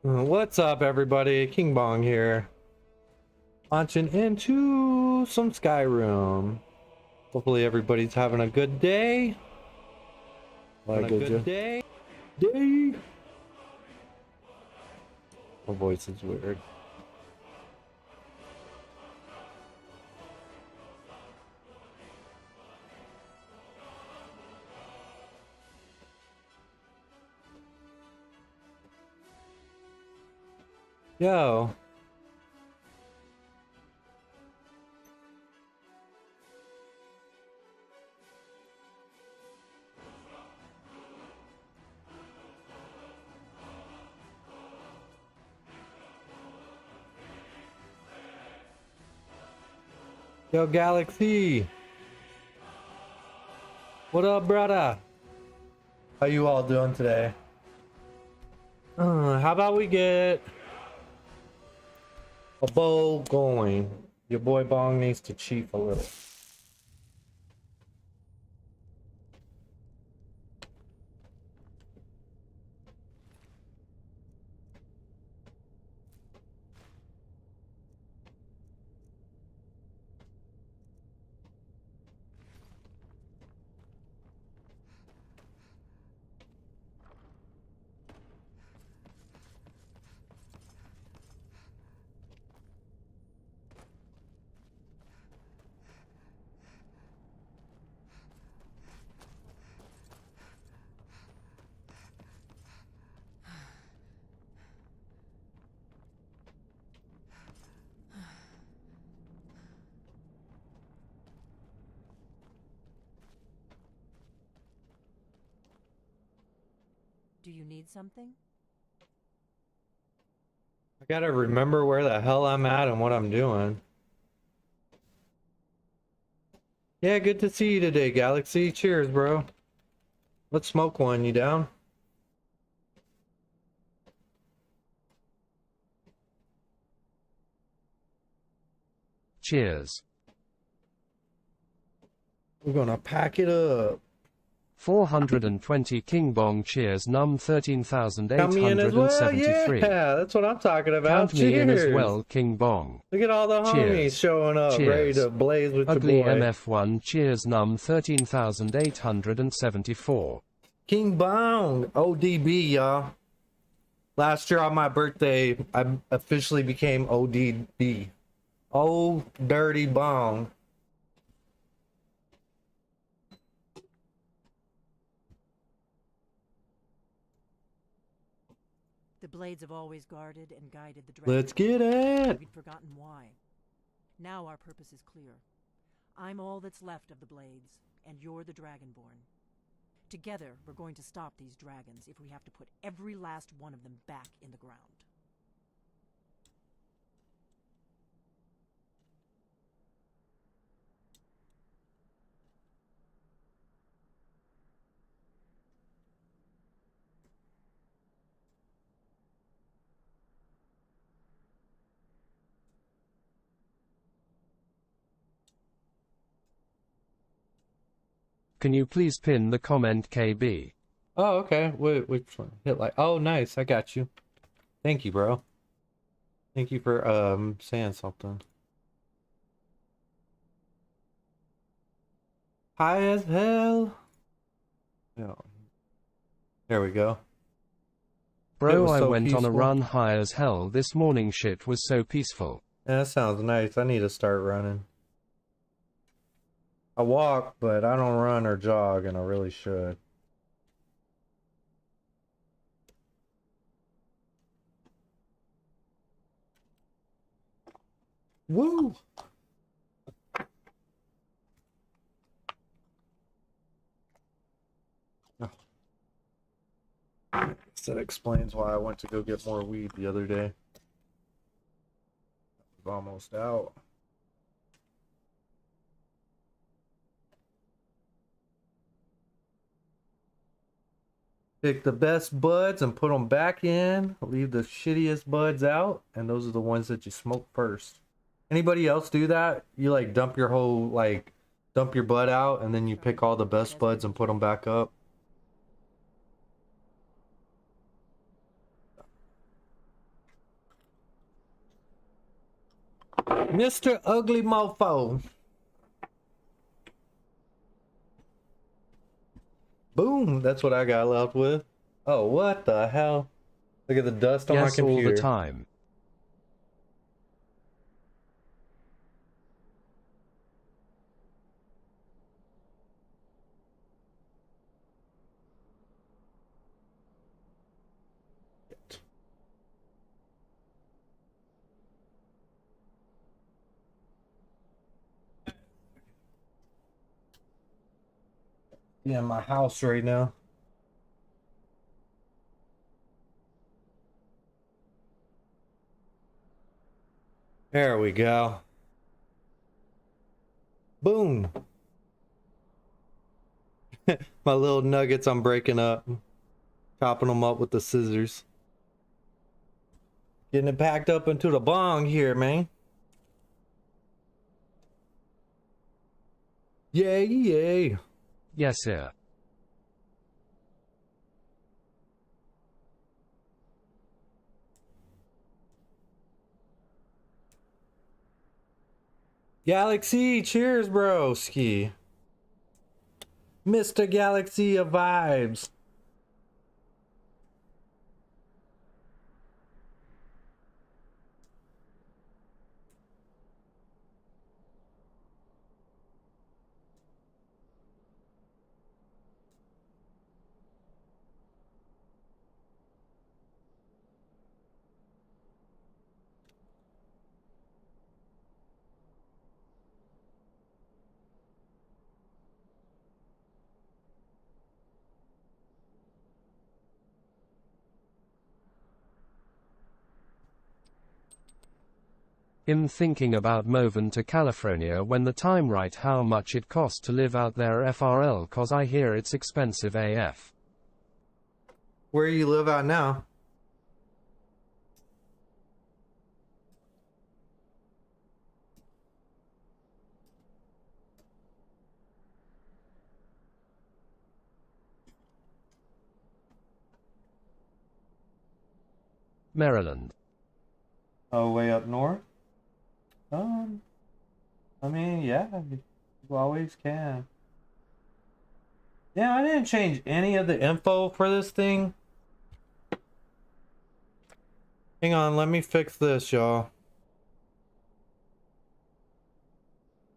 What's up, everybody? King Bong here. Launching into some Skyrim. Hopefully everybody's having a good day. My voice is weird. Yo. Yo, Galaxy. What up, brother? How you all doing today? How about we get a bowl going? Your boy Bong needs to chief a little. Do you need something? I gotta remember where the hell I'm at and what I'm doing. Yeah, good to see you today, Galaxy. Cheers, bro. Let's smoke one. You down? Cheers. We're gonna pack it up. 420 King Bong cheers num Count me in as well. 13,873. Yeah, that's what I'm talking about. Count me in as Cheers. well, King Bong. Look at all the homies Cheers. showing up, Cheers. ready to blaze with Ugly your boy. MF1 cheers num 13,874. King Bong, ODB, y'all. Last year on my birthday, I officially became ODB. Oh, dirty Bong. The blades have always guarded and guided the dragon. Let's get it. We'd forgotten why. Now our purpose is clear. I'm all that's left of the blades, and you're the Dragonborn. Together, we're going to stop these dragons if we have to put every last one of them back in the ground. Can you please pin the comment KB? Oh, okay. Wait, which one? Hit like. Oh, nice. I got you. Thank you, bro. Thank you for saying something. High as hell. Yeah. There we go. Bro, I so went on a peaceful. run high as hell this morning. Shit was so peaceful. Yeah, that sounds nice. I need to start running. I walk, but I don't run or jog, and I really should. Woo! Oh. That explains why I went to go get more weed the other day. I was almost out. Pick the best buds and put them back in. Leave the shittiest buds out, and those are the ones that you smoke first. Anybody else do that? You like dump your bud out, and then you pick all the best buds and put them back up. Mr. Ugly Mofo. Boom, that's what I got left with. Oh, what the hell? Look at the dust on my Yes, computer. all the time. Yeah, in my house right now. There we go. Boom. My little nuggets I'm breaking up. Chopping them up with the scissors. Getting it packed up into the bong here, man. Yay, yay. Yes, sir. Galaxy, cheers, bro. Ski. Mr. Galaxy of vibes. I'm thinking about moving to California when the time right. How much it cost to live out there FRL, cause I hear it's expensive AF. Where you live out now? Maryland. Oh, way up north? I mean, yeah, you always can. Yeah, I didn't change any of the info for this thing. Hang on, let me fix this, y'all.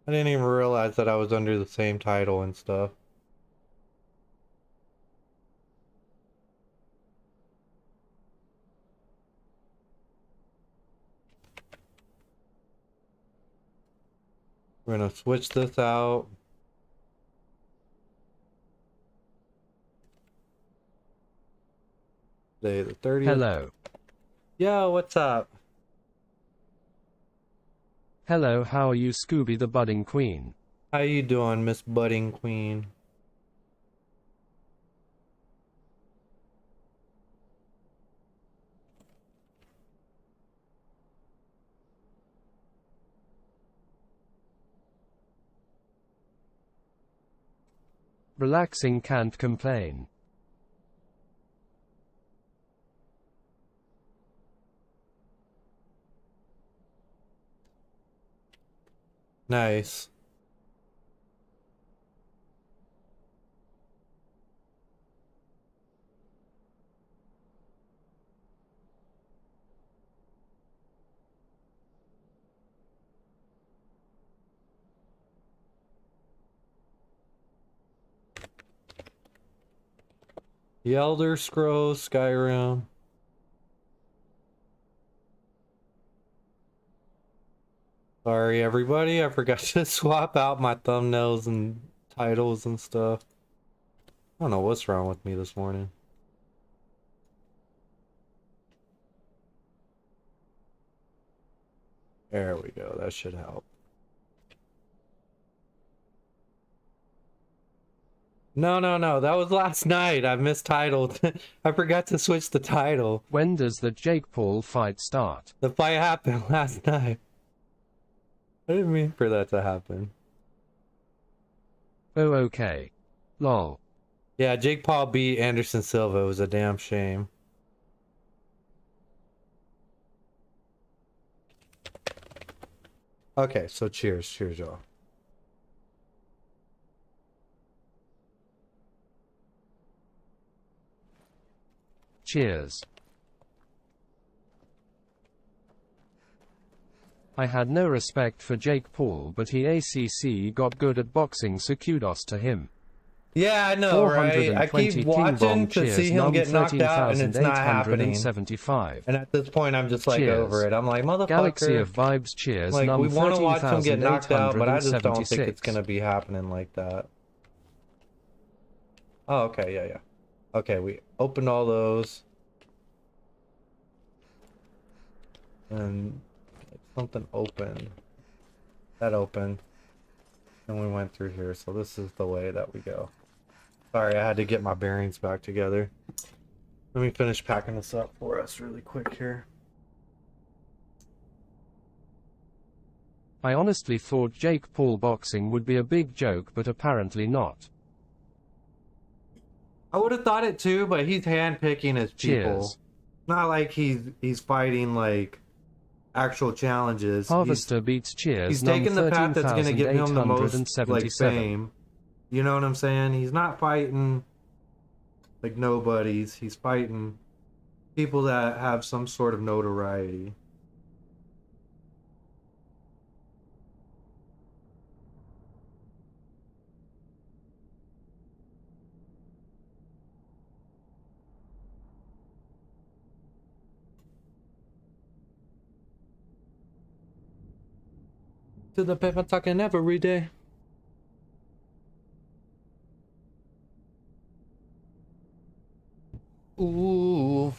I didn't even realize that I was under the same title and stuff. We're gonna switch this out. Day the 30th. Hello. Yo, what's up? Hello, how are you, Scooby the Budding Queen? How you doing, Miss Budding Queen? Relaxing, can't complain. Nice. The Elder Scrolls, Skyrim. Sorry, everybody. I forgot to swap out my thumbnails and titles and stuff. I don't know what's wrong with me this morning. There we go. That should help. No. That was last night. I mistitled. I forgot to switch the title. When does the Jake Paul fight start? The fight happened last night. I didn't mean for that to happen. Oh, okay. Lol. Yeah, Jake Paul beat Anderson Silva. It was a damn shame. Okay, so cheers. Cheers, y'all. Cheers. I had no respect for Jake Paul, but he ACC got good at boxing, so kudos to him. Yeah, I know, right? I 420 keep King watching Bomb. to Cheers. see him Num get knocked out, and it's not happening. 13,875. And at this point, I'm just like over Cheers. it. I'm like, Galaxy motherfucker. of Vibes. Cheers. Like, we Num want to watch him get knocked out, but I just don't think 13,876. it's gonna be happening like that. Oh, okay, yeah, yeah. Okay, we opened all those. And something opened. That opened. And we went through here, so this is the way that we go. Sorry, I had to get my bearings back together. Let me finish packing this up for us really quick here. I honestly thought Jake Paul boxing would be a big joke, but apparently not. I would have thought it too, but he's handpicking his people. Cheers. Not like he's fighting like actual challenges. Harvester beats cheers. He's taking the path that's going to give him the most like 13,877. fame. You know what I'm saying? He's not fighting like nobodies. He's fighting people that have some sort of notoriety. To the paper talking every day. Ooh,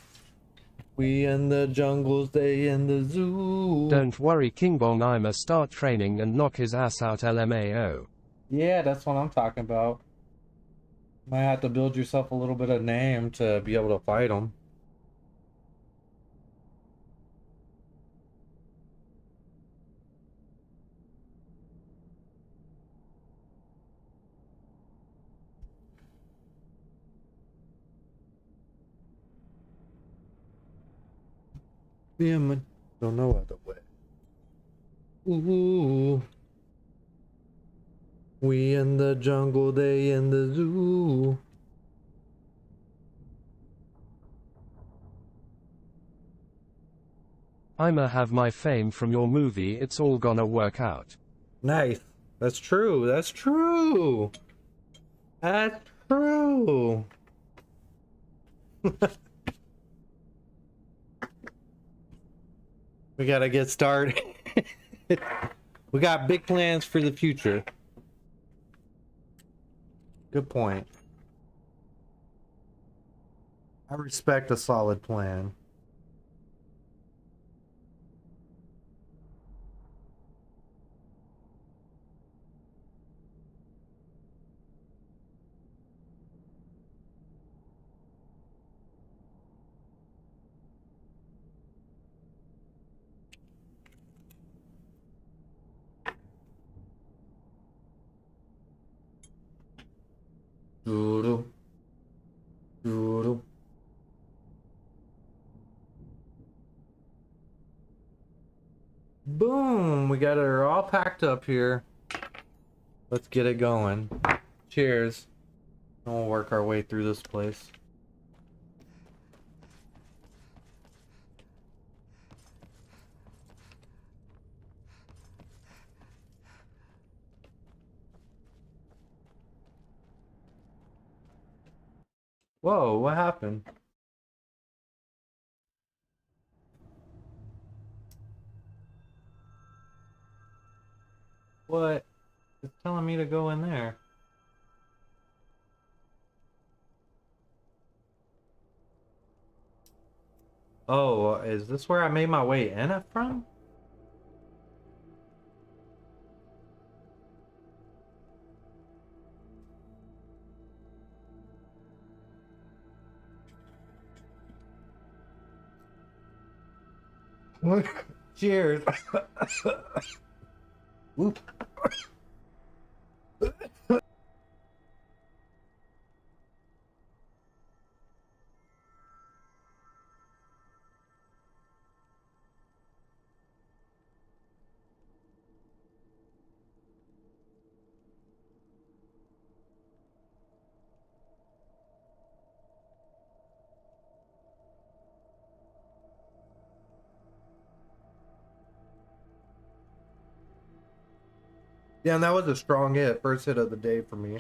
we in the jungles, they in the zoo. Don't worry, King Bong, I'ma start training and knock his ass out. LMAO. Yeah, that's what I'm talking about. Might have to build yourself a little bit of name to be able to fight him. Yeah, man. Don't know other way. Ooh. We in the jungle, they in the zoo. I'ma have my fame from your movie. It's all gonna work out. Nice. That's true. That's true. That's true. We gotta get started. We got big plans for the future. Good point. I respect a solid plan. Doo-doo. Doo-doo. Boom! We got her all packed up here. Let's get it going. Cheers. And we'll work our way through this place. Whoa, what happened? What? It's telling me to go in there. Oh, is this where I made my way in it from? Cheers. Whoop. Yeah, and that was a strong hit. First hit of the day for me.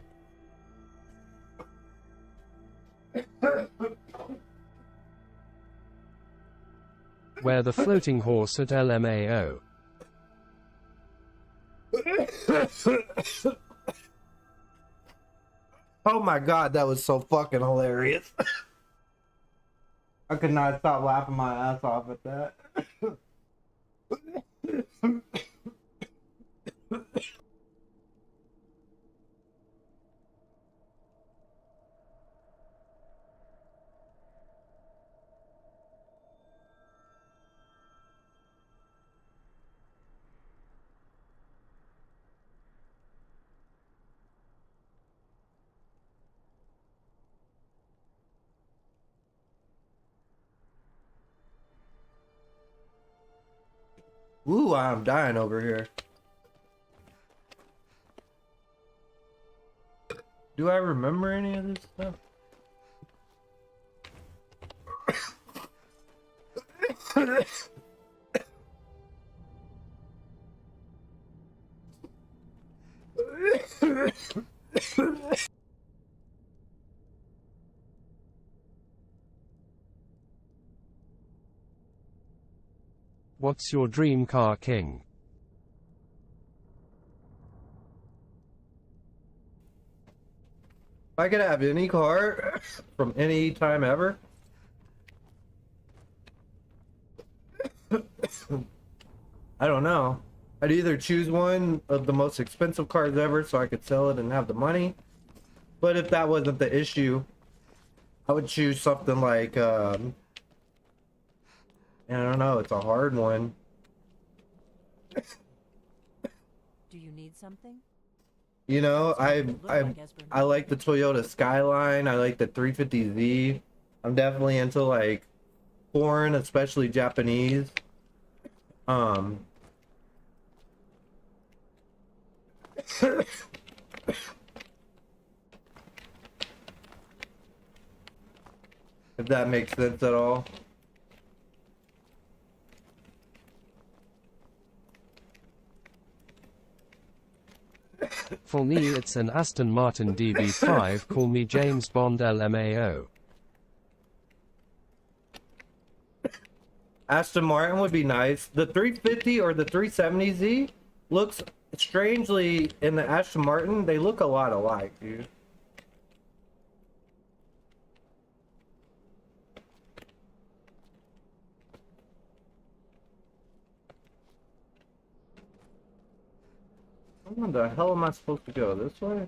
Where the floating horse at LMAO. Oh my god, that was so fucking hilarious. I could not stop laughing my ass off at that. Ooh, I'm dying over here. Do I remember any of this stuff? What's your dream car, King? If I could have any car from any time ever, I don't know. I'd either choose one of the most expensive cars ever so I could sell it and have the money. But if that wasn't the issue, I would choose something like, I don't know, it's a hard one. Do you need something? You know, Look like Esbern. I like the Toyota Skyline. I like the 350Z. I'm definitely into like foreign, especially Japanese. If that makes sense at all. For me it's an Aston Martin DB5, call me James Bond LMAO. Aston Martin would be nice. The 350 or the 370Z looks strangely in the Aston Martin, they look a lot alike, dude. Where the hell am I supposed to go? This way?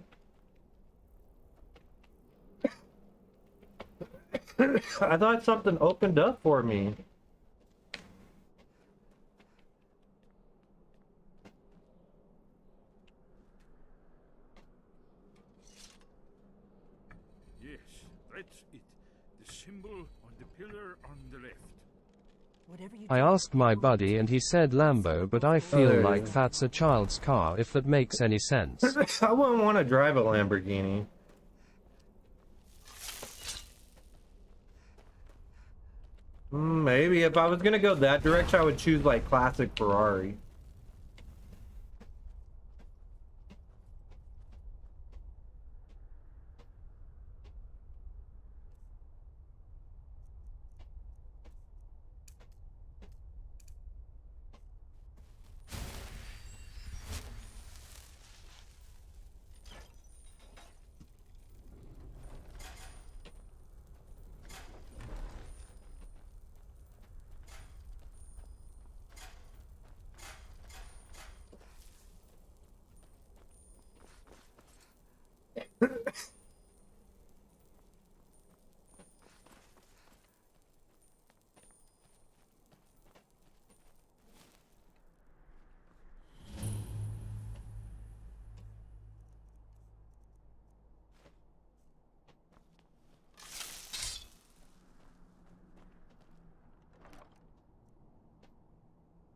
I thought something opened up for me. Yes, that's it. The symbol on the pillar on the left. Whatever you I do, asked my buddy and he said Lambo, but I feel there you like go. that's a child's car, if that makes any sense. I wouldn't want to drive a Lamborghini. Maybe if I was gonna go that direction, I would choose like classic Ferrari.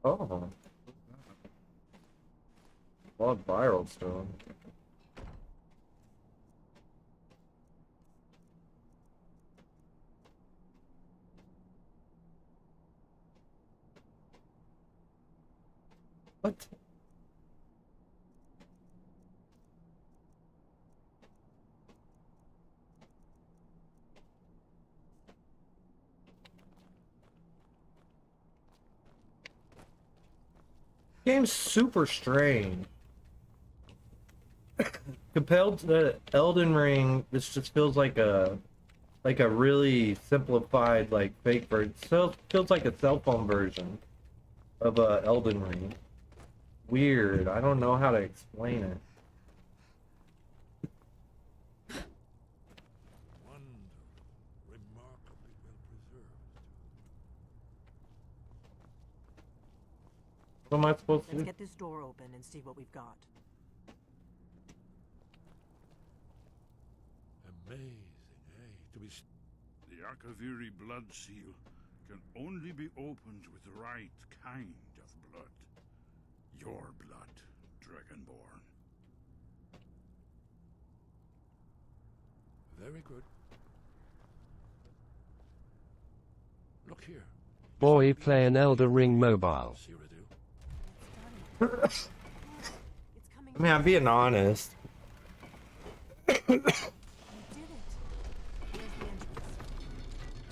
Oh. A lot of viral stuff. What? game's super strange. Compared to Elden Ring, this just feels like a really simplified like fake version. So feels like a cell phone version of Elden Ring. Weird. I don't know how to explain it. Remarkably well preserved. What am I supposed to Let's do? get this door open and see what we've got. Amazing, eh? The Akaviri blood seal can only be opened with the right kind of blood. Your blood, Dragonborn. Very good. Look here. Boy, play an Elder Ring mobile. It's coming. I mean, I'm being honest. You did it. Where's the entrance?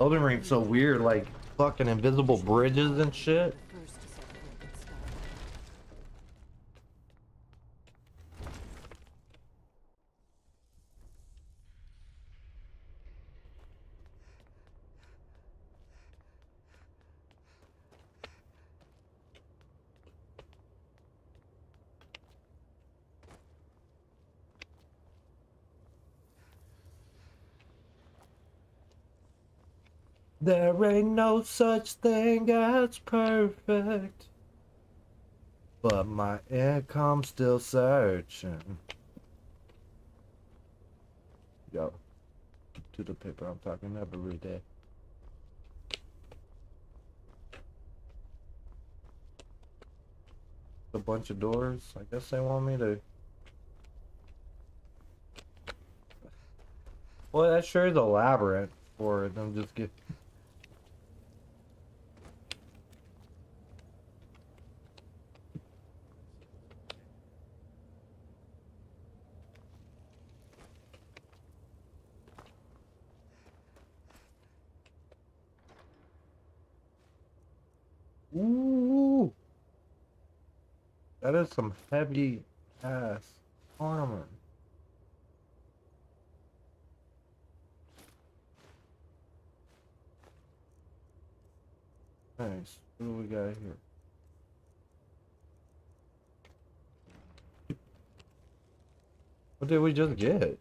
Elden Ring's so weird, like fucking invisible bridges and shit. The first to set foot in Skyrim. There ain't no such thing as perfect, but my income's still searching. Yo, to the paper, I'm talking every day. A bunch of doors. I guess they want me to. Well, that sure is a labyrinth for them. Just get. Ooh, that is some heavy ass armor. Nice. What do we got here? What did we just get?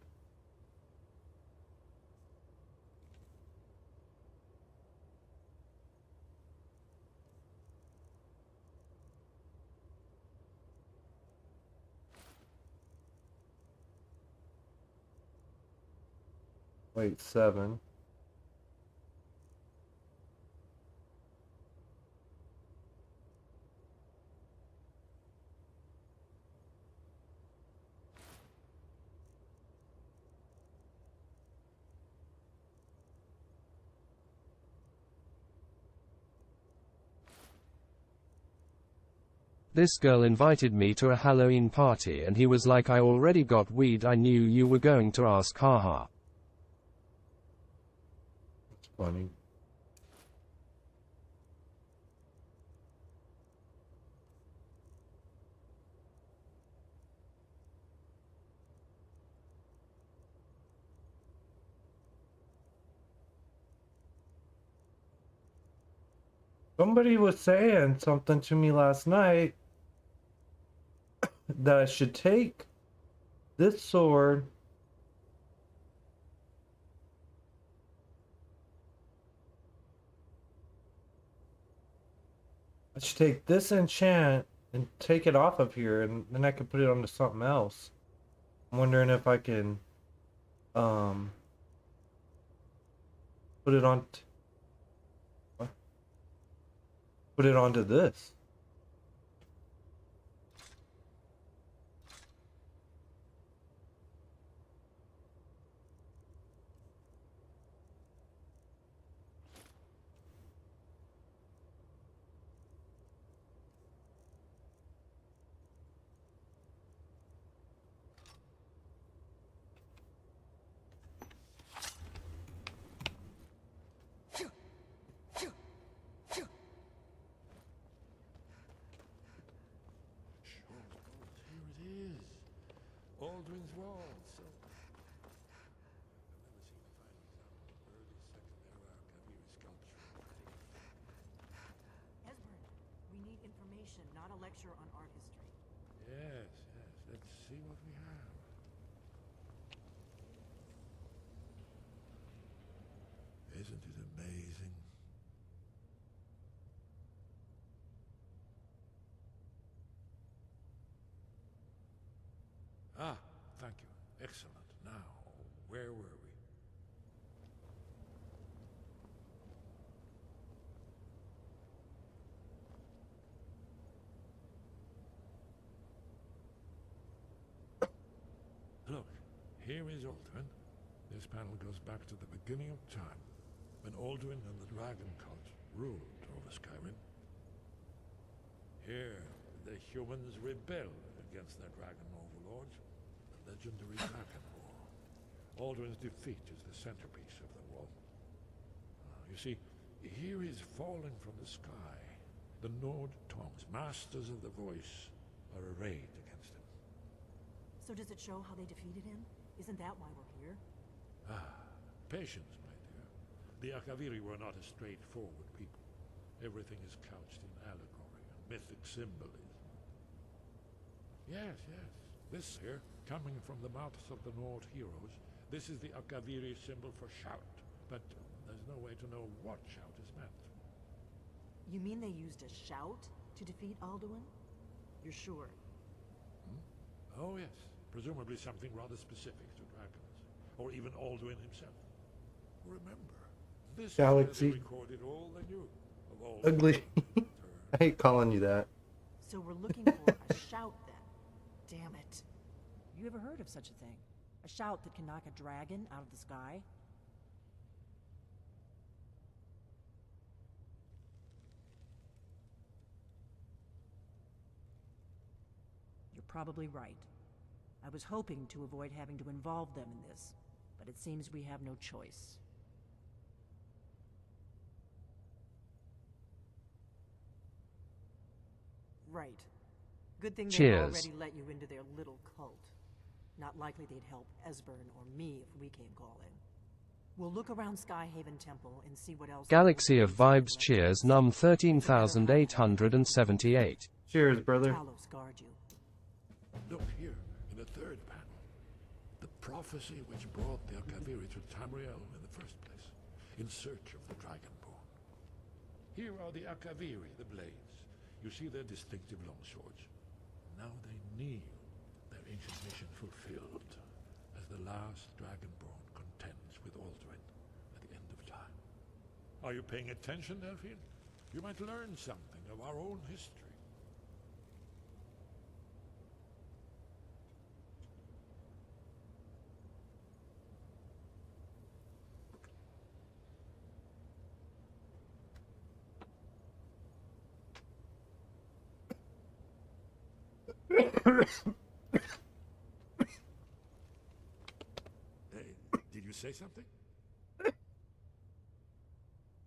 Wait, 7. This girl invited me to a Halloween party and he was like, I already got weed, I knew you were going to ask, haha. It's funny. Somebody was saying something to me last night that I should take this sword enchant and take it off of here, and then I can put it onto something else. I'm wondering if I can put it on what? Put it onto this. Alduin's wall, so... I've never seen a fine example of early second-era Kaviri sculpture. Esbern, we need information, not a lecture on art history. Yes, yes. Let's see what we have. Isn't it amazing? Ah, thank you. Excellent. Now, where were we? Look, here is Alduin. This panel goes back to the beginning of time, when Alduin and the dragon cult ruled over Skyrim. Here, the humans rebelled against their dragon overlords, the legendary Dragon War. Alduin's defeat is the centerpiece of the wall. You see, here is falling from the sky. The Nord tongues, masters of the voice, are arrayed against him. So does it show how they defeated him? Isn't that why we're here? Ah, patience, my dear. The Akaviri were not a straightforward people. Everything is couched in allegory and mythic symbolism. Yes, yes. This here, coming from the mouths of the Nord heroes, this is the Akaviri symbol for shout. But there's no way to know what shout is meant. You mean they used a shout to defeat Alduin? You're sure? Oh, yes. Presumably something rather specific to dragons. Or even Alduin himself. Remember, this Galaxy. is where they recorded all they knew of all Ugly. the I hate calling you that. So we're looking for a shout then. Damn it. You ever heard of such a thing? A shout that can knock a dragon out of the sky? You're probably right. I was hoping to avoid having to involve them in this, but it seems we have no choice. Right. Good thing they Cheers. already let you into their little cult. Not likely they'd help Esbern or me if we came calling. We'll look around Skyhaven Temple and see what else... Galaxy of Vibes. Cheers. Num 13,878. Cheers, brother. Talos guard you. Look here, in the third panel. The prophecy which brought the Akaviri to Tamriel in the first place, in search of the Dragonborn. Here are the Akaviri, the blades. You see their distinctive longswords. Now they kneel, their ancient mission fulfilled, as the last Dragonborn contends with Alduin at the end of time. Are you paying attention, Delphine? You might learn something of our own history. Did you say something?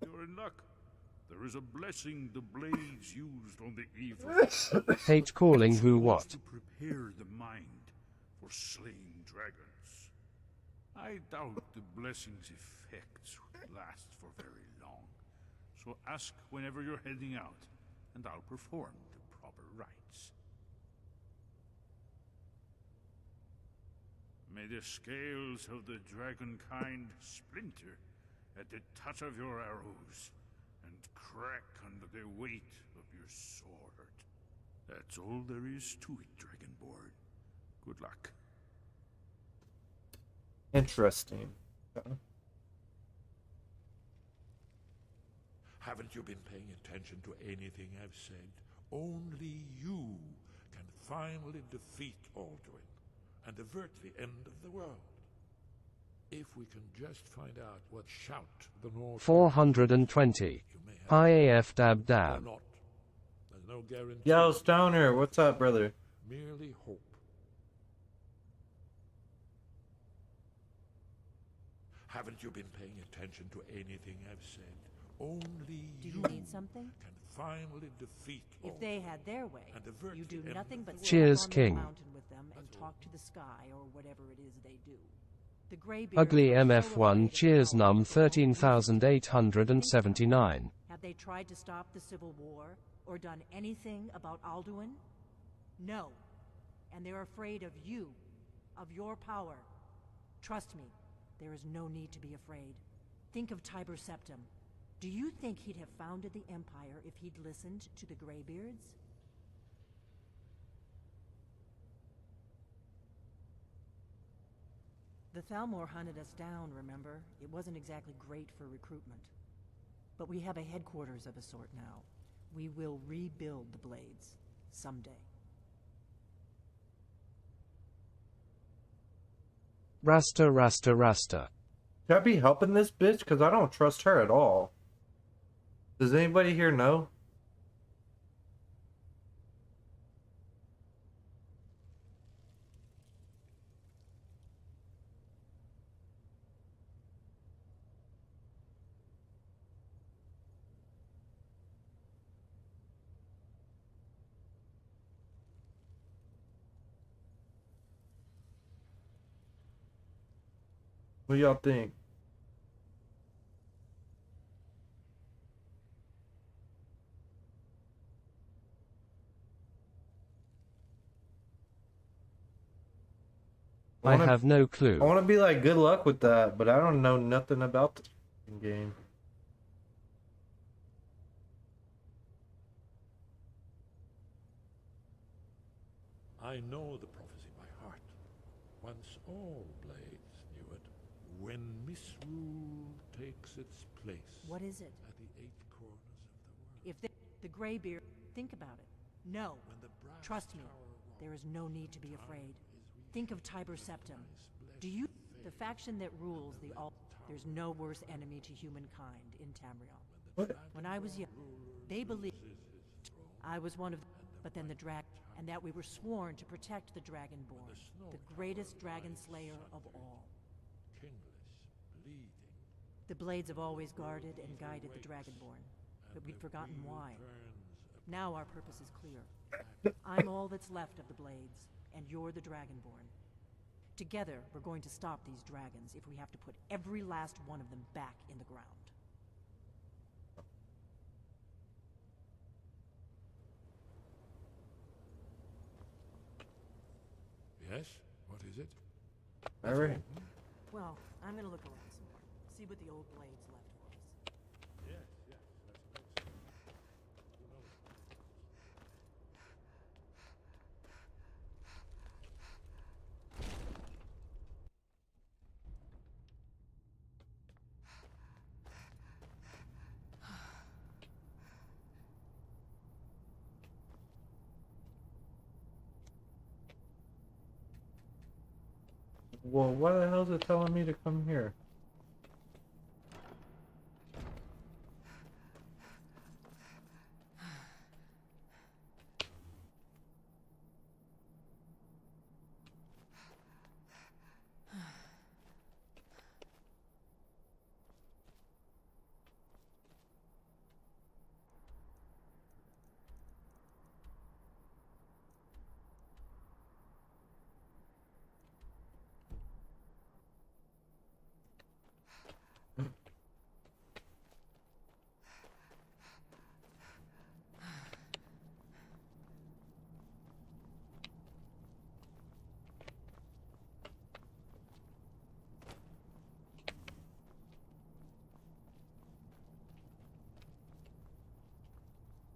You're in luck. There is a blessing the blades used on the evil. Hate calling who It's what. to prepare the mind for slaying dragons. I doubt the blessing's effects will last for very long. So ask whenever you're heading out, and I'll perform the proper rites. May the scales of the dragon kind splinter at the touch of your arrows, and crack under the weight of your sword. That's all there is to it, Dragonborn. Good luck. Interesting. Haven't you been paying attention to anything I've said? Only you can finally defeat Alduin and avert the end of the world. If we can just find out what shout the North... 420. IAF dab Or dab. not. There's no guarantee. Yo, Stoner, what's up, brother? Merely hope. Haven't you been paying attention to anything I've said? Only Do you need something? can finally defeat If they had their way, and avert you do the end nothing of but the Cheers, stand on King. the mountain with them and talk to the sky or whatever it is they do. The Greybeards Ugly are so MF1 afraid of cheers power num that they won't use it. 13,879. Have they tried to stop the Civil War or done anything about Alduin? No. And they're afraid of you, of your power. Trust me, there is no need to be afraid. Think of Tiber Septim. Do you think he'd have founded the Empire if he'd listened to the Greybeards? The Thalmor hunted us down, remember? It wasn't exactly great for recruitment. But we have a headquarters of a sort now. We will rebuild the Blades. Someday. Rasta Rasta Rasta. Should I be helping this bitch? Because I don't trust her at all. Does anybody here know? What do y'all think? I have no clue. I want to be like, good luck with that, but I don't know nothing about the game. I know the prophecy by heart. Once all blades knew it. When misrule takes its place. What is it? At the eight corners of the world. If the Greybeard... Think about it. No. When the brass Trust me. tower walls There is no need to be afraid. is Think of Tiber Septim. Do you... The faction that rules the all... There's no worse enemy to humankind in Tamriel. What? When I was young, they believed I was one of them, but then the and that we were sworn to protect the Dragonborn, the greatest dragon slayer of all. kingless, bleeding. The Blades have always guarded and guided the Dragonborn, but we'd forgotten why. Now our purpose is clear. I'm all that's left of the Blades, and you're the Dragonborn. Together, we're going to stop these dragons if we have to put every last one of them back in the ground. Yes? What is it? All right. Well, I'm gonna look around some more, see what the old Blades left for us. Yes, yes. That's Well, why the hell is it telling me to come here?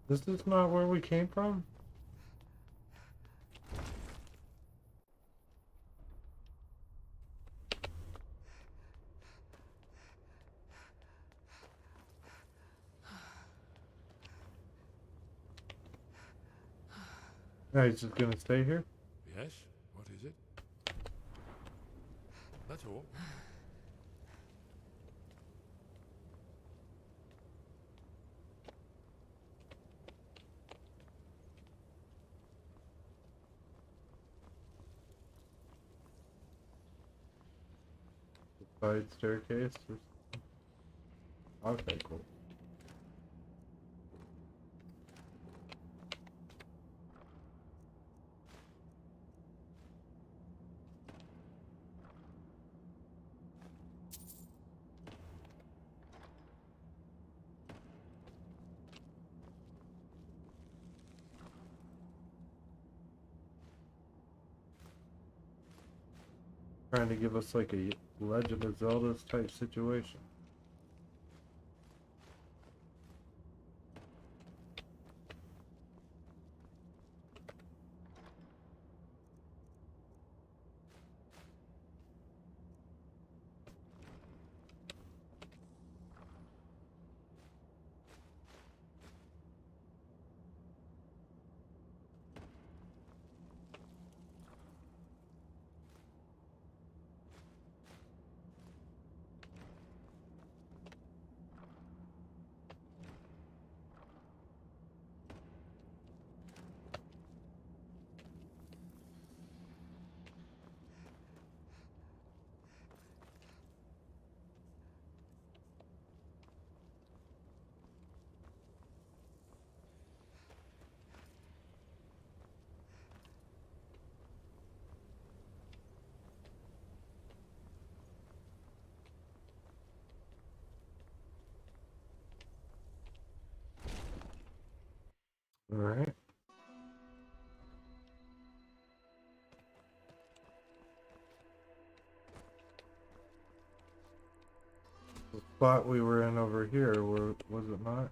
This is not where we came from? Yeah, he's just gonna stay here? yes? What is it? That's all. Side staircase? Okay, cool. Trying to give us like a Legend of Zelda type situation. All right. The spot we were in over here, was it not?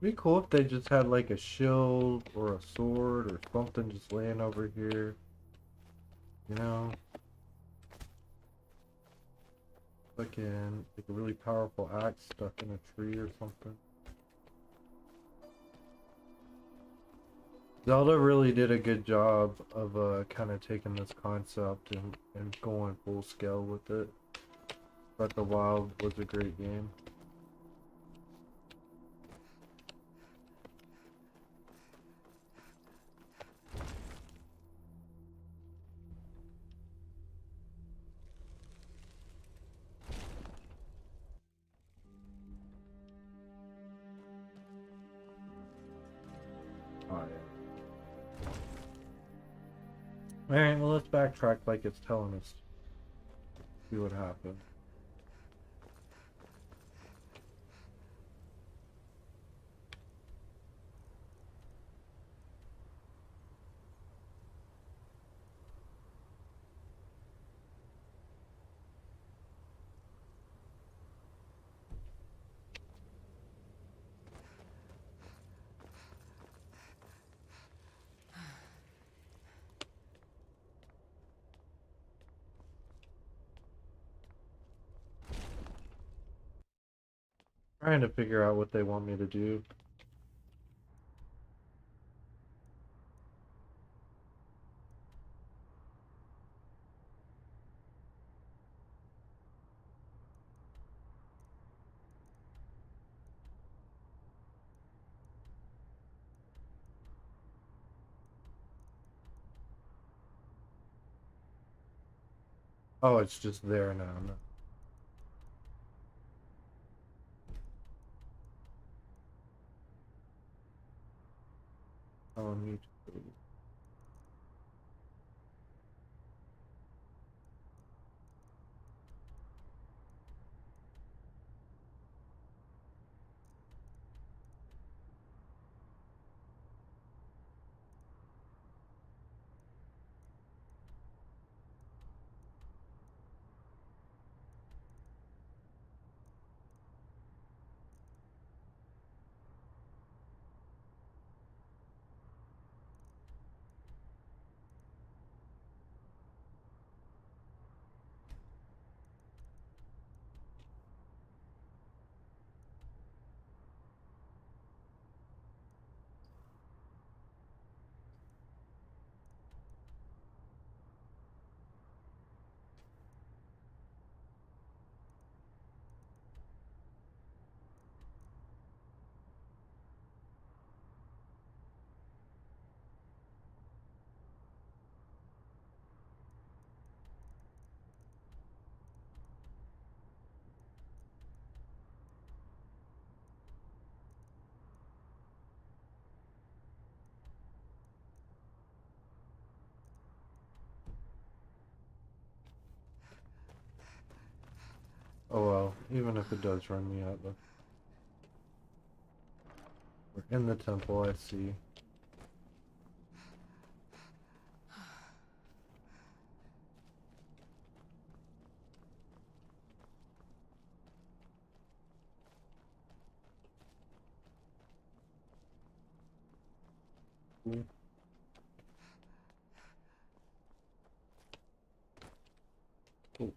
It'd be cool if they just had like a shield or a sword or something just laying over here. You know? Like a really powerful axe stuck in a tree or something. Zelda really did a good job of kind of taking this concept and going full scale with it. Breath of the Wild was a great game. Oh yeah. Alright, well let's backtrack like it's telling us. See what happened. Trying to figure out what they want me to do. Oh, it's just there now. No. Oh, me too. Oh, even if it does run me out, though. We're in the temple, I see. Cool. Cool.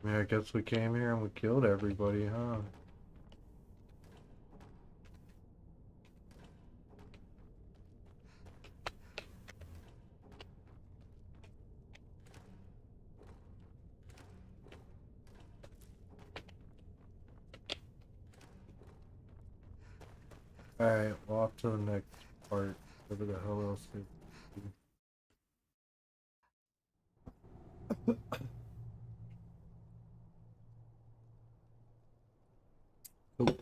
Yeah, I guess we came here and we killed everybody, huh? Alright, well, off to the next part. Whatever the hell else is. Cool.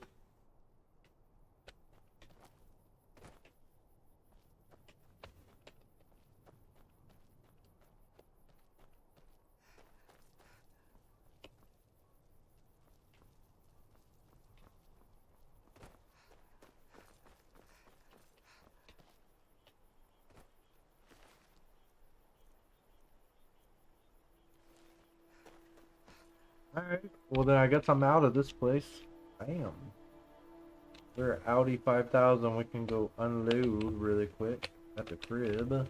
Alright, well then I guess I'm out of this place. Bam. We're Audi 5000, we can go unload really quick at the crib.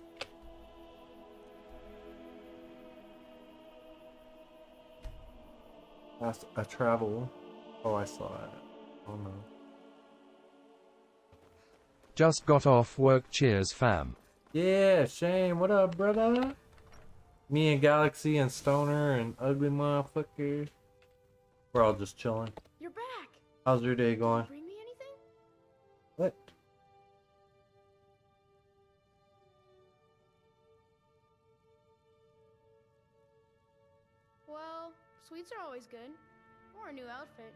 That's a travel. Oh, I saw it. Oh no. Just got off work, cheers fam. Yeah, Shane, what up, brother? Me and Galaxy and Stoner and Ugly Motherfucker. We're all just chilling. You're back. How's your day going? Bring me anything? What? Well, sweets are always good. Or a new outfit.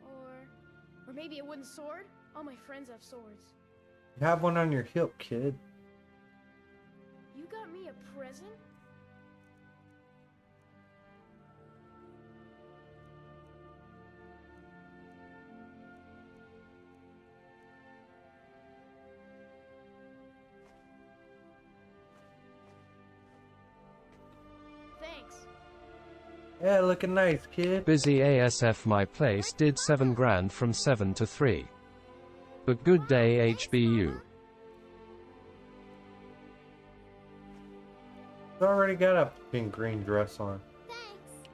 Or maybe a wooden sword? All my friends have swords. You have one on your hip, kid. You got me a present? Thanks. Yeah, looking nice, kid. Busy ASF, my place did 7 grand from 7 to 3. But good day HBU. You already got a pink green dress on. Thanks.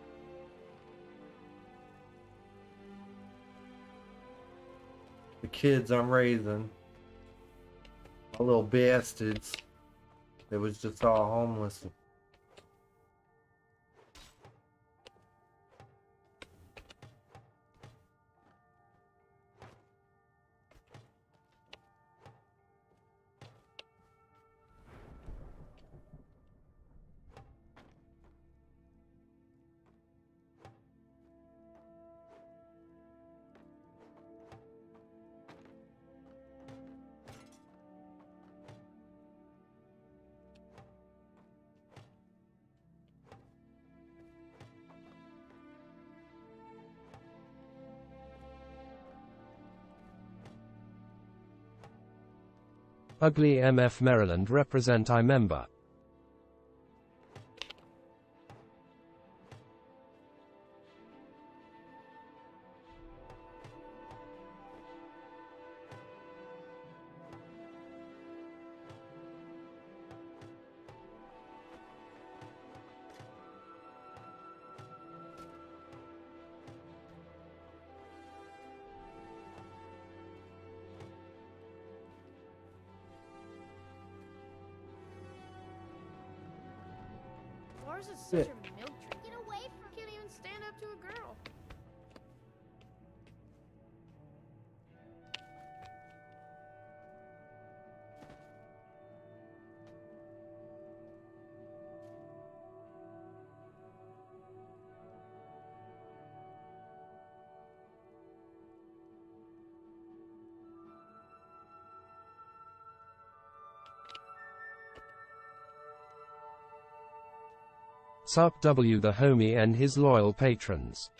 The kids I'm raising. My little bastards. They was just all homeless. Ugly MF Maryland represent I member. Ours is such a milk drink. Get away from. Can't even stand up to a girl. Sup W the homie and his loyal patrons.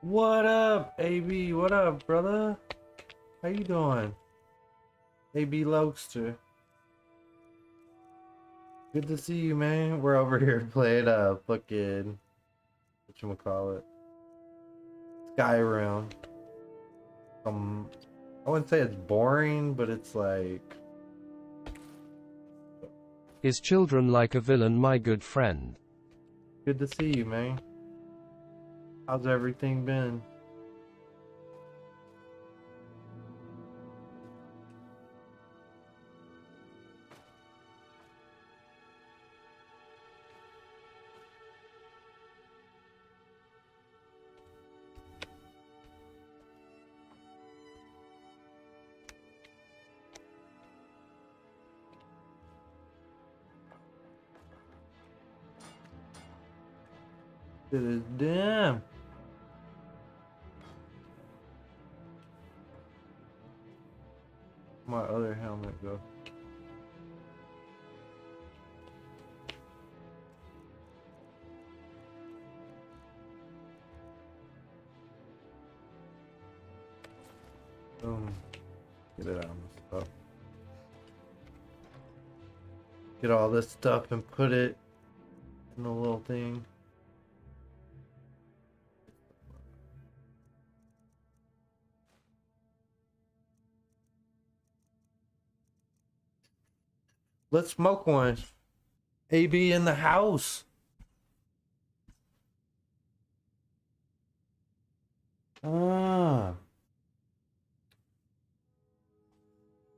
What up, AB? What up, brother? How you doing? AB Lokester. Good to see you, man. We're over here playing fucking whatchamacallit, Skyrim. I wouldn't say it's boring, but it's like... Is children like a villain, my good friend? Good to see you, man. How's everything been? It is damn. My other helmet go. Boom. Get it out of my stuff. Get all this stuff and put it in the little thing. Let's smoke one. AB in the house. Ah.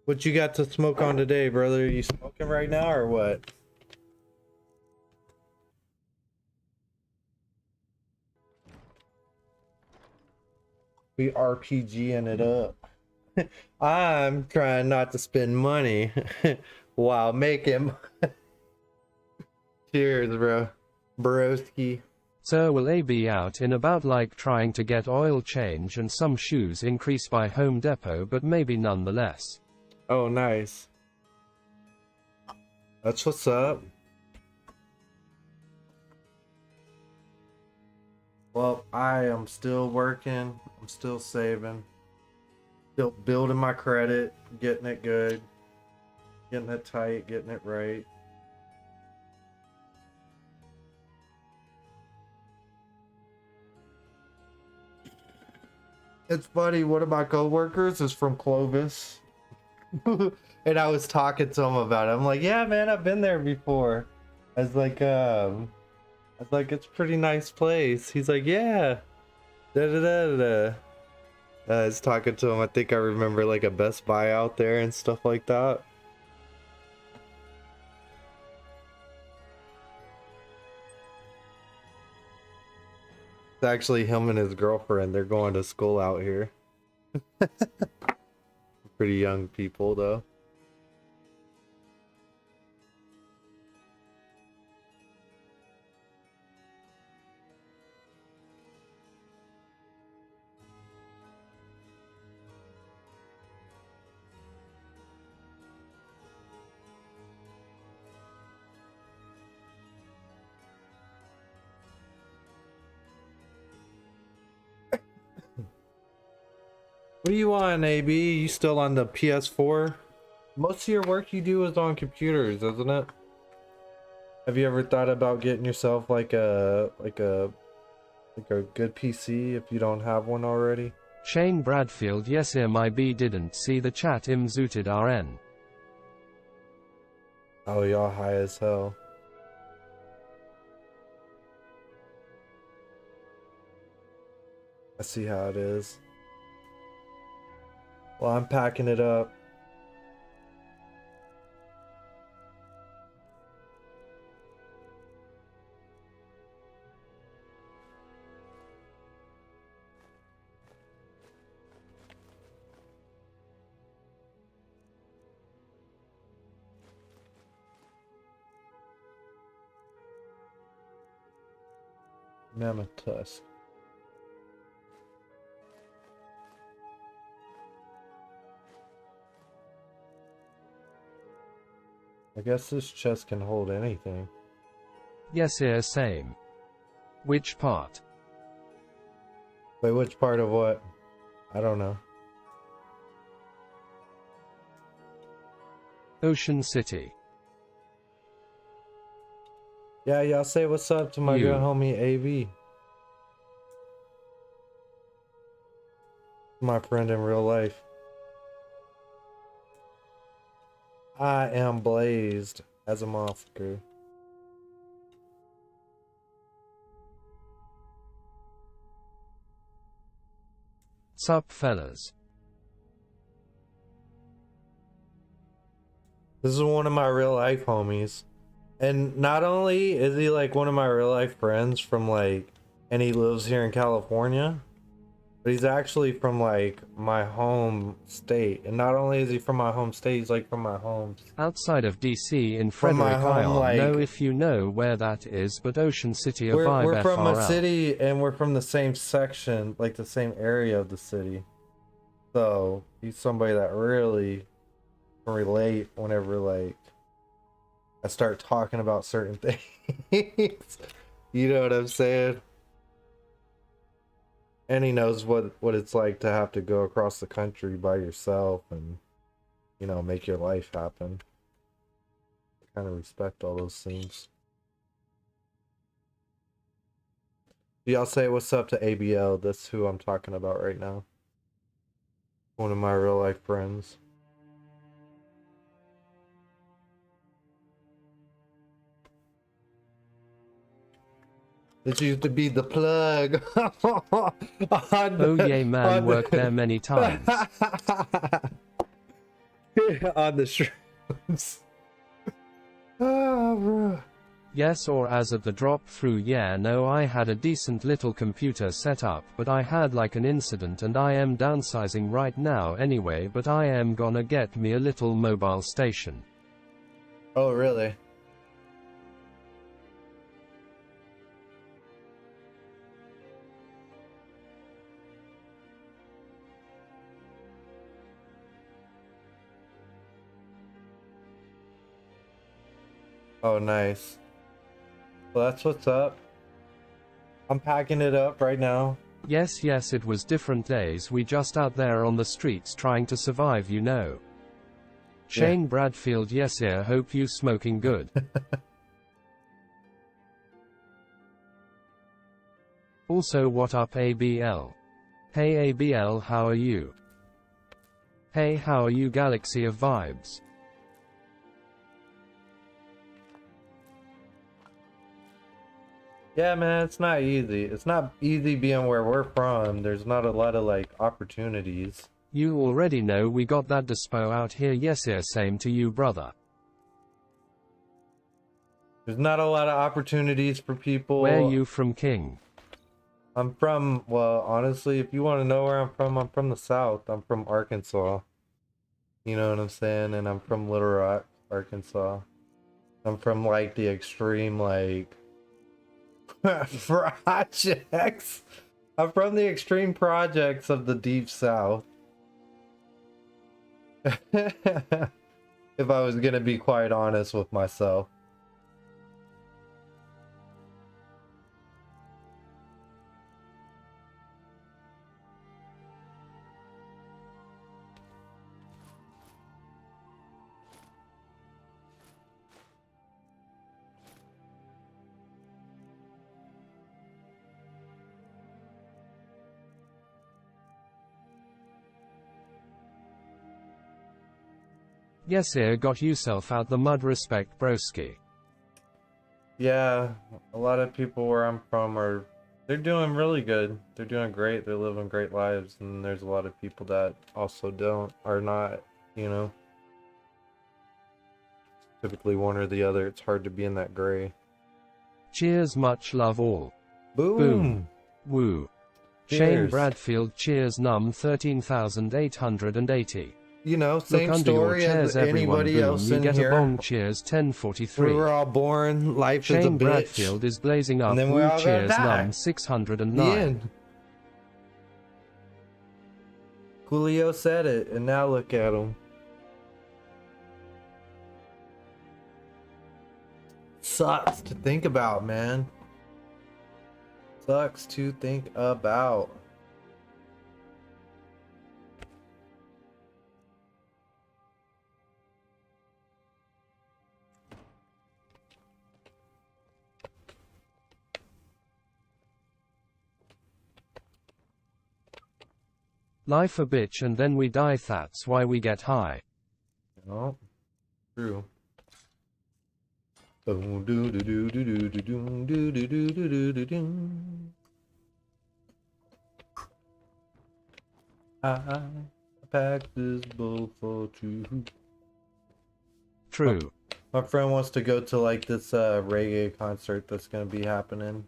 What you got to smoke on today, brother? Are you smoking right now or what? We RPGing it up. I'm trying not to spend money while making. Cheers, bro. Broski. So will AB out in about like trying to get oil change and some shoes increase by Home Depot, but maybe nonetheless. Oh, nice. That's what's up. Well, I am still working. I'm still saving. Still building my credit, getting it good, getting it tight, getting it right. It's funny, one of my coworkers is from Clovis. And I was talking to him about it. I'm like, yeah, man, I've been there before. I was like, it's a pretty nice place. He's like, yeah. Da da da da. I was talking to him. I think I remember like a Best Buy out there and stuff like that. It's actually him and his girlfriend. They're going to school out here. Pretty young people, though. What are you on, AB? You still on the PS4? Most of your work you do is on computers, isn't it? Have you ever thought about getting yourself like a good PC if you don't have one already? Shane Bradfield, yes, MIB didn't see the chat zooted RN. Oh, y'all high as hell. I see how it is. Well, I'm packing it up. Mammoth tusk. I guess this chest can hold anything. Yes, here, same. Which part? Wait, which part of what? I don't know. Ocean City. Yeah, y'all say what's up to my good homie AB. My friend in real life. I am blazed as a motherfucker. Sup, fellas. This is one of my real life homies. And not only is he like one of my real life friends from like, and he lives here in California, but he's actually from like my home state. And not only is he from my home state, he's like from my home. Outside of DC in From my Frederick home, Island, like, know if you know where that is, but Ocean City, a vibe we're from FRL. a city and we're from the same section, like the same area of the city. So he's somebody that really can relate whenever like I start talking about certain things. You know what I'm saying? And he knows what it's like to have to go across the country by yourself and, you know, make your life happen. I kind of respect all those things. Y'all say what's up to ABL. That's who I'm talking about right now. One of my real life friends. This used to be the plug. Oh yeah, man, worked there many times. On the shrooms. Oh, bro. Yes, or as of the drop through, yeah, no, I had a decent little computer set up, but I had like an incident and I am downsizing right now anyway, but I am gonna get me a little mobile station. Oh, really? Oh, nice. Well, that's what's up. I'm packing it up right now. Yes, yes, it was different days, we just out there on the streets trying to survive, you know. Shane Bradfield, yes, yeah, hope you smoking good. Also, what up, ABL? Hey ABL, how are you? Hey, how are you, Galaxy of Vibes? Yeah, man, it's not easy. It's not easy being where we're from. There's not a lot of like opportunities. You already know we got that dispo out here, yes, yeah, same to you, brother. There's not a lot of opportunities for people. Where you from, King? I'm from, well, honestly, if you want to know where I'm from the South. I'm from Arkansas. You know what I'm saying? And I'm from Little Rock, Arkansas. I'm from like the extreme, like, projects. I'm from the extreme projects of the Deep South. If I was gonna be quite honest with myself. Yes, here, got yourself out the mud, respect, broski. Yeah, a lot of people where I'm from they're doing really good. They're doing great. They're living great lives. And there's a lot of people that also are not, you know. Typically one or the other. It's hard to be in that gray. Cheers, much love all. Boom. Boom. Woo. Cheers. Shane Bradfield, cheers, num 13,880. You know, same Look under story your chairs, as anybody boom, else you in get here. a bong, cheers, 1043. We were all born, life is a Shane bitch. Bradfield is blazing up, And then woo, we're all gonna cheers, die. num 609. The end. Coolio said it, and now look at him. sucks to think about, man. Sucks to think about. Life a bitch and then we die, that's why we get high. Oh, true. Boom, doo doo doo doo doo doo doo doo doo doo doo doo doo. I packed this bowl for two. True. My friend wants to go to like this reggae concert that's gonna be happening.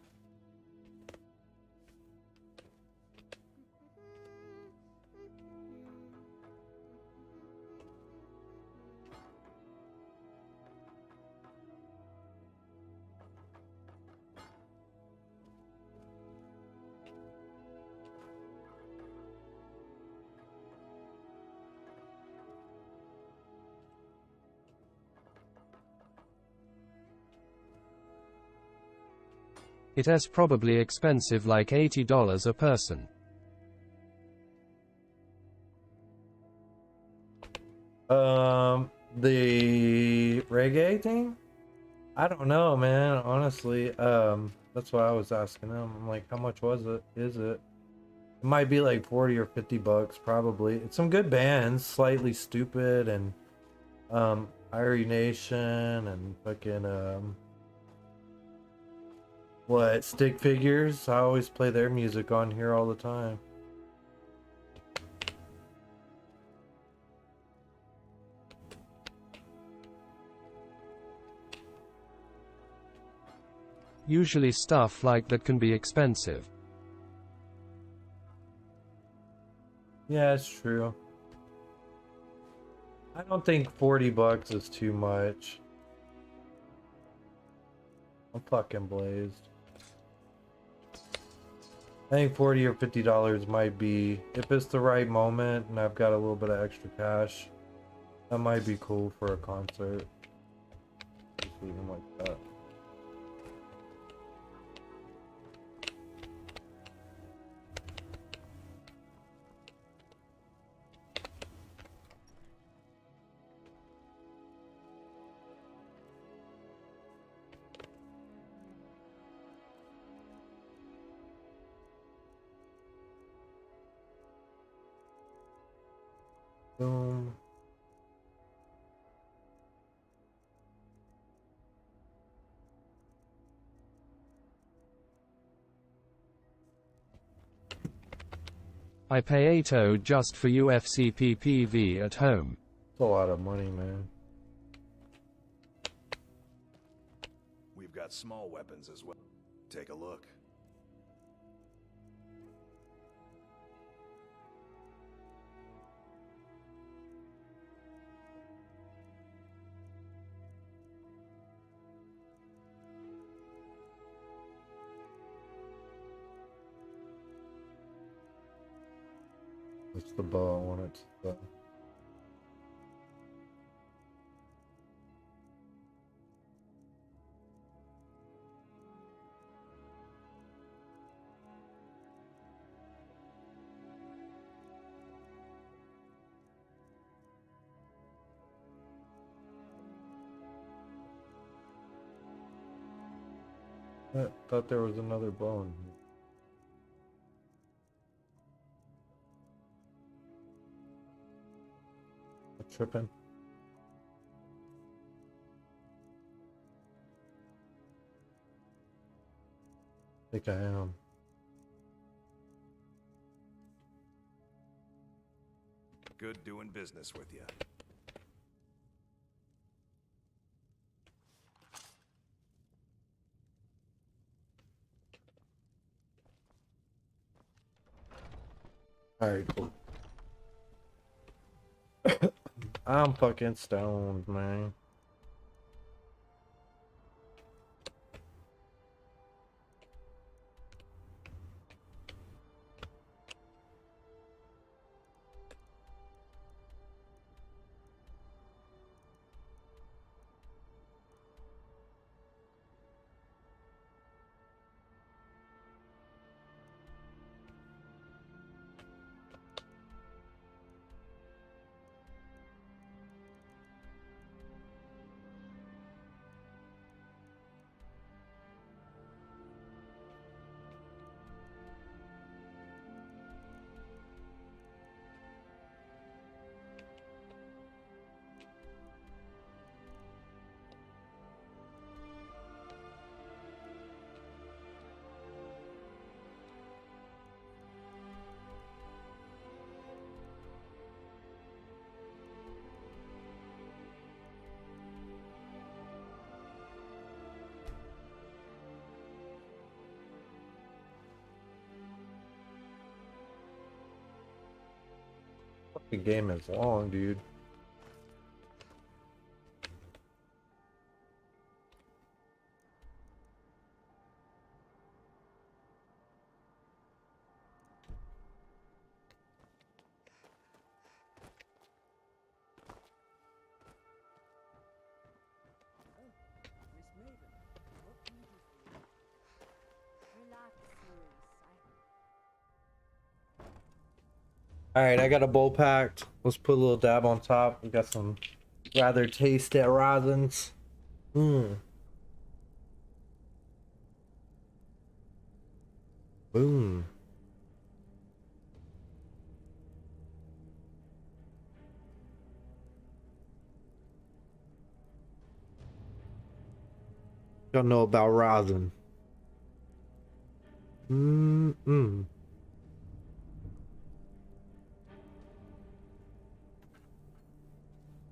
It is probably expensive, like $80 a person. The reggae thing? I don't know, man. Honestly, that's why I was asking him. I'm like, how much was it? Is it? It might be like 40 or 50 bucks, probably. It's some good bands, Slightly Stupid and Irie Nation and fucking what, Stick Figures? I always play their music on here all the time. Usually stuff like that can be expensive. Yeah, it's true. I don't think 40 bucks is too much. I'm fucking blazed. I think 40 or $50 might be, if it's the right moment and I've got a little bit of extra cash, that might be cool for a concert. Just leave them like that. Boom. I pay $8 just for UFC PPV at home. It's a lot of money, man. We've got small weapons as well. Take a look. What's the bow I want it to? I thought there was another bow in here. I'm tripping. I think I am. Good doing business with you. Alright, cool. I'm fucking stoned, man. The game is long, dude. Alright, I got a bowl packed. Let's put a little dab on top. We got some rather tasty raisins. Boom. Don't know about rosin.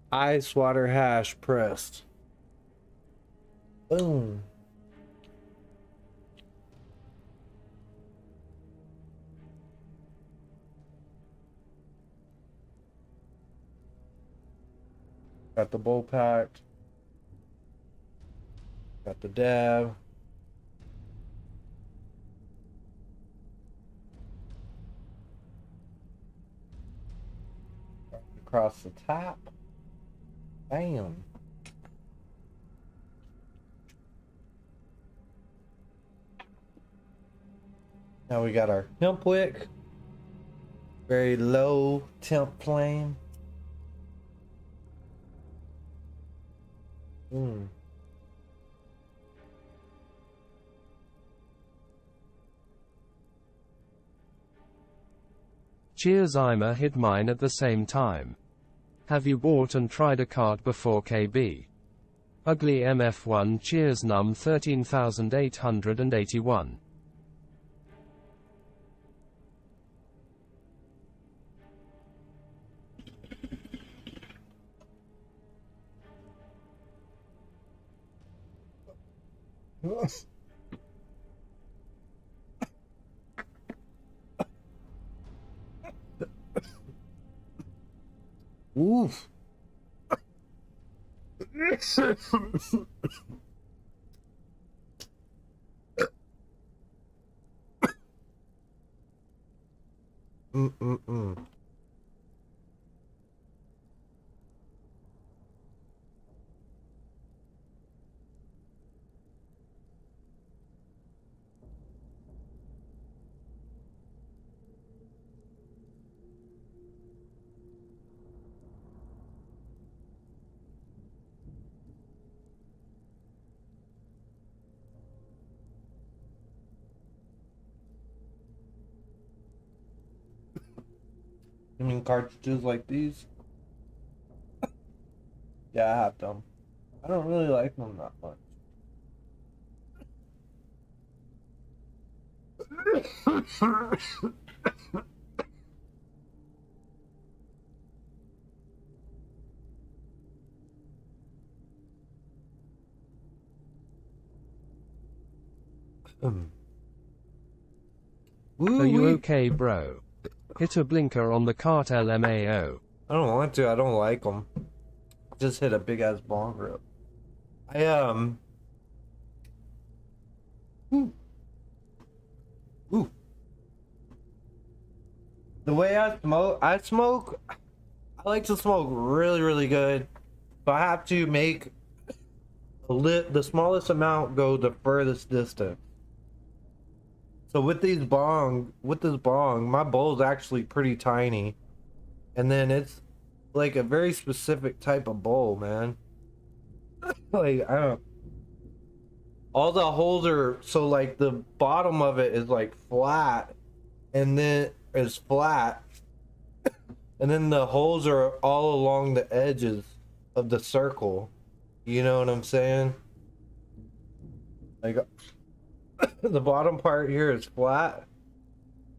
Ice water hash pressed. Boom. Got the bowl packed. Got the dab. Across the top. Bam. Now we got our hemp wick. Very low temp flame. Cheers, I'ma hit mine at the same time. Have you bought and tried a cart before, KB? Ugly MF1 cheers num 13,881. Oof. You mean cartridges like these? Yeah, I have them. I don't really like them that much. Are you okay, bro? Hit a blinker on the cart, LMAO. I don't want to. I don't like them. Just hit a big ass bong rip. Ooh. The way I smoke, I like to smoke really, really good. But I have to make the smallest amount go the furthest distance. So with this bong, my bowl's actually pretty tiny. And then it's like a very specific type of bowl, man. Like, I don't. All the holes are, so like the bottom of it is like flat. And then it's flat. And then the holes are all along the edges of the circle. You know what I'm saying? Like, the bottom part here is flat,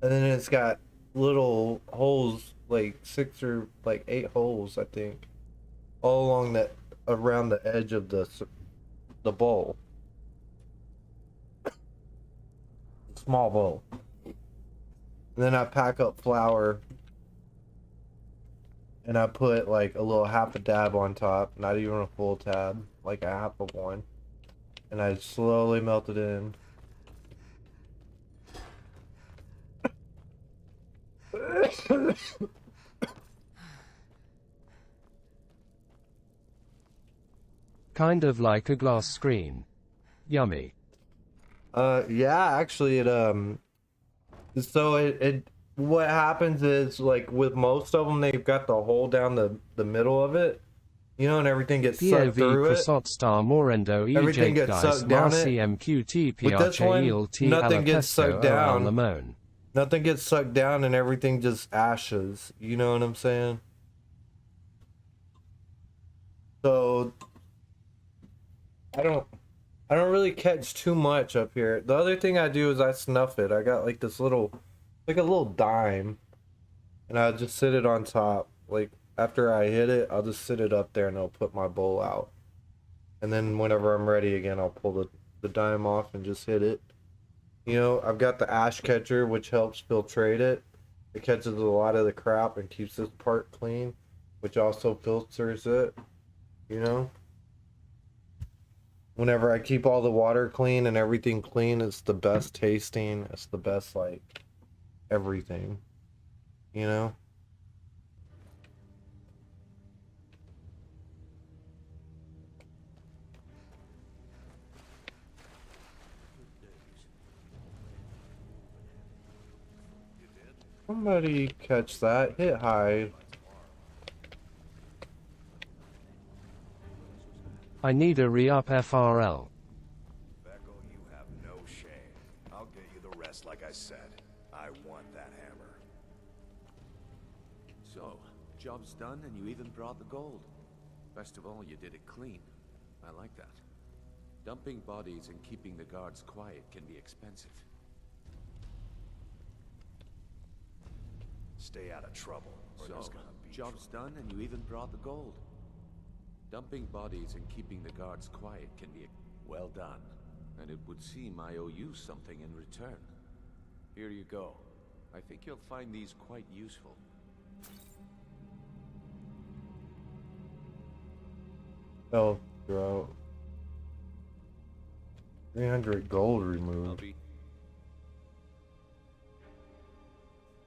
and then it's got little holes, like 6 or like 8 holes, I think, all along that, around the edge of the bowl. Small bowl. And then I pack up flour and I put like a little half a dab on top, not even a full tab, like a half of one, and I slowly melted in. Kind of like a glass screen. Yummy. Yeah, actually so it what happens is, like, with most of them, they've got the hole down the middle of it, you know, and everything gets sucked POV through it. Crasot Star Morendo Everything Ejake gets Dice sucked down it. MarCMQT With this one, PRCELT nothing gets sucked down. Lamone. Nothing gets sucked down and everything just ashes. You know what I'm saying? So I don't really catch too much up here. The other thing I do is I snuff it. I got like this little, like a little dime, and I just sit it on top. Like after I hit it, I'll just sit it up there and I'll put my bowl out. And then whenever I'm ready again, I'll pull the dime off and just hit it. You know, I've got the ash catcher, which helps filtrate it. It catches a lot of the crap and keeps this part clean, which also filters it, you know? Whenever I keep all the water clean and everything clean, it's the best tasting. It's the best, like, everything, you know? Somebody catch that. Hit hide. I need a re-up FRL. Beckel, you have no shame. I'll get you the rest, like I said. I want that hammer. So, job's done and you even brought the gold. Best of all, you did it clean. I like that. Dumping bodies and keeping the guards quiet can be expensive. Stay out of trouble, or there's So, gonna be job's trouble. done and you even brought the gold. Dumping bodies and keeping the guards quiet can be well done. And it would seem I owe you something in return. Here you go. I think you'll find these quite useful. Oh, bro. 300 gold I'll removed. be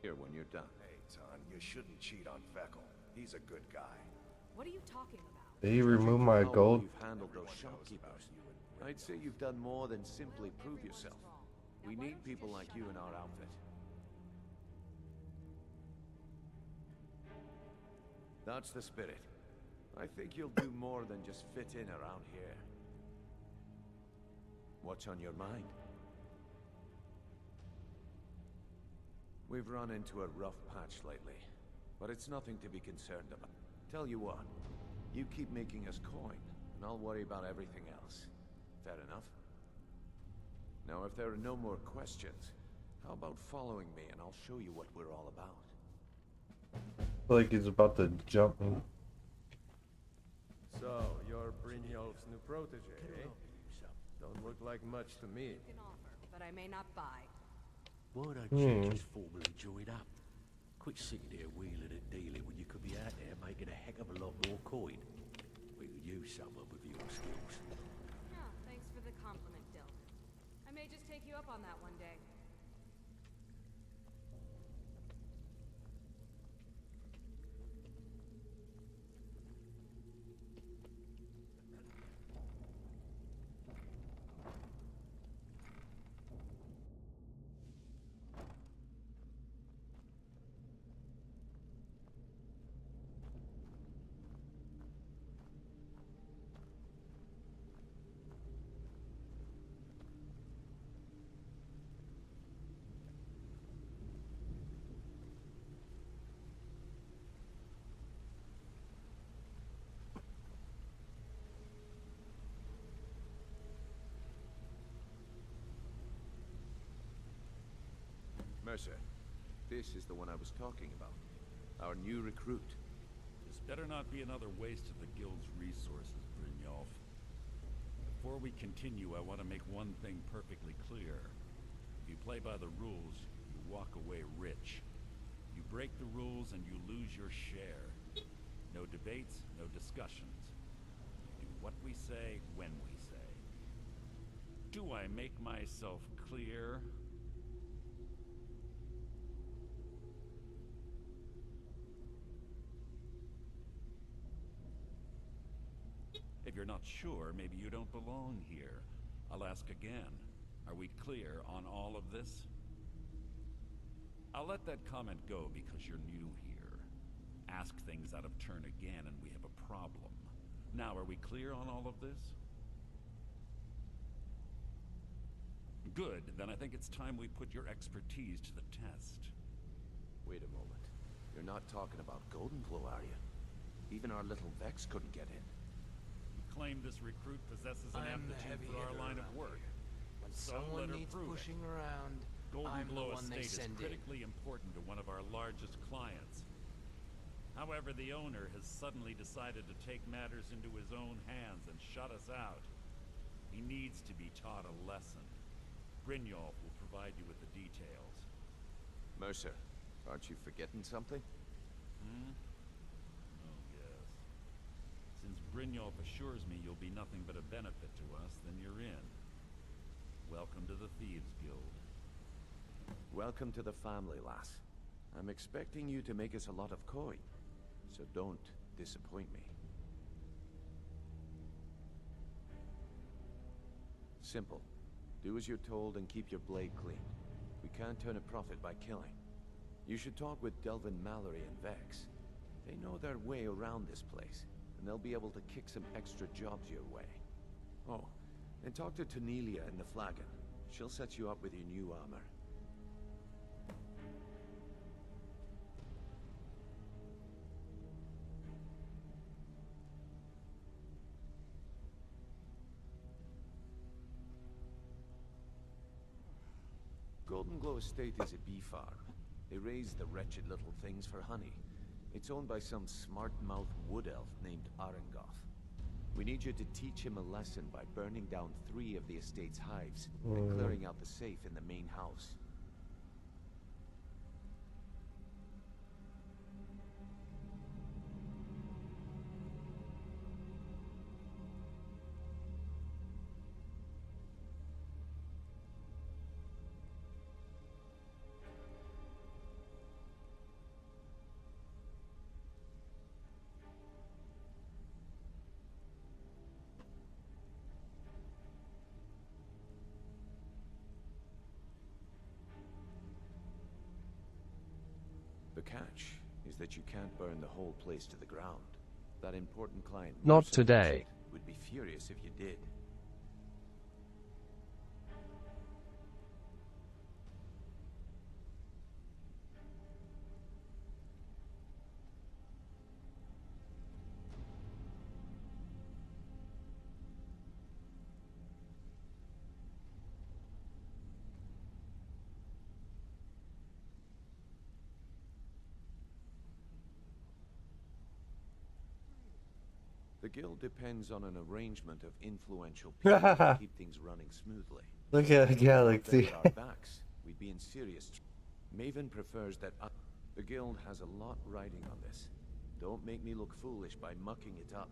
here when you're done. Hey, Ton, you shouldn't cheat on Beckel. He's a good guy. What are you talking about? Did he remove my How well gold? You've handled those shopkeepers. I'd say you've done more than simply prove yourself. We need people like you in our outfit. That's the spirit. I think you'll do more than just fit in around here. What's on your mind? We've run into a rough patch lately, but it's nothing to be concerned about. Tell you what, you keep making us coin, and I'll worry about everything else. Fair enough? Now, if there are no more questions, how about following me and I'll show you what we're all about? I feel like he's about to jump me. So, you're Brynjolf's new protege, eh? Don't look like much to me. Can offer, but I may not buy. Why don't you just formally join up? Quit sitting there wheeling and dealing when you could be out there making a heck of a lot more coin. We could use someone with your skills. Yeah, thanks for the compliment, Dill. I may just take you up on that one day. Mercer, this is the one I was talking about. Our new recruit. This better not be another waste of the guild's resources, Brynjolf. Before we continue, I want to make one thing perfectly clear. If you play by the rules, you walk away rich. You break the rules and you lose your share. debates, no discussions. We do what we say, when we say. Do I make myself clear? If you're not sure, maybe you don't belong here. I'll ask again. Are we clear on all of this? I'll let that comment go because you're new here. Ask things out of turn again and we have a problem. Now, are we clear on all of this? Good, then I think it's time we put your expertise to the test. Wait a moment. You're not talking about Goldenglow, are you? Even our little Vex couldn't get in. You claim this recruit possesses an aptitude for our line of work. When So someone let her needs prove it. pushing around, I'm the Goldenglow one they estate is send in. critically important to one of our largest clients. However, the owner has suddenly decided to take matters into his own hands and shut us out. He needs to be taught a lesson. Brynjolf will provide you with the details. Mercer, aren't you forgetting something? Hmm? Oh, yes. Since Brynjolf assures me you'll be nothing but a benefit to us, then you're in. Welcome to the Thieves Guild. Welcome to the family, lass. I'm expecting you to make us a lot of coin, so don't disappoint me. Simple. Do as you're told and keep your blade clean. We can't turn a profit by killing. You should talk with Delvin Mallory and Vex. They know their way around this place, and they'll be able to kick some extra jobs your way. Oh, and talk to Tanelia in the Flagon. She'll set you up with your new armor. Goldenglow Estate is a bee farm. They raise the wretched little things for honey. It's owned by some smart-mouthed wood elf named Arengoth. We need you to teach him a lesson by burning down 3 of the estate's hives and clearing out the safe in the main house. The catch is that you can't burn the whole place to the ground. That important client Not today. would be furious if you did. The guild depends on an arrangement of influential people to keep things running smoothly. Look at Galaxy. If our backs, we'd be in serious Maven prefers that the guild has a lot riding on this. Don't make me look foolish by mucking it up.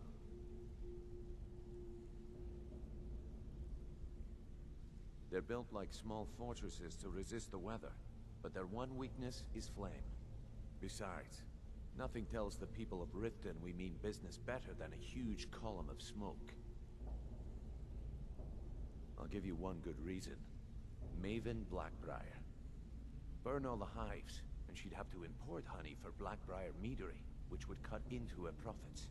They're built like small fortresses to resist the weather, but their one weakness is flame. Besides, nothing tells the people of Riften we mean business better than a huge column of smoke. I'll give you one good reason. Maven Blackbriar. Burn all the hives, and she'd have to import honey for Blackbriar meadery, which would cut into her profits.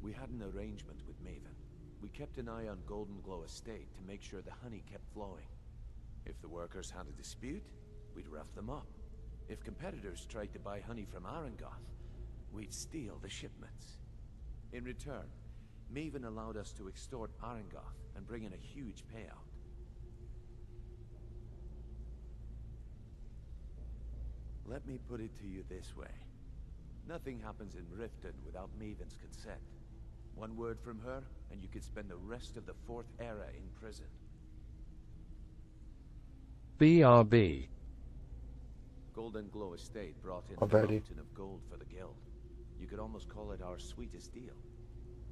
We had an arrangement with Maven. We kept an eye on Goldenglow Estate to make sure the honey kept flowing. If the workers had a dispute, we'd rough them up. If competitors tried to buy honey from Arengoth, we'd steal the shipments. In return, Maven allowed us to extort Arengoth and bring in a huge payout. Let me put it to you this way. Nothing happens in Riften without Maven's consent. One word from her, and you could spend the rest of the 4th era in prison. BRB. Golden Glow Estate brought in a Already. mountain of gold for the guild. You could almost call it our sweetest deal.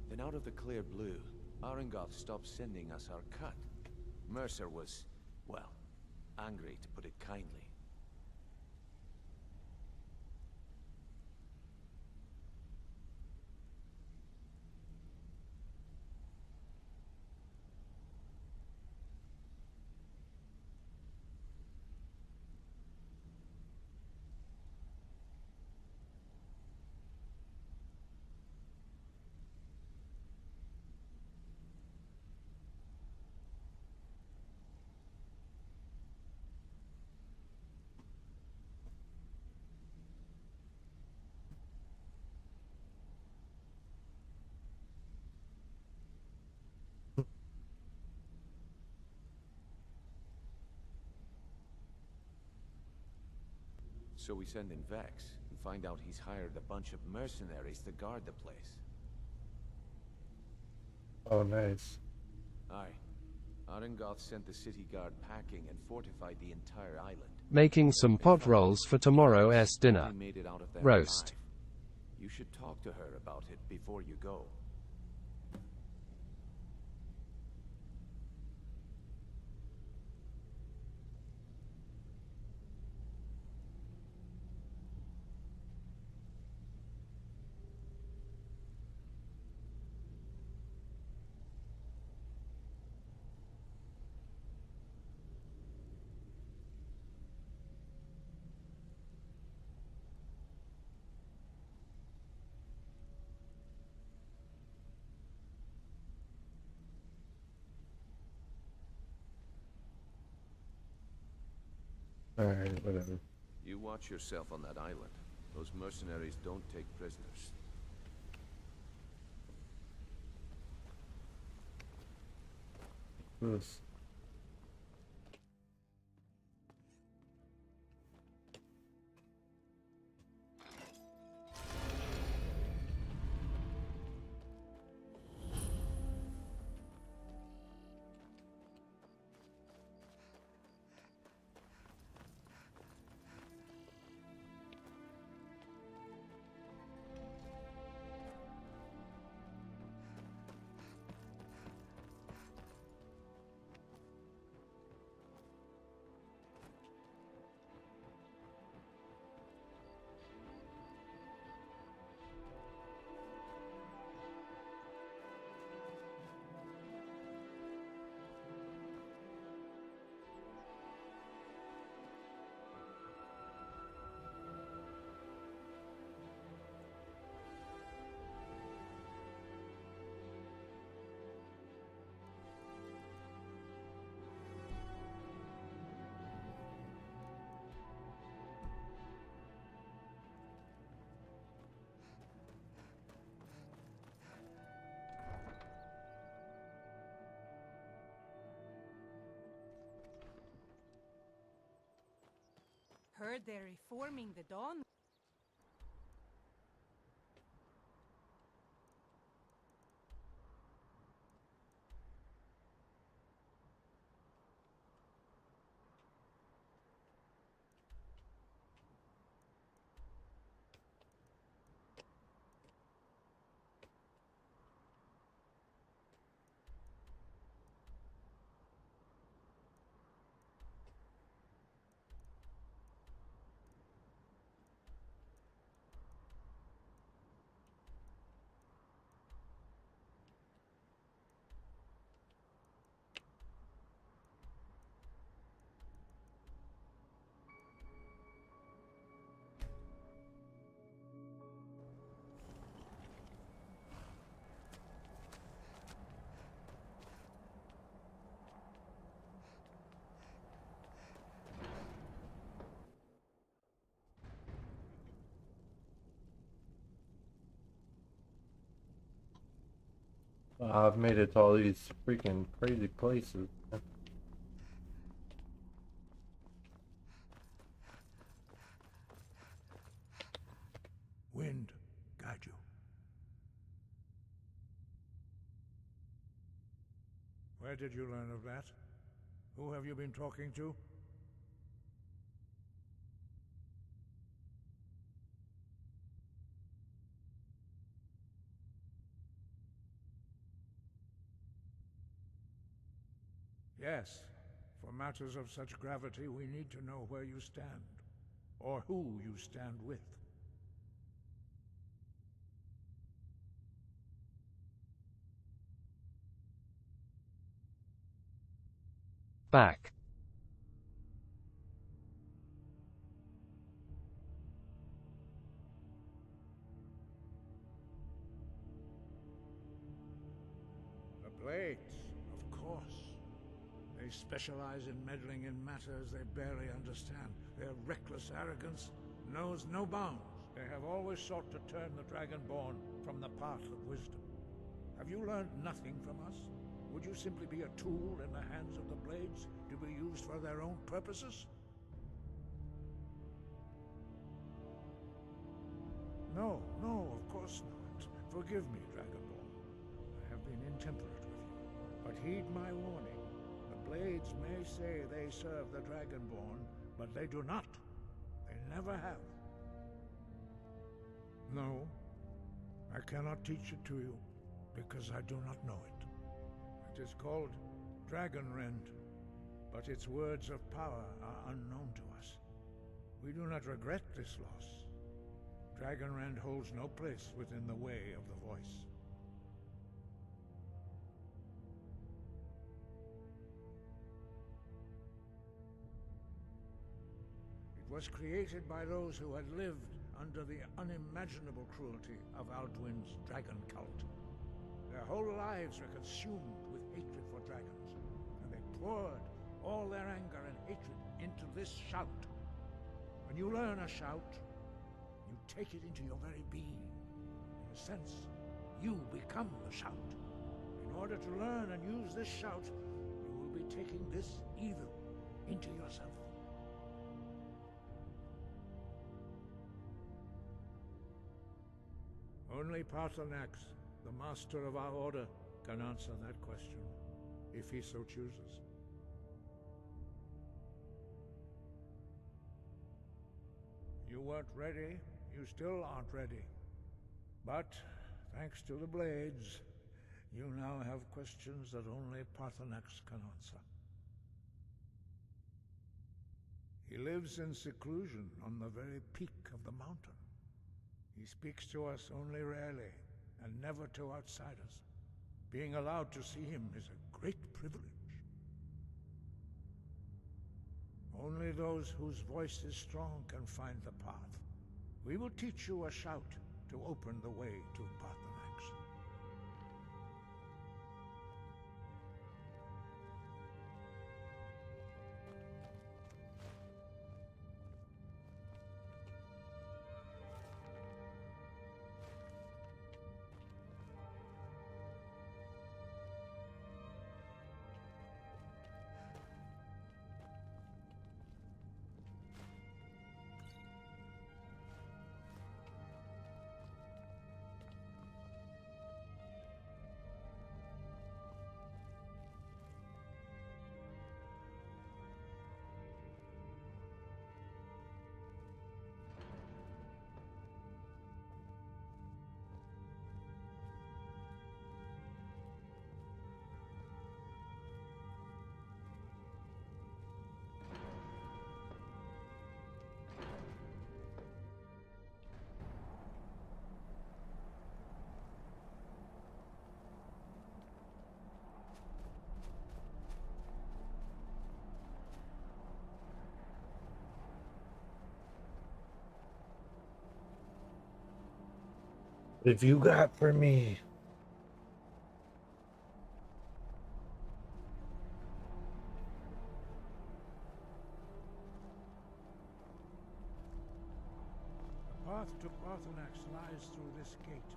Then out of the clear blue, Arengoth stopped sending us our cut. Mercer was, well, angry to put it kindly. So we send in Vex and find out he's hired a bunch of mercenaries to guard the place. Oh, nice. Aye. Arengoth sent the city guard packing and fortified the entire island. Making some pot rolls for tomorrow's dinner. Only made it out of there Roast. alive. You should talk to her about it before you go. Alright, whatever. You watch yourself on that island. Those mercenaries don't take prisoners. This. Heard they're reforming the Dawn. I've made it to all these freaking crazy places. Wind, guide you. Where did you learn of that? Who have you been talking to? Yes. For matters of such gravity, we need to know where you stand. Or who you stand with. Back. The Blades, of course. They specialize in meddling in matters they barely understand. Their reckless arrogance knows no bounds. They have always sought to turn the Dragonborn from the path of wisdom. Have you learned nothing from us? Would you simply be a tool in the hands of the Blades to be used for their own purposes? No, of course not. Forgive me, Dragonborn. I have been intemperate with you. But heed my warning. The Blades may say they serve the Dragonborn, but they do not. They never have. No, I cannot teach it to you, because I do not know it. It is called Dragonrend, but its words of power are unknown to us. We do not regret this loss. Dragonrend holds no place within the way of the voice. It was created by those who had lived under the unimaginable cruelty of Alduin's dragon cult. Their whole lives were consumed with hatred for dragons, and they poured all their anger and hatred into this shout. When you learn a shout, you take it into your very being. In a sense, you become the shout. In order to learn and use this shout, you will be taking this evil into yourself. Only Paarthurnax, the master of our order, can answer that question, if he so chooses. You weren't ready, you still aren't ready. But, thanks to the Blades, you now have questions that only Paarthurnax can answer. He lives in seclusion on the very peak of the mountain. He speaks to us only rarely, and never to outsiders. Being allowed to see him is a great privilege. Only those whose voice is strong can find the path. We will teach you a shout to open the way to Paarthurnax. What have you got for me? The path to Paarthurnax lies through this gate.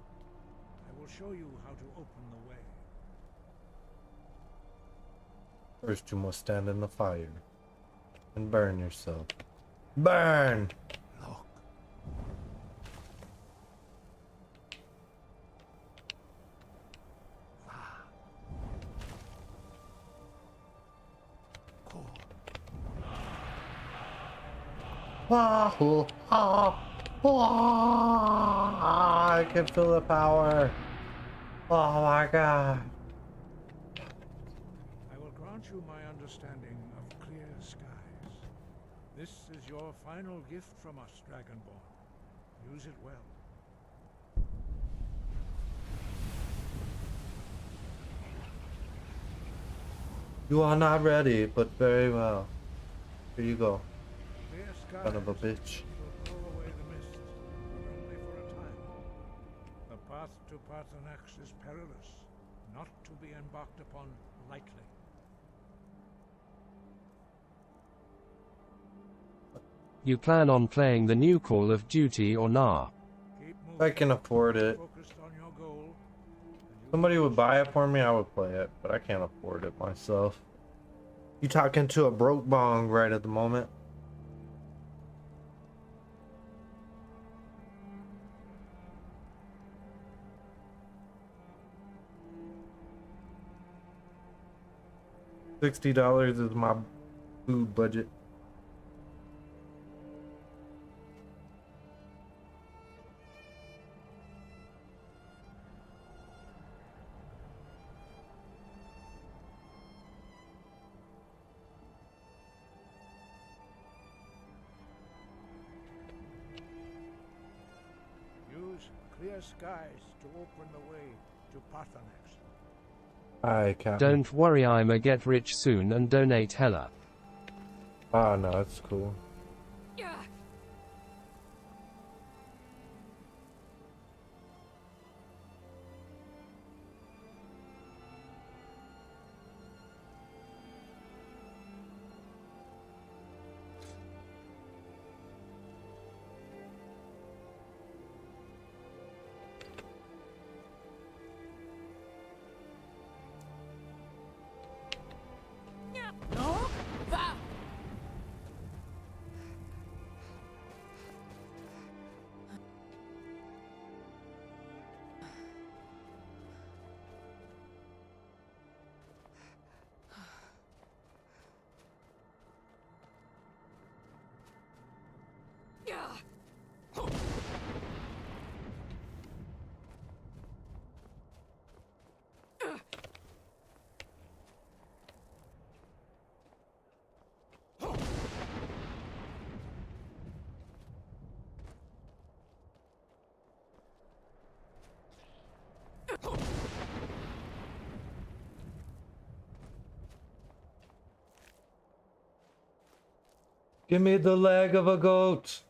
I will show you how to open the way. First, you must stand in the fire and burn yourself. Burn! Look. I can feel the power. Oh my god. I will grant you my understanding. understanding of clear skies. This is your final gift from us, Dragonborn. Use it well. You are not ready, but very well. Here you go. Clear skies Son of a bitch. will blow away the mist, but only for a time. The path to Parthenax is perilous, not to be embarked upon lightly. You plan on playing the new Call of Duty or nah? I can afford it. Somebody would buy it for me, I would play it, but I can't afford it myself. You talking to a broke bong right at the moment. $60 is my food budget. Use clear skies to open the way to Parthenax. Aye, Captain. Don't worry, I'ma get rich soon and donate hella. Ah, no, it's cool. Give me the leg of a goat.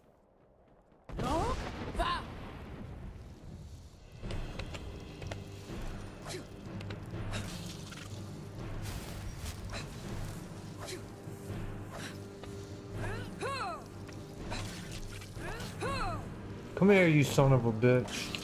Come here, you son of a bitch.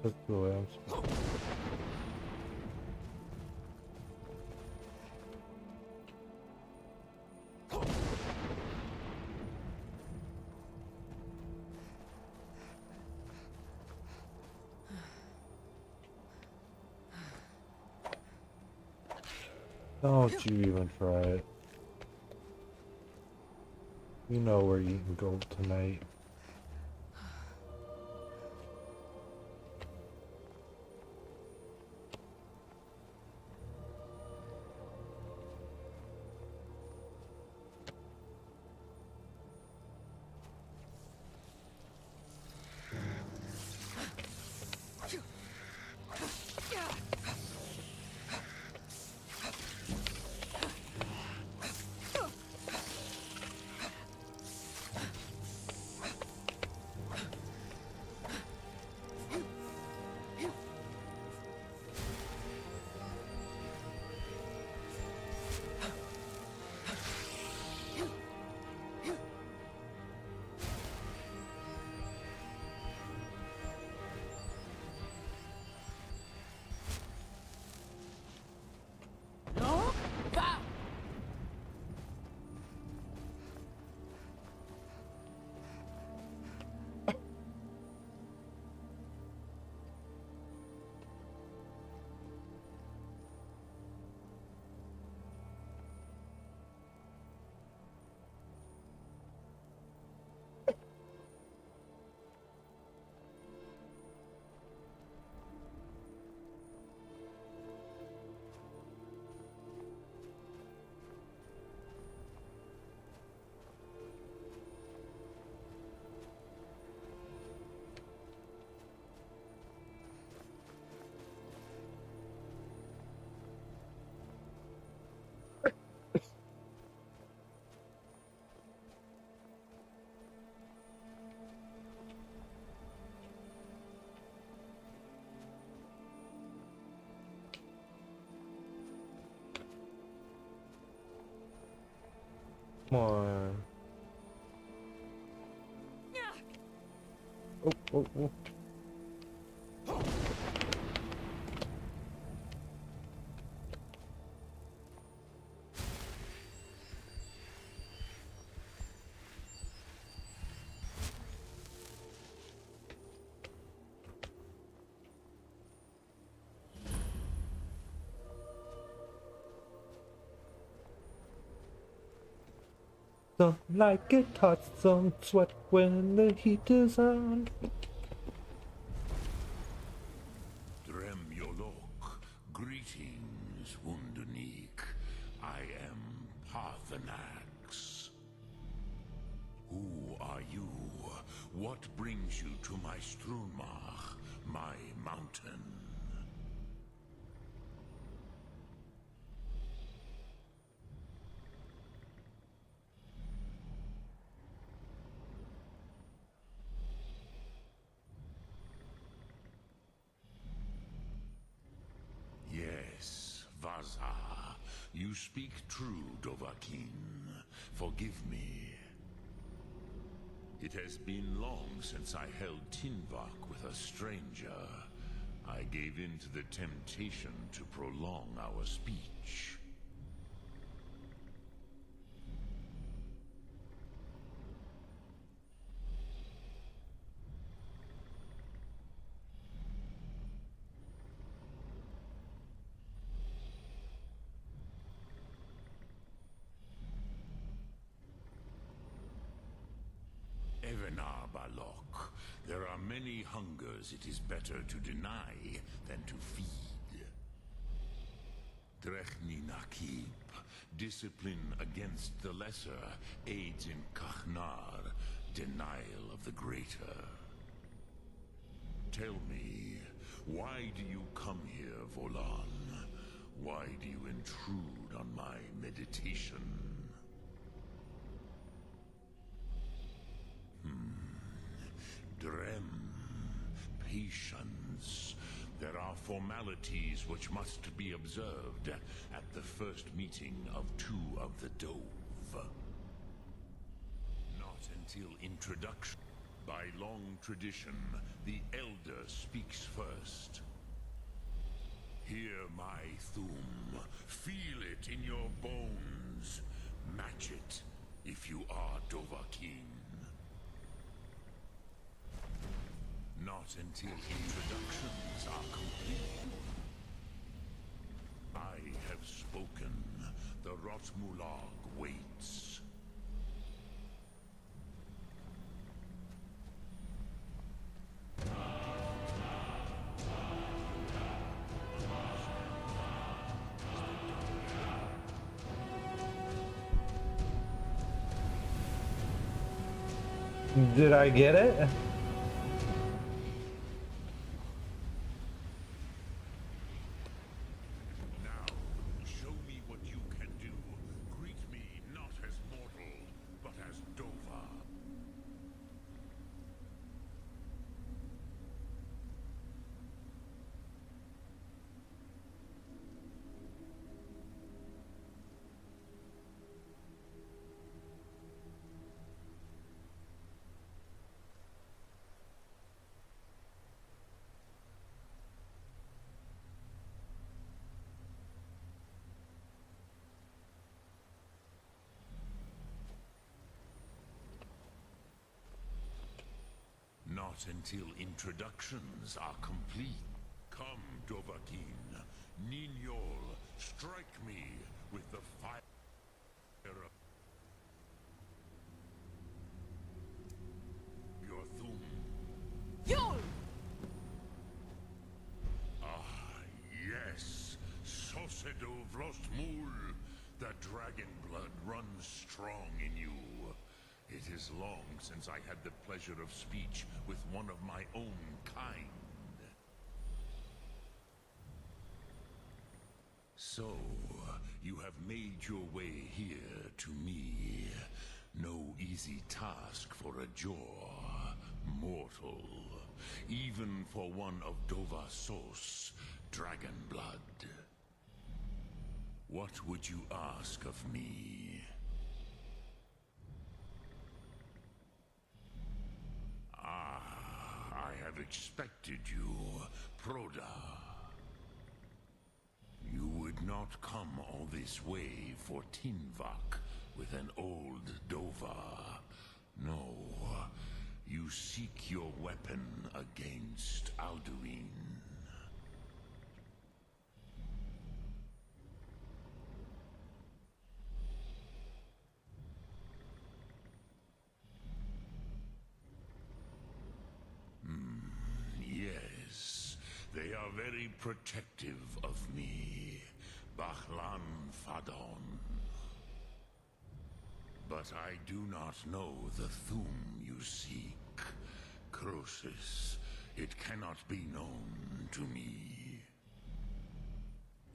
That's the way I'm supposed to. Don't you even try it. You know where you can go tonight. Come on. Oh, oh, oh. Some like it hot, some sweat when the heat is on. Greetings, Wunderneek. I am Parthenax. Who are you? What brings you to my Strunmach, my mountain? Yes, Vaza. You speak true, Dovahkiin. Forgive me. It has been long since I held Tinvak with a stranger. I gave in to the temptation to prolong our speech. Evenar Balok, there are many hungers it is better to deny than to feed. Drechni Nakib, discipline against the lesser aids in Kachnar, denial of the greater. Tell me, why do you come here, Volan? Why do you intrude on my meditation? Drem, patience. There are formalities which must be observed at the first meeting of two of the Dove. Not until introduction. By long tradition, the Elder speaks first. Hear my Thum. Feel it in your bones. Match it if you are Dovahkiin. Not until introductions are complete. I have spoken. The Rotmulag waits. Did I get it? Not until introductions are complete. Come, Dovahkiin, Ninyol, strike me with the fire of your thum. Yol! Ah, yes, Sosedo Vrostmul. The dragon blood runs strong in you. It is long since I had the pleasure of speech with one of my own kind. So, you have made your way here to me. No easy task for a Jor, mortal. Even for one of Dovahsos, dragon blood. What would you ask of me? I have expected you, Proda. You would not come all this way for Tinvak with an old Dova. No, you seek your weapon against Alduin. Yes, they are very protective of me, Bahlan Fadon. But I do not know the Thum you seek. Croesus, it cannot be known to me.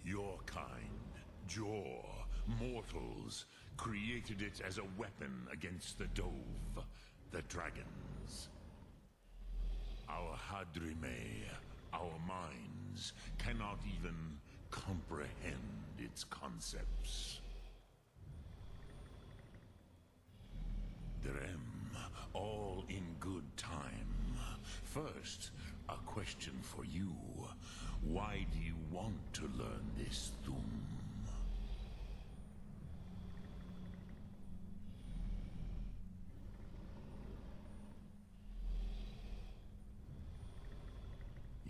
Your kind, Jor, mortals, created it as a weapon against the Dove, the dragons. Our Hadrime, our minds, cannot even comprehend its concepts. Drem, all in good time. First, a question for you. Why do you want to learn this Thum?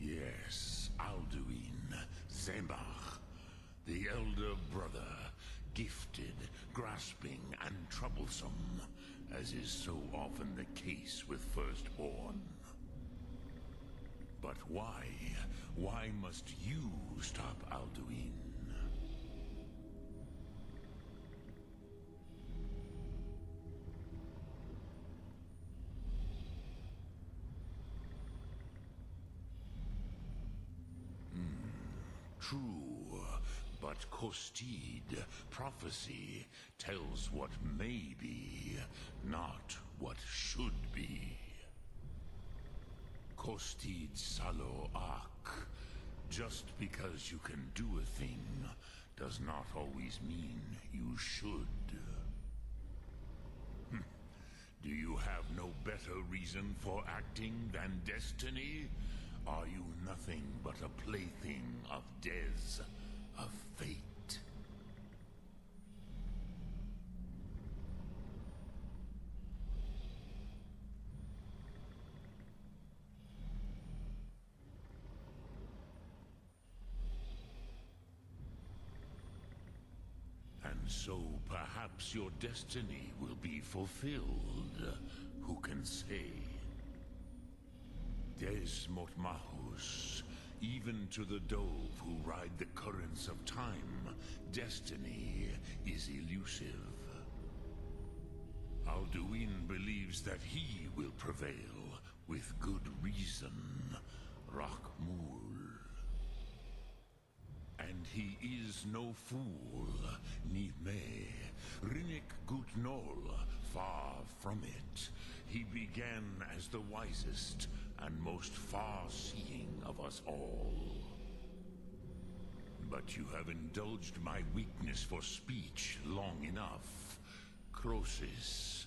Yes, Alduin, Zembach, the elder brother, gifted, grasping, and troublesome, as is so often the case with Firstborn. But why? Why must you stop Alduin? True, but Kostid, prophecy, tells what may be, not what should be. Kostid Salo Ak. Just because you can do a thing does not always mean you should. Do you have no better reason for acting than destiny? Are you nothing but a plaything of Dez, of fate? And so perhaps your destiny will be fulfilled. Who can say? Des Motmahus, even to the Dove who ride the currents of time, destiny is elusive. Alduin Alduin believes that he will prevail, with good reason, Rachmul. And he is no fool, ni me, Rinnik Gutnol, far from it. He began as the wisest and most far-seeing of us all. But you have indulged my weakness for speech long enough, Croesus.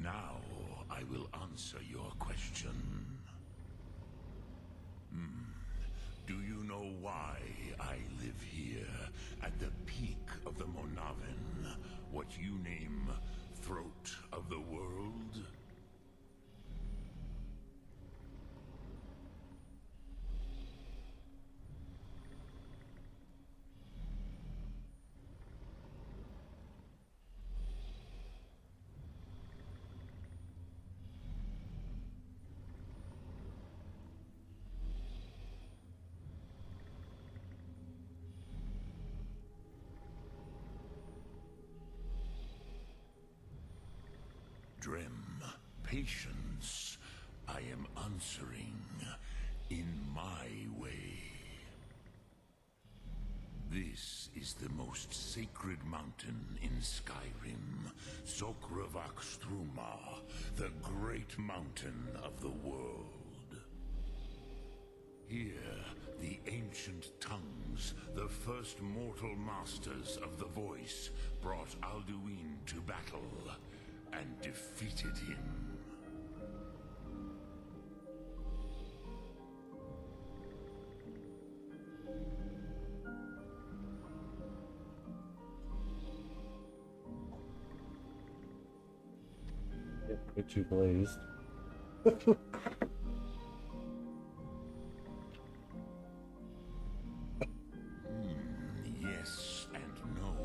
Now I will answer your question. Do you know why I live here, at the peak of the Monaven, what you name Throat of the World? Drem, patience. I am answering in my way. This is the most sacred mountain in Skyrim, Sokravakstruma, the great mountain of the world. Here, the ancient tongues, the first mortal masters of the voice, brought Alduin to battle and defeated him. Get you blazed. Yes and no.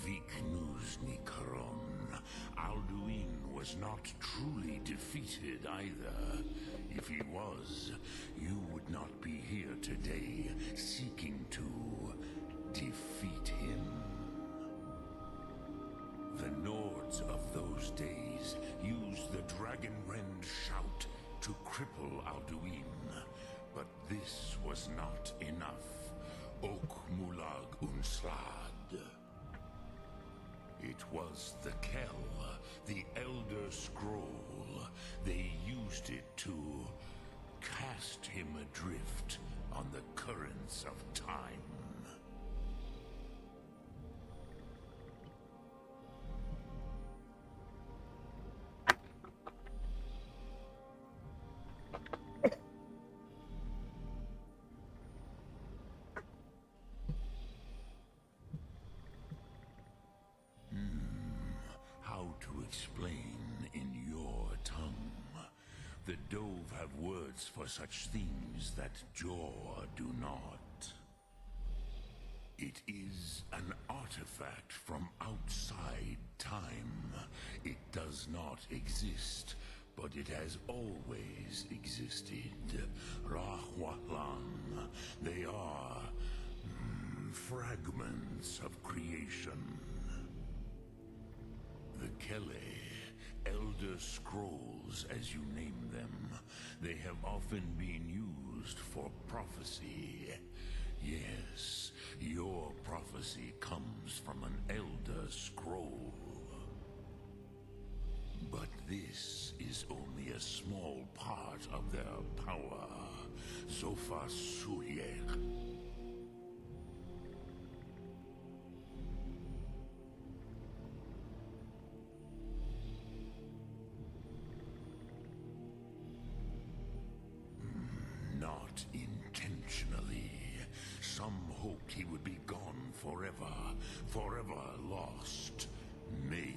Viknuzny Karon. Alduin was not truly defeated either. If he was, you would not be here today, seeking to defeat him. The Nords of those days used the Dragonrend shout to cripple Alduin, but this was not enough. Ok Mulag Unslad. It was the Kell, the Elder Scroll. They used it to cast him adrift on the currents of time. Explain in your tongue. The Dove have words for such things that Jor do not. It is an artifact from outside time. It does not exist, but it has always existed. Rahwahlan. They are fragments of creation. The Kele, Elder Scrolls as you name them, they have often been used for prophecy. Yes, your prophecy comes from an Elder Scroll. But this is only a small part of their power. Zofa Suyek. Not intentionally. Some hoped he would be gone forever, forever lost. Meye.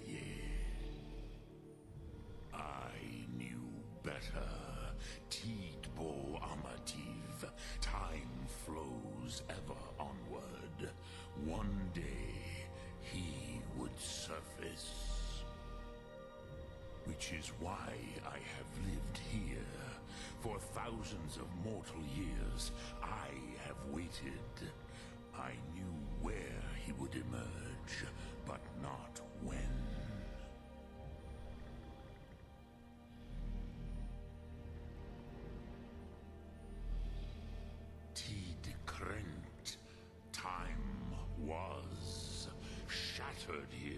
I knew better. Tidbo Amativ. Time flows ever onward. One day, he would surface. Which is why I have lived here. For thousands of mortal years, I have waited. I knew where he would emerge, but not when. scattered here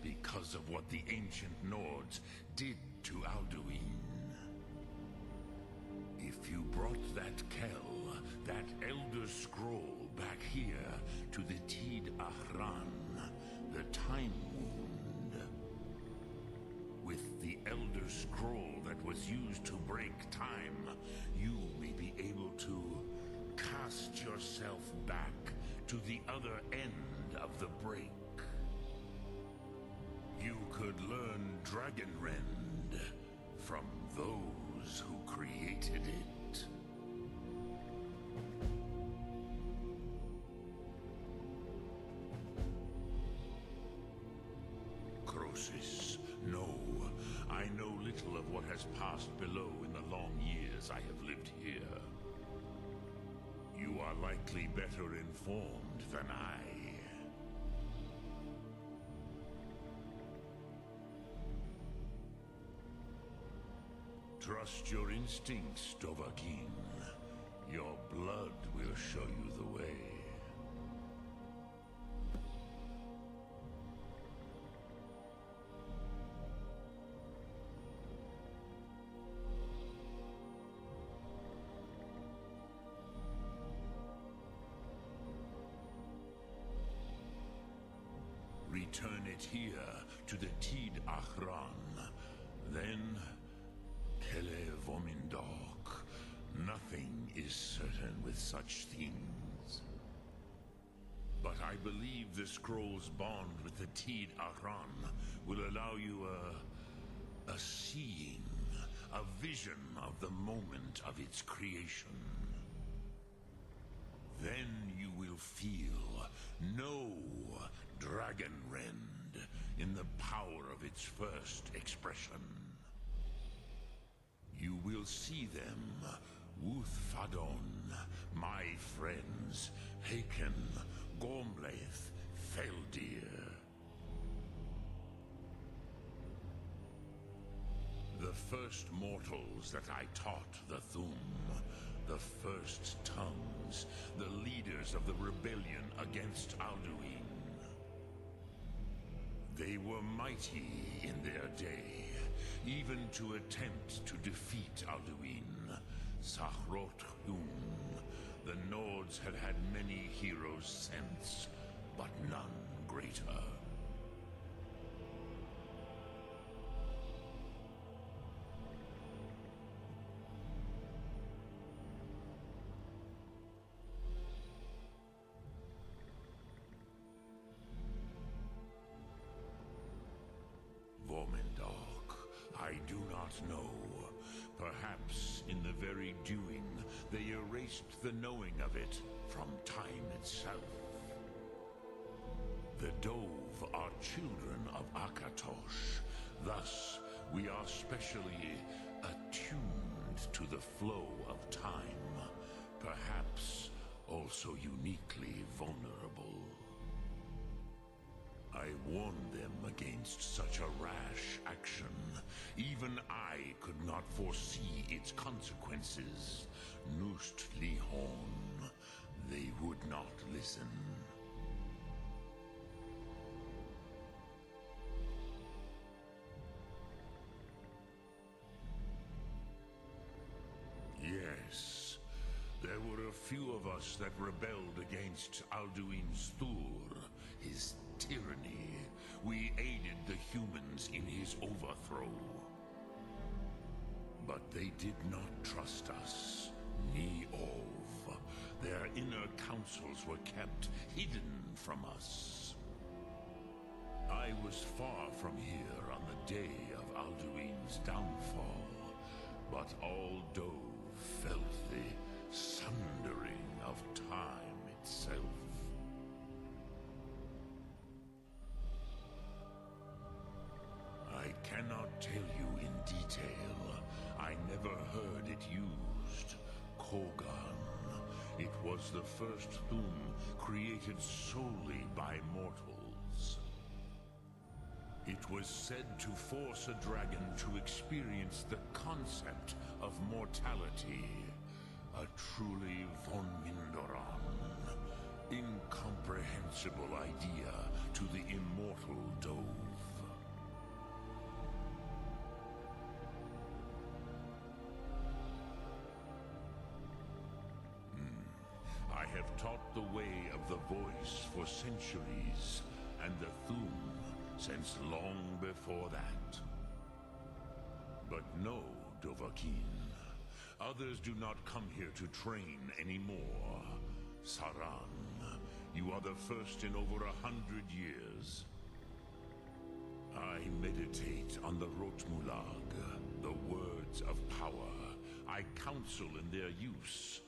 because of what the ancient Nords did to Alduin. If you brought that Kell, that Elder Scroll, back here to the Tid Ahran, the Time Wound, with the Elder Scroll that was used to break time, you may be able to cast yourself back to the other end of the break. You could learn Dragonrend from those who created it. Crosis, no. I know little of what has passed below in the long years I have lived here. You are likely better informed than I. Trust your instincts, Dovahkiin. Your blood will show you the way. Return it here to the Tid Ahran. Then, Kele Vomindok. Nothing is certain with such things. But I believe the scroll's bond with the Tid Ahran will allow you a seeing, a vision of the moment of its creation. Then you will feel, know Dragonrend in the power of its first expression. You will see them, Wuthfadon, my friends, Haken, Gormlaith, Feldir. The first mortals that I taught the Thum, the first tongues, the leaders of the rebellion against Alduin. They were mighty in their day, even to attempt to defeat Alduin. Sahrot Hum. The Nords had had many heroes since, but none greater. Vomindok, I do not know. Perhaps in the very doing, they erased the knowing of it from time itself. The Dove are children of Akatosh. Thus, we are specially attuned to the flow of time. Perhaps also uniquely vulnerable. I warned them against such a rash action. Even I could not foresee its consequences. Nust Lihon. They would not listen. Yes, there were a few of us that rebelled against Alduin's Thur, his tyranny. We aided the humans in his overthrow. But they did not trust us, ni Ov. Their inner councils were kept hidden from us. I was far from here on the day of Alduin's downfall, but all Dove felt the sundering of time itself. I cannot tell you in detail. I never heard it used. Kogan. It was the first Thum created solely by mortals. It was said to force a dragon to experience the concept of mortality. A truly von Mindoran. incomprehensible idea to the immortal Dove. I have taught the way of the voice for centuries, and the Thum since long before that. But no, Dovahkiin. Others do not come here to train anymore. Saran, you are the first in over 100 years. I meditate on the Rotmulag, the words of power. I counsel in their use.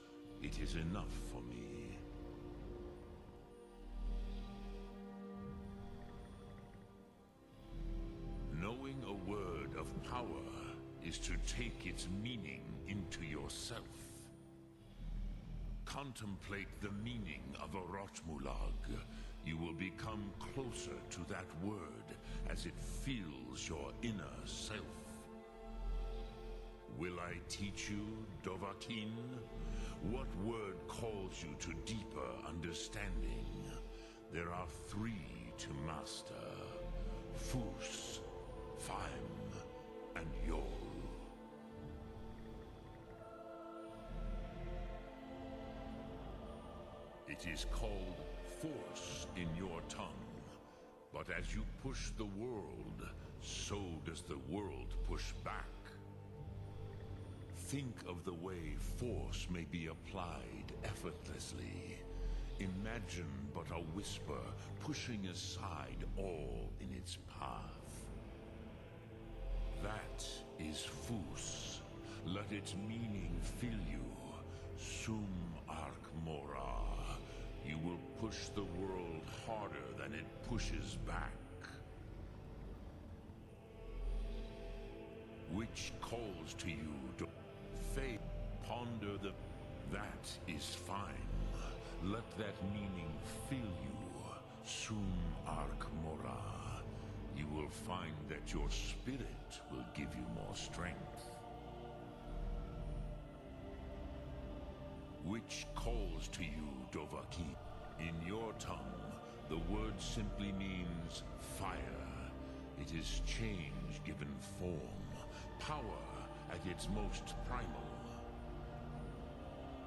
It is enough for me. Knowing a word of power is to take its meaning into yourself. Contemplate the meaning of a Rotmulag. You will become closer to that word as it fills your inner self. Will I teach you, Dovahkiin? What word calls you to deeper understanding? There are 3 to master: Fus, Faim, and Yol. It is called force in your tongue, but as you push the world, so does the world push back. Think of the way force may be applied effortlessly. Imagine but a whisper pushing aside all in its path. That is Fus. Let its meaning fill you. Sum Ark Mora. You will push the world harder than it pushes back. Which calls to you to faith, ponder the... That is fine. Let that meaning fill you. Sum Ark Mora. You will find that your spirit will give you more strength. Which calls to you, Dovahkiin? In your tongue, the word simply means fire. It is change given form, power at its most primal.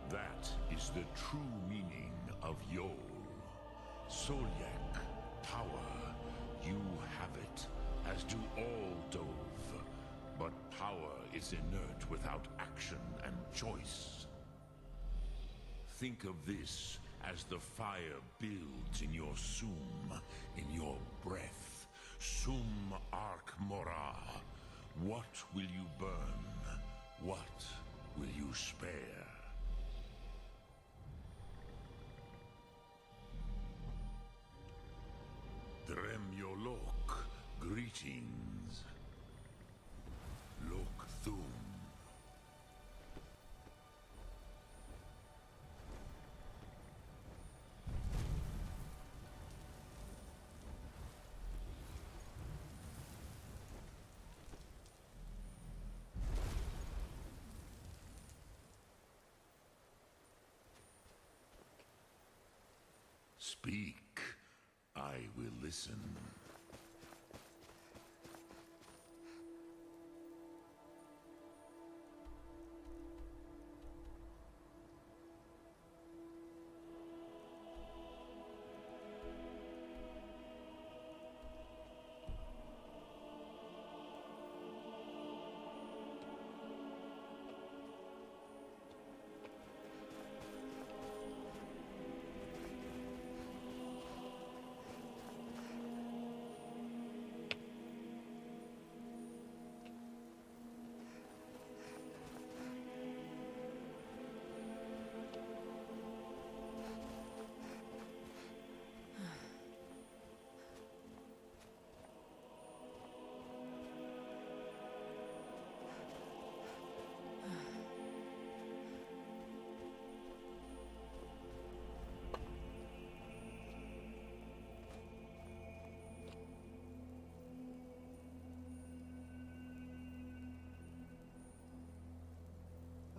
That is the true meaning of Yol. Solyek, power. You have it, as do all Dove. But power is inert without action and choice. Think of this as the fire builds in your sum, in your breath. Sum Ark Mora. What will you burn? What will you spare? Drem Yolok, greetings. Lok Thum. Speak, I will listen.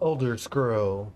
Elder Scroll.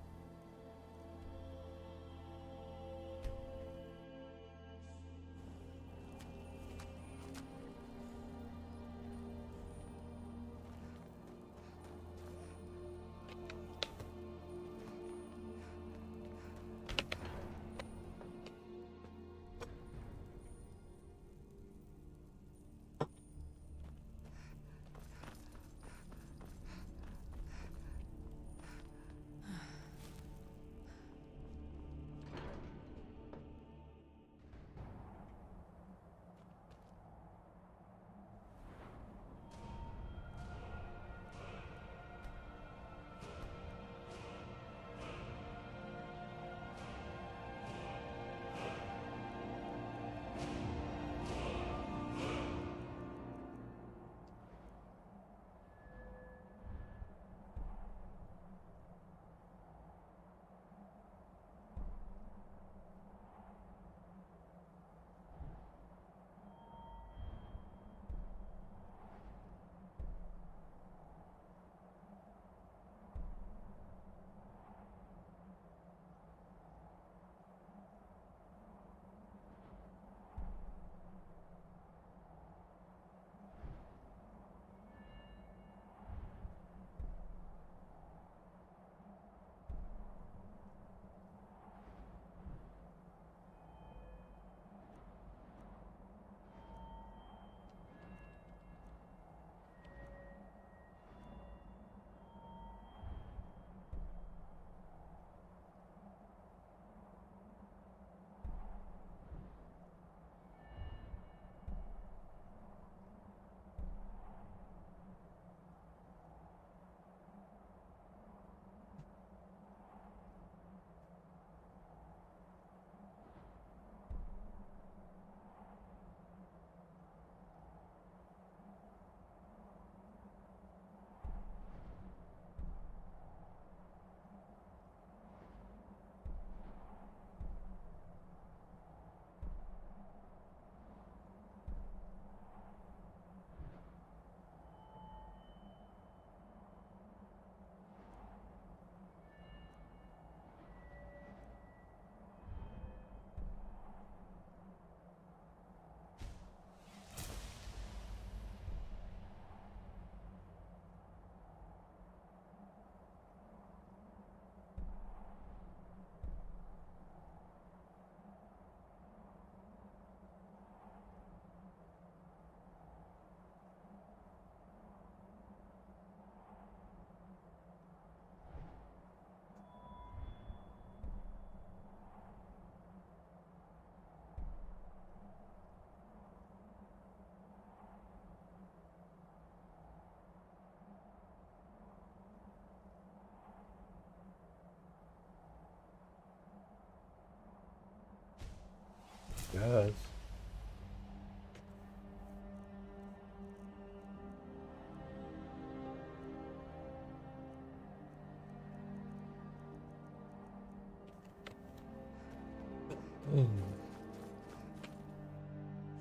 Yes.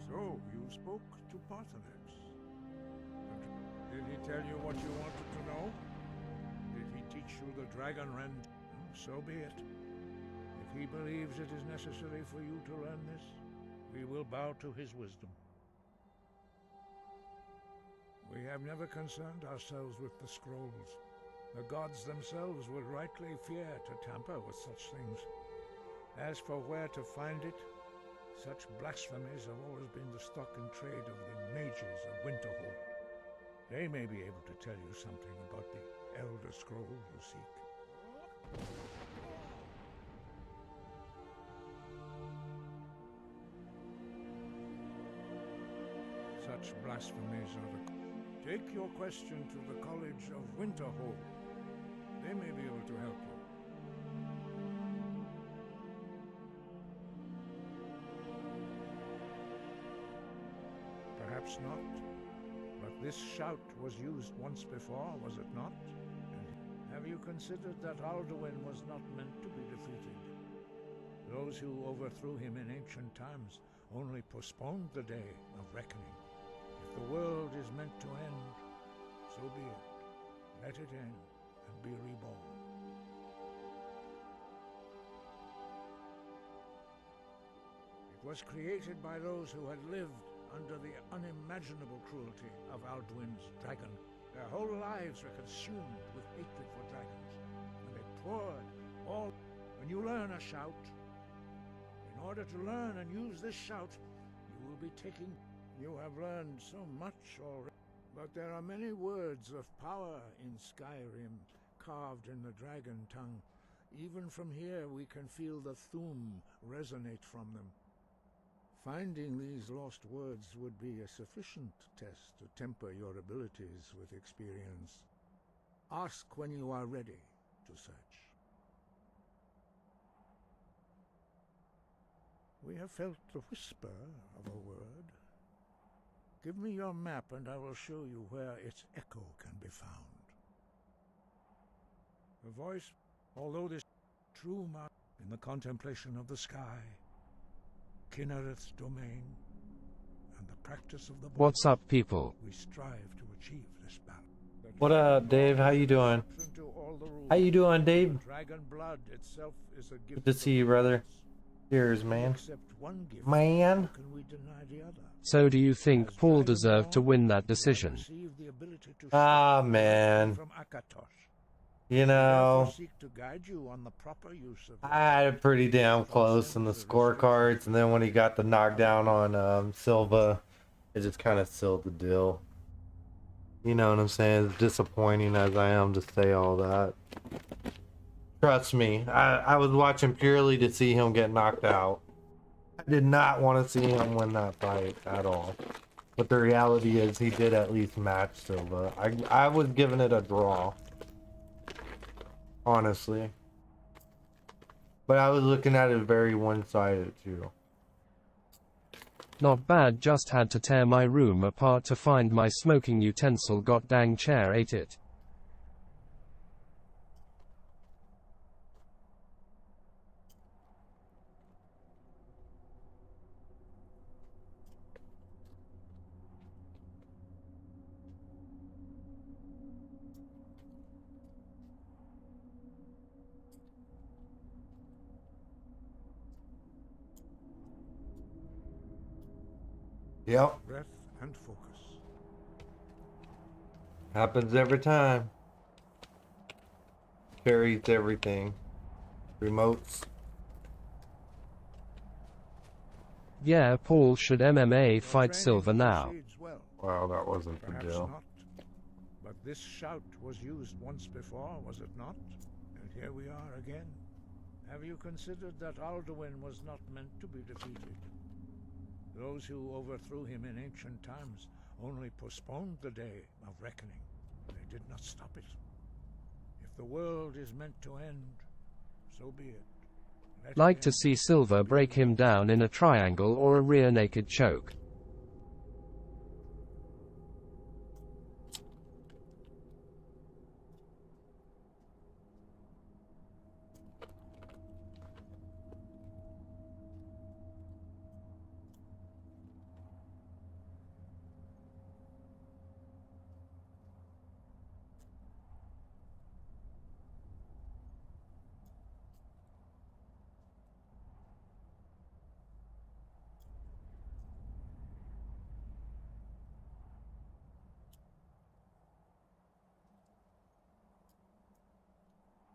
So, you spoke to Parthenex. Did he tell you what you wanted to know? Did he teach you the dragon rend? So be it. If he believes it is necessary for you to learn this, we will bow to his wisdom. We have never concerned ourselves with the scrolls. The gods themselves would rightly fear to tamper with such things. As for where to find it, such blasphemies have always been the stock in trade of the mages of Winterhold. They may be able to tell you something about the Elder Scroll you seek. Such blasphemies are the... Take your question to the College of Winterhold. They may be able to help you. Perhaps not. But this shout was used once before, was it not? And have you considered that Alduin was not meant to be defeated? Those who overthrew him in ancient times only postponed the day of reckoning. If the world is meant to end, so be it. Let it end and be reborn. It was created by those who had lived under the unimaginable cruelty of Alduin's dragon. Their whole lives were consumed with hatred for dragons, and they poured all... When you learn a shout, in order to learn and use this shout, you will be taking... You have learned so much already, but there are many words of power in Skyrim, carved in the dragon tongue. Even from here we can feel the Thuum resonate from them. Finding these lost words would be a sufficient test to temper your abilities with experience. Ask when you are ready to search. We have felt the whisper of a word. Give me your map and I will show you where its echo can be found. The voice, although this true mark in the contemplation of the sky, Kinnereth's domain, and the practice of the body. What's up, people? We strive to achieve this balance. What up, Dave? How you doing? How you doing, Dave? Dragon blood itself is a gift. Good to see you, brother. Cheers, man. Man. So do you think Paul deserved to win that decision? Ah, man. You know, I had it pretty damn close in the scorecards, and then when he got the knockdown on Silva, it just kind of sealed the deal. You know what I'm saying? As disappointing as I am to say all that. Trust me, I was watching purely to see him get knocked out. I did not want to see him win that fight at all. But the reality is he did at least match Silva. I was giving it a draw. Honestly. But I was looking at it very one-sided too. Not bad, just had to tear my room apart to find my smoking utensil. God dang chair ate it. Yep. Breath and focus. Happens every time. Carries everything. Remotes. Yeah, Paul should MMA fight Silva now. Wow, that wasn't the deal. Not. But this shout was used once before, was it not? And here we are again. Have you considered that Alduin was not meant to be defeated? Those who overthrew him in ancient times only postponed the day of reckoning. They did not stop it. If the world is meant to end, so be it. Like to see Silver break him down in a triangle or a rear naked choke.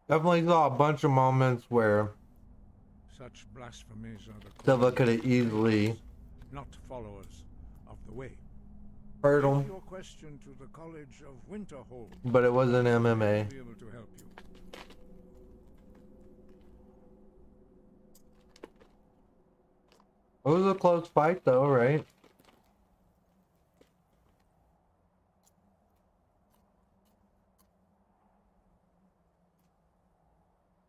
Definitely saw a bunch of moments where Such blasphemies are the Silva could have easily not followers of the way. hurt Take him, your question to the College of Winterhold. but it wasn't They'll MMA. be able to help you. It was a close fight though, right?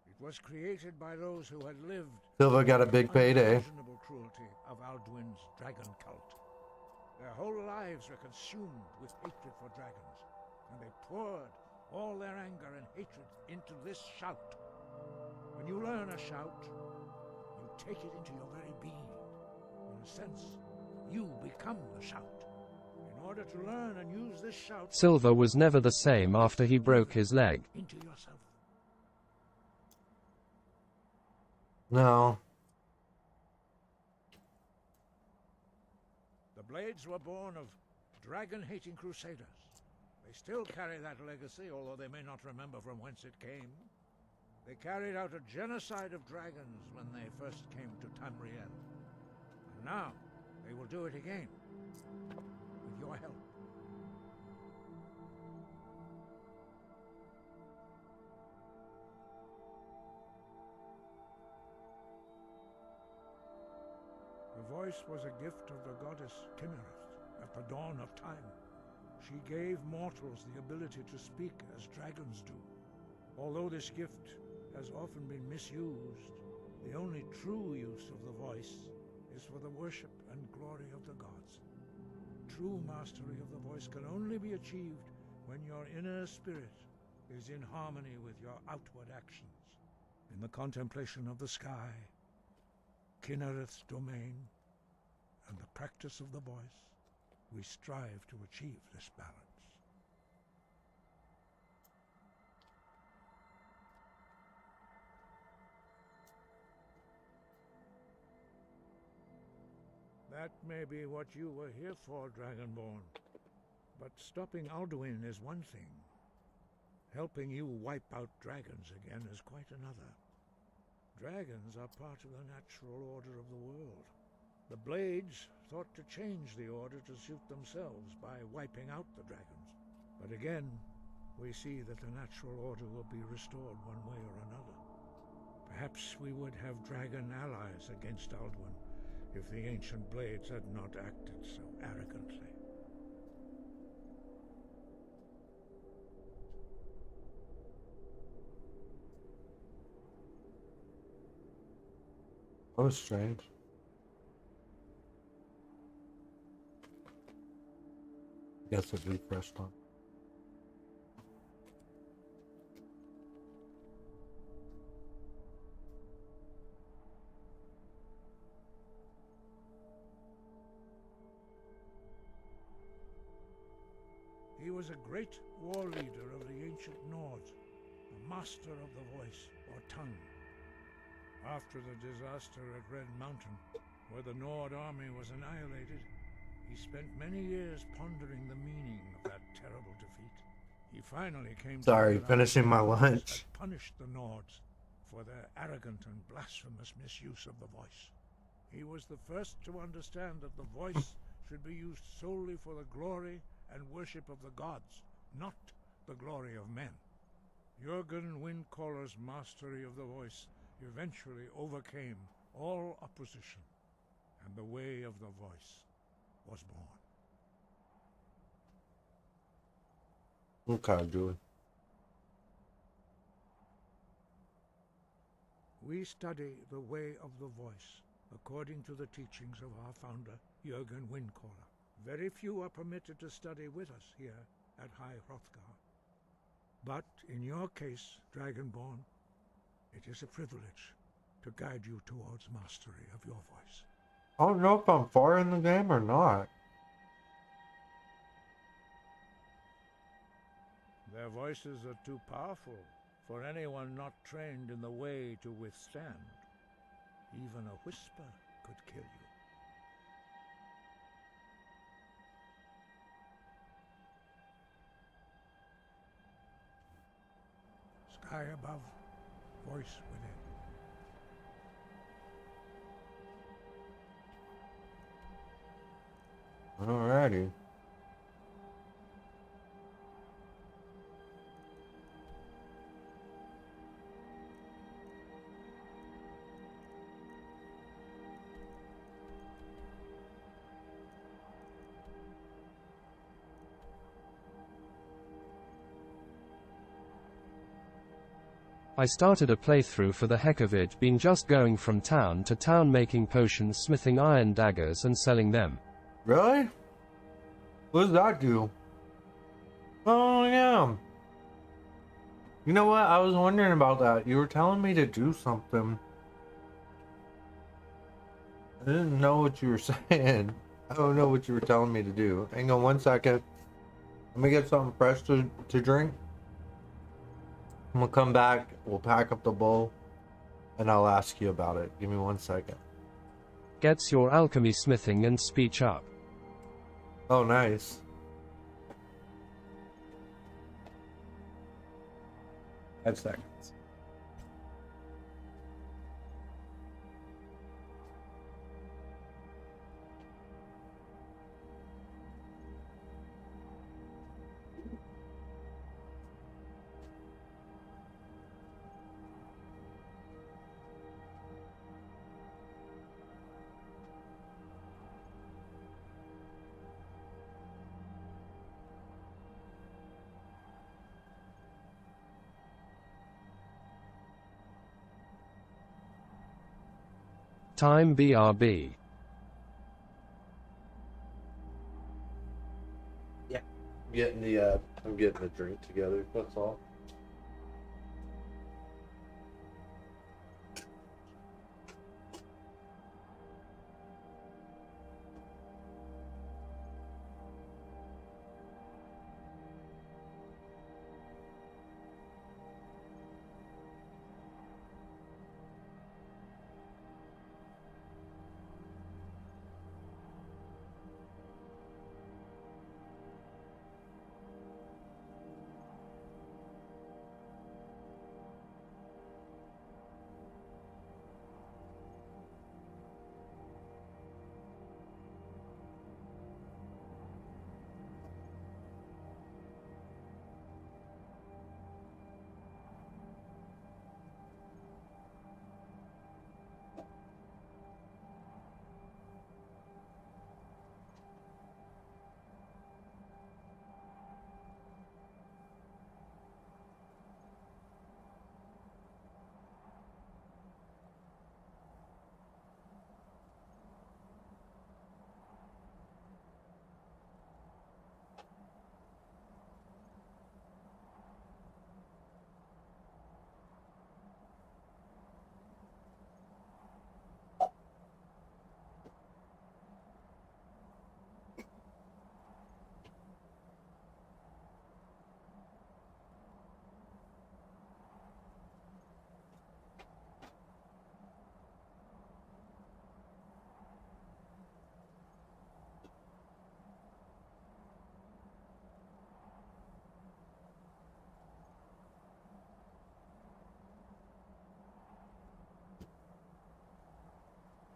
It was created by those who had lived Silva got a big payday. unimaginable cruelty of Alduin's dragon cult. Their whole lives were consumed with hatred for dragons, and they poured all their anger and hatred into this shout. When you learn a shout, you take it into your very being. In a sense, you become the shout. In order to learn and use this shout, Silver was never the same after he broke his leg. into yourself. No. The Blades were born of dragon-hating crusaders. They still carry that legacy, although they may not remember from whence it came. They carried out a genocide of dragons when they first came to Tamriel. And now, they will do it again. With your help. The voice was a gift of the goddess Kinnereth at the dawn of time. She gave mortals the ability to speak as dragons do. Although this gift has often been misused, the only true use of the voice is for the worship and glory of the gods. True mastery of the voice can only be achieved when your inner spirit is in harmony with your outward actions. In the contemplation of the sky, Kinnereth's domain, and the practice of the voice, we strive to achieve this balance. That may be what you were here for, Dragonborn. But stopping Alduin is one thing. Helping you wipe out dragons again is quite another. Dragons are part of the natural order of the world. The Blades thought to change the order to suit themselves by wiping out the dragons. But again, we see that the natural order will be restored one way or another. Perhaps we would have dragon allies against Alduin if the ancient Blades had not acted so arrogantly. That was strange. Guess it refreshed on. He was a great war leader of the ancient Nords, a master of the voice, or tongue. After the disaster at Red Mountain, where the Nord army was annihilated, he spent many years pondering the meaning of that terrible defeat. He finally came Sorry, to finishing my lunch. had punished the Nords for their arrogant and blasphemous misuse of the voice. He was the first to understand that the voice should be used solely for the glory and worship of the gods, not the glory of men. Jürgen Windcaller's mastery of the voice eventually overcame all opposition, and the way of the voice was born. Okay, Julie. We study the way of the voice, according to the teachings of our founder, Jürgen Windcaller. Very few are permitted to study with us here at High Hrothgar. But in your case, Dragonborn, it is a privilege to guide you towards mastery of your voice. I don't know if I'm far in the game or not. Their voices are too powerful for anyone not trained in the way to withstand. Even a whisper could kill you. Sky above, voice within. Alrighty. I started a playthrough for the heck of it, been just going from town to town making potions, smithing iron daggers and selling them. Really? What does that do? Oh yeah. You know what? I was wondering about that. You were telling me to do something. I didn't know what you were saying. I don't know what you were telling me to do. Hang on one second. Let me get something fresh to drink. I'm gonna come back, we'll pack up the bowl, and I'll ask you about it. Give me 1 second. Gets your alchemy, smithing and speech up. Oh, nice. Five seconds. Time BRB. Yeah. I'm getting the drink together, that's all.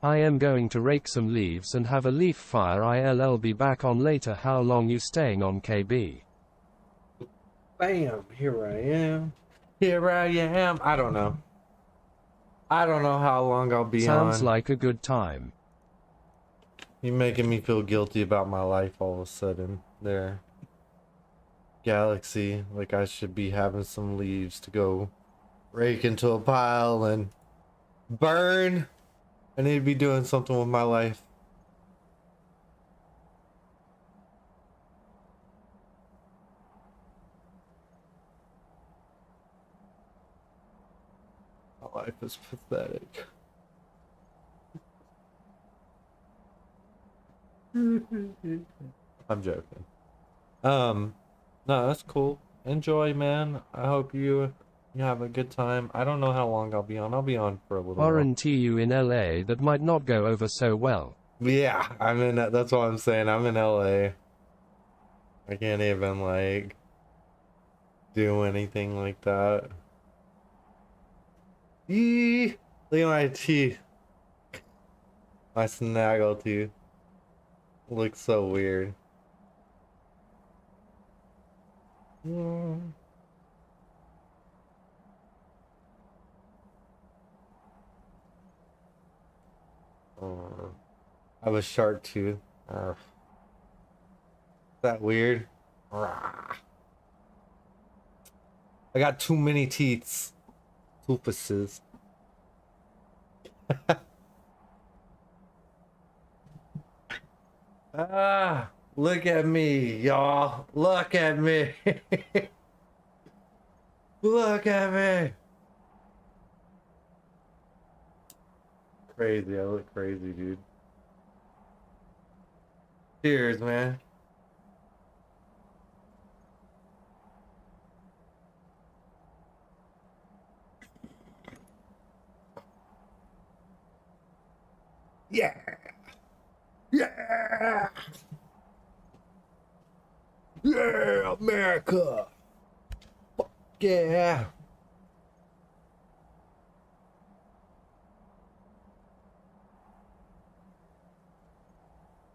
I am going to rake some leaves and have a leaf fire. I'll be back on later. How long you staying on, KB? Bam, here I am. Here I am. I don't know. I don't know how long I'll be on. Sounds like a good time. You're making me feel guilty about my life all of a sudden. There. Galaxy, like I should be having some leaves to go rake into a pile and Burn. I need to be doing something with my life. My life is pathetic. I'm joking. No, that's cool. Enjoy, man. I hope you have a good time. I don't know how long I'll be on. I'll be on for a little while. Aren't you in LA? That might not go over so well. Yeah, I'm in. That's what I'm saying. I'm in LA. I can't even like do anything like that. Yee! Look at my teeth. My snaggle tooth. Looks so weird. I have a shark tooth. Is that weird? I got too many teeth. Toofuses. Look at me, y'all. Look at me. Look at me. Crazy. I look crazy, dude. Cheers, man. Yeah. Yeah. Yeah, America. Fuck yeah.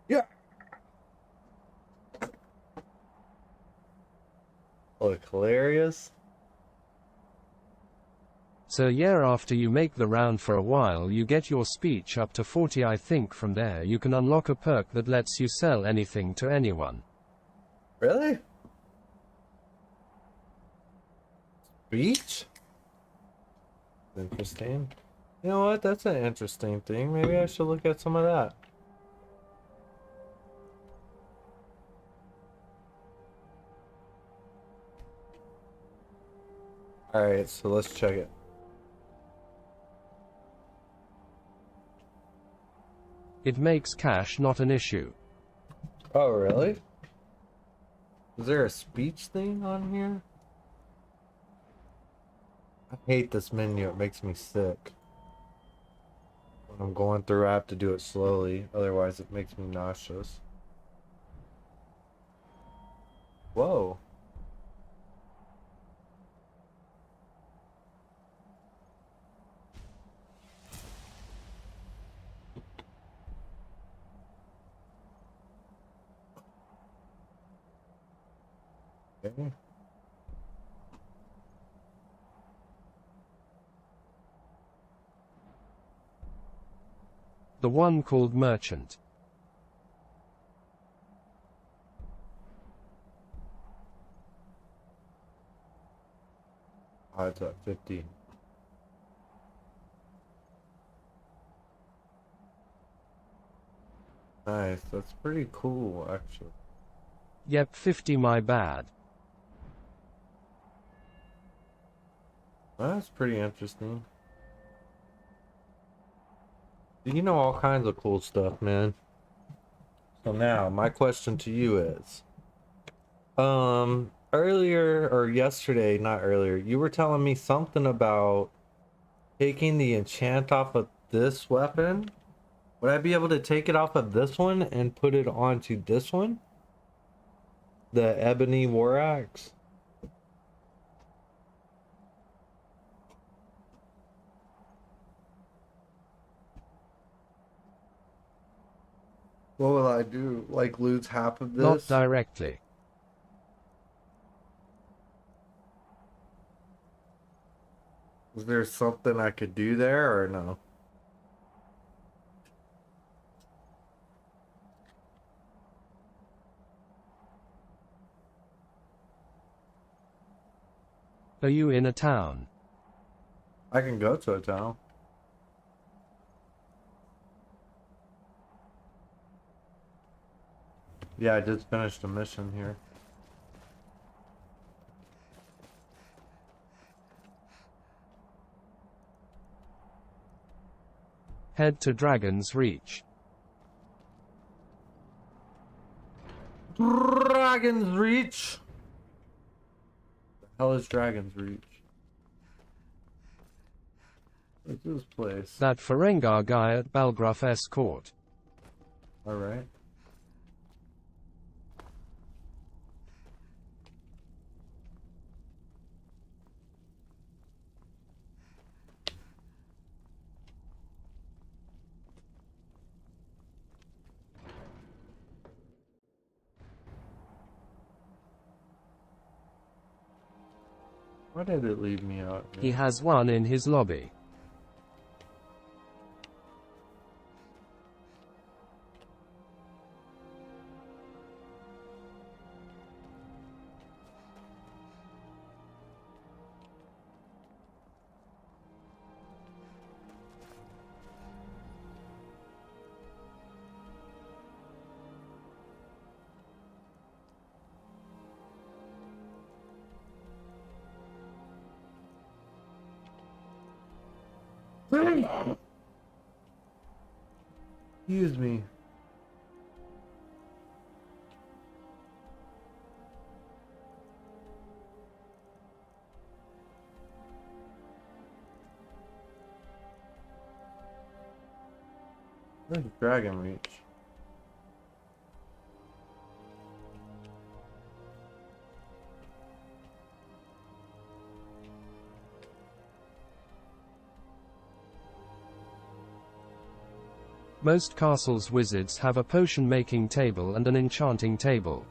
Yeah. Look, hilarious. So yeah, after you make the round for a while you get your speech up to 40. I think from there you can unlock a perk that lets you sell anything to anyone. Really? Speech? Interesting. You know what? That's an interesting thing. Maybe I should look at some of that. Alright, so let's check it. It makes cash not an issue. Oh, really? Is there a speech thing on here? I hate this menu. It makes me sick. When I'm going through, I have to do it slowly. Otherwise, it makes me nauseous. Whoa. Okay. The one called Merchant. Oh, it's at 50. Nice. That's pretty cool, actually. Yep, 50 my bad. That's pretty interesting. You know all kinds of cool stuff, man. So now, my question to you is, earlier or yesterday, not earlier, you were telling me something about taking the enchant off of this weapon. Would I be able to take it off of this one and put it onto this one? The ebony war axe? What will I do? Like lose half of this? Not directly. Is there something I could do there or no? Are you in a town? I can go to a town. Yeah, I just finished a mission here. Head to Dragon's Reach. Dragon's Reach? The hell is Dragon's Reach? What's this place? That Ferengar guy at Balgruuf Escort. Alright. Why did it leave me out here? He has one in his lobby. Excuse me. Where's Dragon Reach? Most castles' wizards have a potion-making table and an enchanting table.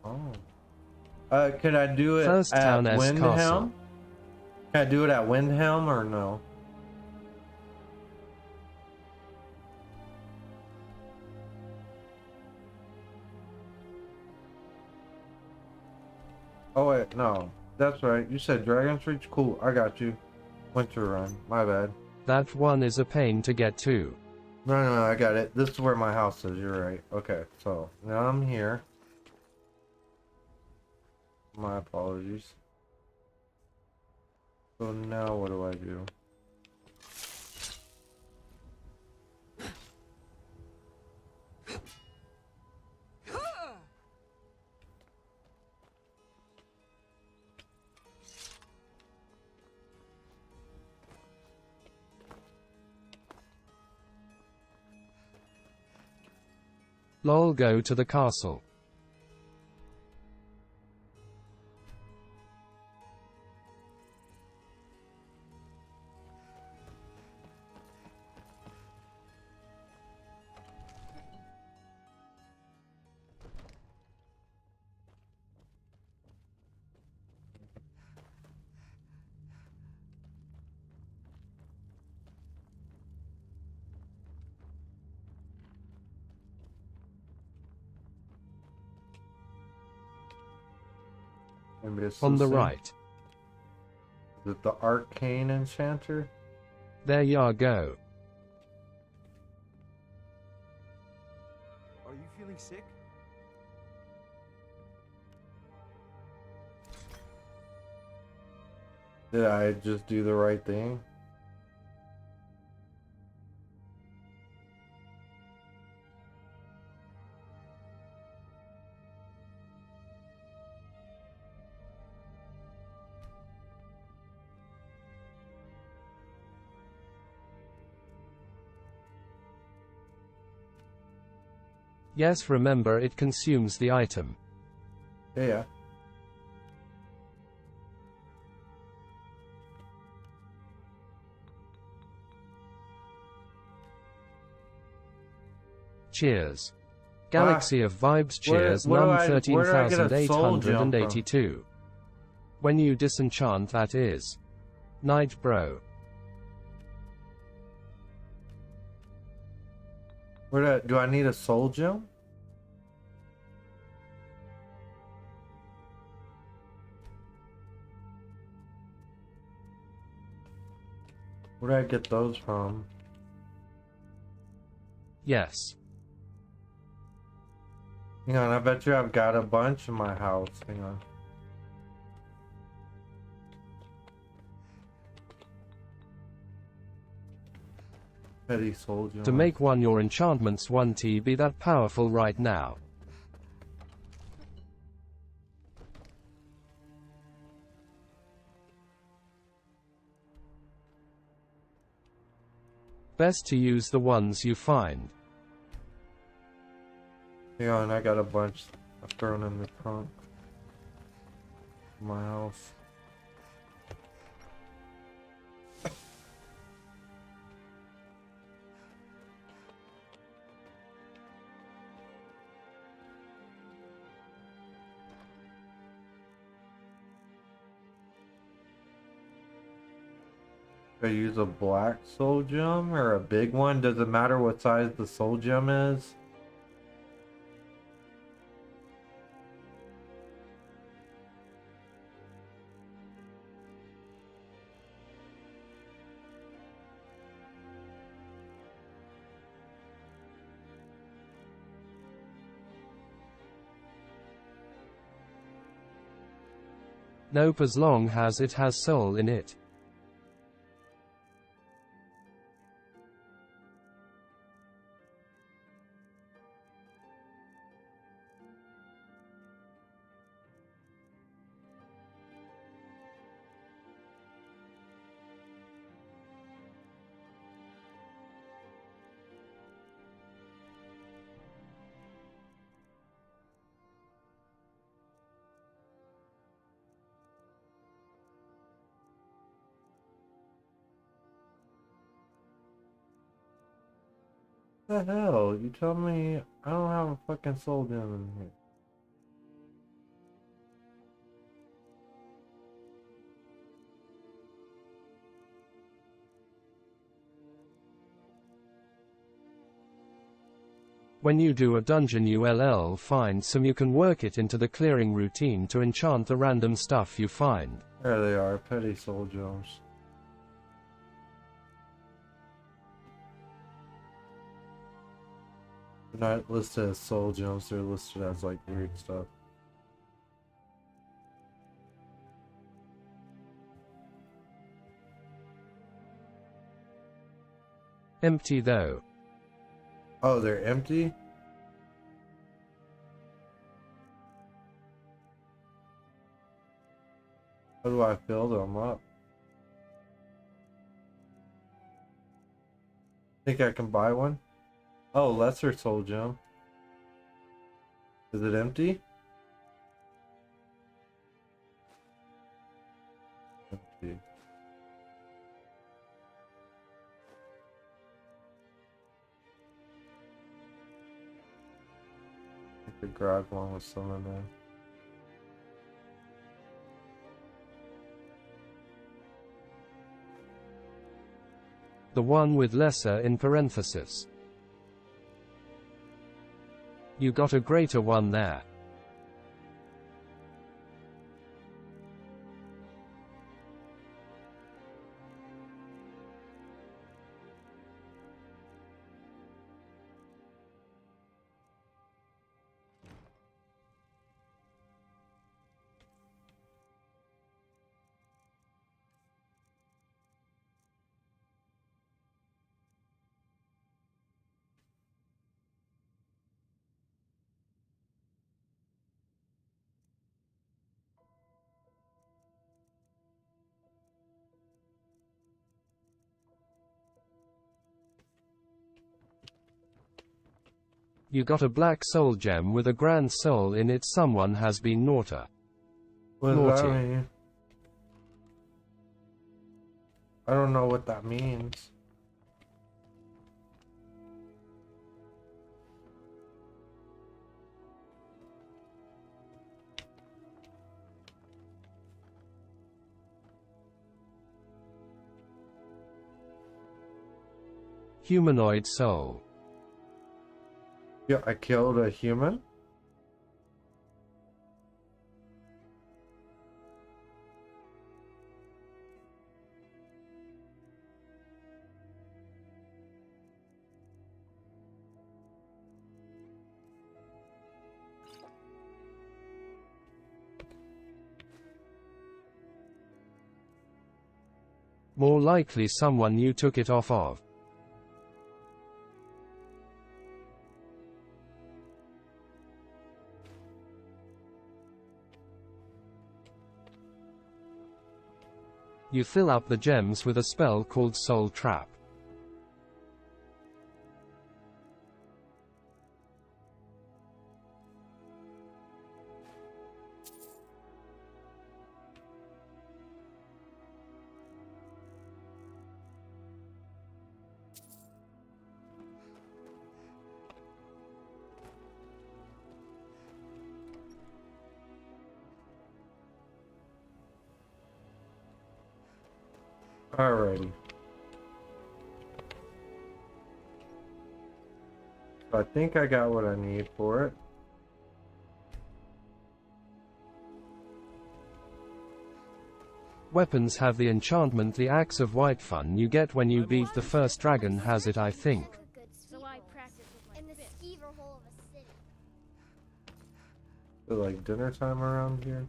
Oh. Could I do it First at town S Windhelm? Castle. Can I do it at Windhelm or no? Oh wait, no. That's right. You said Dragon's Reach? Cool, I got you. Winter Run. My bad. That one is a pain to get to. No, I got it. This is where my house is. You're right. Okay, so now I'm here. My apologies. So now what do I do? Lol, go to the castle. Maybe it's On the same. right. Is it the Arcane Enchanter? There ya go. Are you feeling sick? Did I just do the right thing? Yes, remember it consumes the item. Yeah. Cheers. Galaxy of Vibes. Cheers. where do Num I get a soul gem 13882. When you disenchant, that is. Night, bro. Do I need a soul gem? Where do I get those from? Yes. Hang on, I bet you I've got a bunch in my house. Hang on. Petty soldier. To make one your enchantments 1T be that powerful right now. Best to use the ones you find. Hang on, I got a bunch I've thrown in the trunk of my house. I use a black soul gem or a big one? Does it matter what size the soul gem is? Nope, as long as it has soul in it. What the hell? You tell me I don't have a fucking soul gem in here. When you do a dungeon ULL find some, you can work it into the clearing routine to enchant the random stuff you find. There they are, petty soul gems. They're not listed as soul gems, they're listed as like weird stuff. Empty though. Oh, they're empty? How do I fill them up? Think I can buy one? Oh, lesser soul gem. Is it empty? Empty. I could grab one with some in there. The one with lesser in parenthesis. You got a greater one there. You got a black soul gem with a grand soul in it. Someone has been naughty. What does that mean? I don't know what that means. Humanoid soul. Yeah, I killed a human? More likely someone you took it off of. You fill up the gems with a spell called Soul Trap. Alrighty. So I think I got what I need for it. Weapons have the enchantment the Axe of White Fun you get when you beat the first dragon has it, I think. So I practice in the skeever hole of a city. Is it like dinner time around here?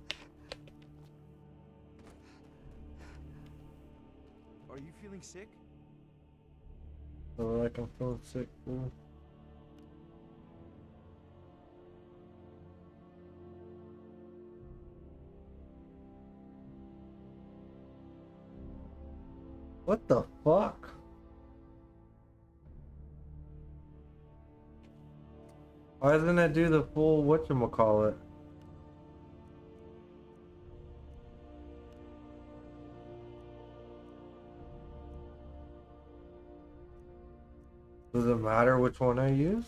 Are you feeling sick? Oh, like I'm feeling sick, fool. What the fuck? Why doesn't it do the full whatchamacallit? Does it matter which one I use?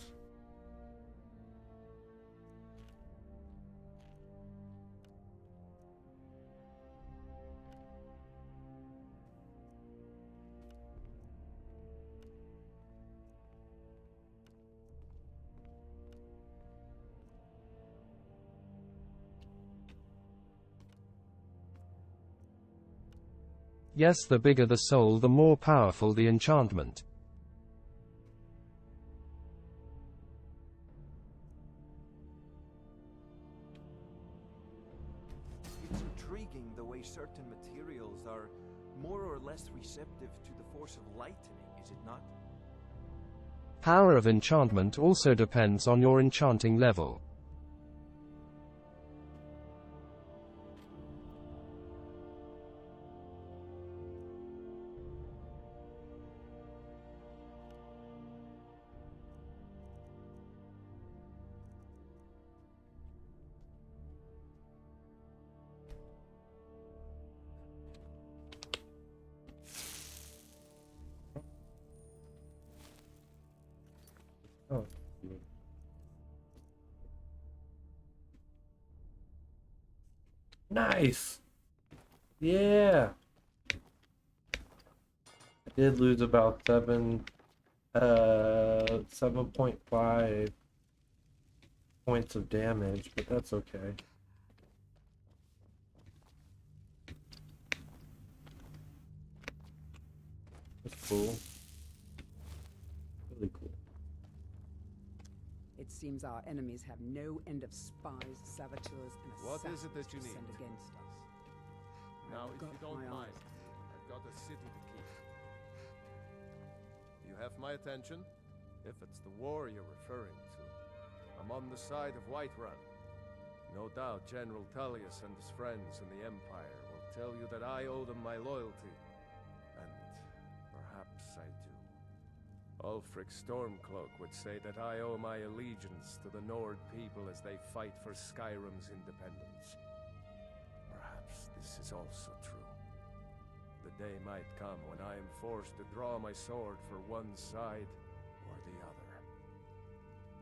Yes, the bigger the soul, the more powerful the enchantment. It's intriguing the way certain materials are more or less receptive to the force of lightning, is it not? Power of enchantment also depends on your enchanting level. Oh. Nice. Yeah. I did lose about 7.5 points of damage, but that's okay. That's cool. Really cool. It seems our enemies have no end of spies, saboteurs, and What assassins is it that you to need? send against us. Now, I've if you got don't my mind, eyes. I've got a city to keep. You have my attention? If it's the war you're referring to, I'm on the side of Whiterun. No doubt General Tullius and his friends in the Empire will tell you that I owe them my loyalty. And perhaps I do. Ulfric Stormcloak would say that I owe my allegiance to the Nord people as they fight for Skyrim's independence. Perhaps this is also true. The day might come when I am forced to draw my sword for one side or the other.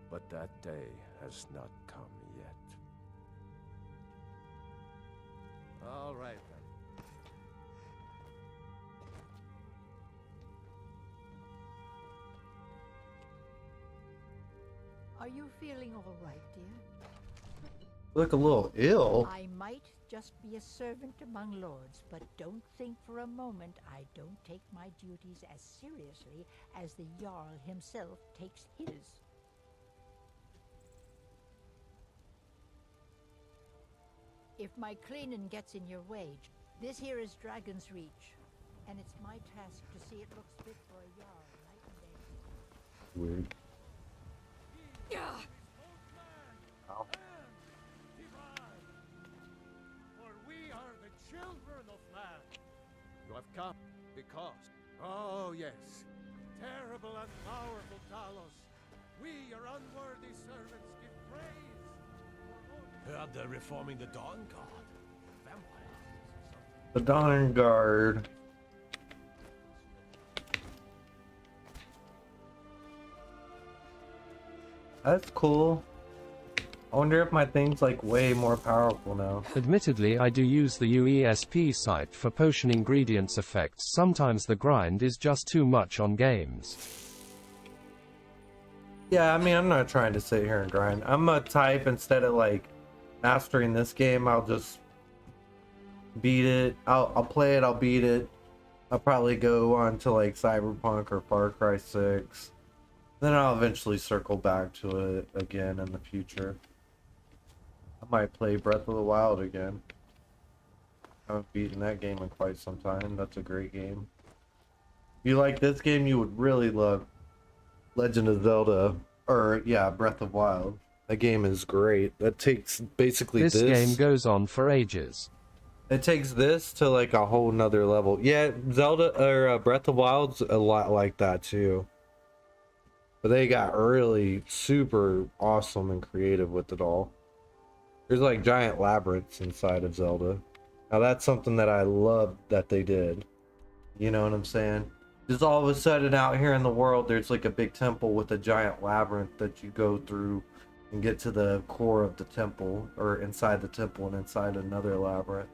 But that day has not come yet. All right then. Are you feeling all right, dear? Look a little ill. I might just be a servant among lords, but don't think for a moment I don't take my duties as seriously as the Jarl himself takes his. If my Kleinen gets in your way, this here is Dragon's Reach. and it's my task to see it looks fit for a Jarl night and day. Weird. Ow. For we are the children of man. You have come because, oh yes, terrible and powerful Talos, we, your unworthy servants, give praise. Heard they're reforming the Dawn Guard. Vampire. The Dawn Guard. That's cool. I wonder if my thing's like way more powerful now. Admittedly, I do use the UESP site for potion ingredients effects. Sometimes the grind is just too much on games. Yeah, I mean, I'm not trying to sit here and grind. I'm a type, instead of like mastering this game, I'll just beat it. I'll play it, I'll beat it. I'll probably go on to like Cyberpunk or Far Cry 6. Then I'll eventually circle back to it again in the future. I might play Breath of the Wild again. I haven't beaten that game in quite some time. That's a great game. If you like this game, you would really love Legend of Zelda, or yeah, Breath of Wild. That game is great. That takes basically This game goes on for ages. It takes this to like a whole nother level. Yeah, Zelda or Breath of Wild's a lot like that too. But they got really super awesome and creative with it all. There's like giant labyrinths inside of Zelda. Now that's something that I love that they did. You know what I'm saying? Just all of a sudden out here in the world, there's like a big temple with a giant labyrinth that you go through and get to the core of the temple, or inside the temple and inside another labyrinth.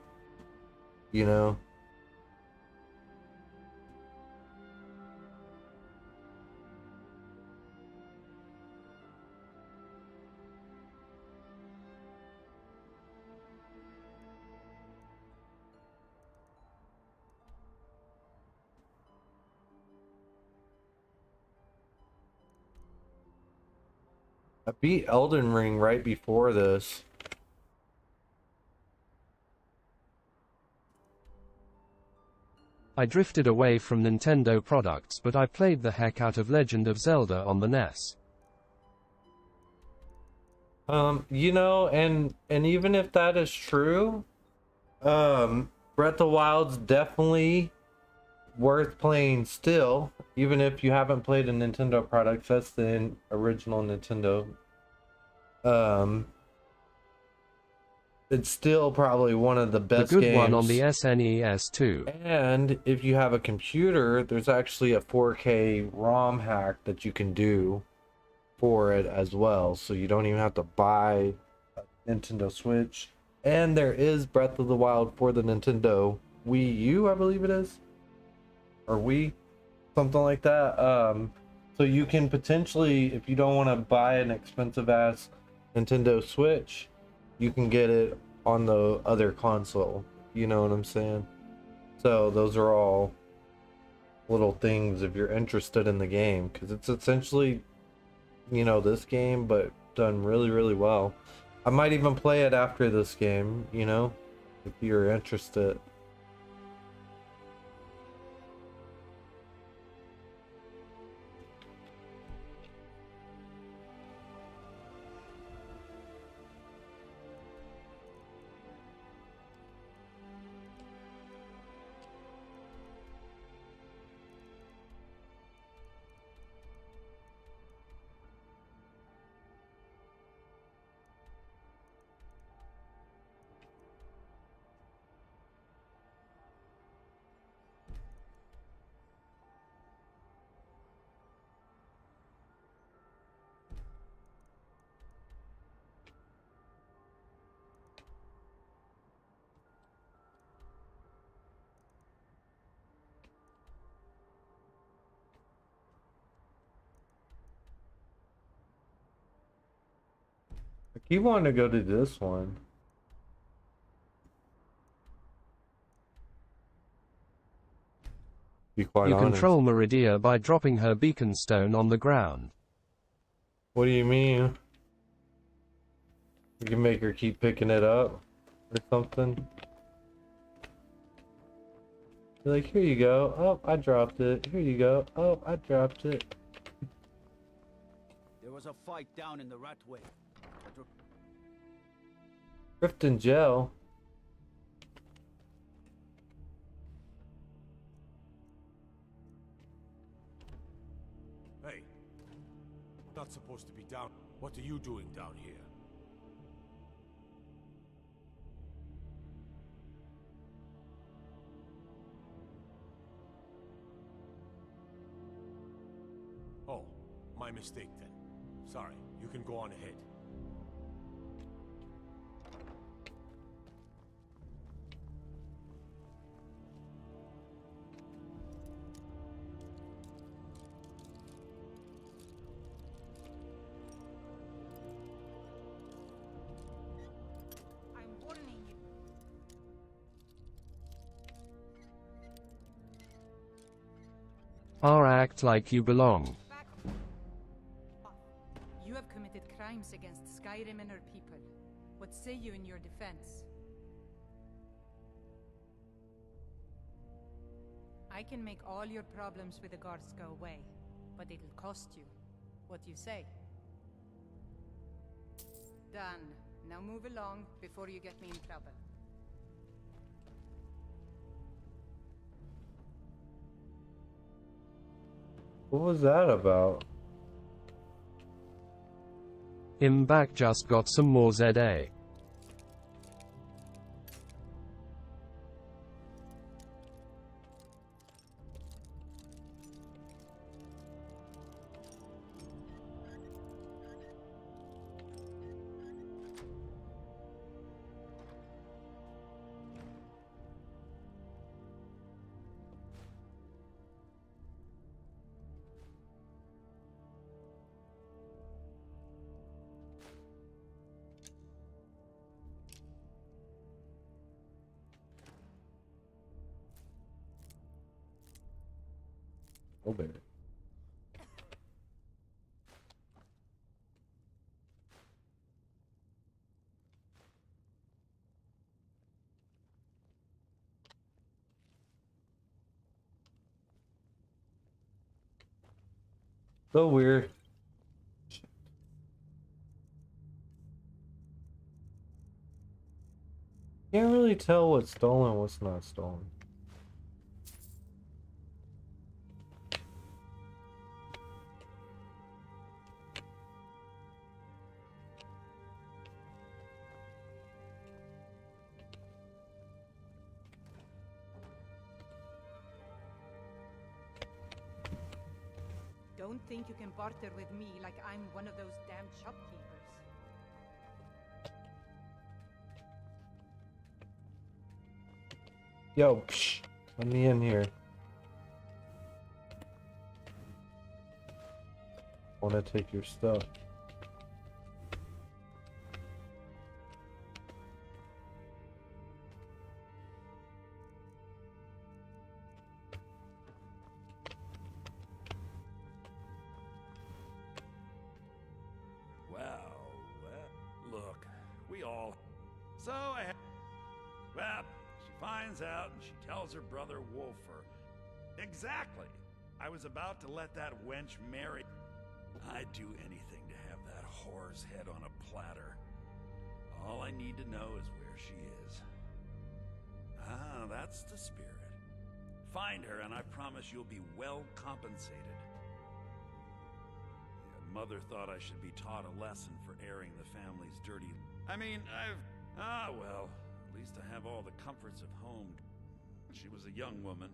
You know? I beat Elden Ring right before this. I drifted away from Nintendo products, but I played the heck out of Legend of Zelda on the NES. You know, and even if that is true, Breath of the Wild's definitely worth playing still, even if you haven't played a Nintendo product. That's the original Nintendo. It's still probably one of the best The good games. one on the SNES too. And if you have a computer, there's actually a 4K ROM hack that you can do for it as well, so you don't even have to buy a Nintendo Switch. And there is Breath of the Wild for the Nintendo Wii U, I believe it is, or Wii, something like that. So you can potentially, if you don't want to buy an expensive ass Nintendo Switch, you can get it on the other console. You know what I'm saying? So those are all little things if you're interested in the game, because it's essentially, you know, this game, but done really, really well. I might even play it after this game, you know, if you're interested. I keep wanting to go to this one. Be quite honest. Control Meridia by dropping her beacon stone on the ground. What do you mean? You can make her keep picking it up or something? You're like, here you go. Oh, I dropped it. Here you go. Oh, I dropped it. There was a fight down in the Ratway. Rift and Gel. Hey, not supposed to be down. What are you doing down here? Oh, my mistake then. Sorry, you can go on ahead. I'm warning you. Or act like you belong. You have committed crimes against Skyrim and her people. What say you in your defense? I can make all your problems with the guards go away, but it'll cost you. What do you say? Done. Now move along before you get me in trouble. What was that about? Him back just got some more ZA. Oh, baby. So weird. Can't really tell what's stolen, what's not stolen. Don't think you can barter with me like I'm one of those damn shopkeepers. Yo, psh, let me in here. Wanna take your stuff. Look, we all... So well, she finds out and she tells her brother Wolfer. Exactly. I was about to let that wench marry. I'd do anything to have that whore's head on a platter. All I need to know is where she is. Ah, that's the spirit. Find her and I promise you'll be well compensated. Mother thought I should be taught a lesson for airing the family's dirty... well, at least I have all the comforts of home. She was a young woman.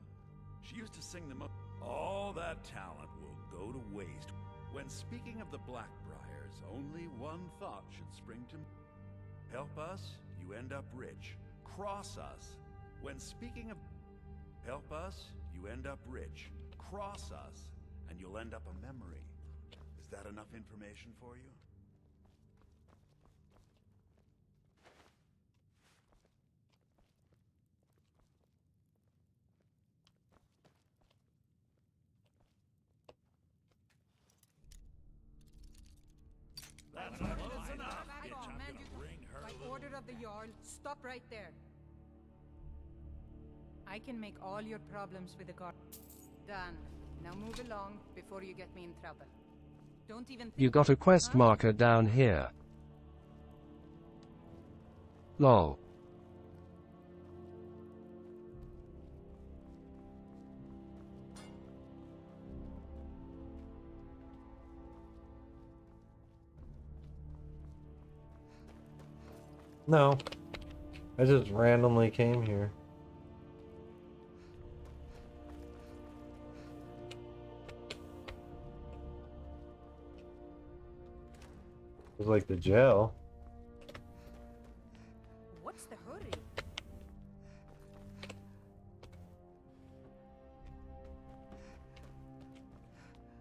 She used to sing the most... All that talent will go to waste. When speaking of the Blackbriars, only one thought should spring to... Help us, you end up rich. Cross us. When speaking of... Help us, you end up rich. Cross us, and you'll end up a memory. Is that enough information for you? That's enough, bitch. I'm gonna bring her By order of the Jarl, stop right there. I can make all your problems with the guard. Done. Now move along before you get me in trouble. Don't even think You got a quest marker down here. Lol. No. I just randomly came here. It was like the jail. What's the hurry?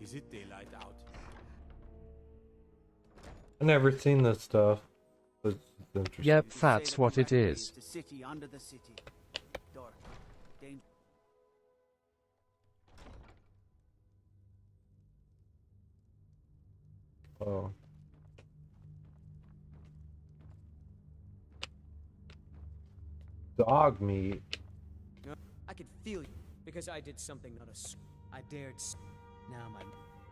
Is it daylight out? I never seen this stuff. It's interesting. Yep, that's what it is. The city under the city. Dark. Dangerous. Oh. Dog meat. I could feel you because I did something not I dared. Now,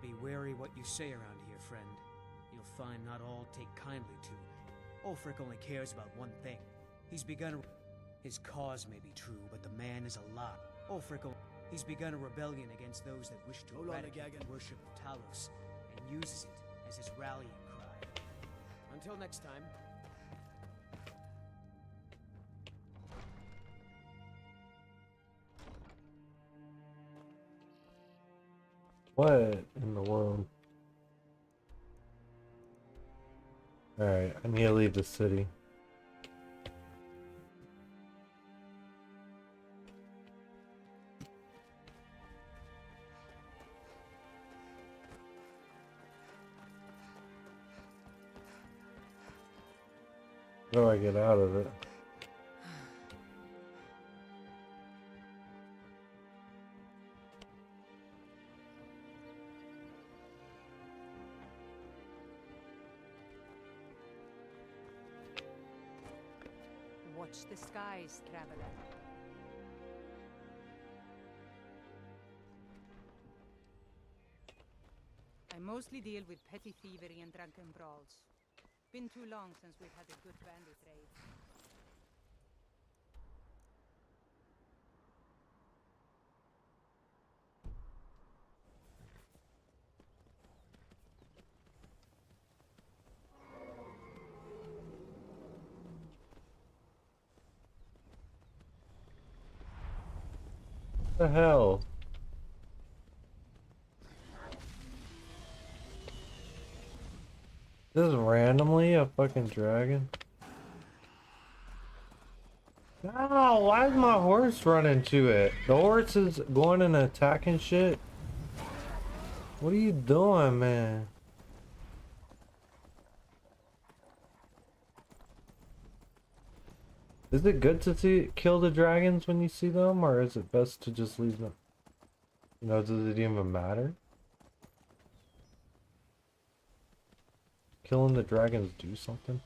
be wary what you say around here, friend. You'll find not all take kindly to. Ulfric only cares about one thing. He's begun. His cause may be true, but the man is alive. He's begun a rebellion against those that wish to eradicate the worship of Talos, and uses it as his rallying cry. Until next time. What in the world? Alright, I need to leave the city. How do I get out of it? Watch the skies, traveler. I mostly deal with petty thievery and drunken brawls. Been too long since we've had a good bandit raid. What the hell? This is randomly a fucking dragon? No, why is my horse running to it? The horse is going and attacking shit? What are you doing, man? Is it good to kill the dragons when you see them, or is it best to just leave them? You know, does it even matter? Killing the dragons do something?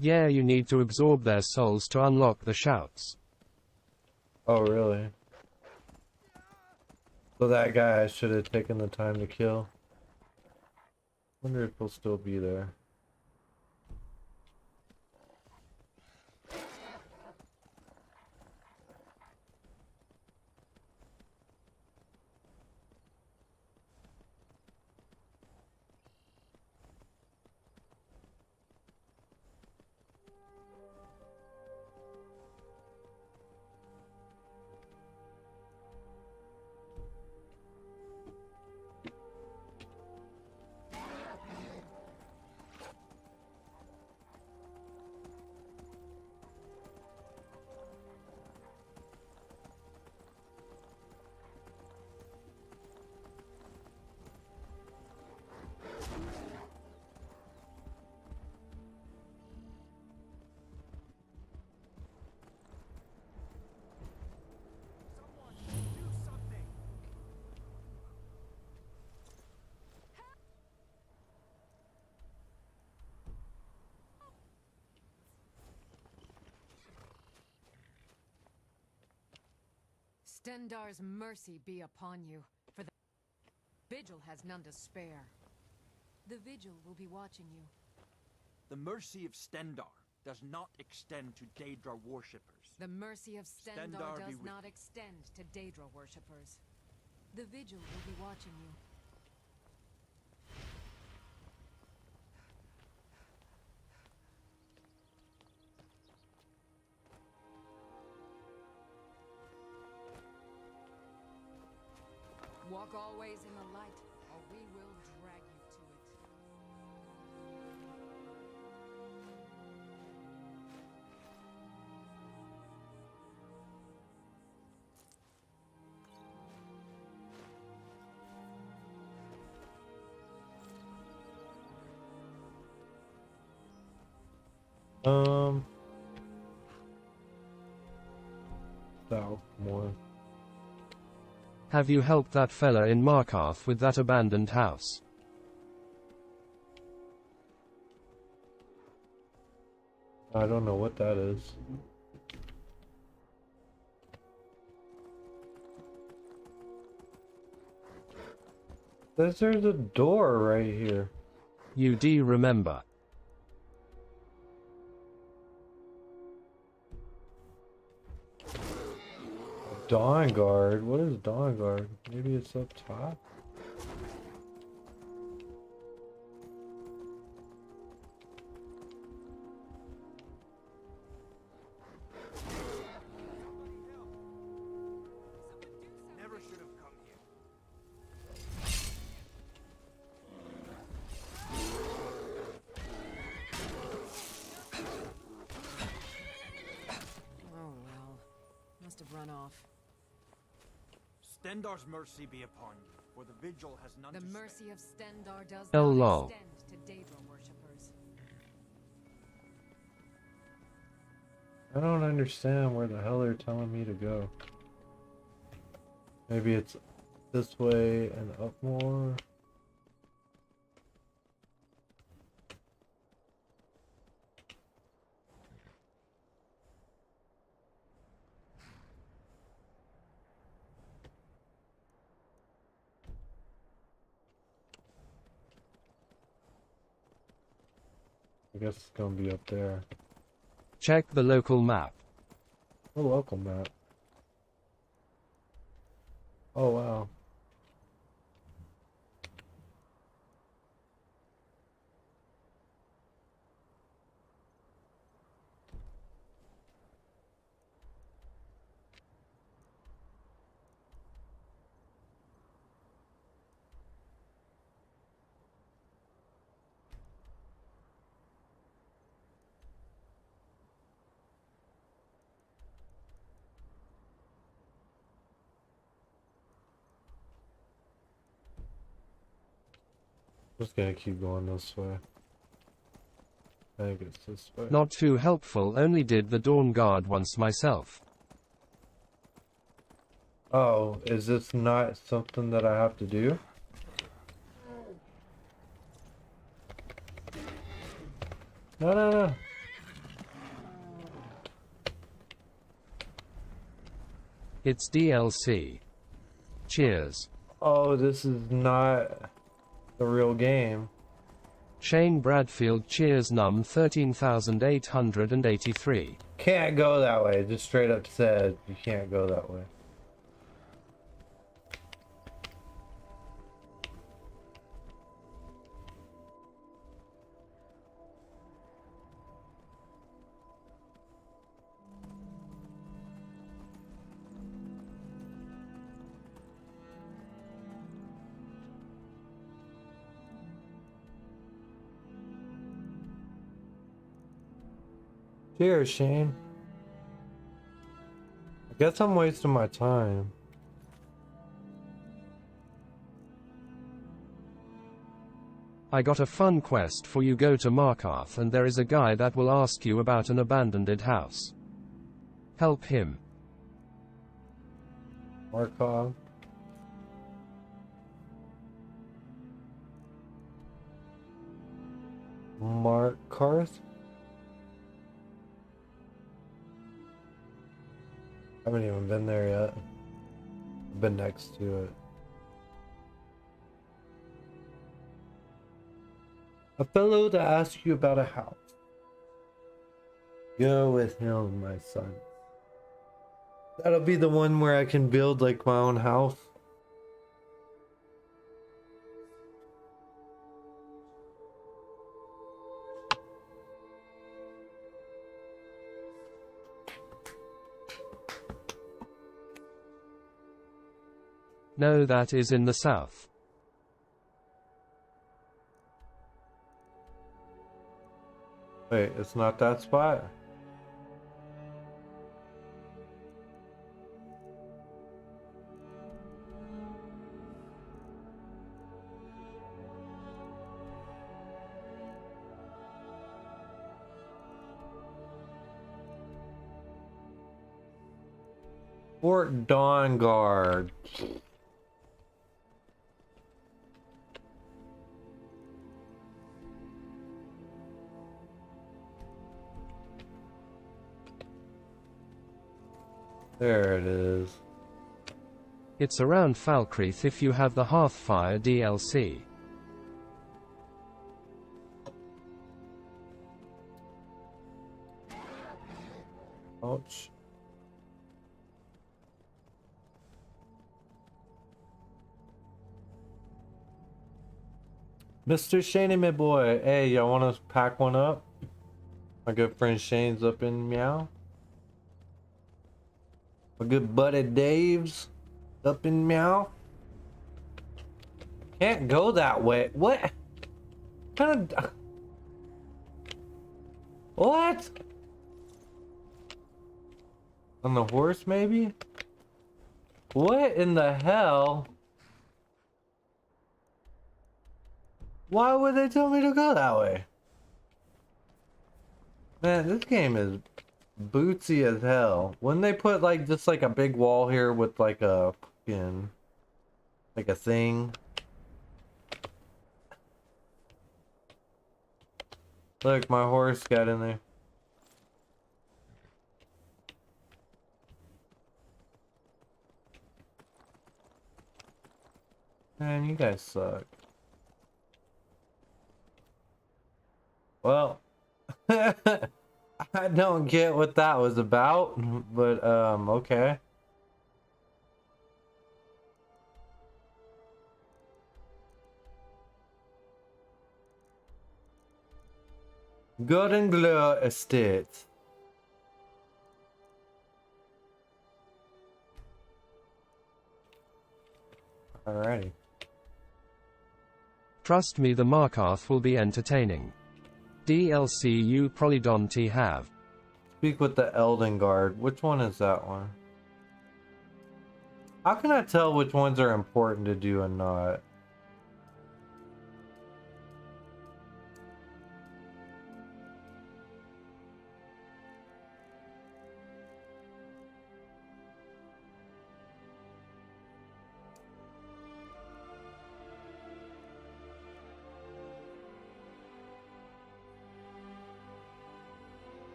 Yeah, you need to absorb their souls to unlock the shouts. Oh, really? So that guy I should have taken the time to kill. Wonder if he'll still be there. Stendar's mercy be upon you, for the Vigil has none to spare. The Vigil will be watching you. The mercy of Stendar does not extend to Daedra worshippers. The mercy of Stendar Stendar be does with not extend to Daedra worshippers. The Vigil will be watching you. Walk always in the light, or we will drag you to it. South more. Have you helped that fella in Markarth with that abandoned house? I don't know what that is. There's a door right here. You do remember. Dawn Guard? What is Dawn Guard? Maybe it's up top? Never should have come here. Oh well. Must have run off. Stendar's mercy be upon you, for the Vigil has none The to mercy of Stendar does Oh, not lol. extend to Daedra worshippers. I don't understand where the hell they're telling me to go. Maybe it's this way and up more. I guess it's gonna be up there. Check the local map. The local map. Oh wow. Just gonna keep going this way. I think it's this way. Not too helpful, only did the Dawn Guard once myself. Oh, is this not something that I have to do? No. It's DLC. Cheers. Oh, this is not the real game. Shane Bradfield, cheers num 13,883. Can't go that way. It just straight up said you can't go that way. Cheers, Shane. I guess I'm wasting my time. I got a fun quest for you. Go to Markarth and there is a guy that will ask you about an abandoned house. Help him. Markov. Markarth? I haven't even been there yet. been next to it. A fellow to ask you about a house. Go with him, my son. That'll be the one where I can build like my own house. No, that is in the south. Wait, it's not that spot? Fort Dawnguard. There it is. It's around Falkreath if you have the Hearthfire DLC. Ouch. Mr. Shaney, my boy. Hey, y'all want to pack one up? My good friend Shane's up in Meow. My good buddy Dave's up in Meow. Can't go that way. What? Kind of. What? On the horse, maybe? What in the hell? Why would they tell me to go that way? Man, this game is bootsy as hell. Wouldn't they put like just like a big wall here with like a fucking like a thing? Look, my horse got in there. Man, you guys suck. Well, I don't get what that was about, but okay. Golden Glow Estate. Alrighty. Trust me, the Markarth will be entertaining. DLC you probably don't have. Speak with the Elden Guard. Which one is that one? How can I tell which ones are important to do and not?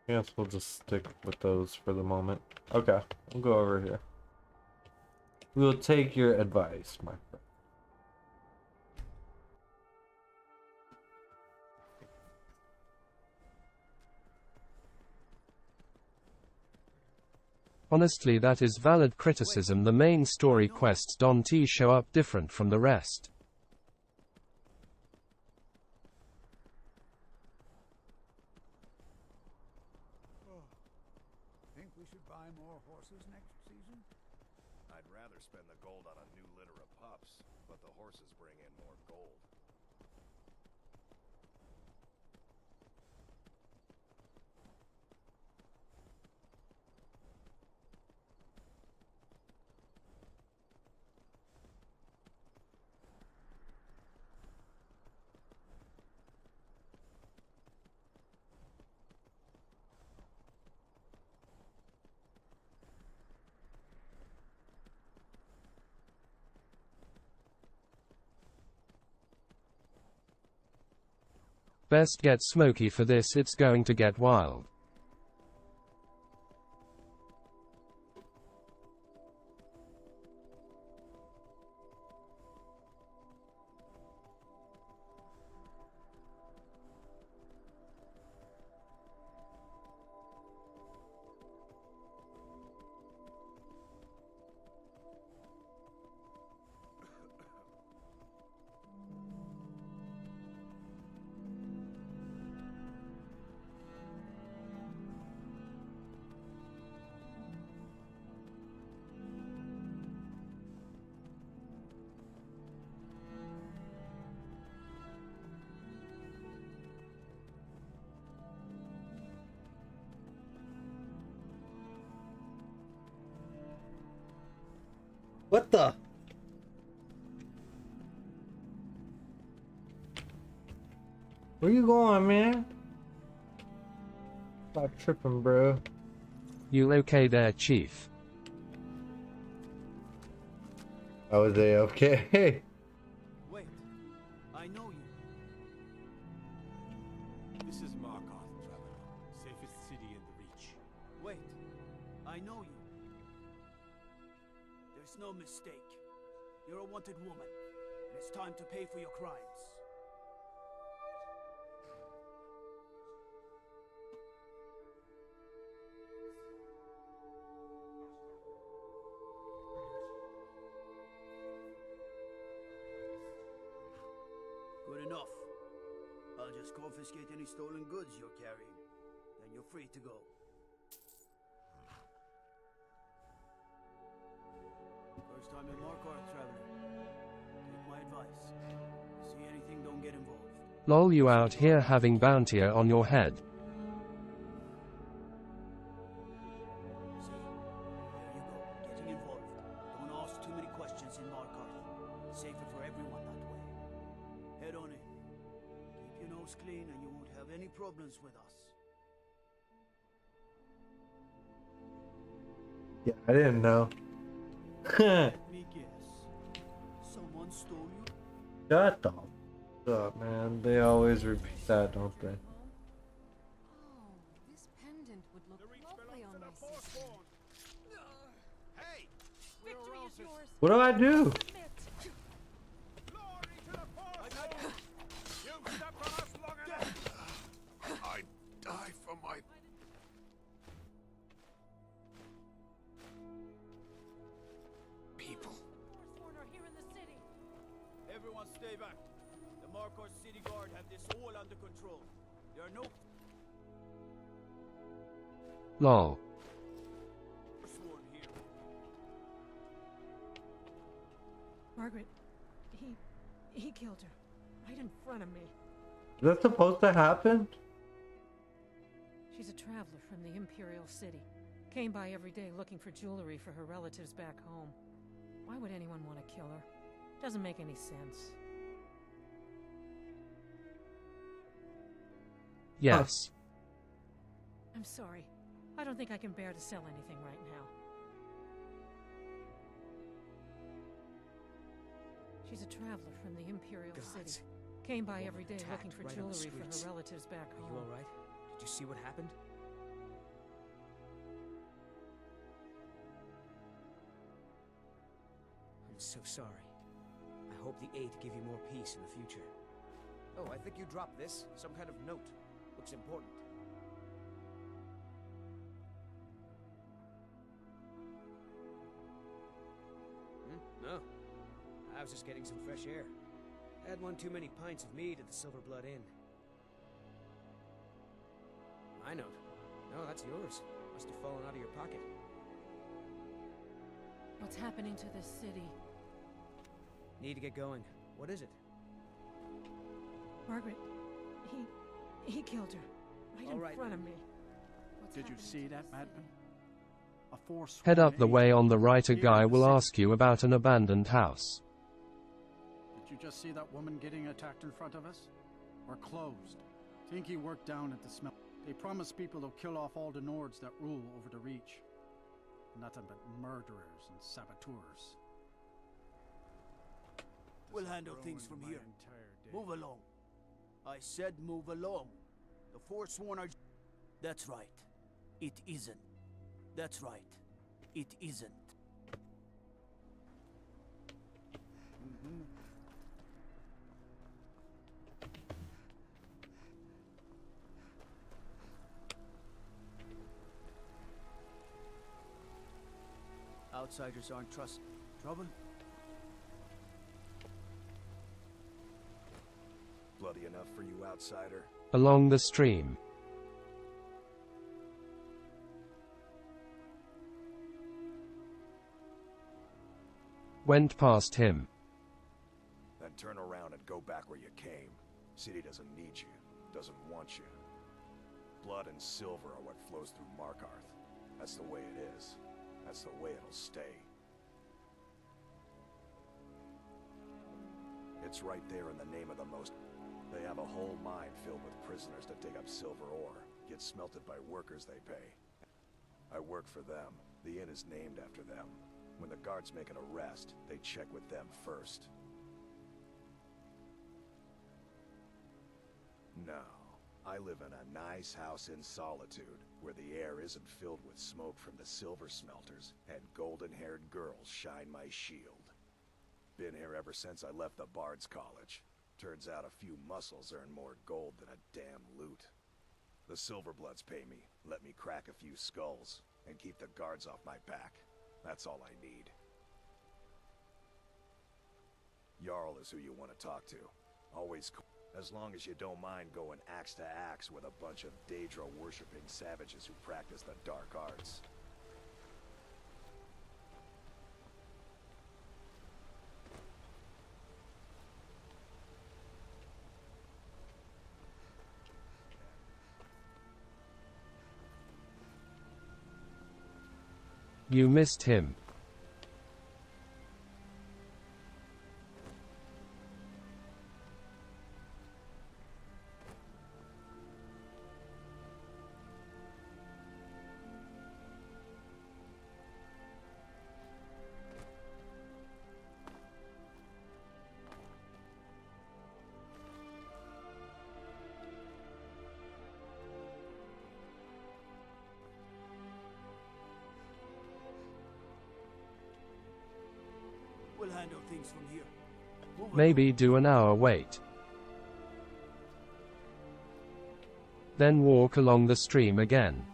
I guess we'll just stick with those for the moment. Okay, we'll go over here. We'll take your advice, my friend. Honestly, that is valid criticism. The main story quests don't show up different from the rest. Think we should buy more horses next season? I'd rather spend the gold on a new litter of pups, but the horses bring in more gold. Best get smoky for this, it's going to get wild. What the? Where you going, man? Stop tripping, bro. You okay there, Chief? I was AFK. Wait, I know you. This is Markarth, traveler. Safest city in the Reach. Wait, I know you. There's no mistake. You're a wanted woman, and it's time to pay for your crimes. Good enough. I'll just confiscate any stolen goods you're carrying. Then you're free to go. First time in Markarth, traveler. Take my advice. See anything, don't get involved. Lol, you out here having bountier on your head. See? There you go. Getting involved. Don't ask too many questions in Markarth. Safer for everyone that way. Head on in. Keep your nose clean and you won't have any problems with us. Yeah, I didn't know. Let me guess. Someone stole you? Shut the f up, man. They always repeat that, don't they? This pendant would look lovely on my sister. Hey! Victory is yours. What do I do? I die for my... people. Forsworn are here in the city. Everyone stay back. The Markarth City Guard have this all under control. There are no Lol. Forsworn here. Margaret, he killed her. Right in front of me. Is that supposed to happen? She's a traveler from the Imperial City. Came by every day looking for jewelry for her relatives back home. Why would anyone want to kill her? Doesn't make any sense. Yes. I'm sorry. I don't think I can bear to sell anything right now. She's a traveler from the Imperial City. Came by every day looking for jewelry for her relatives back home. Are you alright? Did you see what happened? I'm so sorry. I hope the aid give you more peace in the future. Oh, I think you dropped this. Some kind of note. Looks important. No. I was just getting some fresh air. Had one too many pints of mead at the Silver Blood Inn. My note. No, that's yours. Must have fallen out of your pocket. What's happening to this city? Need to get going. What is it? Margaret, he killed her. Right in front of me. Did you see that, madman? A force. Head up the way on the right, a guy will ask you about an abandoned house. Did you just see that woman getting attacked in front of us? We're closed. Think he worked down at the smell. They promise people they'll kill off all the Nords that rule over the Reach. Nothing but murderers and saboteurs. We'll handle things from here. Move along. I said move along. The Forsworn are... That's right. It isn't. That's right. It isn't. Outsiders aren't trusted. Trouble? Bloody enough for you, outsider? Along the stream. Went past him. Then turn around and go back where you came. City doesn't need you, doesn't want you. Blood and silver are what flows through Markarth. That's the way it is. That's the way it'll stay. It's right there in the name of the most. They have a whole mine filled with prisoners that dig up silver ore, get smelted by workers they pay. I work for them. The inn is named after them. When the guards make an arrest, they check with them first. No. I live in a nice house in solitude, where the air isn't filled with smoke from the silver smelters, and golden-haired girls shine my shield. Been here ever since I left the Bard's College. Turns out a few muscles earn more gold than a damn loot. The Silverbloods pay me, let me crack a few skulls, and keep the guards off my back. That's all I need. Jarl is who you want to talk to. Always cool. As long as you don't mind going axe to axe with a bunch of Daedra-worshipping savages who practice the dark arts. You missed him. We'll handle things from here. Move Maybe do an hour wait. Then walk along the stream again.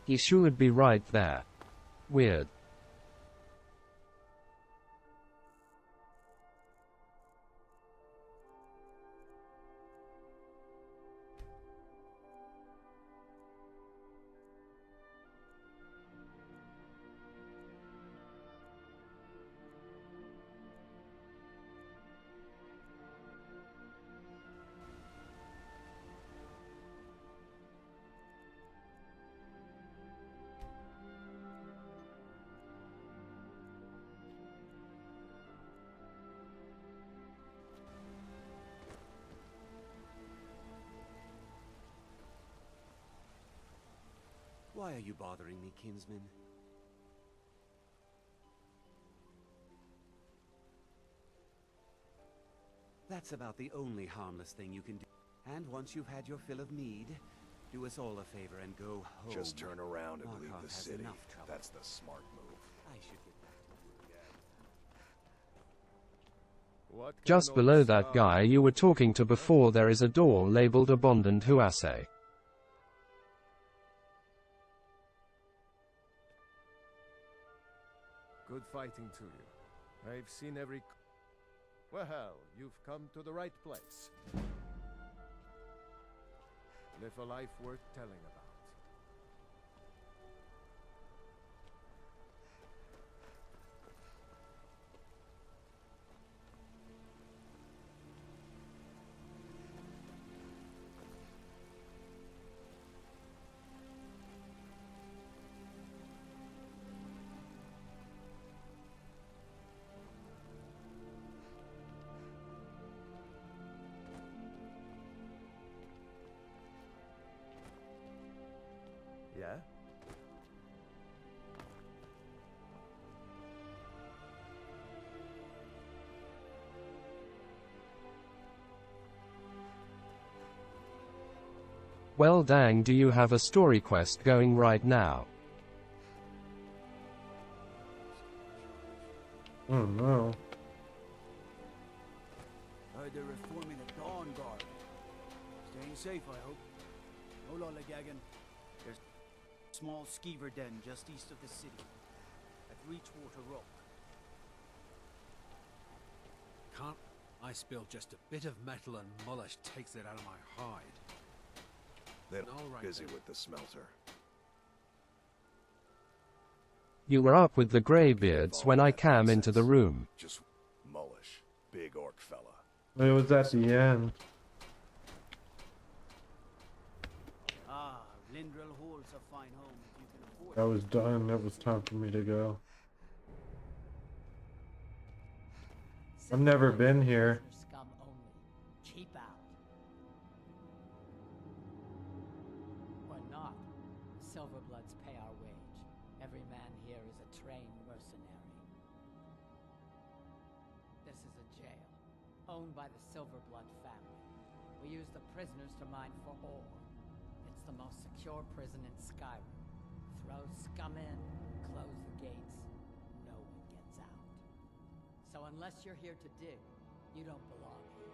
He should be right there. Weird. Why are you bothering me, kinsman? That's about the only harmless thing you can do. And once you've had your fill of mead, do us all a favor and go home. Just turn around and leave Markarth the has city. enough trouble. That's the smart move. I should get back to you. What can Just an below old that star guy you were talking to before there is a door labeled Abundant Huase. Good fighting to you. I've seen every... Well, you've come to the right place. Live a life worth telling about. Well dang, do you have a story quest going right now? Oh no. Heard they're reforming the Dawn Guard. Staying safe, I hope. No lollygagging. There's a small skeever den just east of the city, at Reachwater Rock. Can't I spill just a bit of metal and Mullish takes it out of my hide? They're All right, busy then. with the smelter. You were up with the greybeards when I came into the room. Just Mullish, big orc fella. It was at the end. Ah, Lindrel Hall's a fine home if you can afford I was done. It was time for me to go. I've never been here. Scum only. Keep out. Or not. Silverbloods pay our wage. Every man here is a trained mercenary. This is a jail, owned by the Silverblood family. We use the prisoners to mine for ore. It's the most secure prison in Skyrim. Throw scum in, close the gates, no one gets out. So unless you're here to dig, you don't belong here.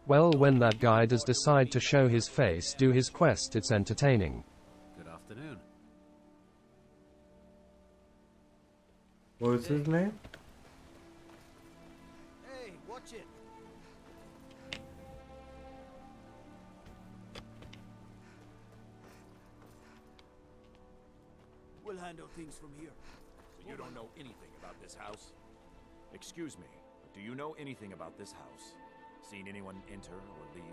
Well, when that guy does decide to show his face, do his quest, it's entertaining. Good afternoon. What was his name? Hey, watch it. We'll handle things from here. So you don't know anything about this house? Excuse me, but do you know anything about this house? Seen anyone enter or leave?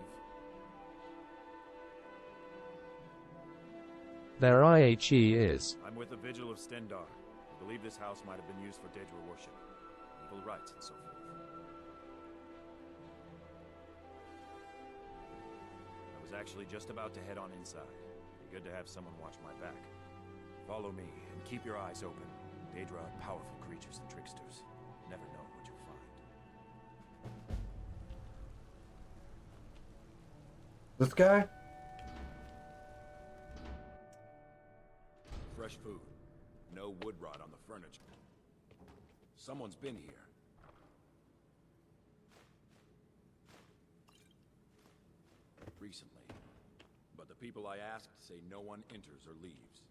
Their IHE is. I'm with the Vigil of Stendar. I believe this house might have been used for Daedra worship, evil rites, and so forth. I was actually just about to head on inside. Be good to have someone watch my back. Follow me, and keep your eyes open. Daedra are powerful creatures and tricksters. Never know what you'll find. This guy? Fresh food. No wood rot on the furniture. Someone's been here. Recently. But the people I asked say no one enters or leaves.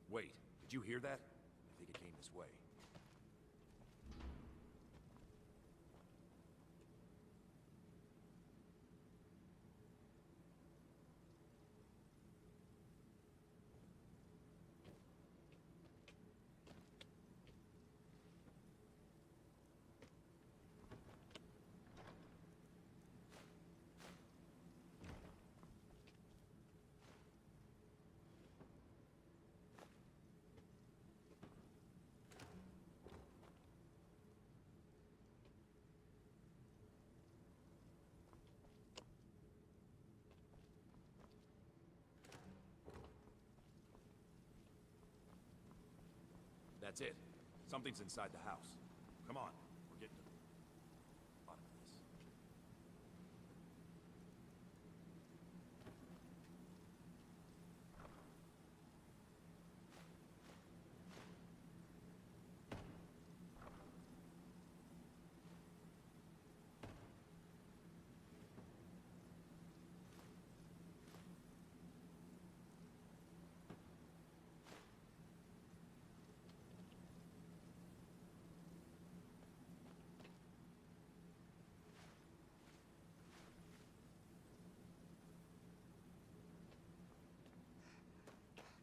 Wait, did you hear that? I think it came this way. That's it. Something's inside the house. Come on, we're getting to the bottom of this.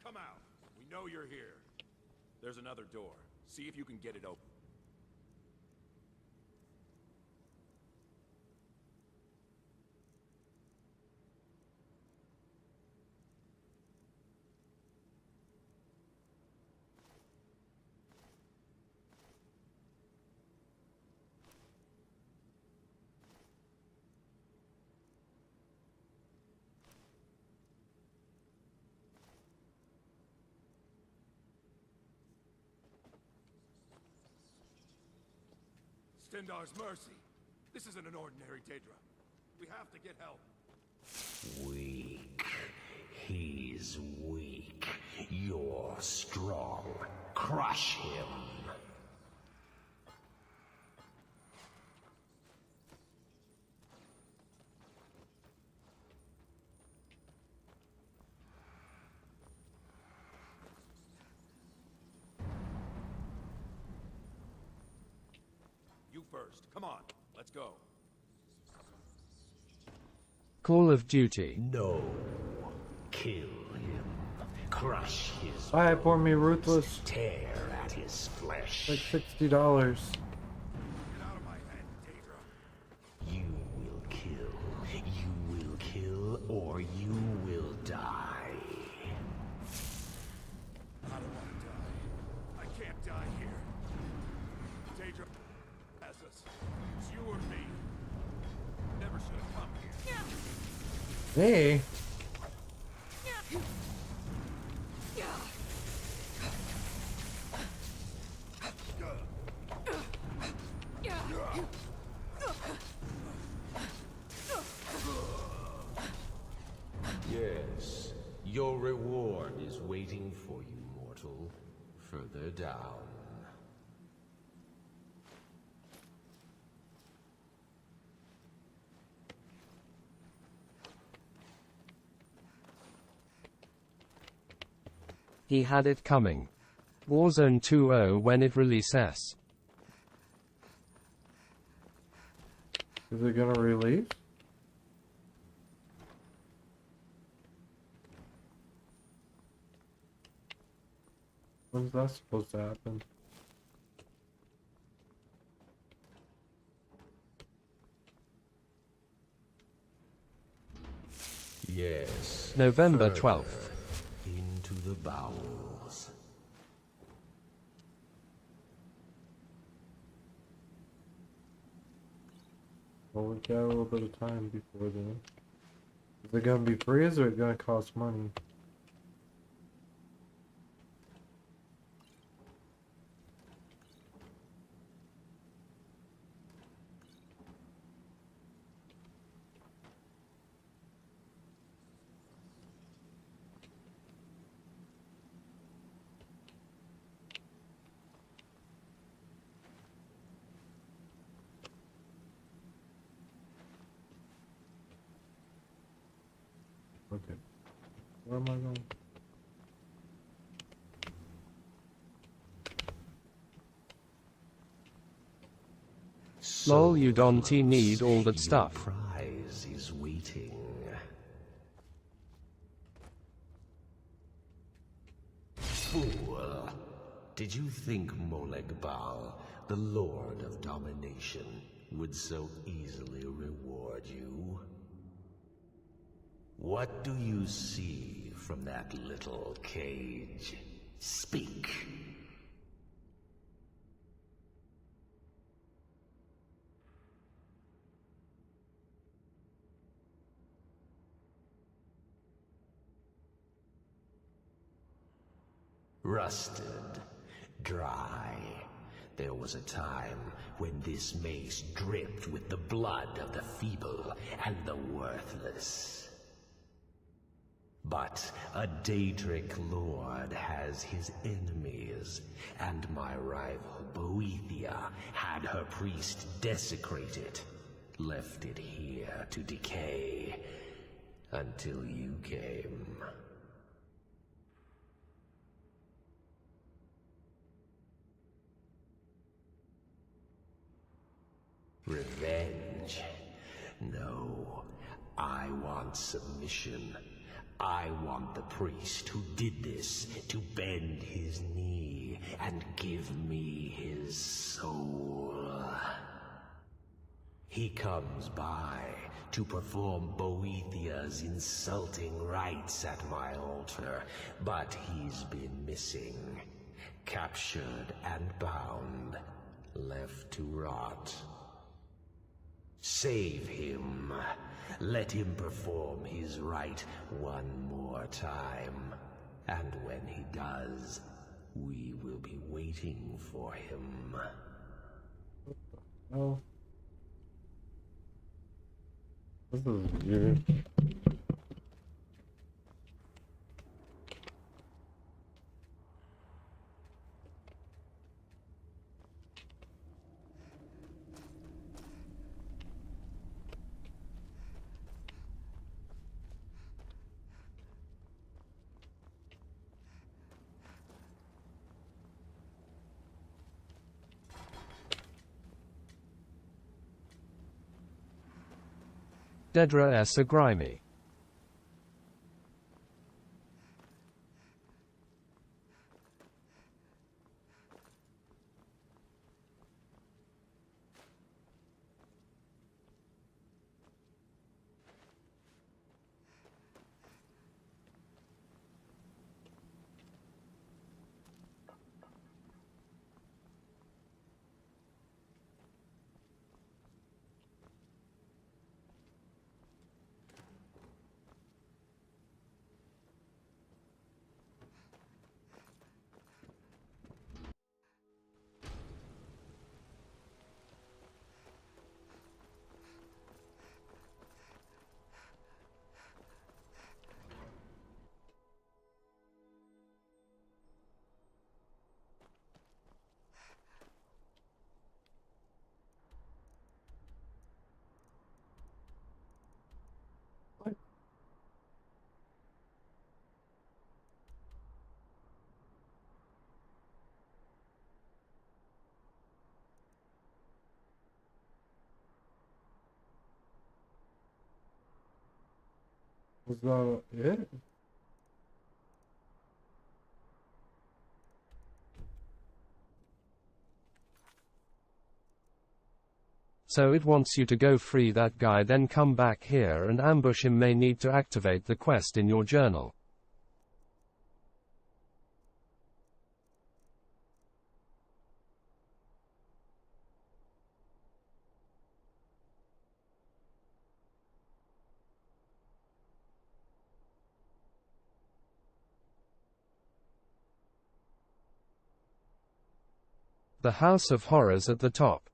Come out. We know you're here. There's another door. See if you can get it open. Tindar's mercy. This isn't an ordinary Daedra. We have to get help. Weak. He's weak. You're strong. Crush him. You first. Come on. Let's go. Call of Duty. No. Kill him. Crush his Buy it for me, Ruthless. Tear at his flesh. Like $60. You will kill. You will kill, or you will die. I don't want to die. I can't die here. Daedra has us. It's you or me. Never should have come here. Hey. Yes, your reward is waiting for you, mortal. Further down. He had it coming. Warzone 2.0 when it releases. Is it gonna release? When's that supposed to happen? Yes. November further 12th. Into the bowels. Well, we got a little bit of time before then. Is it gonna be free or is it gonna cost money? Okay. Where am I going? Lol, you don't need all that stuff. Prize is waiting. Fool! Did you think Moleg Bal, the Lord of Domination, would so easily reward you? What do you see from that little cage? Speak. Rusted, dry. There was a time when this mace dripped with the blood of the feeble and the worthless. But a Daedric lord has his enemies, and my rival Boethia had her priest desecrated, left it here to decay, until you came. Revenge? No, I want submission. I want the priest who did this to bend his knee and give me his soul. He comes by to perform Boethia's insulting rites at my altar, but he's been missing, captured and bound, left to rot. Save him. Let him perform his rite one more time. And when he does, we will be waiting for him. Oh. This is weird. Dedra S. Grimy. Was that it? So it wants you to go free that guy, then come back here and ambush him. May need to activate the quest in your journal. The House of Horrors at the top.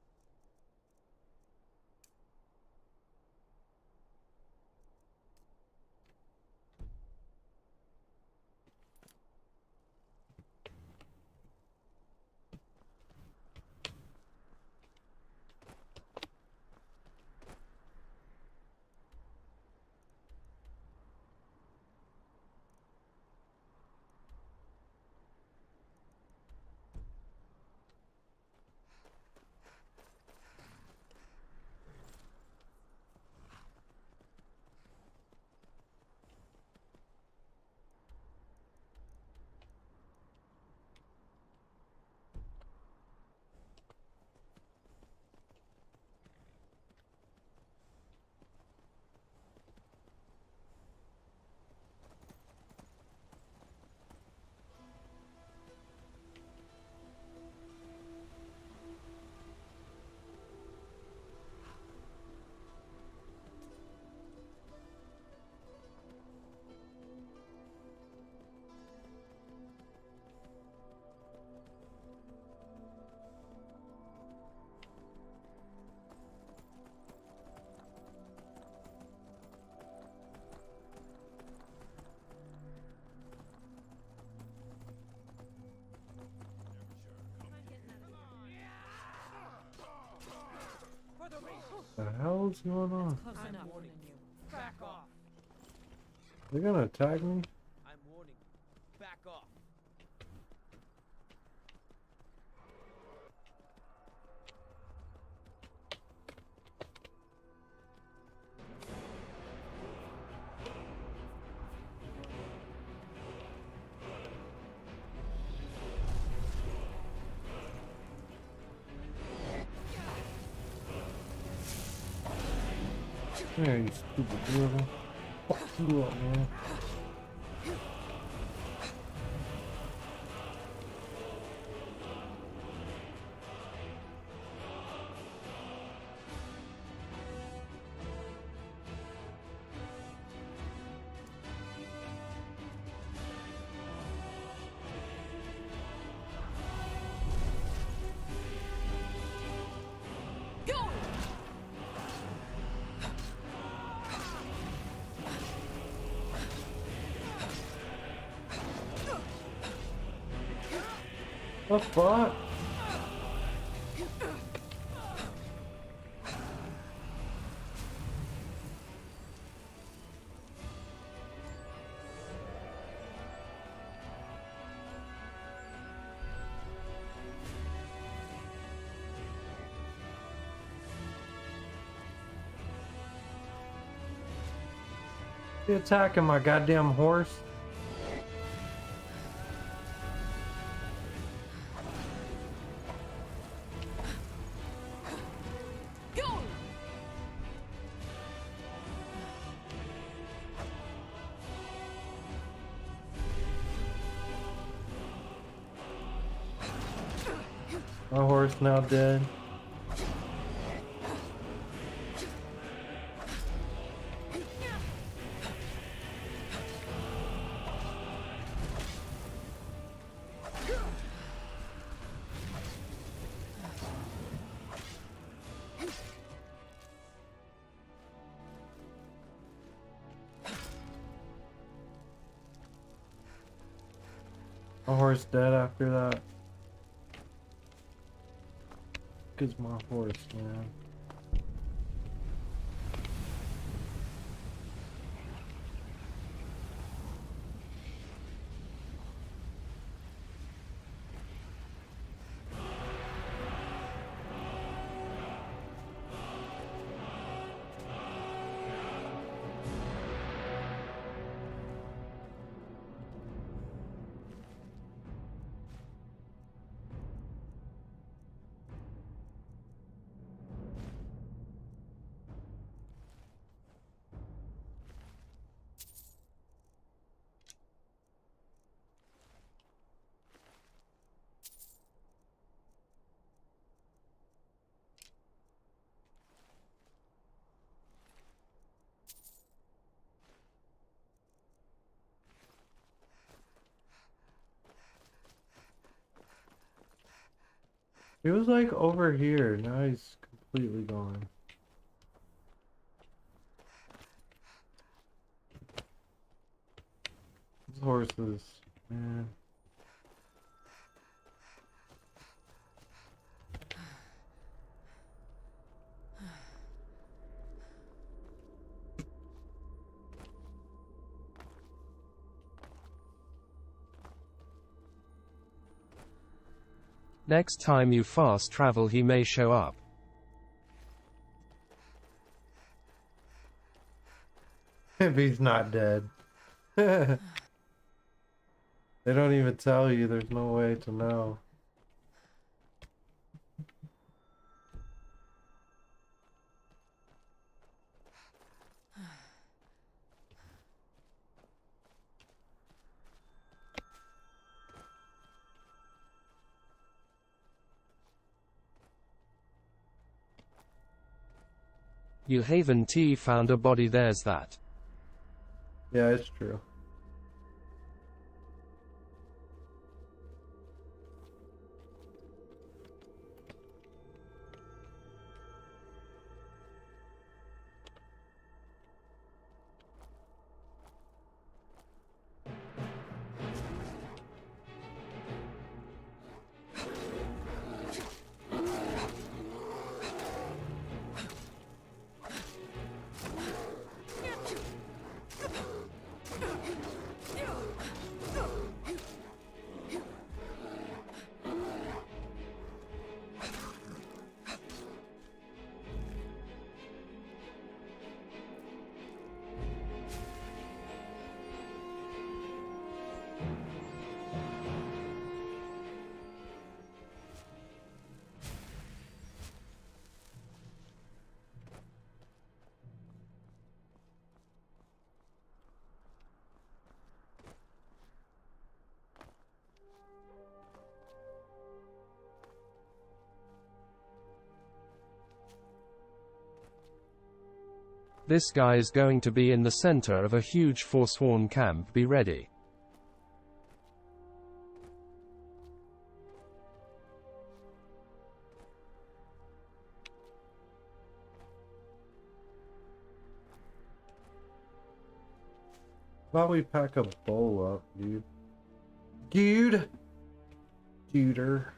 What the hell is going on? I'm warning you. Back off. They're gonna attack me? I'm warning you. Back off. Yeah, you stupid girl. Fuck you up, man. The fuck? You attacking my goddamn horse? My horse now dead. My horse dead after that. Is my horse, man. He was like over here, now he's completely gone. These horses, man. Next time you fast travel he may show up. If he's not dead. They don't even tell you, there's no way to know. You Haven T found a body, there's that. Yeah, it's true. This guy is going to be in the center of a huge Forsworn camp, be ready. Why don't we pack a bowl up, dude? Dude! Shooter.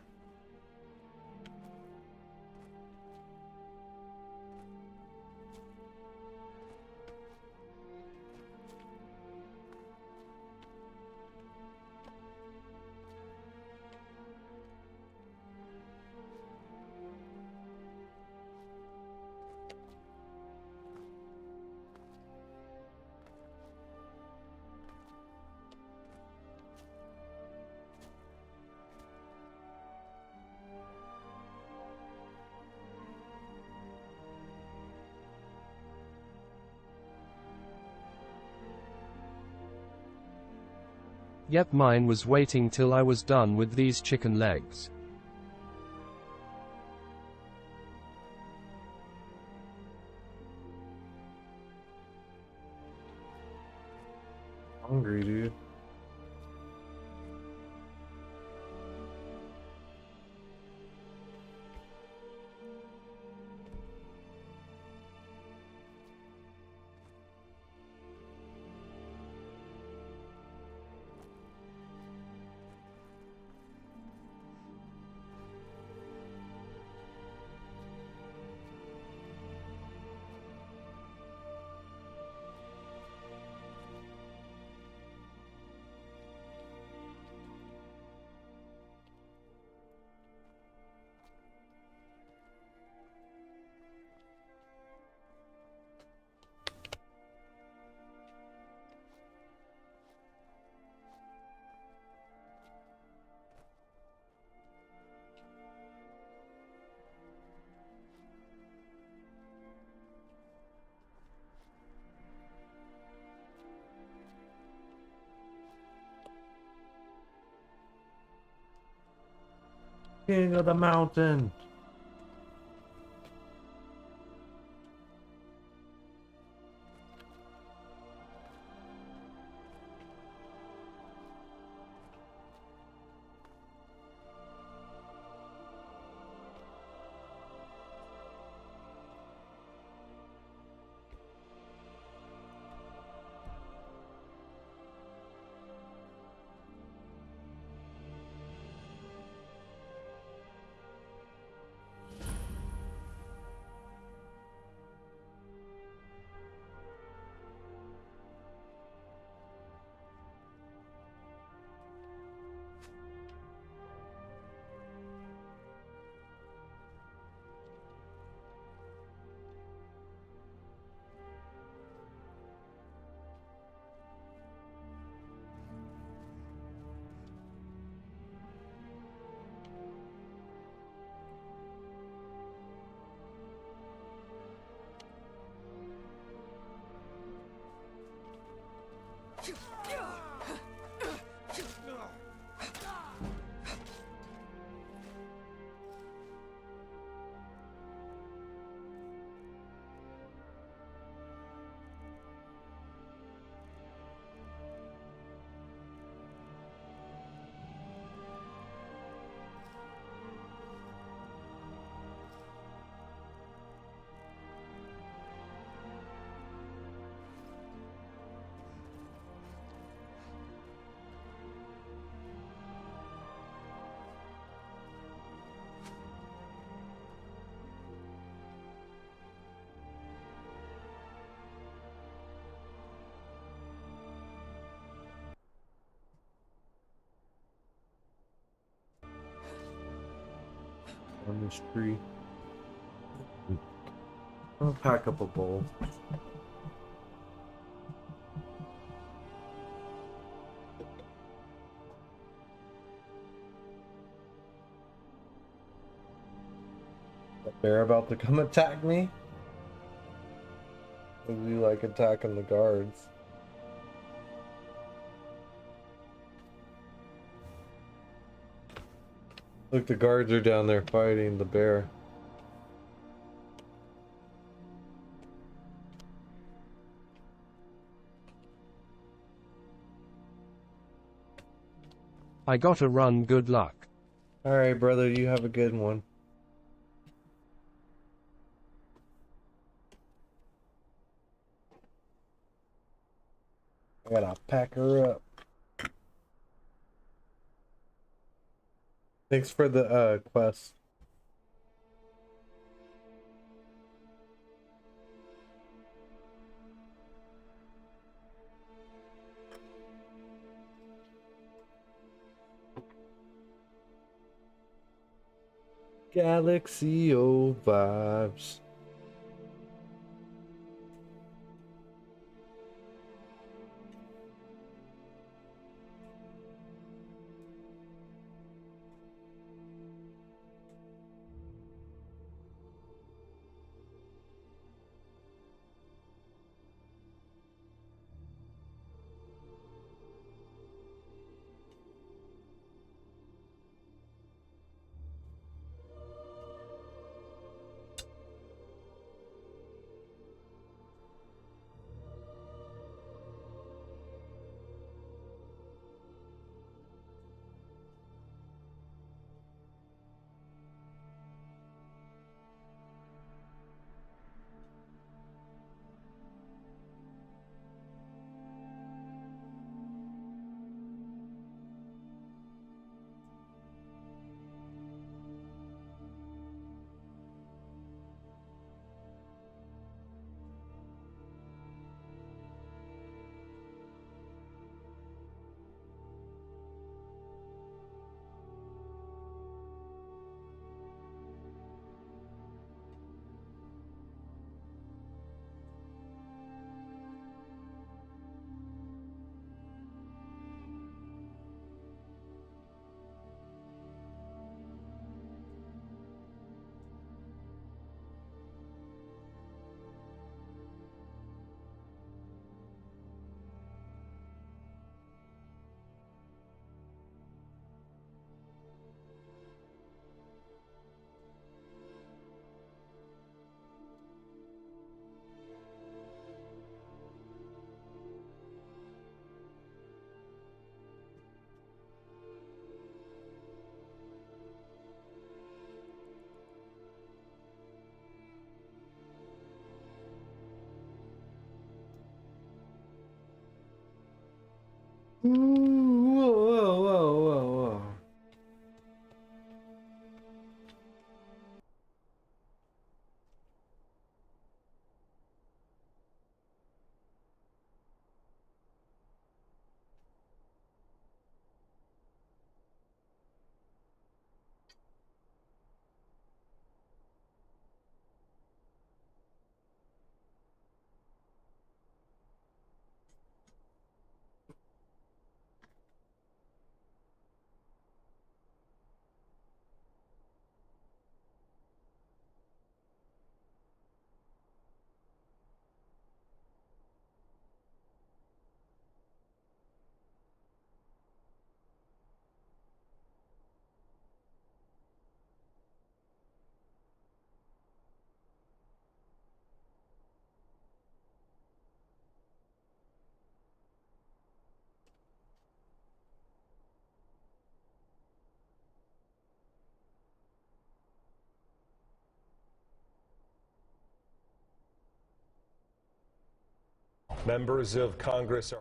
Yep, mine was waiting till I was done with these chicken legs. Hungry, dude. King of the mountain. On this tree. I'll pack up a bowl. They're about to come attack me. Would you like attacking the guards? Look, the guards are down there fighting the bear. I gotta run, good luck. Alright, brother, you have a good one. I gotta pack her up. Thanks for the quest. Galaxy O vibes. Whoa. Members of Congress are...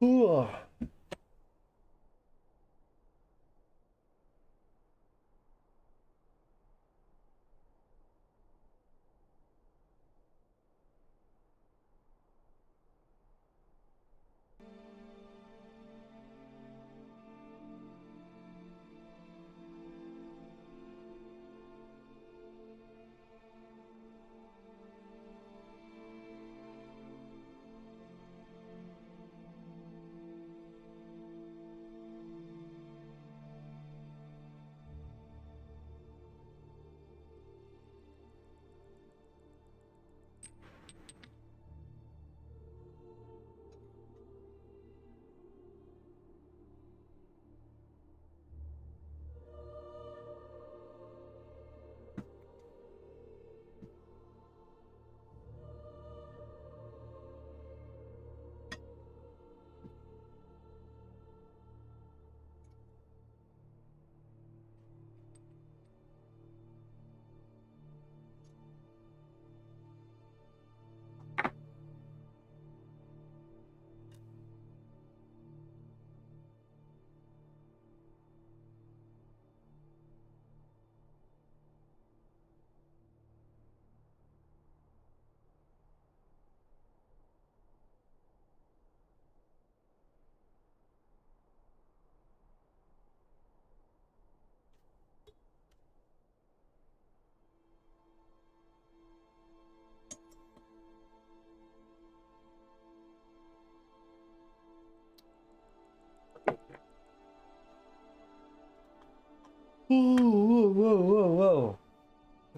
Ooh.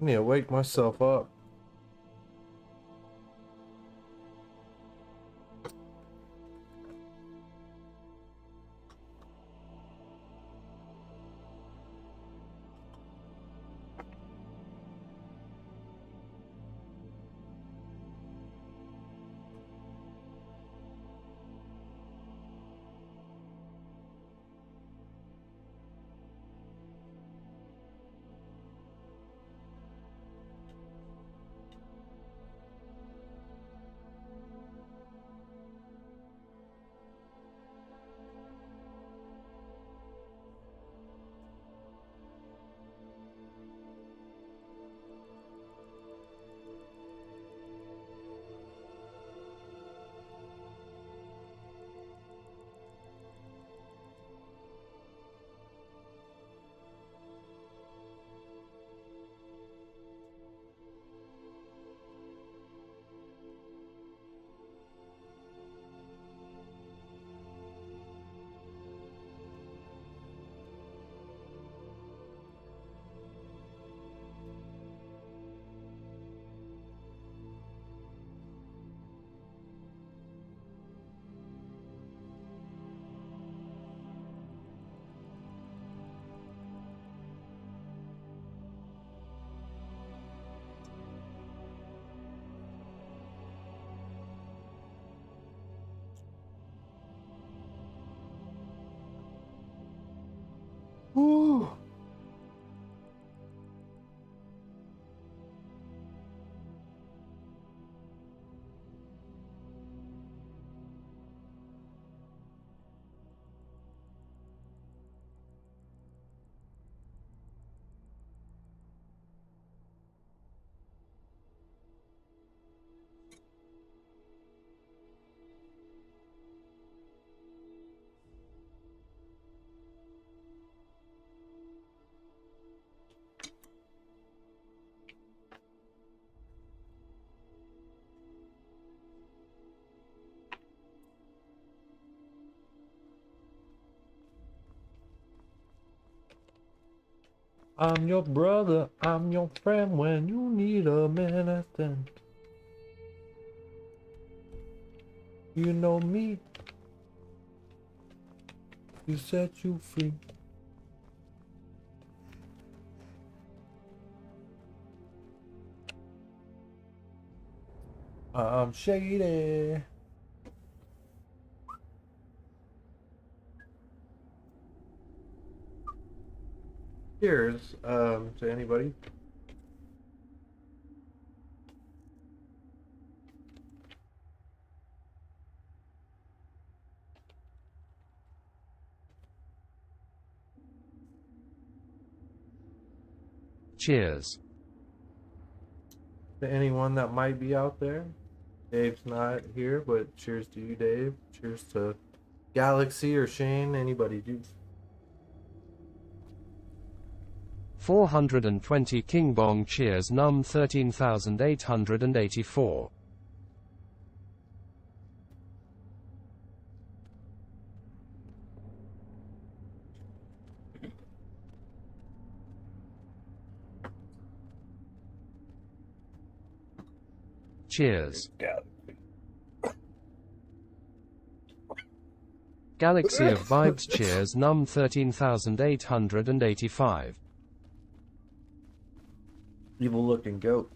need to wake myself up. Woo. I'm your brother, I'm your friend when you need a minute. Then you know me, you set you free. I'm shady. Cheers, to anybody. Cheers. To anyone that might be out there. Dave's not here, but cheers to you, Dave. Cheers to Galaxy or Shane, anybody, dude. 420 King Bong cheers num 13,884. Cheers. Galaxy of Vibes cheers num 13,885. Evil looking goat.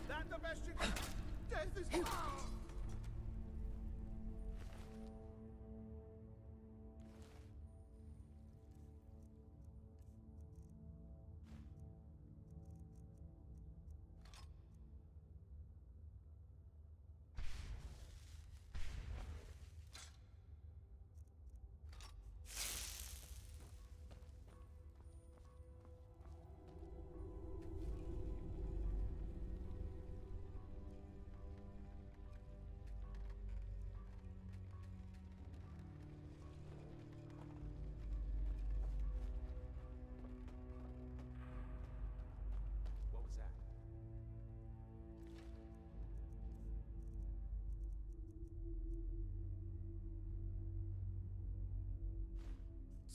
That's the best you can. Death is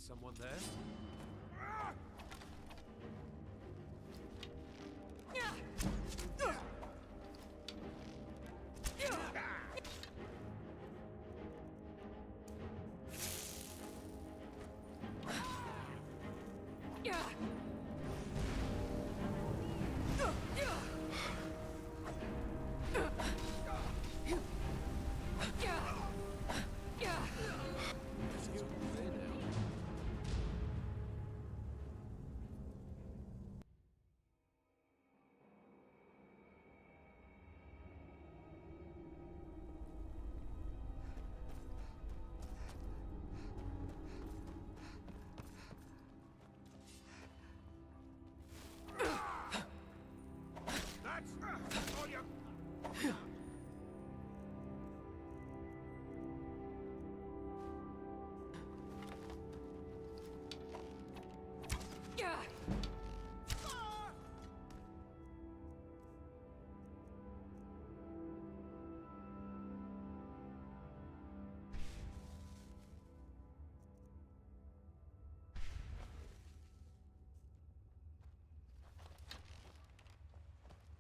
someone there?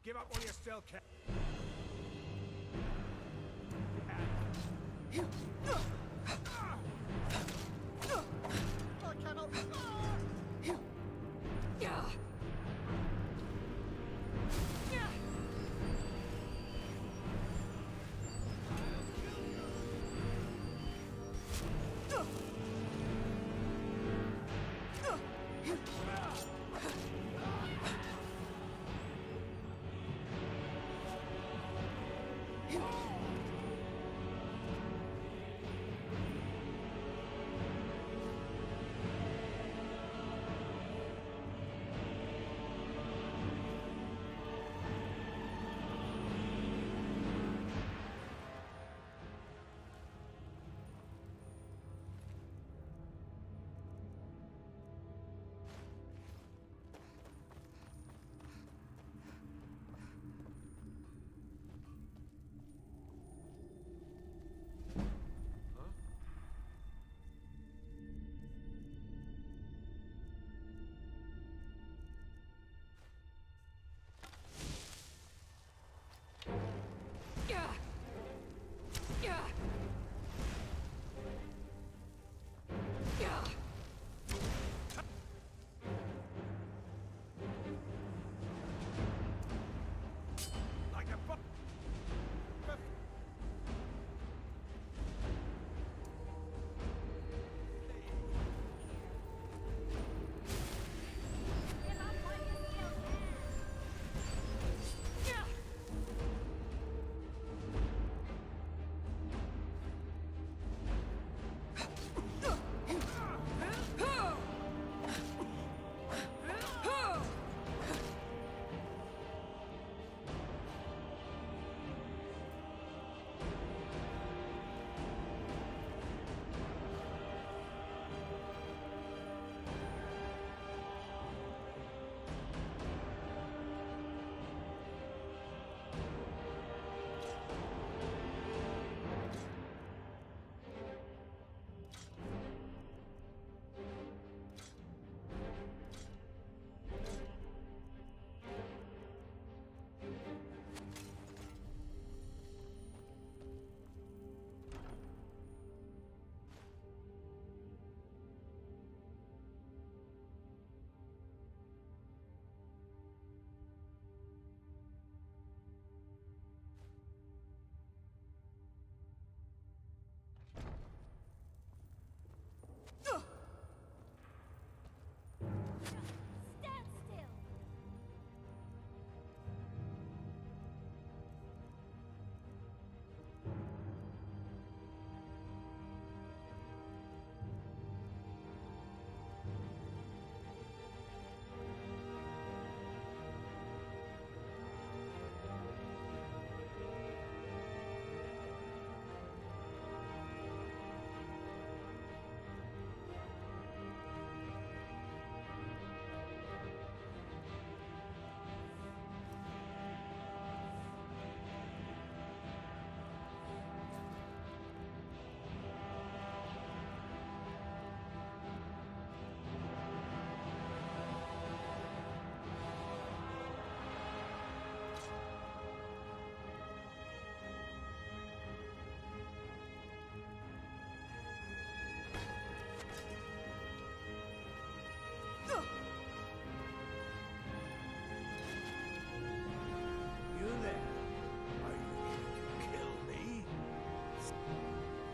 Give up while you still can. I cannot.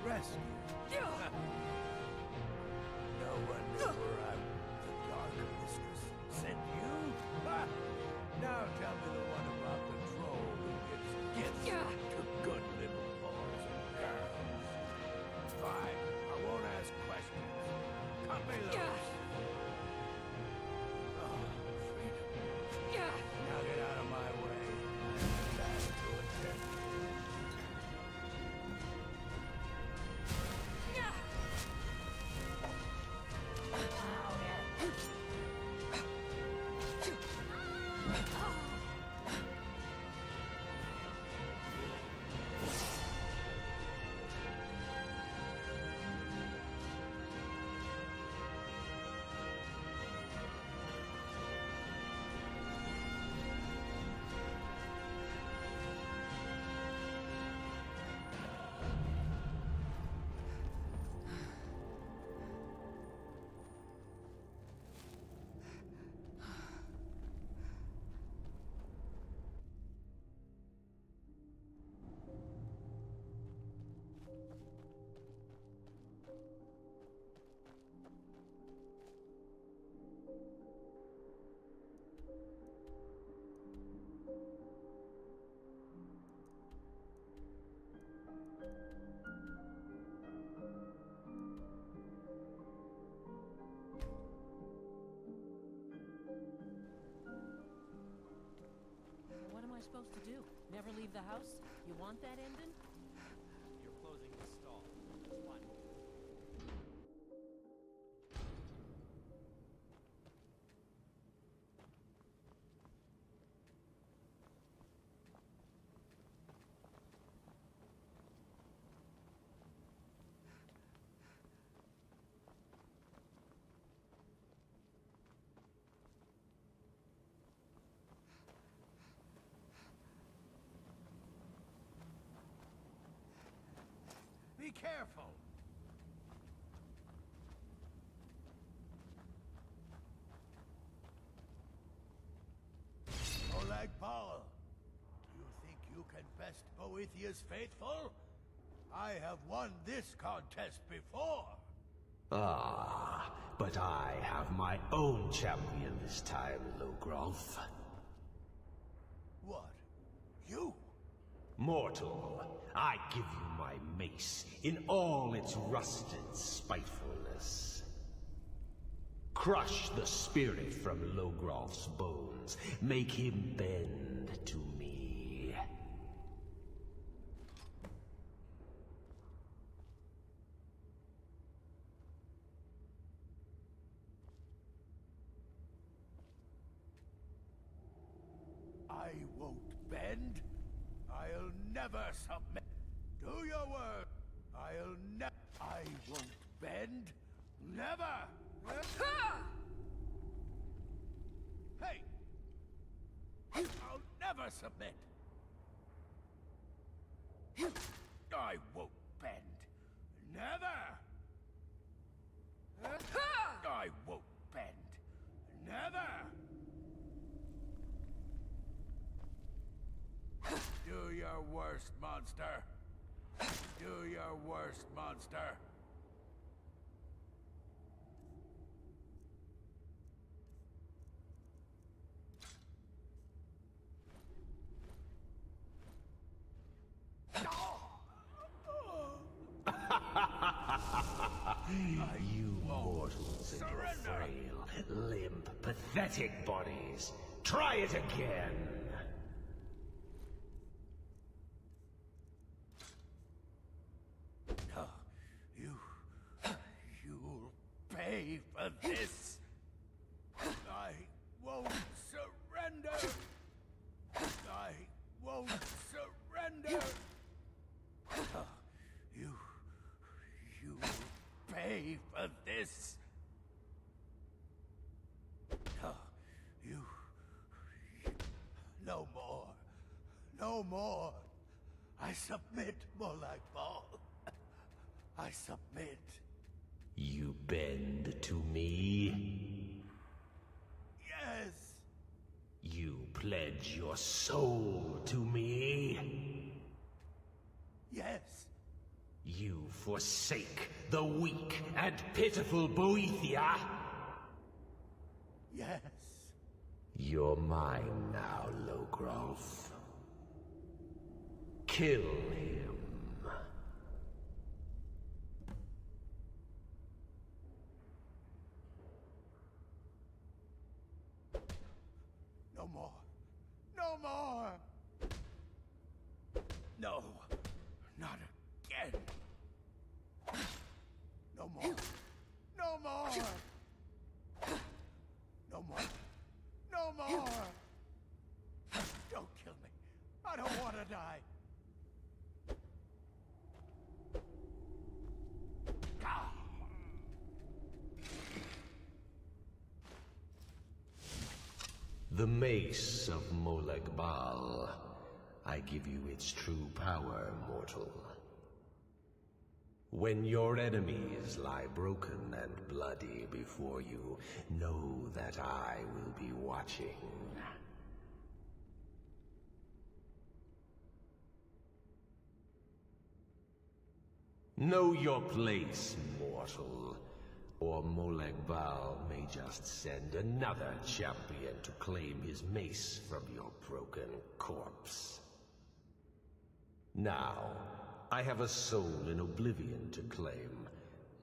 Rescue. No one knew where I was. The Dark Mistress sent you? Ha! Now tell me the one about the troll who gives gifts to good little boys and girls. Fine, I won't ask questions. Cut me loose. Oh, freedom. Now get out of my way. I have to attend to. What am I supposed to do? Never leave the house? You want that ending? You're closing the stall. What? Be careful! Oleg Paul, do you think you can best Boethiah's faithful? I have won this contest before. Ah, but I have my own champion this time, Logrolf. What? You? Mortal, I give you my mace in all its rusted spitefulness. Crush the spirit from Logrolf's bones. Make him bend to me. I won't bend. I'll never submit. Do your work. I'll never. I won't bend. Never. Hey! I'll never submit. I won't bend. Never. I won't bend. Never. Do your worst, monster. Do your worst, monster. You mortals and your frail, limp, pathetic bodies. Try it again. You'll pay for this. I won't surrender. I won't surrender. You pay for this. You no more. No more. I submit, Molag Ball. I submit. You bend to me? Yes. You pledge your soul to me? Yes. You forsake the weak and pitiful Boethia? Yes. You're mine now, Logrolf. Kill him. No more. No more! No. Not again. No more. No more! No more. No more! Don't kill me. I don't want to die. The mace of Molag Bal. I give you its true power, mortal. When your enemies lie broken and bloody before you, know that I will be watching. Know your place, mortal. Or Molag Bal may just send another champion to claim his mace from your broken corpse. Now, I have a soul in Oblivion to claim.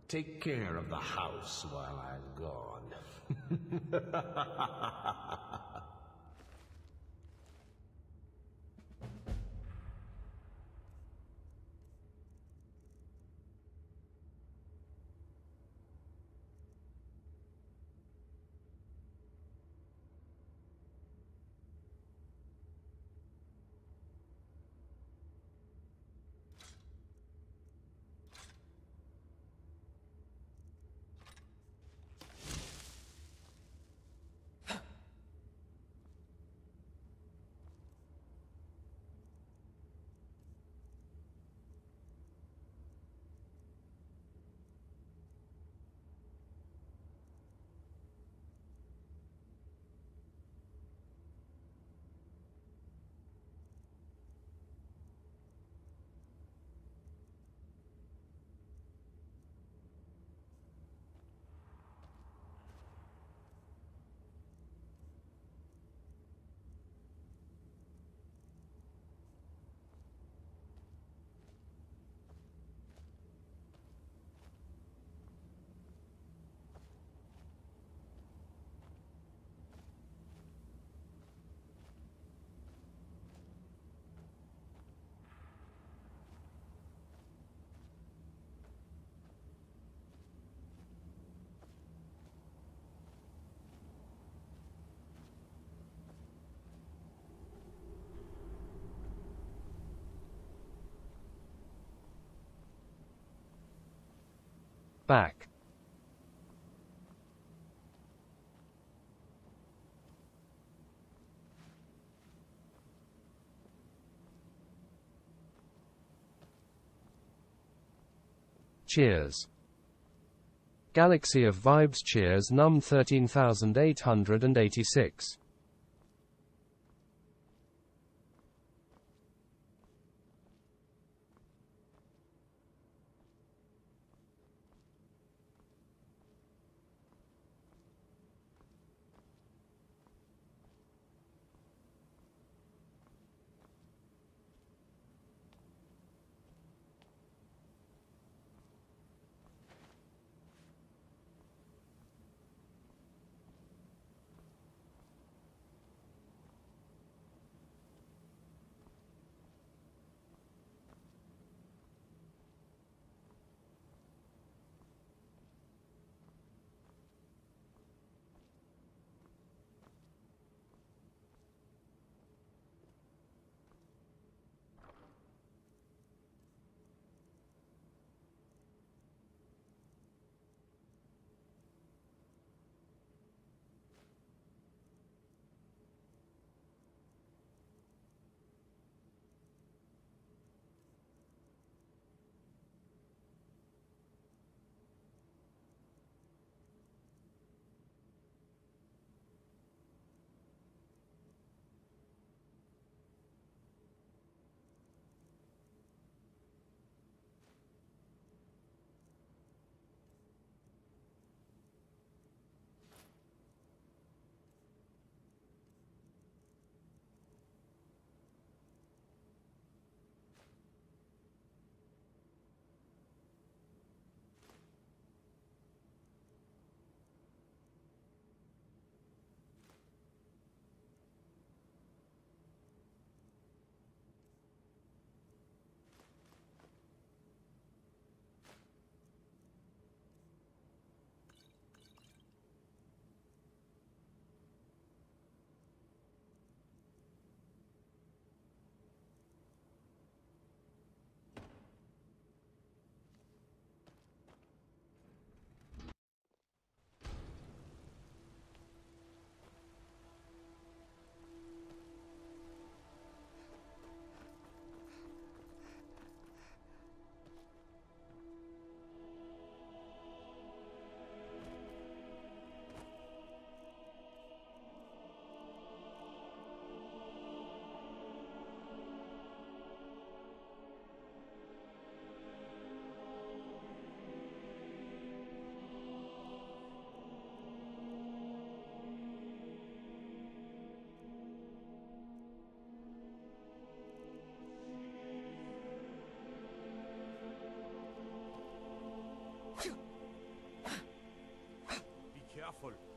Take care of the house while I'm gone. Back. Cheers. Galaxy of Vibes. Cheers. Num 13886. careful.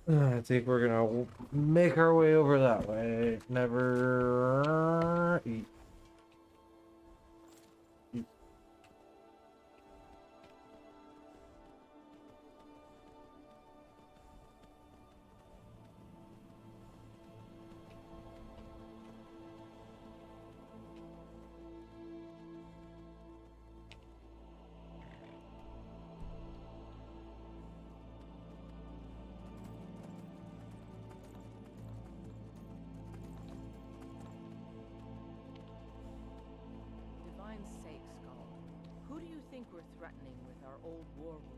I think we're gonna make our way over that way. Never eat. we're threatening with our old war wounds.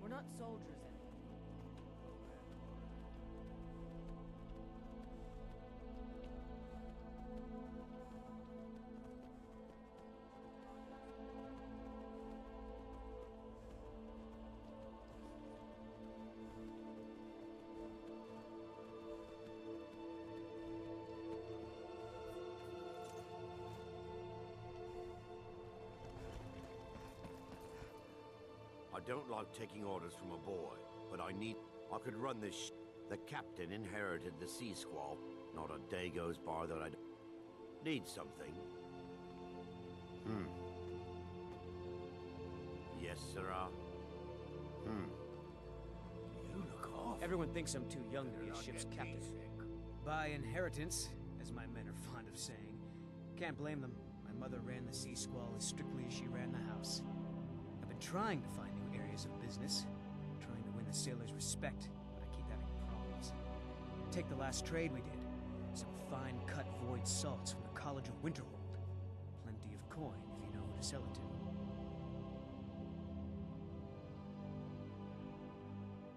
We're not soldiers anymore. I don't like taking orders from a boy, but I could run this. The captain inherited the sea squall. Not a day goes by that I need something. Yes, sirrah. You look off. Everyone thinks I'm too young to be a ship's captain. By inheritance, as my men are fond of saying. Can't blame them. My mother ran the sea squall as strictly as she ran the house. I've been trying to find new areas of business, trying to win the sailors' respect, but I keep having problems. Take the last trade we did. Some fine-cut void salts from the College of Winterhold. Plenty of coin if you know who to sell it to.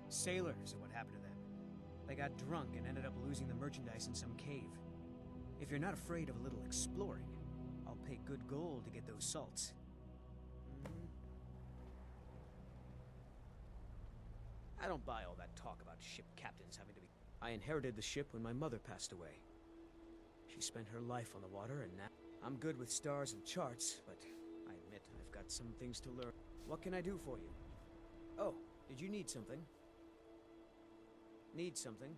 Sailors are what happened to them. They got drunk and ended up losing the merchandise in some cave. If you're not afraid of a little exploring, I'll pay good gold to get those salts. I don't buy all that talk about ship captains having to be... I inherited the ship when my mother passed away. She spent her life on the water, and now... I'm good with stars and charts, but I admit I've got some things to learn. What can I do for you? Oh, did you need something? Need something?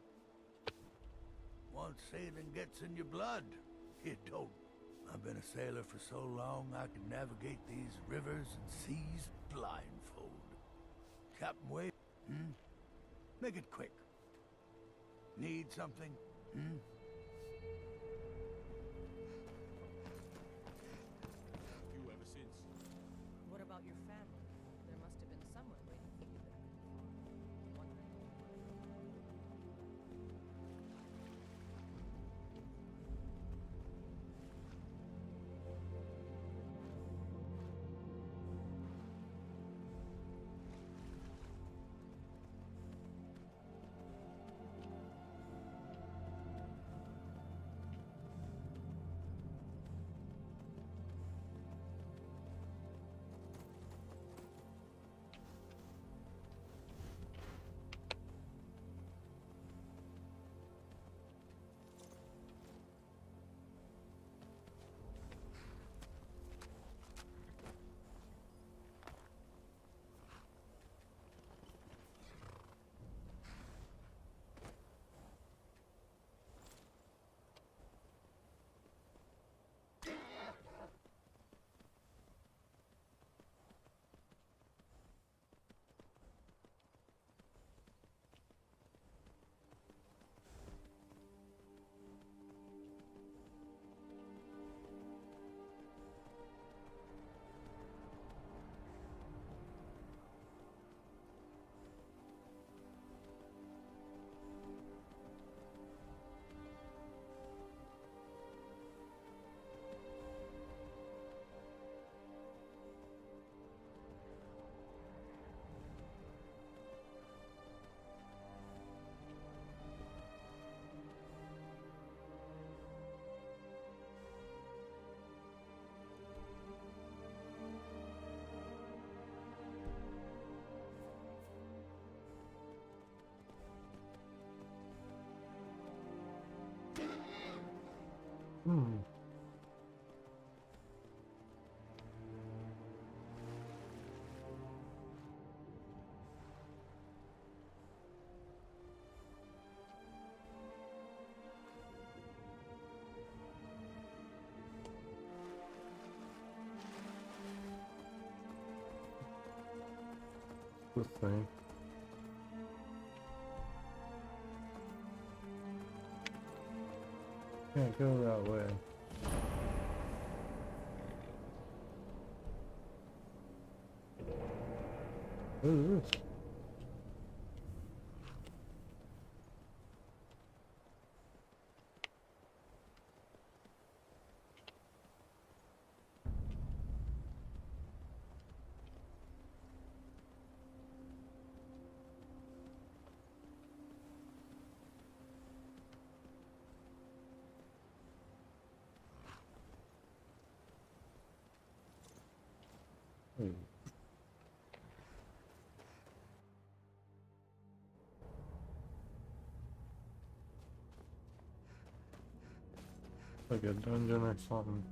Once sailing gets in your blood, it don't. I've been a sailor for so long I can navigate these rivers and seas blindfold. Captain Wade, Make it quick. Need something, You ever since? What about your family? There must have been someone waiting for you back in the farm. This thing. Can't go that way. What is this? Like a dungeon or something.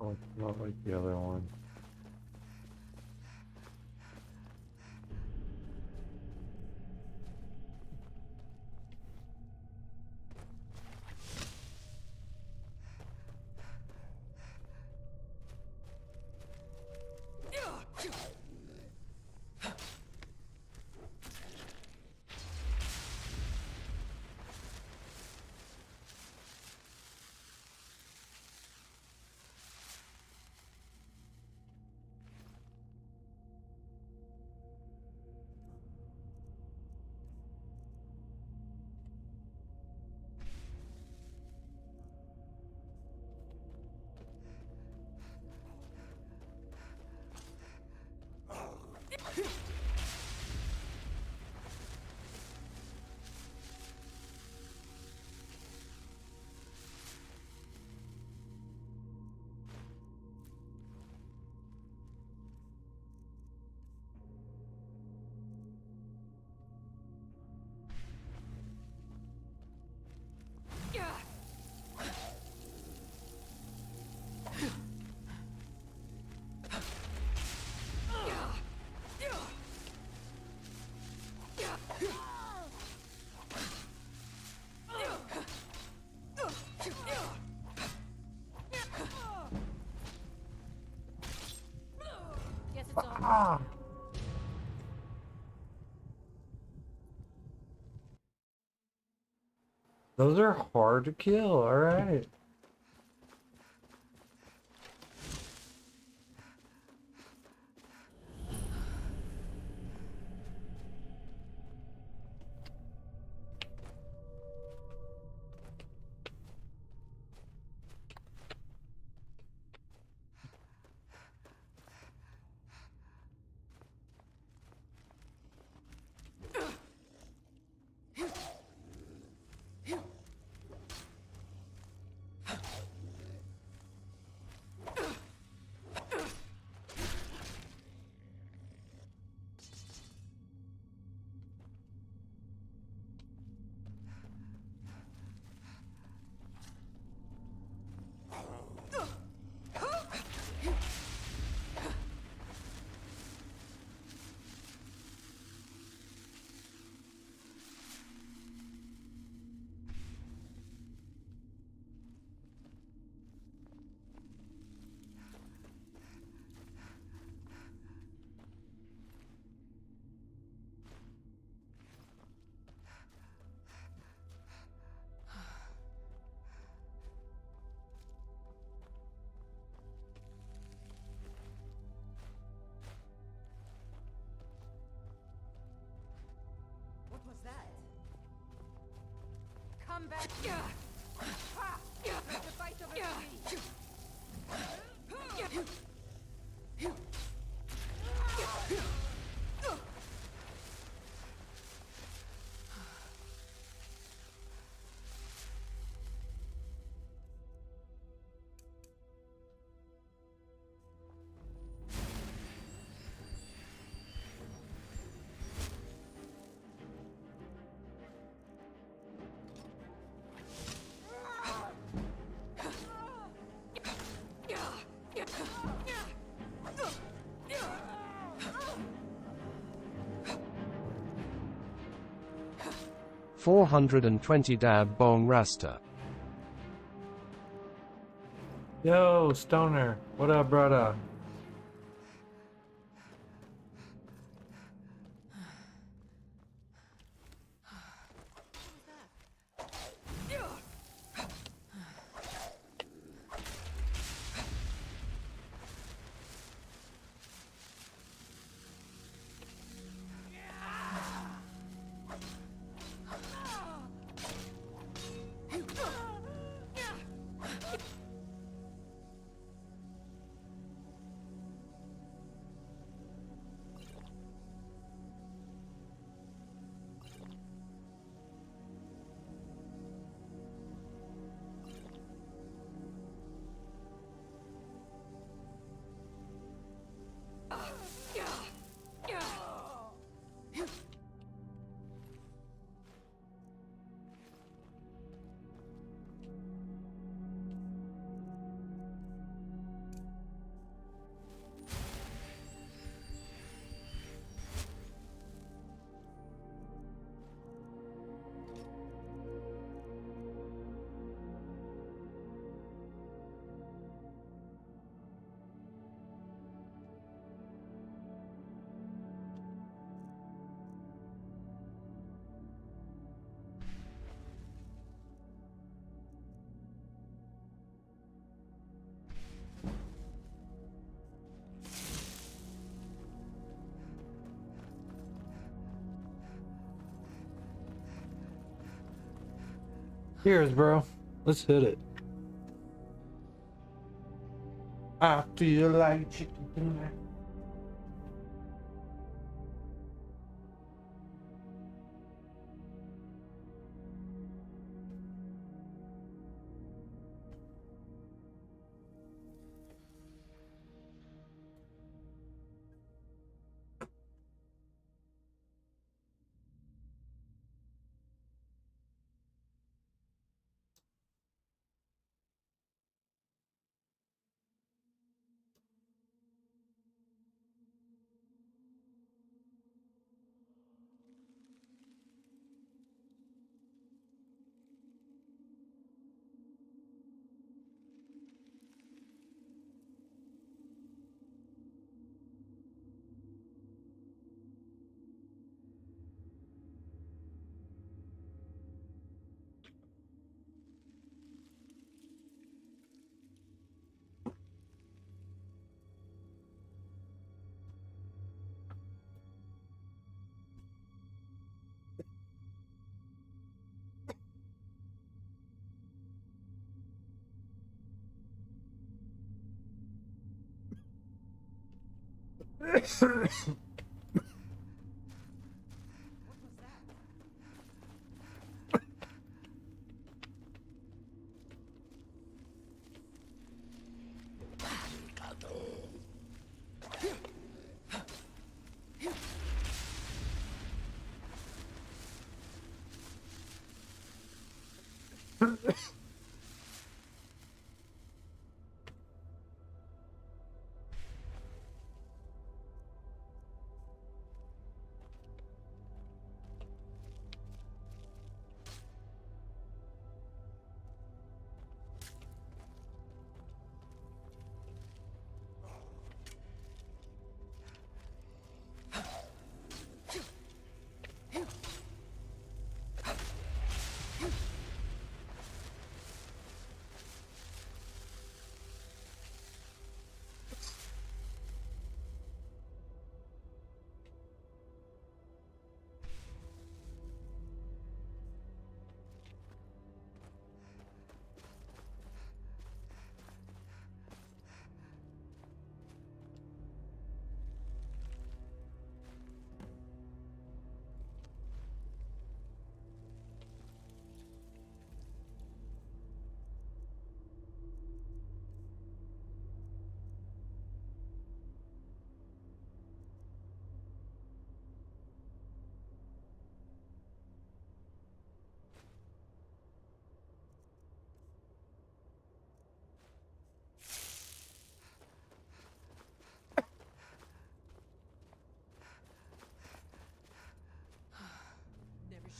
Oh, it's not like the other one. Ah! Those are hard to kill, alright. come back. Ha! The fight over me. 420 dab bong rasta. Yo, Stoner. What up, brother? Cheers, bro. Let's hit it. I feel like chicken tonight.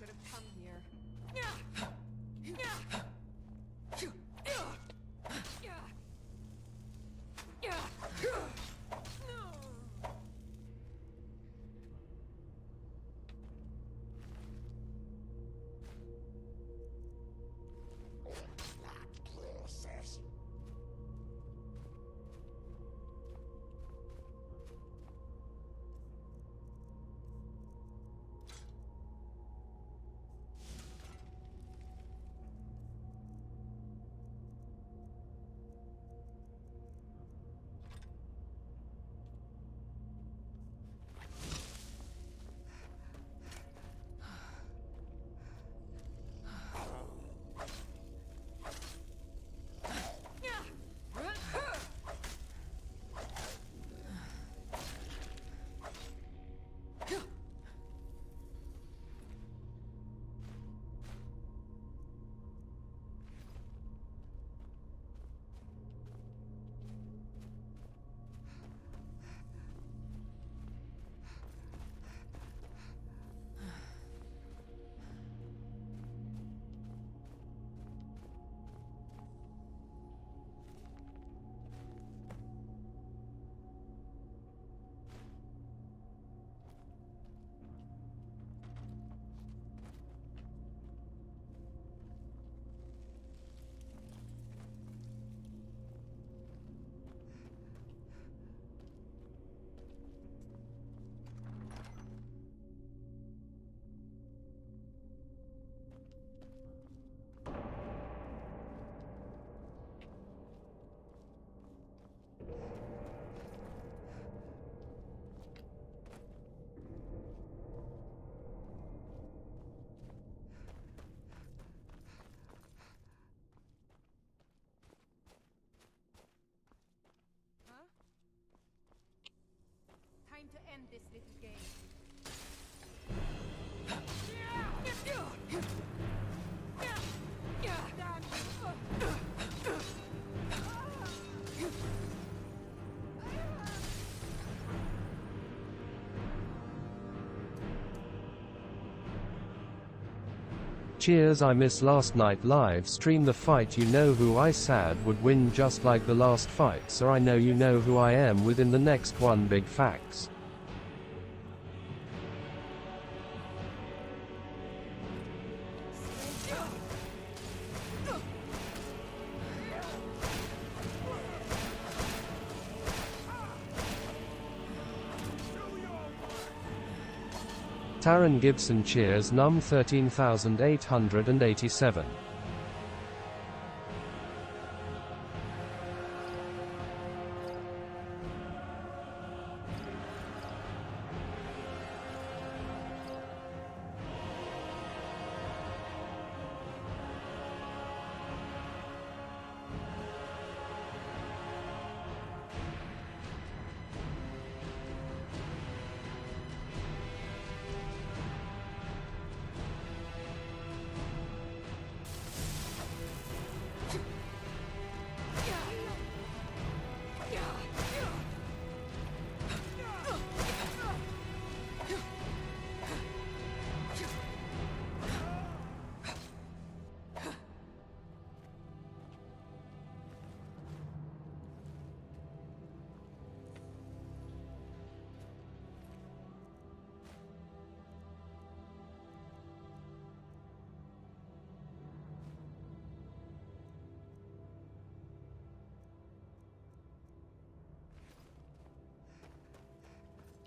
should have come here. Time to end this little game. Cheers, I missed last night live stream the fight. You know who I said would win just like the last fight, so I know you know who I am within the next one. Big facts. Taron Gibson cheers num 13,887.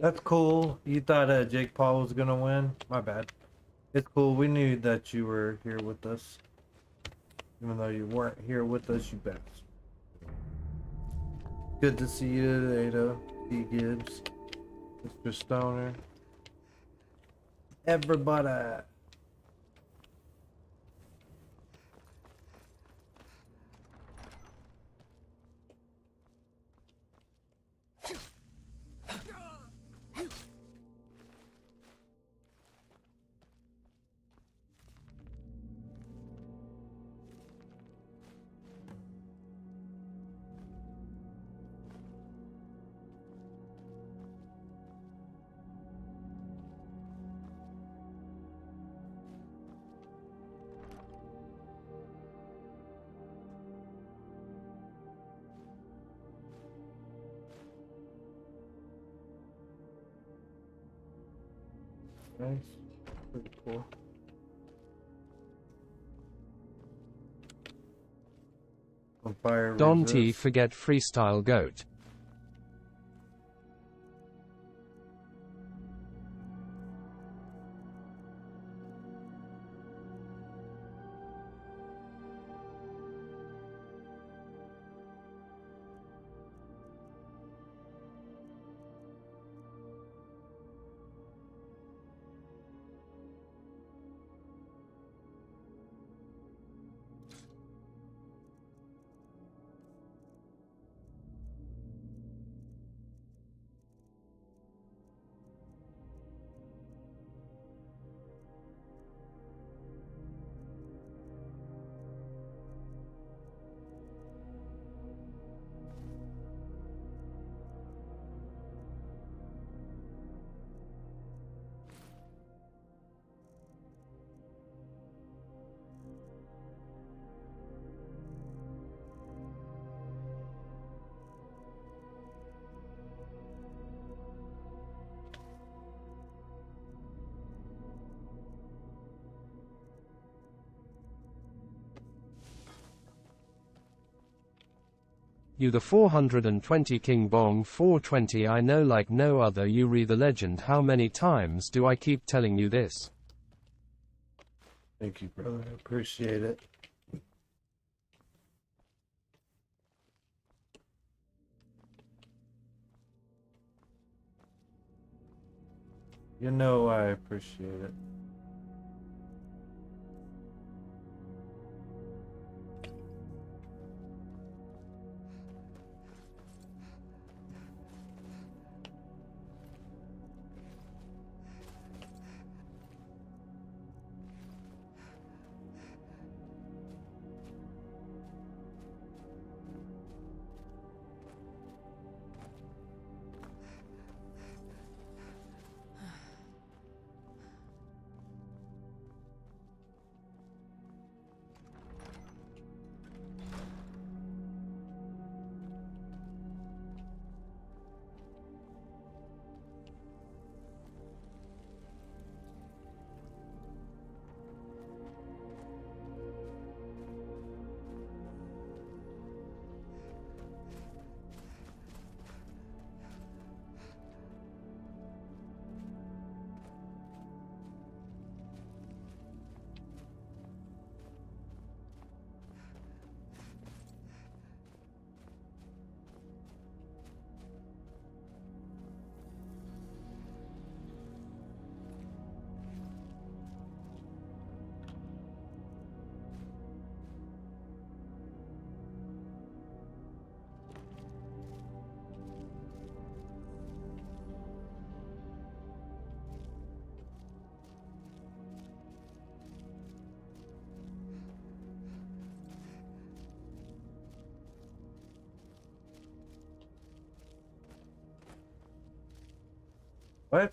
That's cool. You thought Jake Paul was gonna win? My bad. It's cool. We knew that you were here with us. Even though you weren't here with us, you bet. Good to see you, Ada, D. Gibbs, Mr. Stoner. Everybody. Nice. Pretty cool. Fire Don T resist. forget freestyle goat. You the 420 King Bong 420 I know like no other you re the legend how many times do I keep telling you this? Thank you, brother. I appreciate it. You know I appreciate it. What?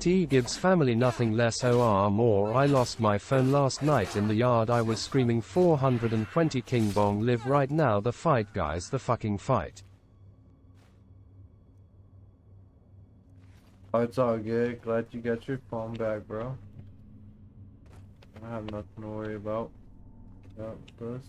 T gives family nothing less or more. I lost my phone last night in the yard. I was screaming 420 King Bong live right now. The fight guys, the fucking fight. Oh, it's all good. Glad you got your phone back, bro. I have nothing to worry about. Got this.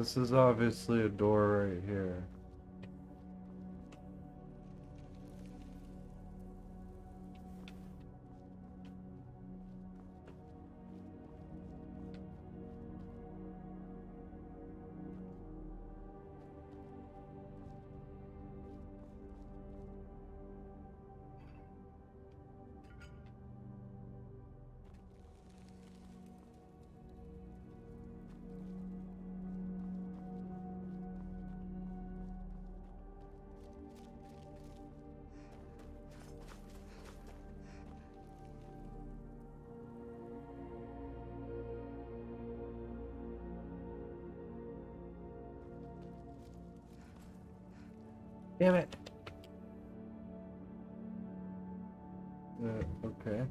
This is obviously a door right here. Damn it. Okay.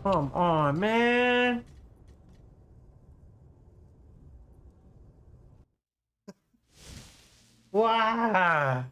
Come on, man. Wow.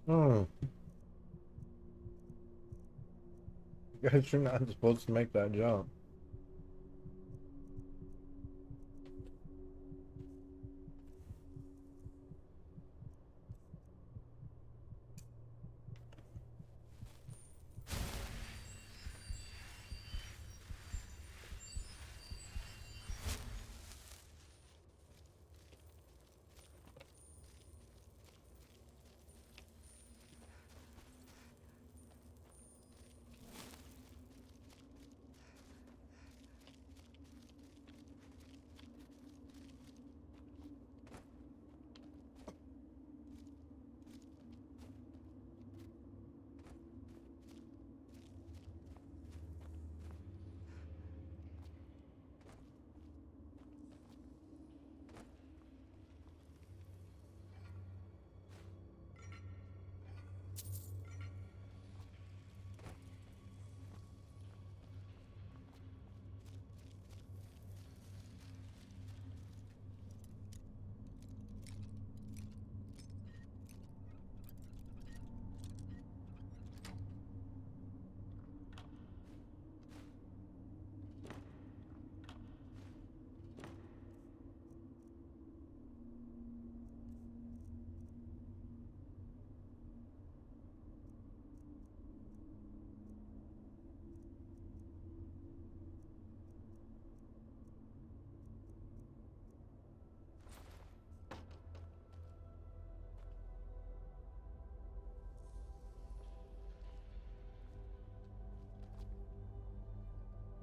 Hmm. Guys, you're not supposed to make that jump.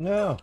No.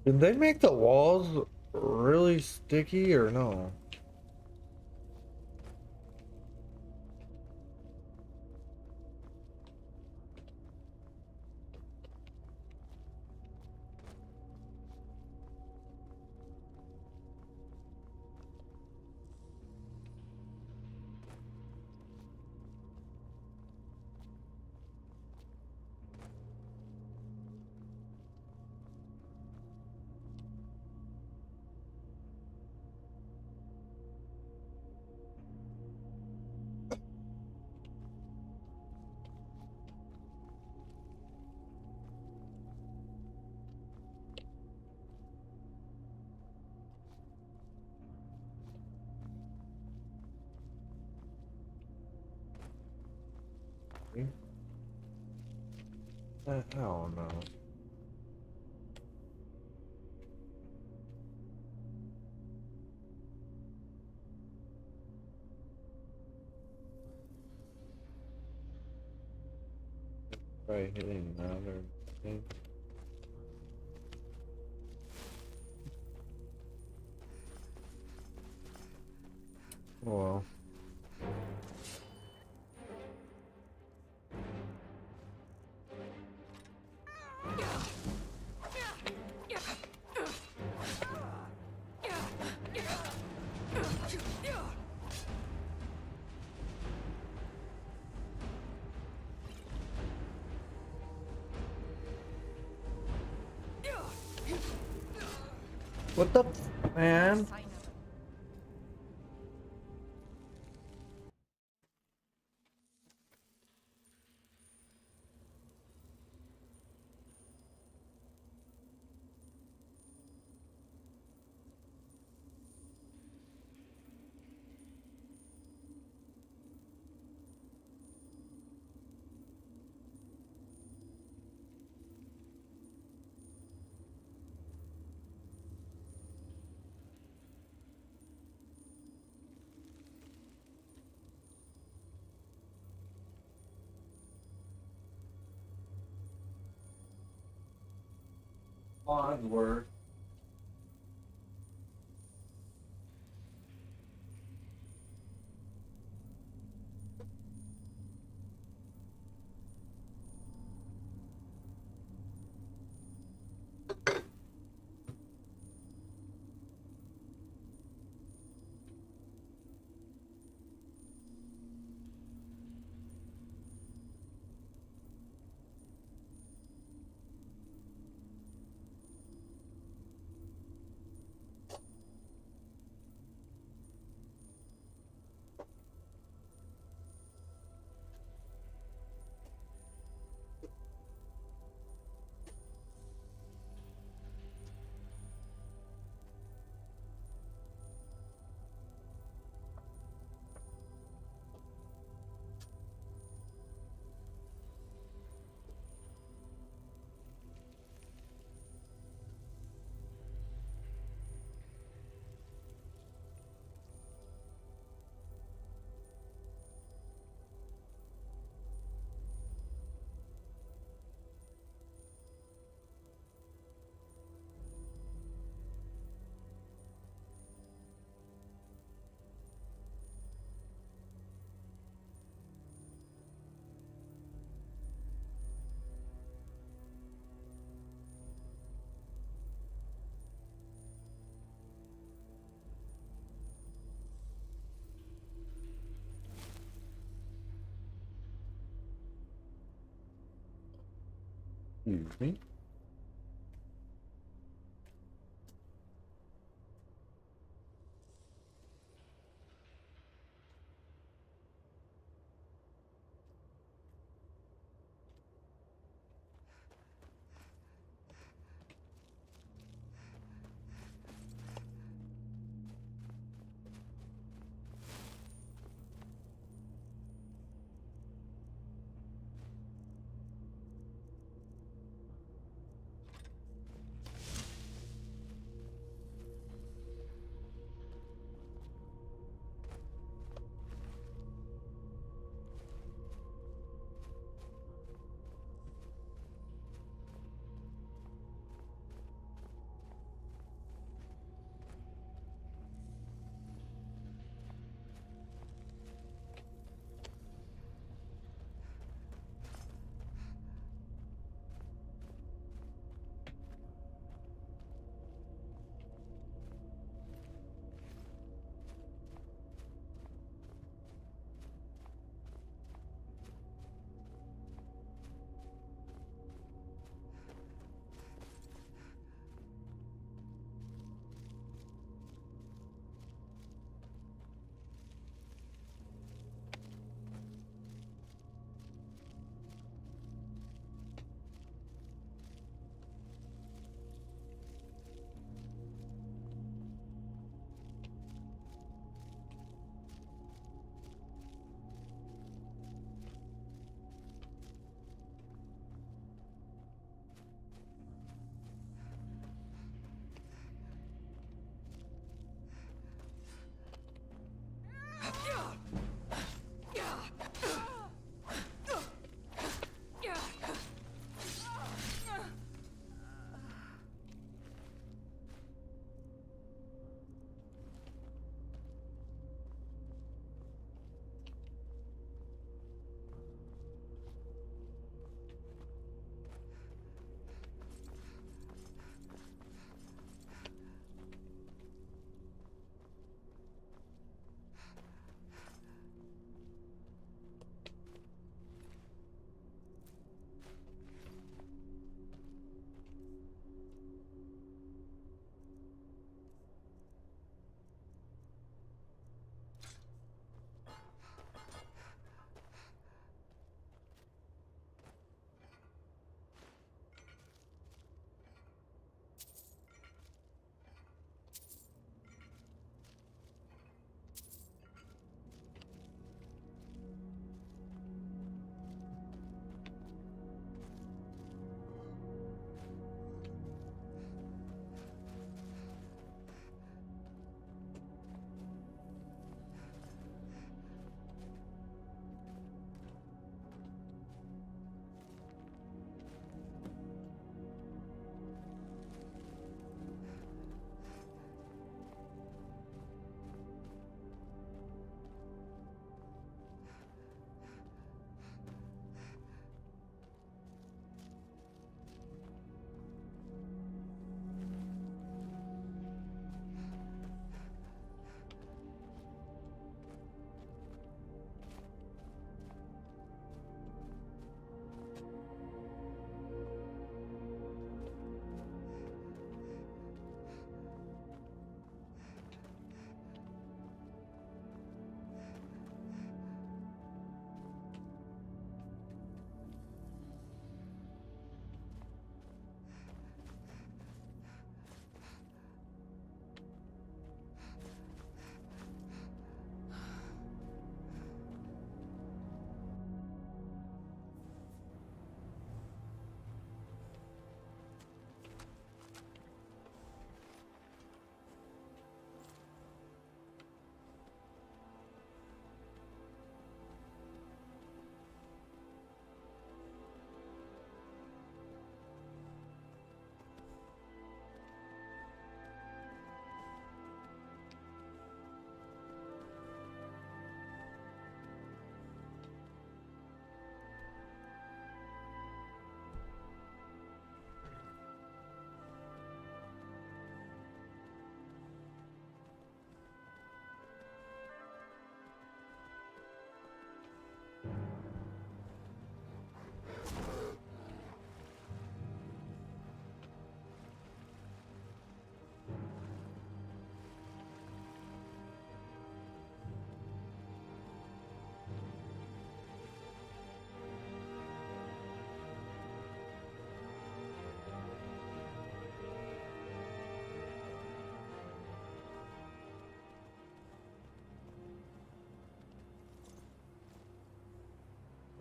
Did they make the walls really sticky or no? I don't know. Right hitting another thing. Well. What the man? Onward. Excuse me.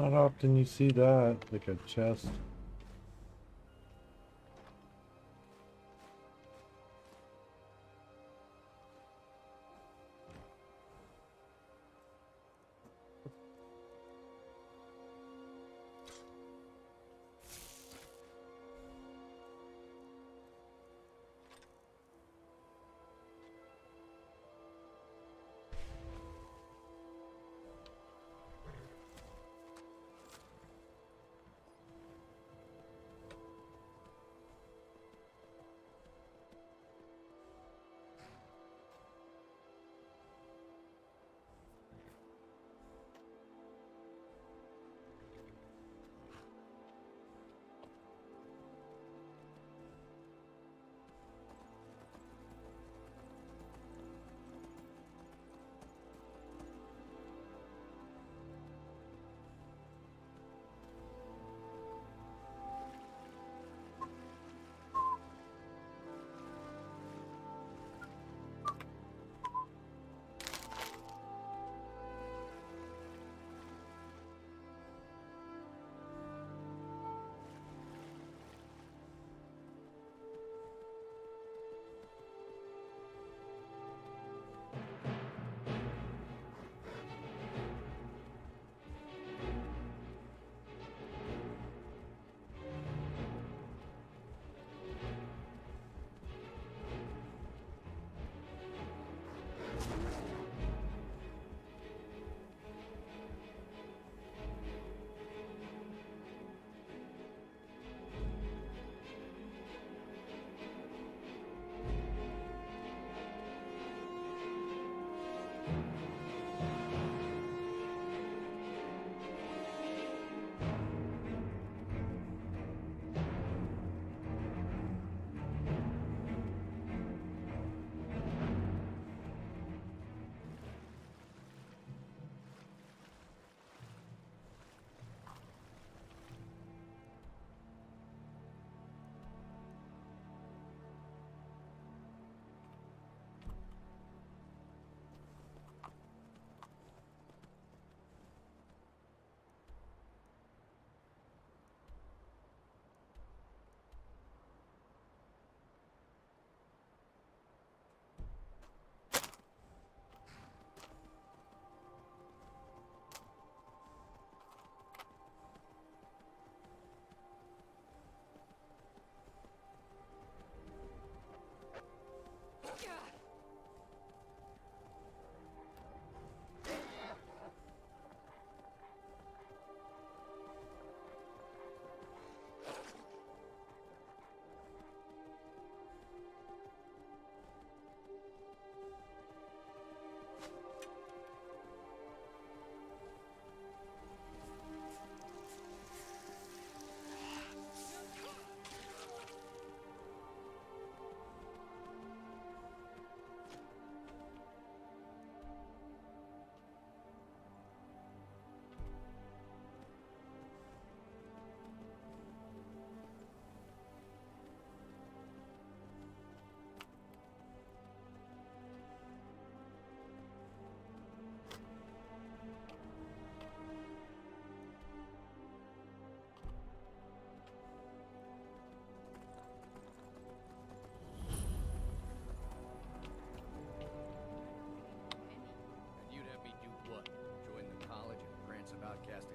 Not often you see that, like a chest.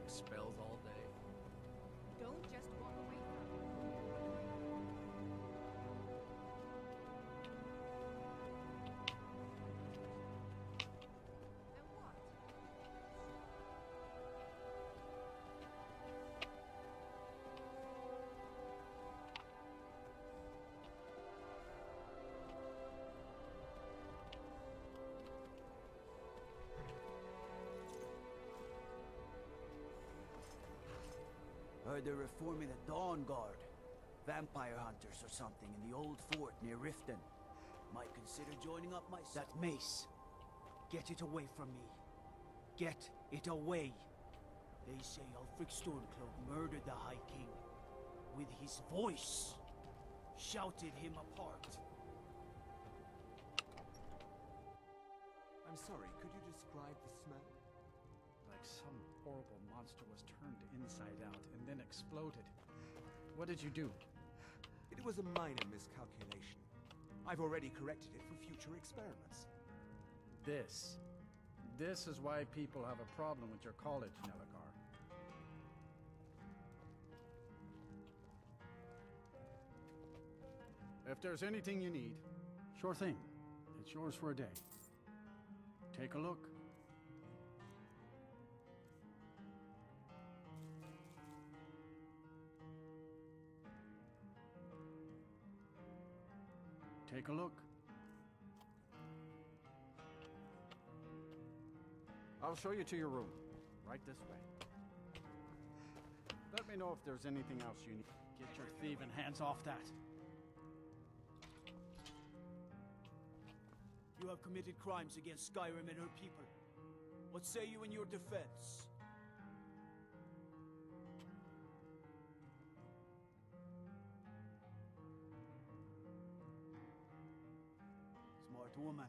Spells all day. Don't just walk away from it. Then what? Heard they're reforming the Dawn Guard. Vampire hunters or something in the old fort near Riften. Might consider joining up myself. That mace. Get it away from me. Get it away. They say Ulfric Stormcloak murdered the High King. With his voice. Shouted him apart. I'm sorry, could you describe the smell? Like some horrible monster monster was turned inside out and then exploded. What did you do? It was a minor miscalculation. I've already corrected it for future experiments. This is why people have a problem with your college, Nelagar. If there's anything you need, sure thing. It's yours for a day. Take a look. Take a look. I'll show you to your room. Right this way. Let me know if there's anything else you need. Get your thieving hands off that. You have committed crimes against Skyrim and her people. What say you in your defense? Smart woman.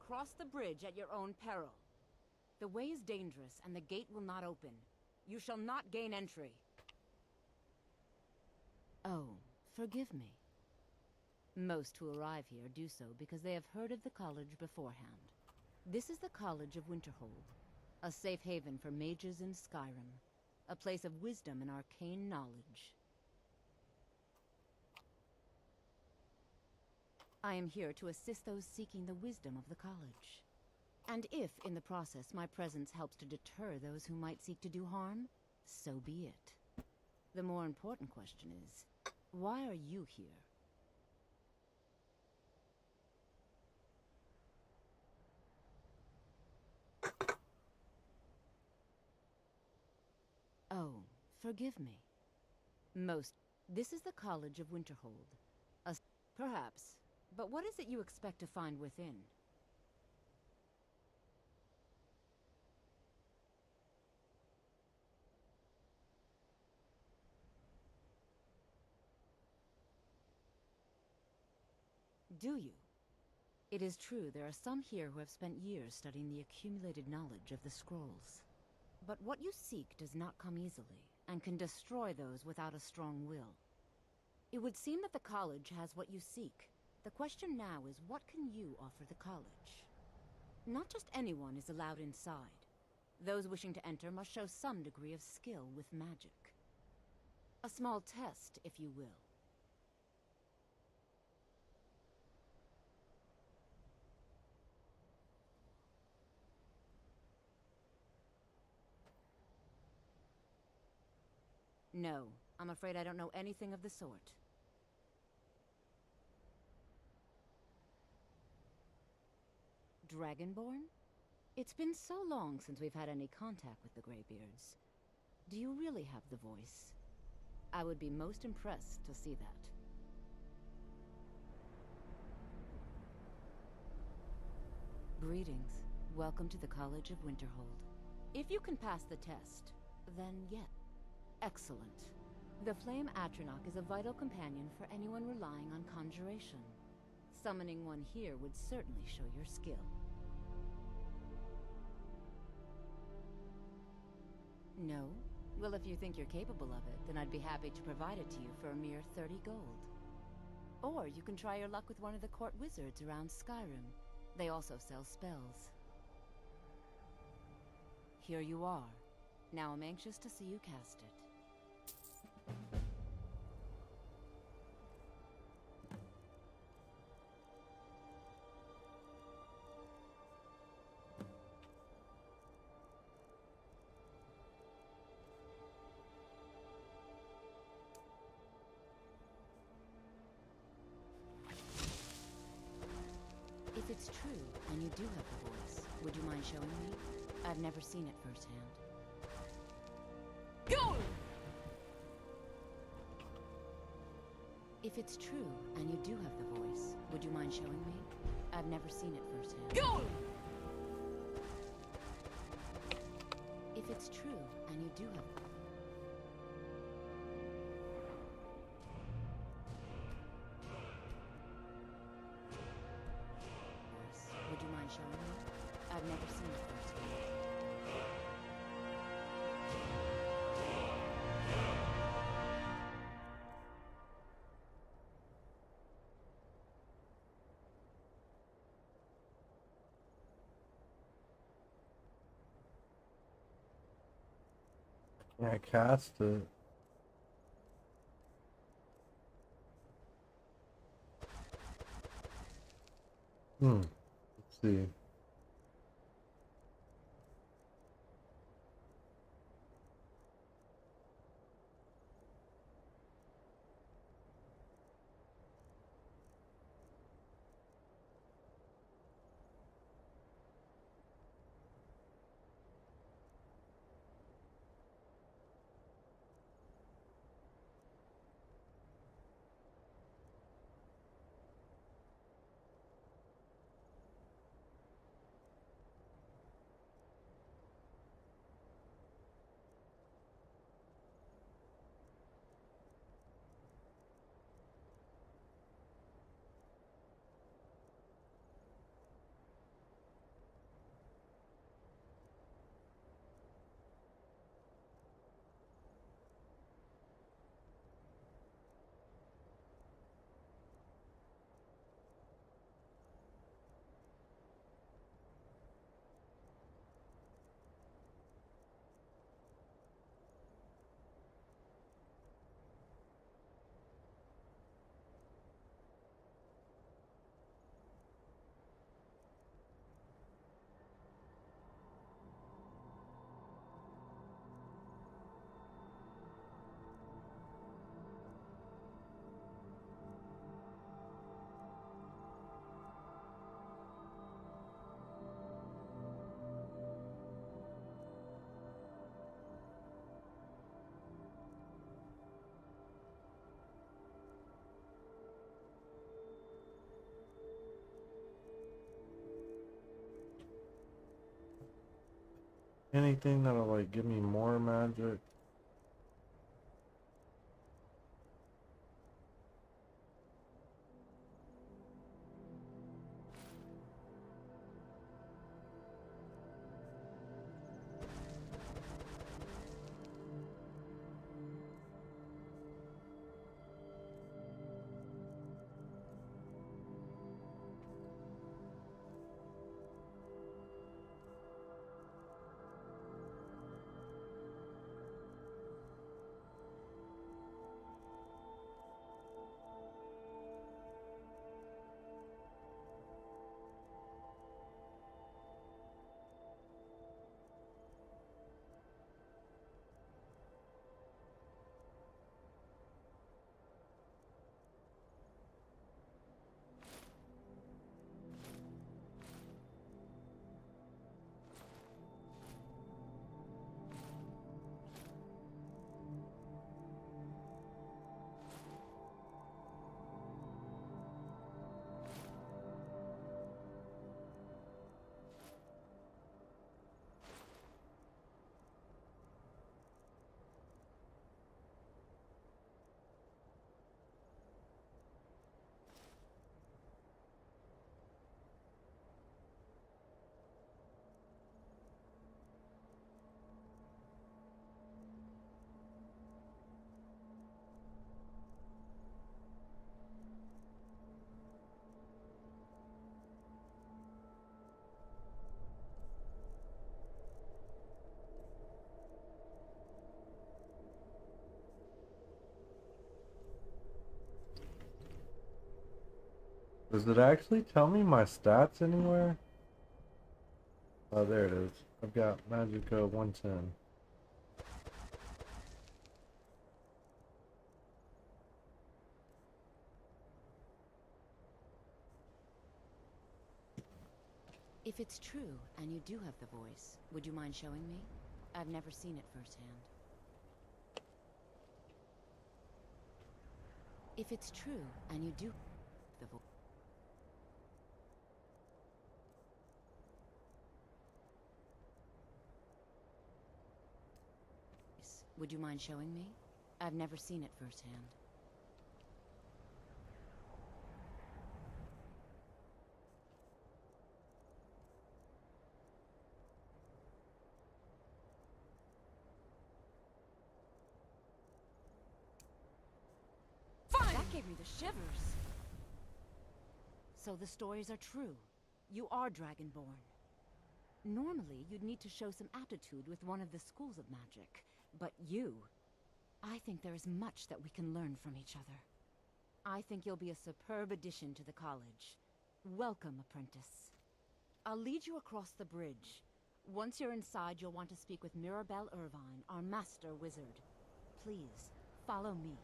Cross the bridge at your own peril. The way is dangerous, and the gate will not open. You shall not gain entry. Oh, forgive me. Most who arrive here do so because they have heard of the college beforehand. This is the College of Winterhold, a safe haven for mages in Skyrim, a place of wisdom and arcane knowledge. I am here to assist those seeking the wisdom of the college. And if, in the process, my presence helps to deter those who might seek to do harm, so be it. The more important question is, why are you here? Oh, forgive me. This is the College of Winterhold. Perhaps. But what is it you expect to find within? Do you? It is true there are some here who have spent years studying the accumulated knowledge of the scrolls. But what you seek does not come easily, and can destroy those without a strong will. It would seem that the college has what you seek. The question now is, what can you offer the college? Not just anyone is allowed inside. Those wishing to enter must show some degree of skill with magic. A small test, if you will. No, I'm afraid I don't know anything of the sort. Dragonborn? It's been so long since we've had any contact with the Greybeards. Do you really have the voice? I would be most impressed to see that. Greetings. Welcome to the College of Winterhold. If you can pass the test, then yes. Excellent. The Flame Atronach is a vital companion for anyone relying on conjuration. Summoning one here would certainly show your skill. No? Well, if you think you're capable of it, then I'd be happy to provide it to you for a mere 30 gold. Or you can try your luck with one of the court wizards around Skyrim. They also sell spells. Here you are. Now I'm anxious to see you cast it. If it's true, and you do have the voice, would you mind showing me? I've never seen it firsthand. Go! If it's true, and you do have the voice, would you mind showing me? I've never seen it firsthand. If it's true, and you do have voice, would you mind showing me? I've never seen it firsthand. Yeah, I cast it. Let's see. Anything that'll like give me more magic. Does it actually tell me my stats anywhere? Oh, there it is. I've got Magica 110. If it's true, and you do have the voice, would you mind showing me? I've never seen it firsthand. If it's true, and you do the voice, would you mind showing me? I've never seen it firsthand. That gave me the shivers. So the stories are true. You are Dragonborn. Normally, you'd need to show some aptitude with one of the schools of magic. But you... I think there is much that we can learn from each other. I think you'll be a superb addition to the college. Welcome, apprentice. I'll lead you across the bridge. Once you're inside, you'll want to speak with Mirabelle Irvine, our master wizard. Please, follow me.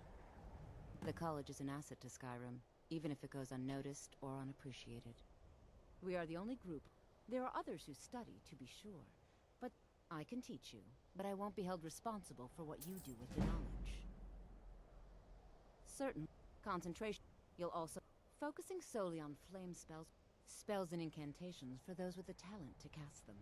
The college is an asset to Skyrim, even if it goes unnoticed or unappreciated. We are the only group. There are others who study, to be sure. But I can teach you, but I won't be held responsible for what you do with the knowledge. Certain concentration. You'll also focusing solely on flame spells and incantations for those with the talent to cast them.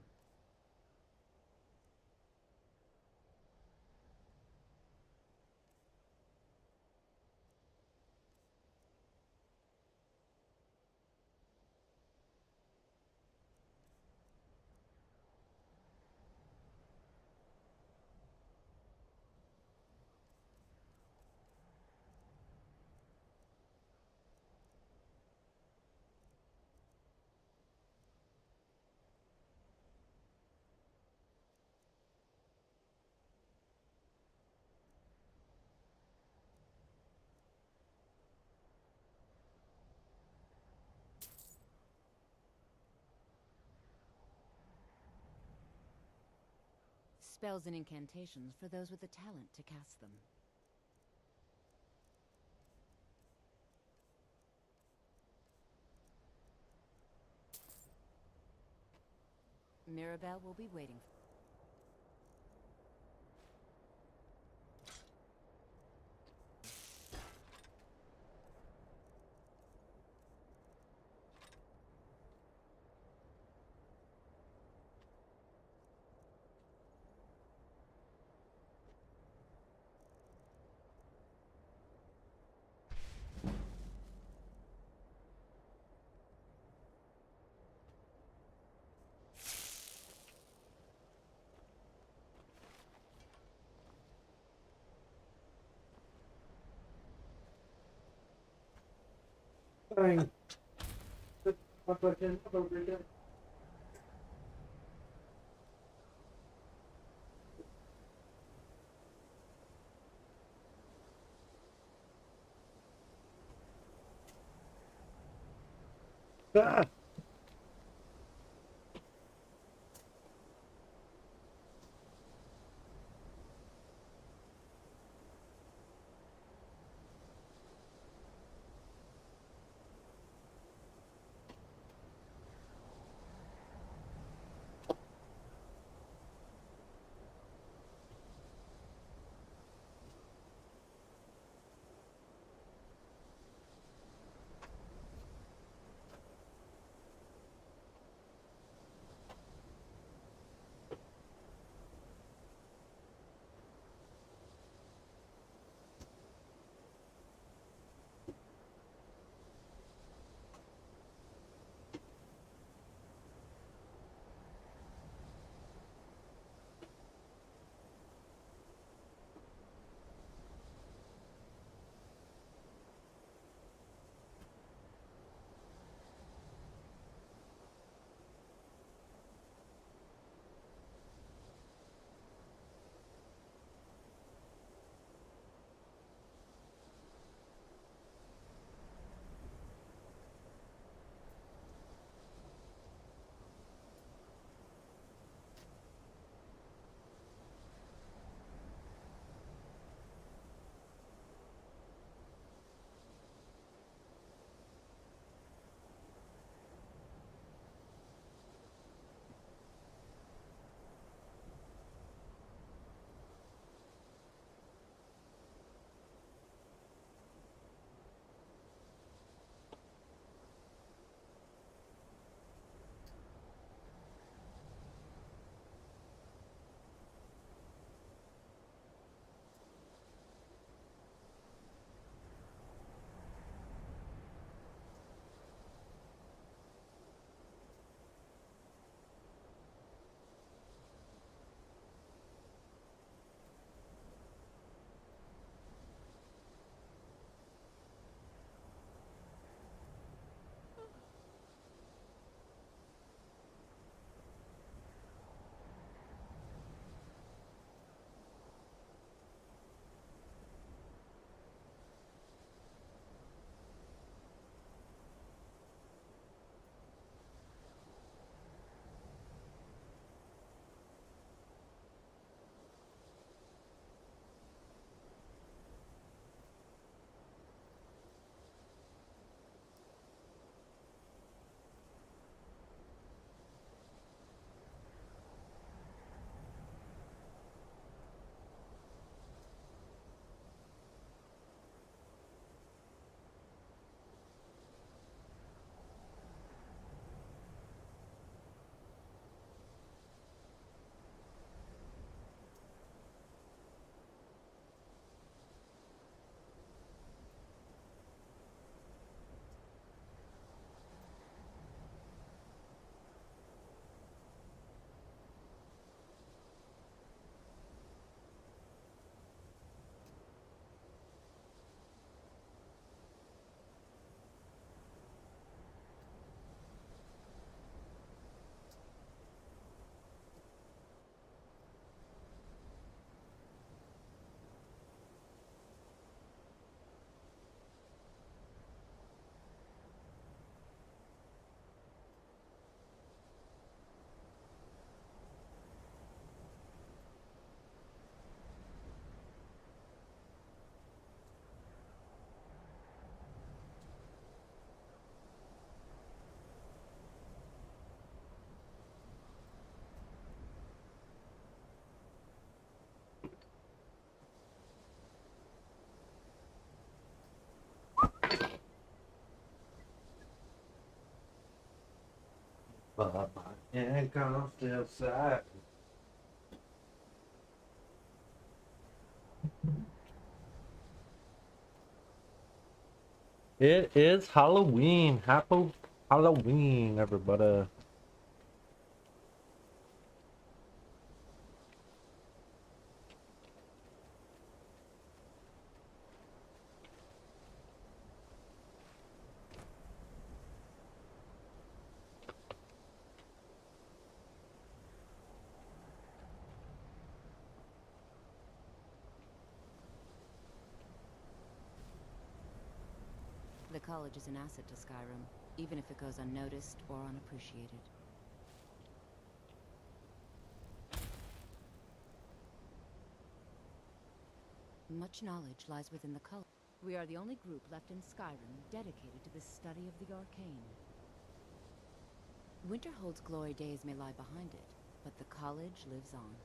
Spells and incantations for those with the talent to cast them. Mirabelle will be waiting for Fine. Ah! But my income still sad. It is Halloween. Happy Halloween, everybody. The college is an asset to Skyrim, even if it goes unnoticed or unappreciated. Much knowledge lies within the college. We are the only group left in Skyrim dedicated to the study of the arcane. Winterhold's glory days may lie behind it, but the college lives on.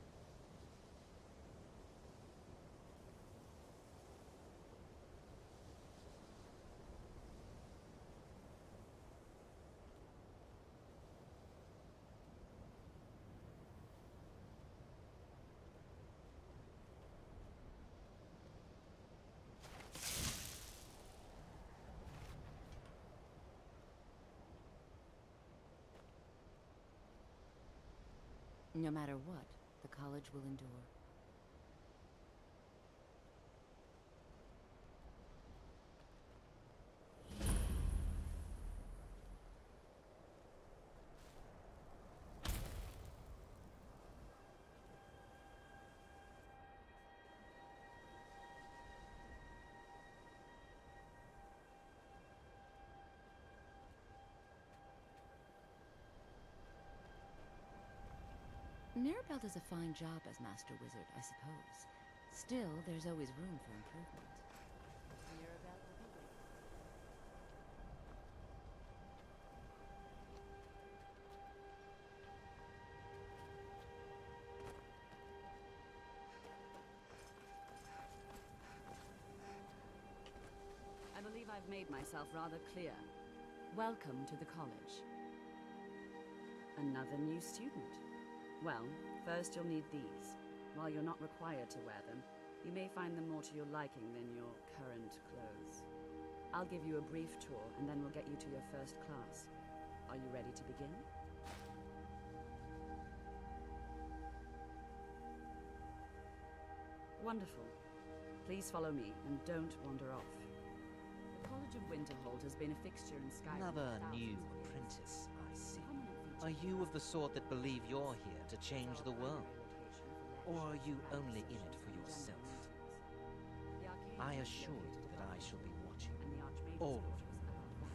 No matter what, the college will endure. Mirabelle does a fine job as Master Wizard, I suppose. Still, there's always room for improvement. Mirabelle will be waiting. I believe I've made myself rather clear. Welcome to the college. Another new student. Well, first you'll need these. While you're not required to wear them, you may find them more to your liking than your current clothes. I'll give you a brief tour, and then we'll get you to your first class. Are you ready to begin? Wonderful. Please follow me, and don't wander off. The College of Winterhold has been a fixture in Skyrim. Another new apprentice, I see. Are you of the sort that believe you're here to change the world? Or are you only in it for yourself? I assure you that I shall be watching all of you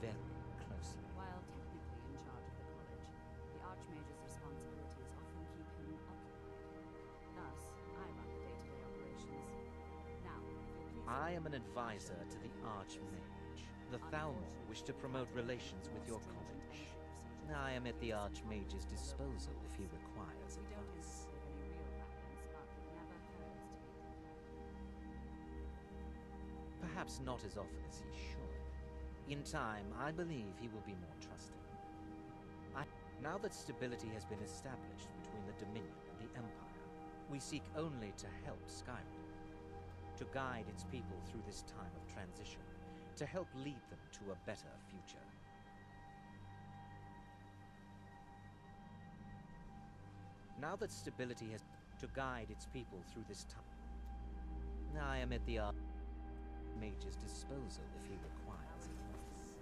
very closely. While technically in charge of the college, the Archmage's responsibilities often keep him occupied. Thus, I run the day-to-day operations. Now, if you'll please... I am an advisor to the Archmage. The Thalmor wish to promote relations with your college. I am at the Archmage's disposal if he requires advice. Perhaps not as often as he should. In time, I believe he will be more trusting. Now that stability has been established between the Dominion and the Empire, we seek only to help Skyrim, to guide its people through this time of transition, to help lead them to a better future. Now that stability has to guide its people through this time, I am at the Archmage's disposal if he requires advice.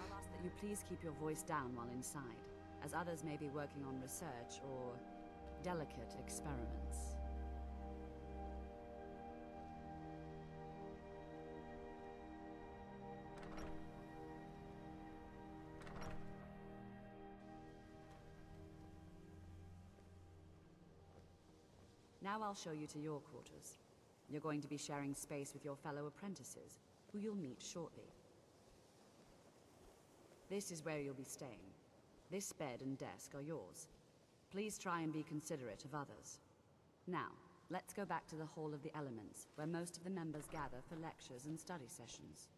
I'll ask that you please keep your voice down while inside, as others may be working on research or delicate experiments. Now I'll show you to your quarters. You're going to be sharing space with your fellow apprentices, who you'll meet shortly. This is where you'll be staying. This bed and desk are yours. Please try and be considerate of others. Now, let's go back to the Hall of the Elements, where most of the members gather for lectures and study sessions.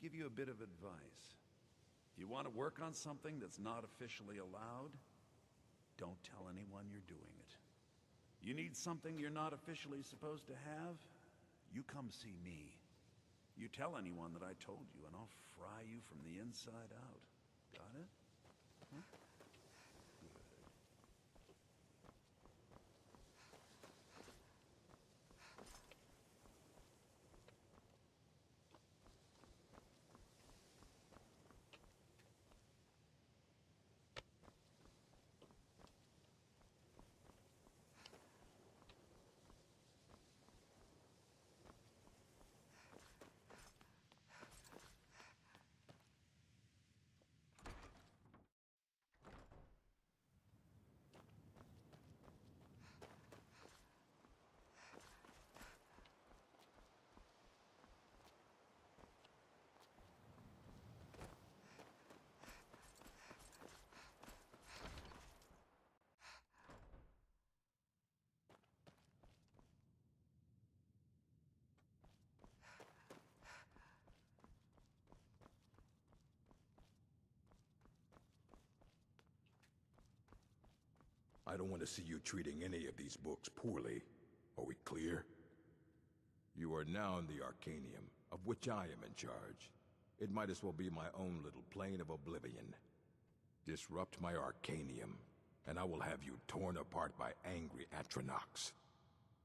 give you a bit of advice. If you want to work on something that's not officially allowed, don't tell anyone you're doing it. You need something you're not officially supposed to have? You come see me. You tell anyone that I told you, and I'll fry you from the inside out. Got it? Huh? I don't want to see you treating any of these books poorly. Are we clear? You are now in the Arcanium, of which I am in charge. It might as well be my own little plane of Oblivion. Disrupt my Arcanium, and I will have you torn apart by angry Atronachs.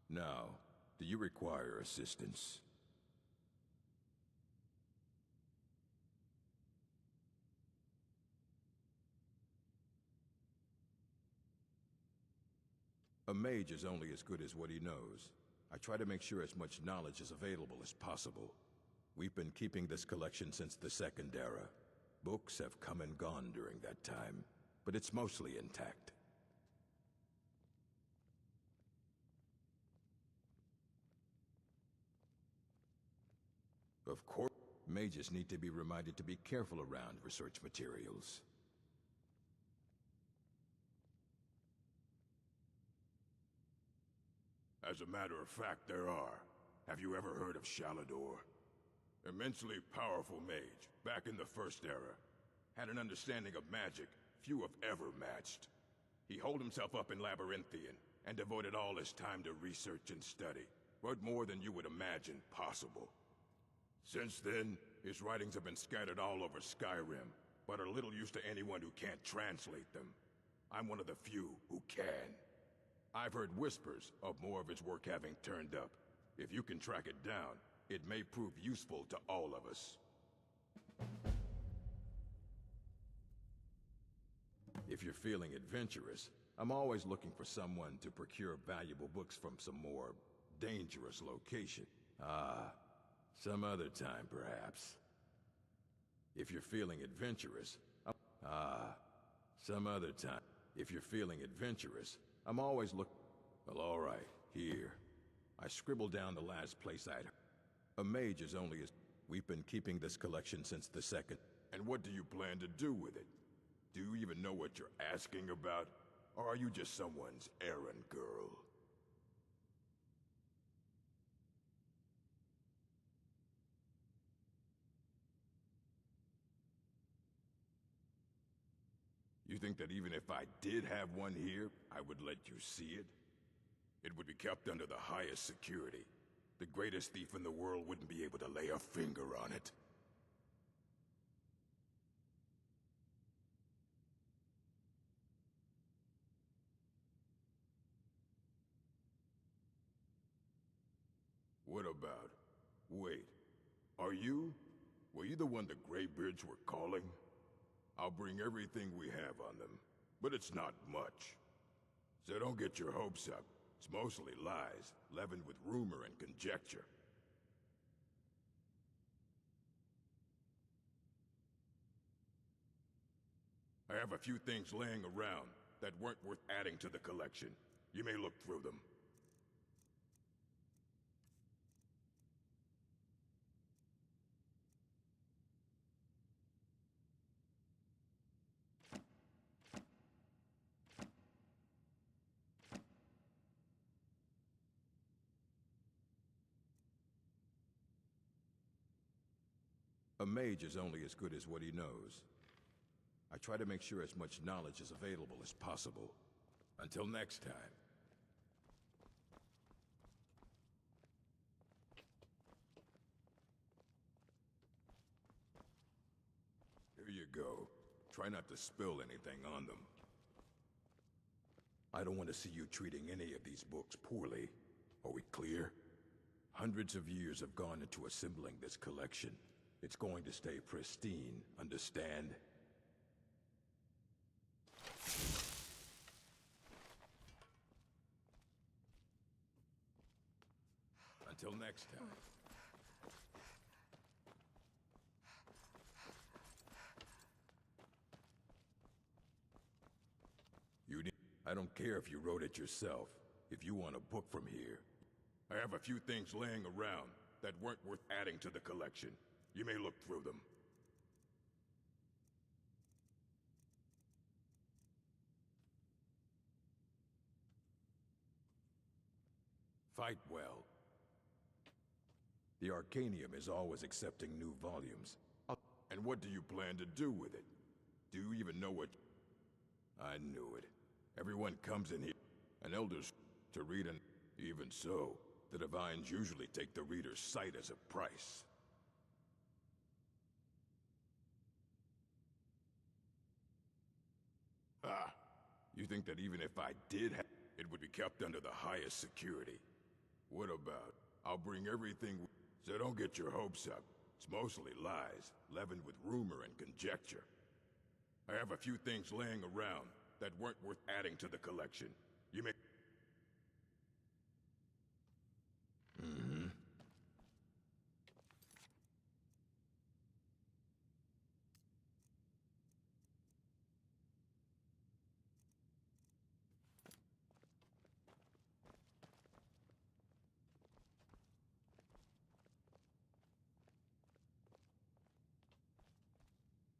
Now, do you require assistance? A mage is only as good as what he knows. I try to make sure as much knowledge is available as possible. We've been keeping this collection since the Second Era. Books have come and gone during that time, but it's mostly intact. Of course, mages need to be reminded to be careful around research materials. As a matter of fact, there are. Have you ever heard of Shalador? Immensely powerful mage, back in the First Era. Had an understanding of magic few have ever matched. He holed himself up in Labyrinthian, and devoted all his time to research and study. But more than you would imagine possible. Since then, his writings have been scattered all over Skyrim, but are little use to anyone who can't translate them. I'm one of the few who can. I've heard whispers of more of his work having turned up. If you can track it down, it may prove useful to all of us. If you're feeling adventurous, I'm always looking for someone to procure valuable books from some more dangerous location. Some other time, perhaps. If you're feeling adventurous, some other time. If you're feeling adventurous, I'm always Well, all right, here. I scribbled down the last place I'd heard. A mage is only as... We've been keeping this collection since the Second... And what do you plan to do with it? Do you even know what you're asking about? Or are you just someone's errand girl? You think that even if I did have one here, I would let you see it? It would be kept under the highest security. The greatest thief in the world wouldn't be able to lay a finger on it. What about... Wait. Are you? Were you the one the Greybeards were calling? I'll bring everything we have on them, but it's not much. So don't get your hopes up. It's mostly lies, leavened with rumor and conjecture. I have a few things laying around that weren't worth adding to the collection. You may look through them. A mage is only as good as what he knows. I try to make sure as much knowledge is available as possible. Until next time. Here you go. Try not to spill anything on them. I don't want to see you treating any of these books poorly. Are we clear? Hundreds of years have gone into assembling this collection. It's going to stay pristine, understand? Until next time. I don't care if you wrote it yourself. If you want a book from here, I have a few things laying around that weren't worth adding to the collection. You may look through them. Fight well. The Arcanium is always accepting new volumes. And what do you plan to do with it? Do you even know what... I knew it. Everyone comes in here, and elders, to read, and even so, the divines usually take the reader's sight as a price. Ah, you think that even if I did have it would be kept under the highest security? What about, I'll bring everything, so don't get your hopes up. It's mostly lies, leavened with rumor and conjecture. I have a few things laying around that weren't worth adding to the collection. You may...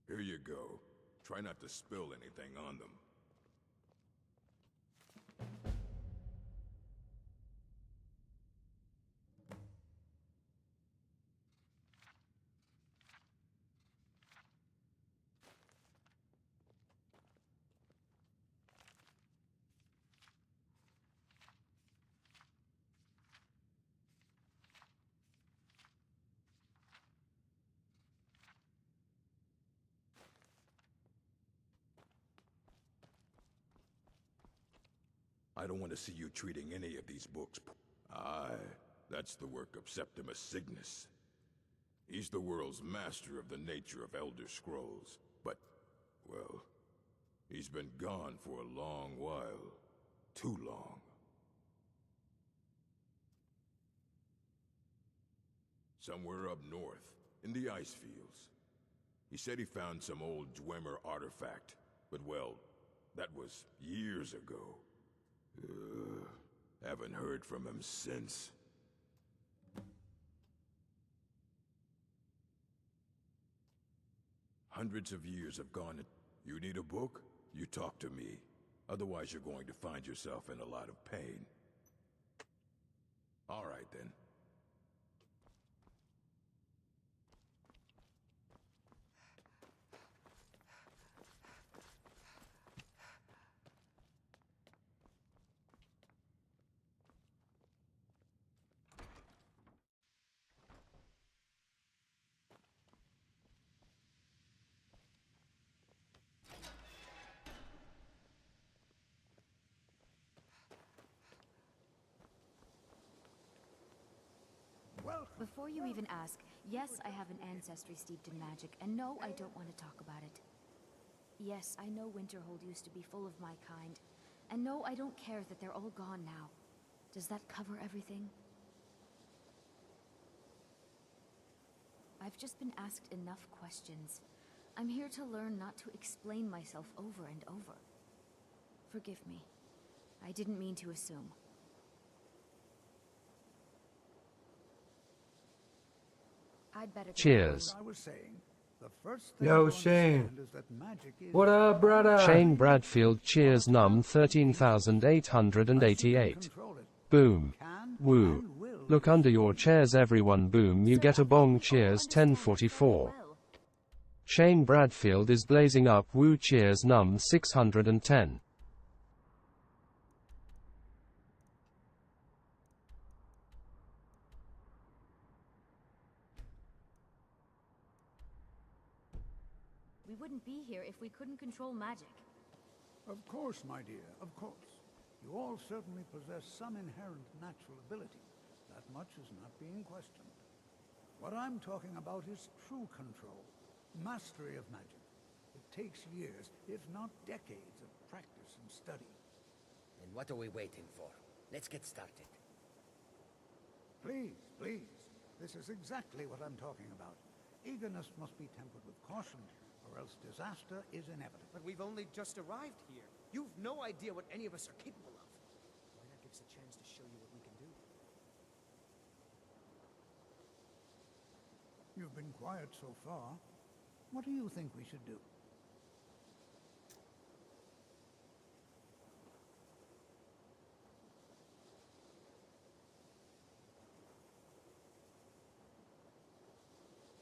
Here you go. Try not to spill anything on them. I don't want to see you treating any of these books. Aye, that's the work of Septimus Cygnus. He's the world's master of the nature of Elder Scrolls. But, well, he's been gone for a long while. Too long. Somewhere up north, in the ice fields. He said he found some old Dwemer artifact, but well, that was years ago. Haven't heard from him since. Hundreds of years have gone. You need a book? You talk to me. Otherwise you're going to find yourself in a lot of pain. All right then. Before you even ask, yes, I have an ancestry steeped in magic, and no, I don't want to talk about it. Yes, I know Winterhold used to be full of my kind, and no, I don't care that they're all gone now. Does that cover everything? I've just been asked enough questions. I'm here to learn, not to explain myself over and over. Forgive me. I didn't mean to assume. I'd better Cheers. I was saying, the first thing Yo, to Shane. understand is that magic is... What up, brother? Shane Bradfield, cheers num 13,888. Boom. Woo. Look under your chairs everyone, boom, you get a bong, cheers 1044. Shane Bradfield is blazing up. Woo cheers num 610. We wouldn't be here if we couldn't control magic. Of course, my dear, of course. You all certainly possess some inherent natural ability. That much is not being questioned. What I'm talking about is true control, mastery of magic. It takes years, if not decades, of practice and study. Then what are we waiting for? Let's get started. Please, please. This is exactly what I'm talking about. Eagerness must be tempered with caution, or else disaster is inevitable. But we've only just arrived here. You've no idea what any of us are capable of. Why not give us a chance to show you what we can do? You've been quiet so far. What do you think we should do?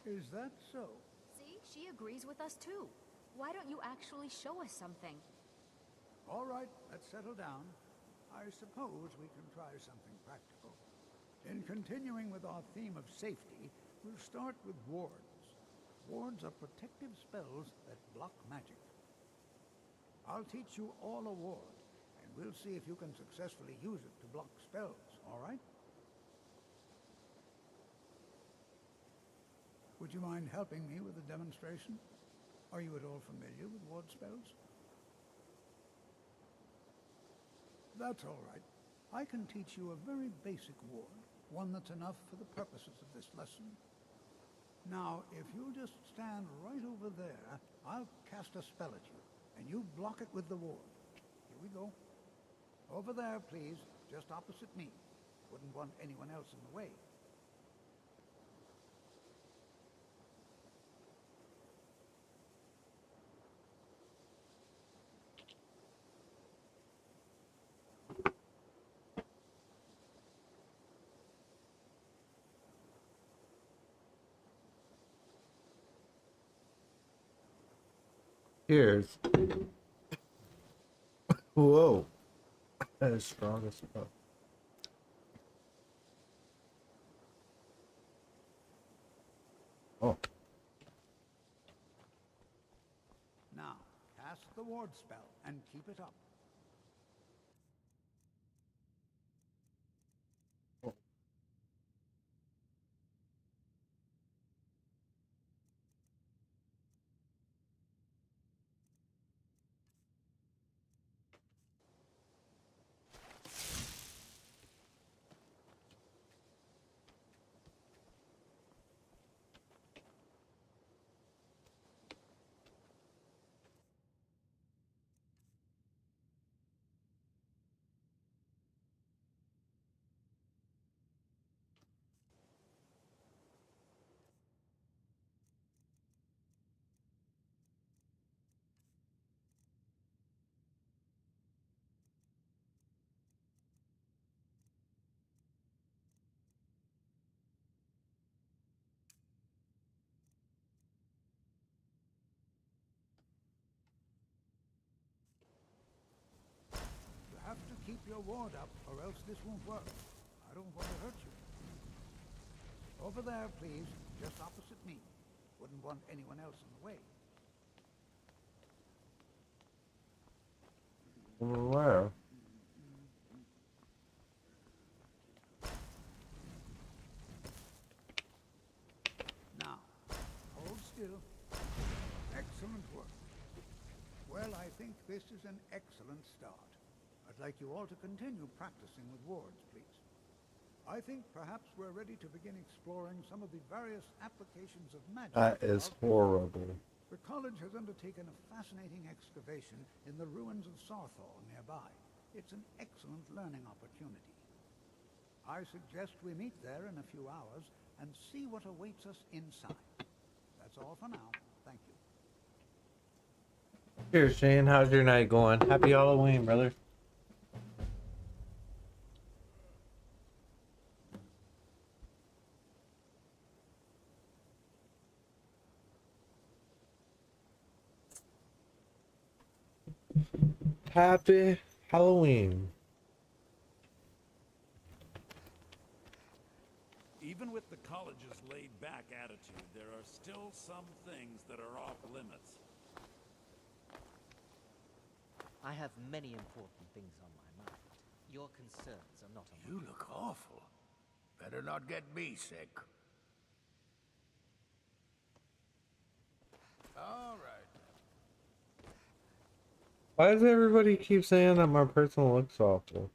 Is that so? See, she agrees with us too. Why don't you actually show us something? All right, let's settle down. I suppose we can try something practical. In continuing with our theme of safety, we'll start with wards. Wards are protective spells that block magic. I'll teach you all a ward, and we'll see if you can successfully use it to block spells, all right? Would you mind helping me with a demonstration? Are you at all familiar with ward spells? That's all right. I can teach you a very basic ward, one that's enough for the purposes of this lesson. Now, if you just stand right over there, I'll cast a spell at you, and you block it with the ward. Here we go. Over there, please, just opposite me. Wouldn't want anyone else in the way. Cheers. Whoa. That is strong as fuck. Oh. Now, cast the ward spell and keep it up. You have to keep your ward up, or else this won't work. I don't want to hurt you. Over there, please, just opposite me. Wouldn't want anyone else in the way. Where? Now, hold still. Excellent work. Well, I think this is an excellent start. I'd like you all to continue practicing with wards, please. I think perhaps we're ready to begin exploring some of the various applications of magic. That is horrible. The college has undertaken a fascinating excavation in the ruins of Sarthal nearby. It's an excellent learning opportunity. I suggest we meet there in a few hours and see what awaits us inside. That's all for now. Thank you. Cheers, Shane. How's your night going? Happy Halloween, brother. Happy Halloween. Even with the college's laid-back attitude, there are still some things that are off limits. I have many important things on my mind. Your concerns are not on You look awful. Better not get me sick. All right. Why does everybody keep saying that my person looks awful?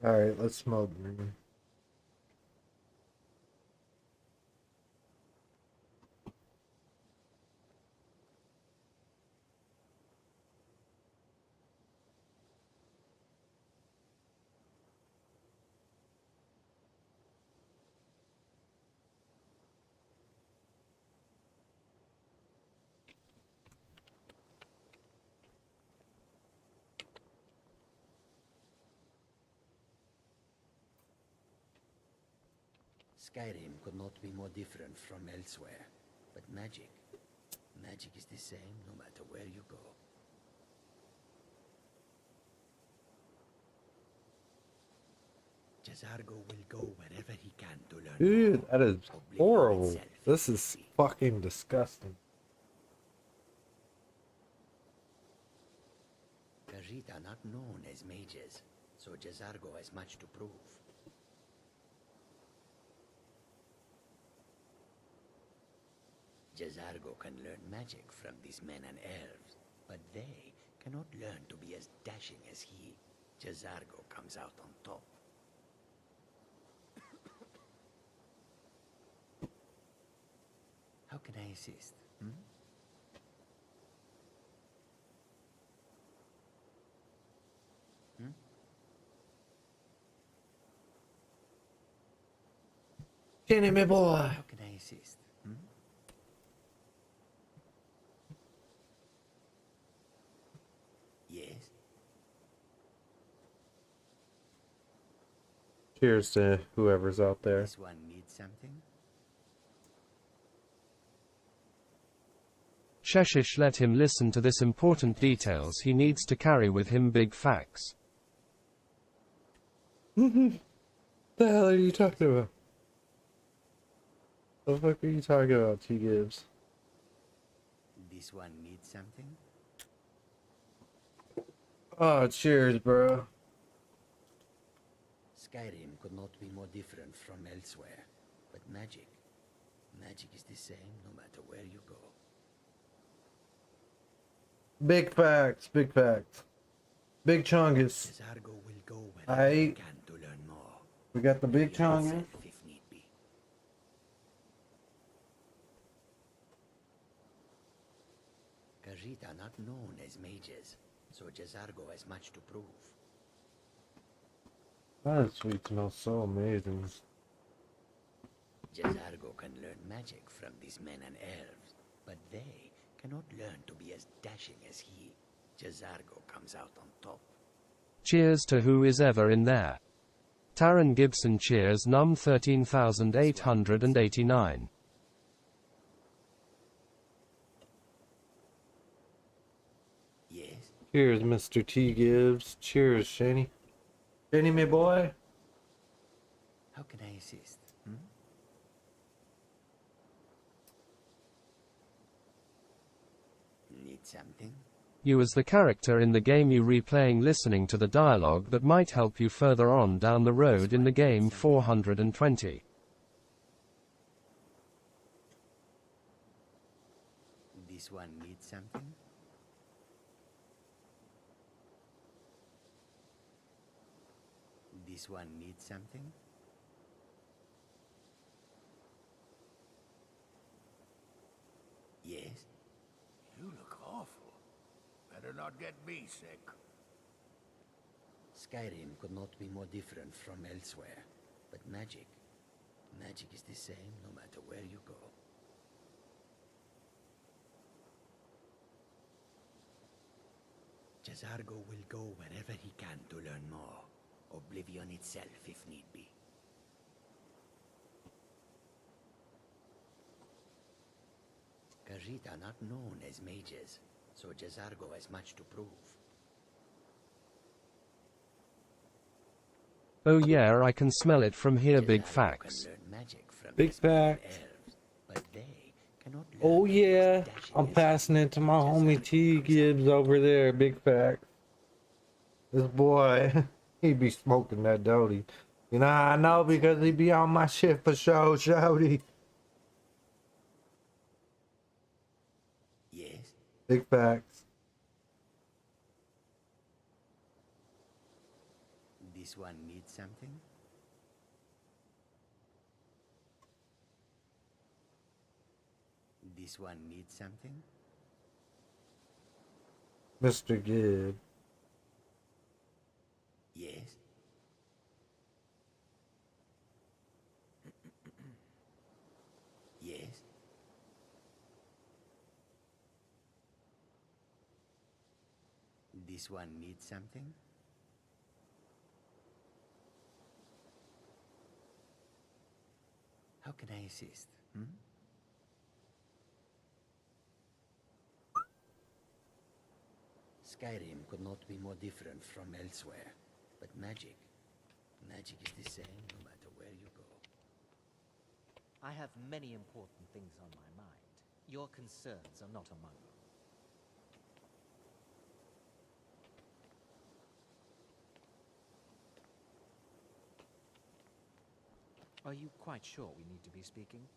Alright, let's smoke. Skyrim could not be more different from elsewhere. But magic is the same no matter where you go. Jazargo will go wherever he can to learn. Dude, that is Oblivion horrible. itself. This is fucking disgusting. Khajiit are not known as mages, so Jazargo has much to prove. Jazargo can learn magic from these men and elves, but they cannot learn to be as dashing as he. Jazargo comes out on top. How can I assist? Kenny, my boy. How can I assist? Yes. Cheers to whoever's out there. This one needs something? Sheshish, let him listen to this important details. He needs to carry with him big facts. The hell are you talking about? The fuck are you talking about, T. Gibbs? This one needs something? Oh, cheers, bro. Skyrim could not be more different from elsewhere. But magic is the same no matter where you go. Big facts, big facts. Big chungus. Jazargo will go wherever he can to learn more. We got the big chungus. If need be. Khajiit are not known as mages, so Jazargo has much to prove. That sweet smells so amazing. Jazargo can learn magic from these men and elves, but they cannot learn to be as dashing as he. Jazargo comes out on top. Cheers to who is ever in there. Taron Gibson cheers num 13,889. Yes? Cheers, Mr. T. Gibbs. Cheers, Shani. Shani, my boy. How can I assist? Need something? You as the character in the game, you replaying, listening to the dialogue that might help you further on down the road in the game 420. This one needs something? This one needs something? Yes? You look awful. Better not get me sick. Skyrim could not be more different from elsewhere. But magic is the same no matter where you go. Jazargo will go wherever he can to learn more. Oblivion itself, if need be. Khajiit are not known as mages, so Jazargo has much to prove. Oh yeah, I can smell it from here. Big facts. Big facts. Oh yeah, I'm passing it to my homie T. Gibbs over there. Big facts. This boy, he be smoking that doty. You know how I know? Because he be on my shit for show, shouty. Yes? Big facts. This one needs something? This one needs something? Mr. Gibbs. Yes? Yes? This one needs something? How can I assist? Skyrim could not be more different from elsewhere. But magic is the same no matter where you go. I have many important things on my mind. Your concerns are not among them. Are you quite sure we need to be speaking?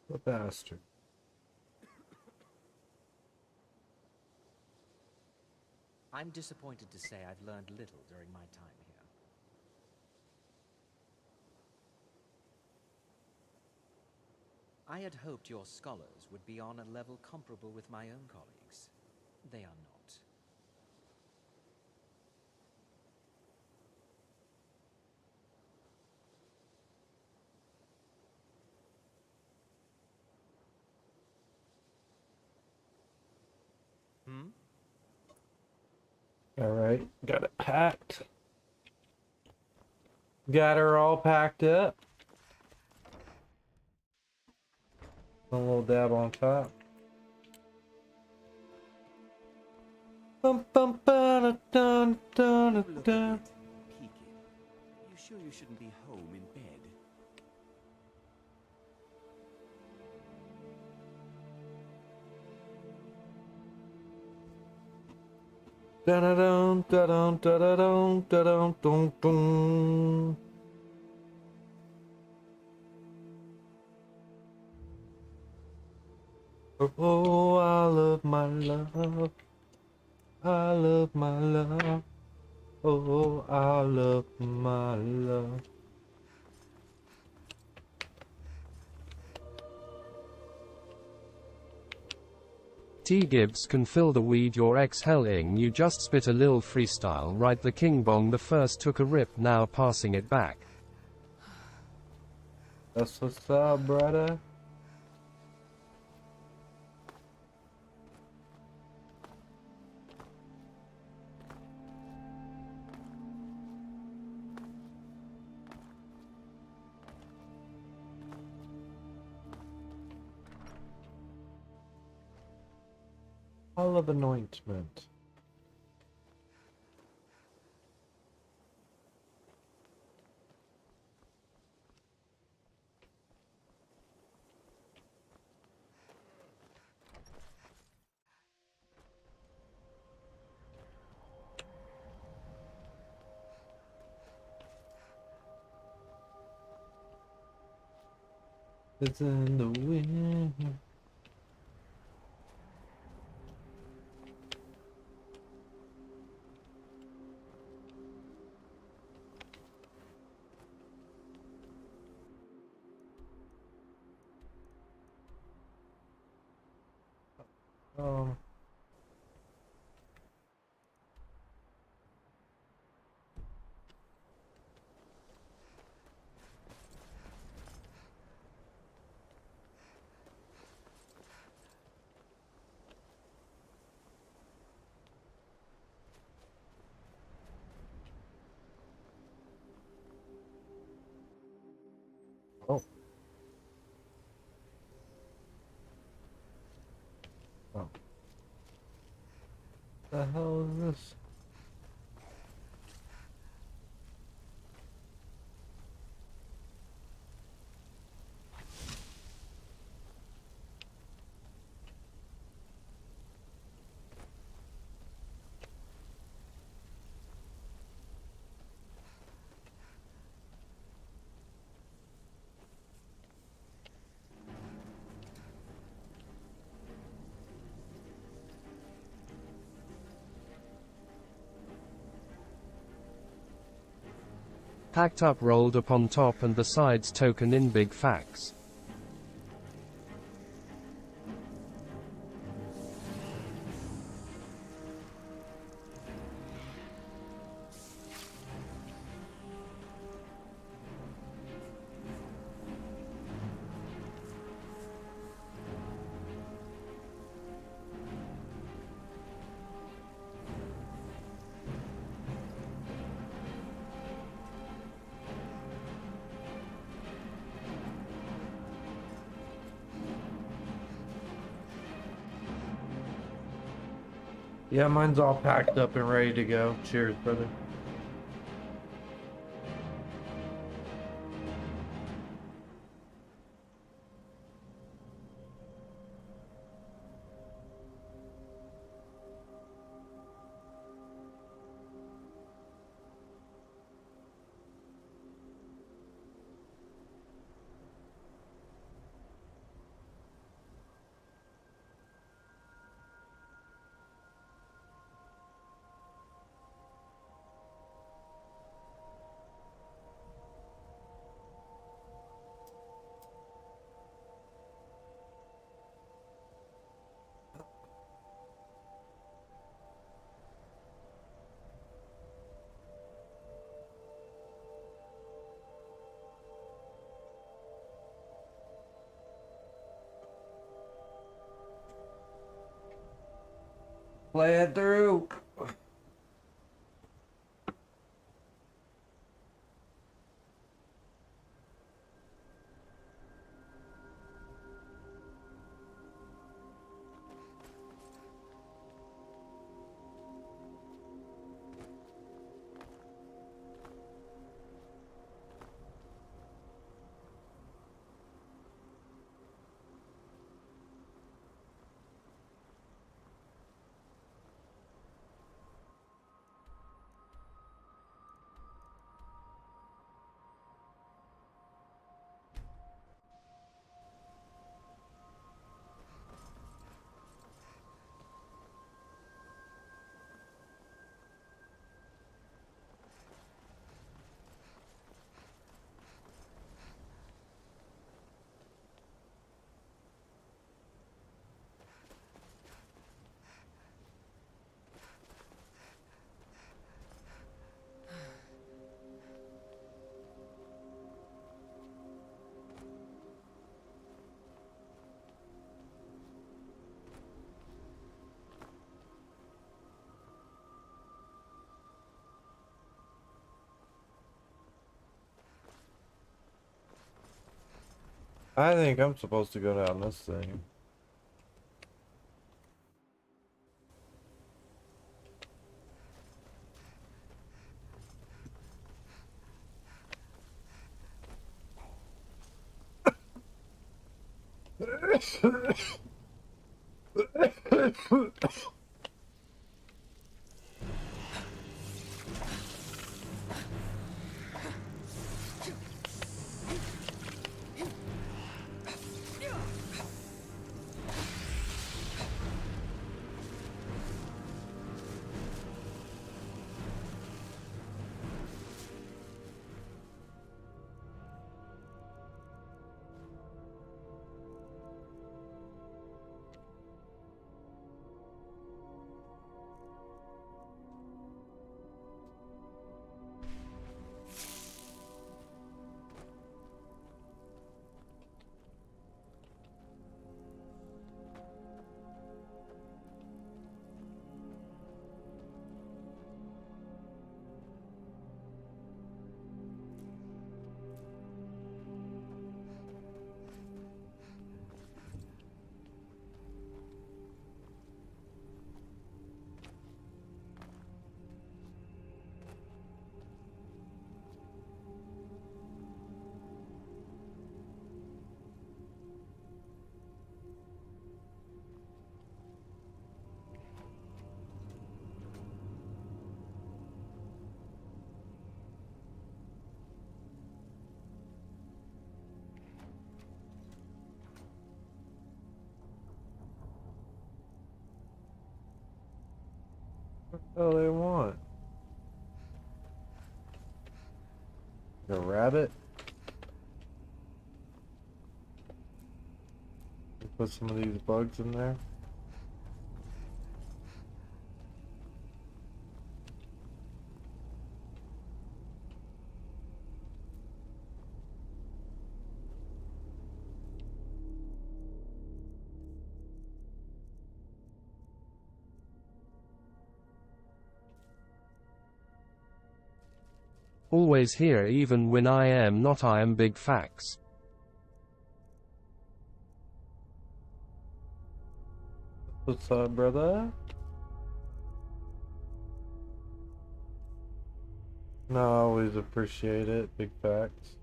The bastard. I'm disappointed to say I've learned little during my time here. I had hoped your scholars would be on a level comparable with my own colleagues. They are not. Alright, got it packed. Got her all packed up. A little dab on top. Bum, bum, ba, dun, dun, dun, dun. Peek it. You sure you shouldn't be home in bed? Da-da-dum, da-dum, da-da-dum, da-dum, dum, dum. Oh, I love my love. I love my love. Oh, I love my love. T. Gibbs can fill the weed you're exhaling. You just spit a lil freestyle, right? The King Bong the first took a rip, now passing it back. That's what's up, brother. All of anointment. It's in the wind. Um. Oh. Oh. The hell is this? Packed up, rolled up on top, and the sides token in big facts. Yeah, mine's all packed up and ready to go. Cheers, brother. Play it through. I think I'm supposed to go down this thing. What the hell they want? A rabbit? Put some of these bugs in there. Always here even when I am not. I am big facts. What's up, brother? No, I always appreciate it. Big facts.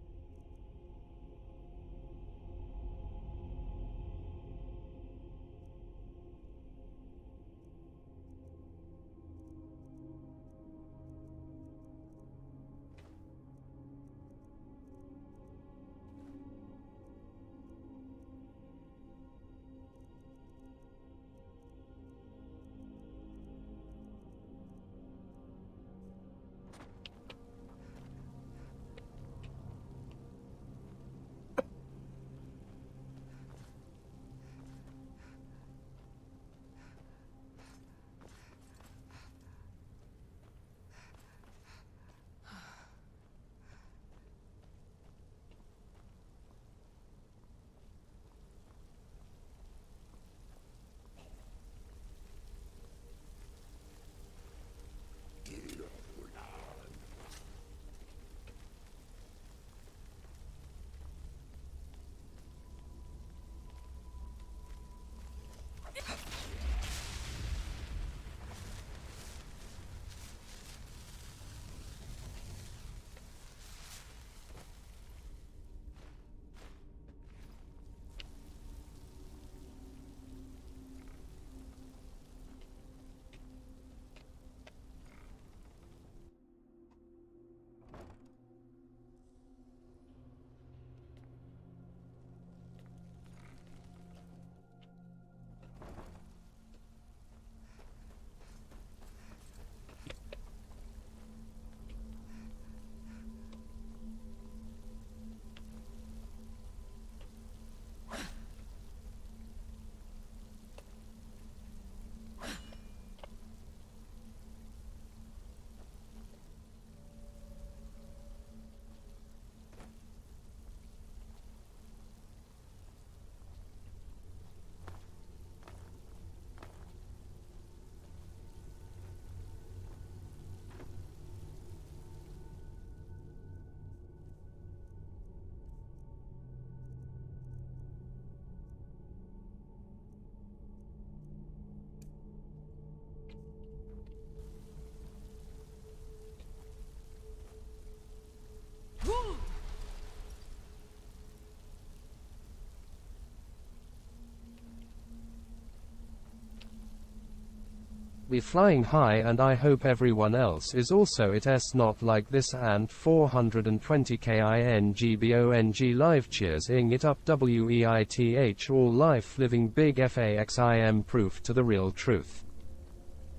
We flying high and I hope everyone else is also it's not like this and 420 KINGBONG live cheers ing it up WEITH all life living big FAXIM proof to the real truth.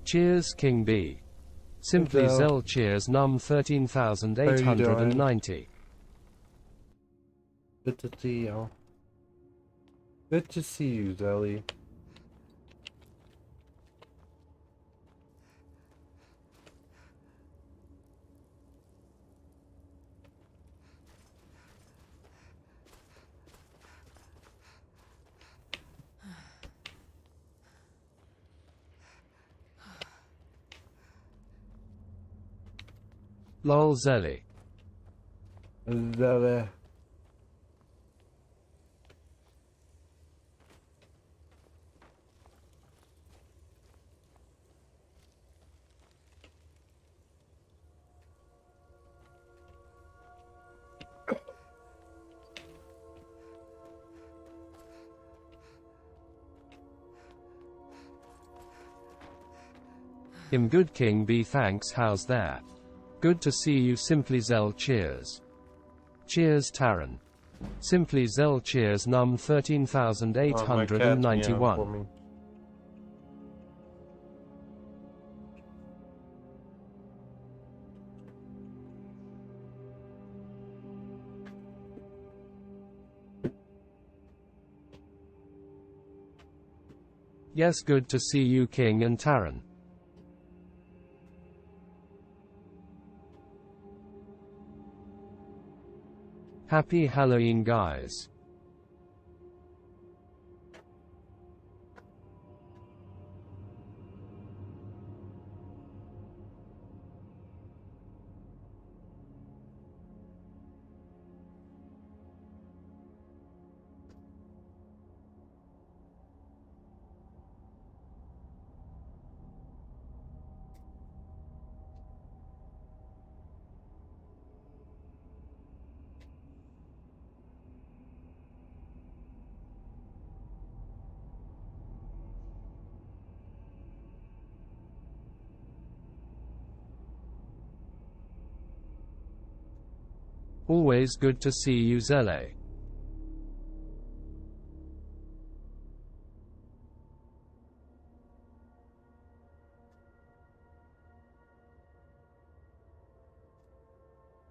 Cheers King B. Simply Zell cheers num 13,890. Good to see you. Good to see you, Zelly. Lol Zelly. Zelly. Him good King B thanks how's that? Good to see you Simply Zell cheers. Cheers Taran. Simply Zell cheers num 13,891. Yes, good to see you King and Taran. Happy Halloween guys. Always good to see you Zelle.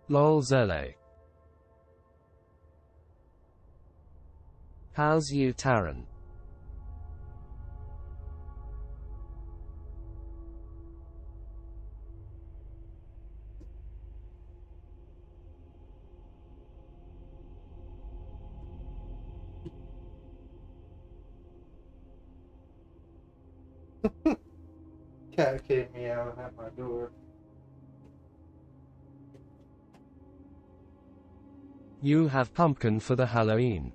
Lol Zelle. How's you Taran? Cat came meowing at my door. You have pumpkin for the Halloween.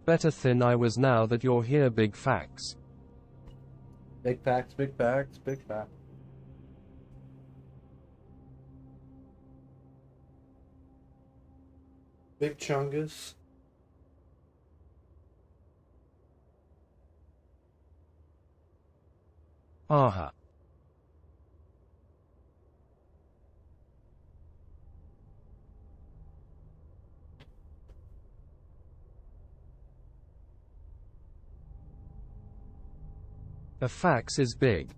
Better than I was now that you're here big facts. Big facts, big facts, big facts. Big chungus. Aha. A fax is big.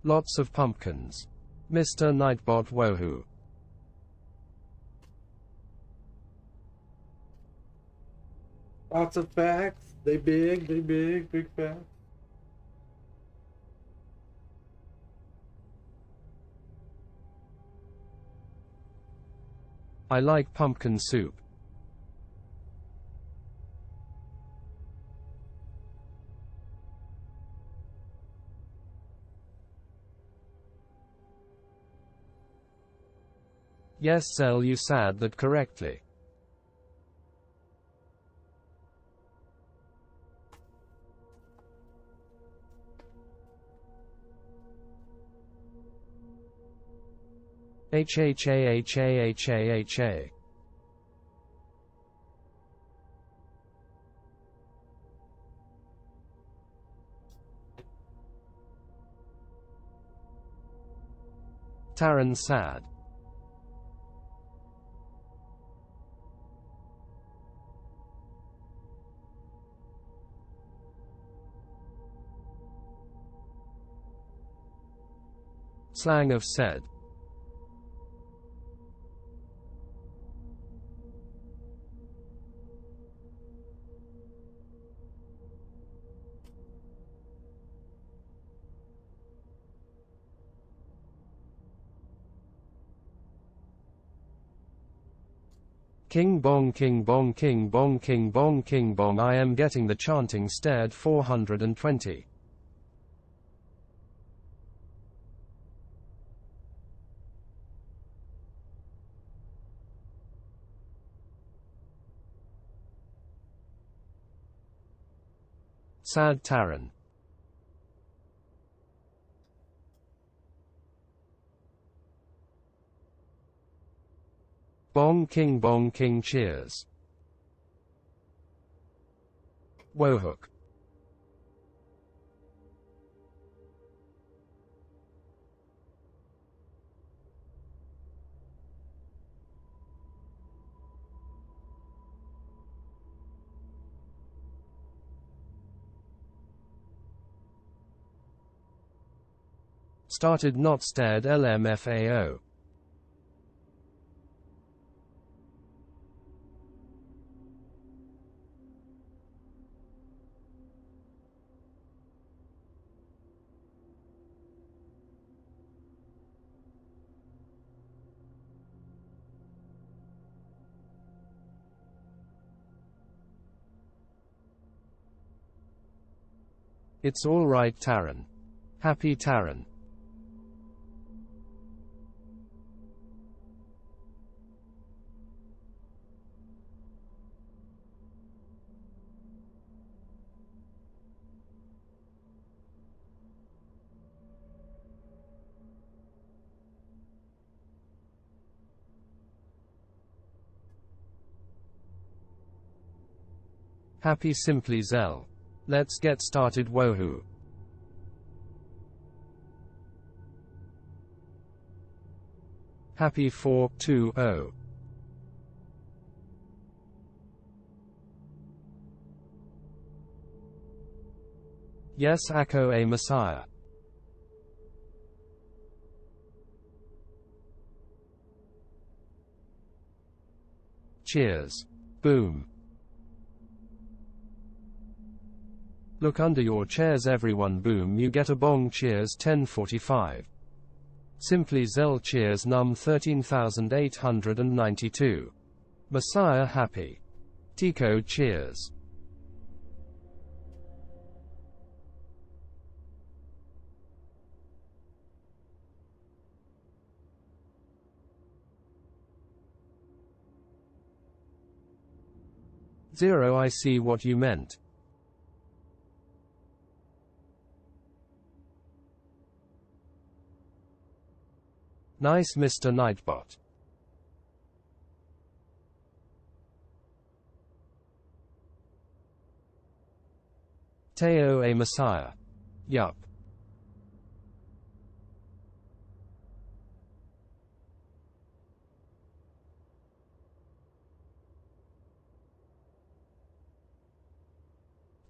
Lots of pumpkins. Mr. Nightbot Wohoo. Lots of facts. They big, big facts. I like pumpkin soup. Yes, Zell, you said that correctly. HHAHAHAHA. Taran sad. Slang of said. King bong king bong king bong king bong king bong. I am getting the chanting stared 420. Sad Taran. Bong king cheers. Wohook. Started not stared LMFAO. It's alright Taran. Happy Taran. Happy simply Zell. Let's get started wohoo. Happy 420. Yes Akko a Messiah. Cheers. Boom. Look under your chairs everyone boom you get a bong cheers 1045. Simply Zell cheers num 13892. Messiah happy. Tico cheers. Zero I see what you meant. Nice Mr. Nightbot. Teo a Messiah. Yup.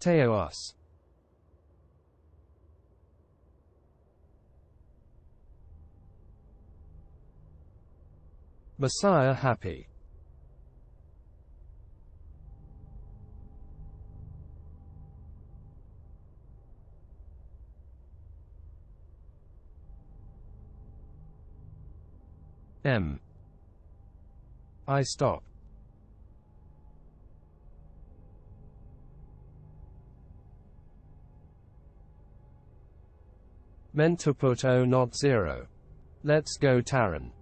Teo us. Messiah happy. I stop. Meant to put O not 0. Let's go Taran.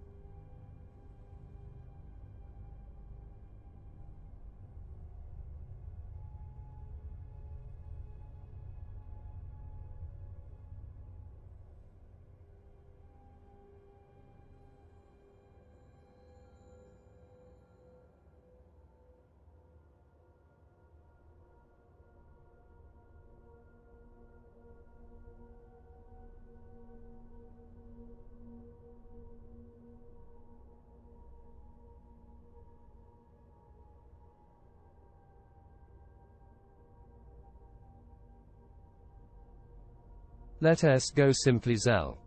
Let us go simply Zell.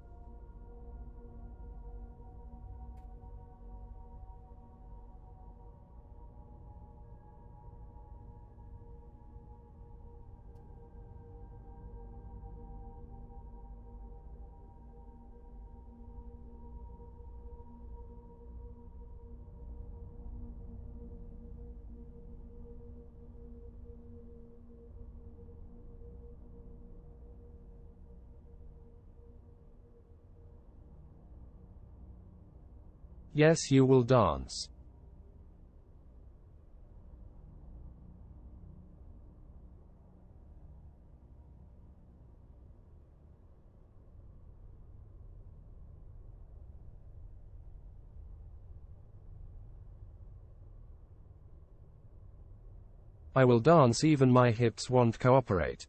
Yes, you will dance. I will dance even my hips won't cooperate.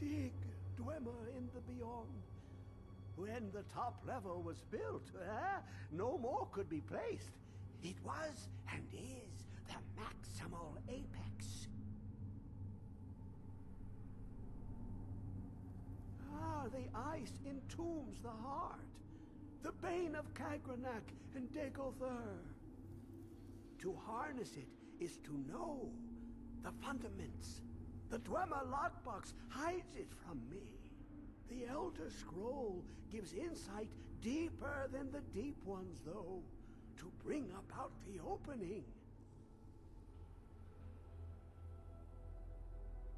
Dig, Dwemer in the beyond. When the top level was built, no more could be placed. It was and is the maximal apex. The ice entombs the heart, the bane of Kagranak and Degolthur. To harness it is to know the fundaments. The Dwemer lockbox hides it from me. The Elder Scroll gives insight deeper than the deep ones, though, to bring about the opening.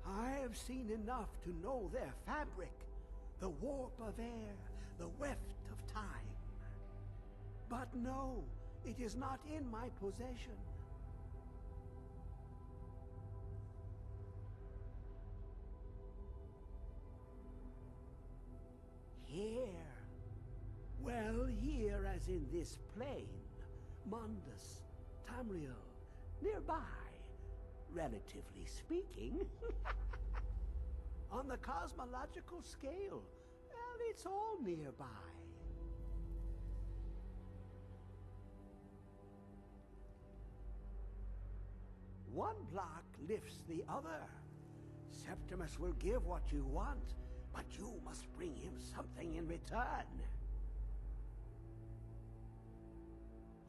I have seen enough to know their fabric, the warp of air, the weft of time. But no, it is not in my possession. Here. Well, here as in this plain, Mundus, Tamriel, nearby, relatively speaking. On the cosmological scale, well, it's all nearby. One block lifts the other. Septimus will give what you want, but you must bring him something in return.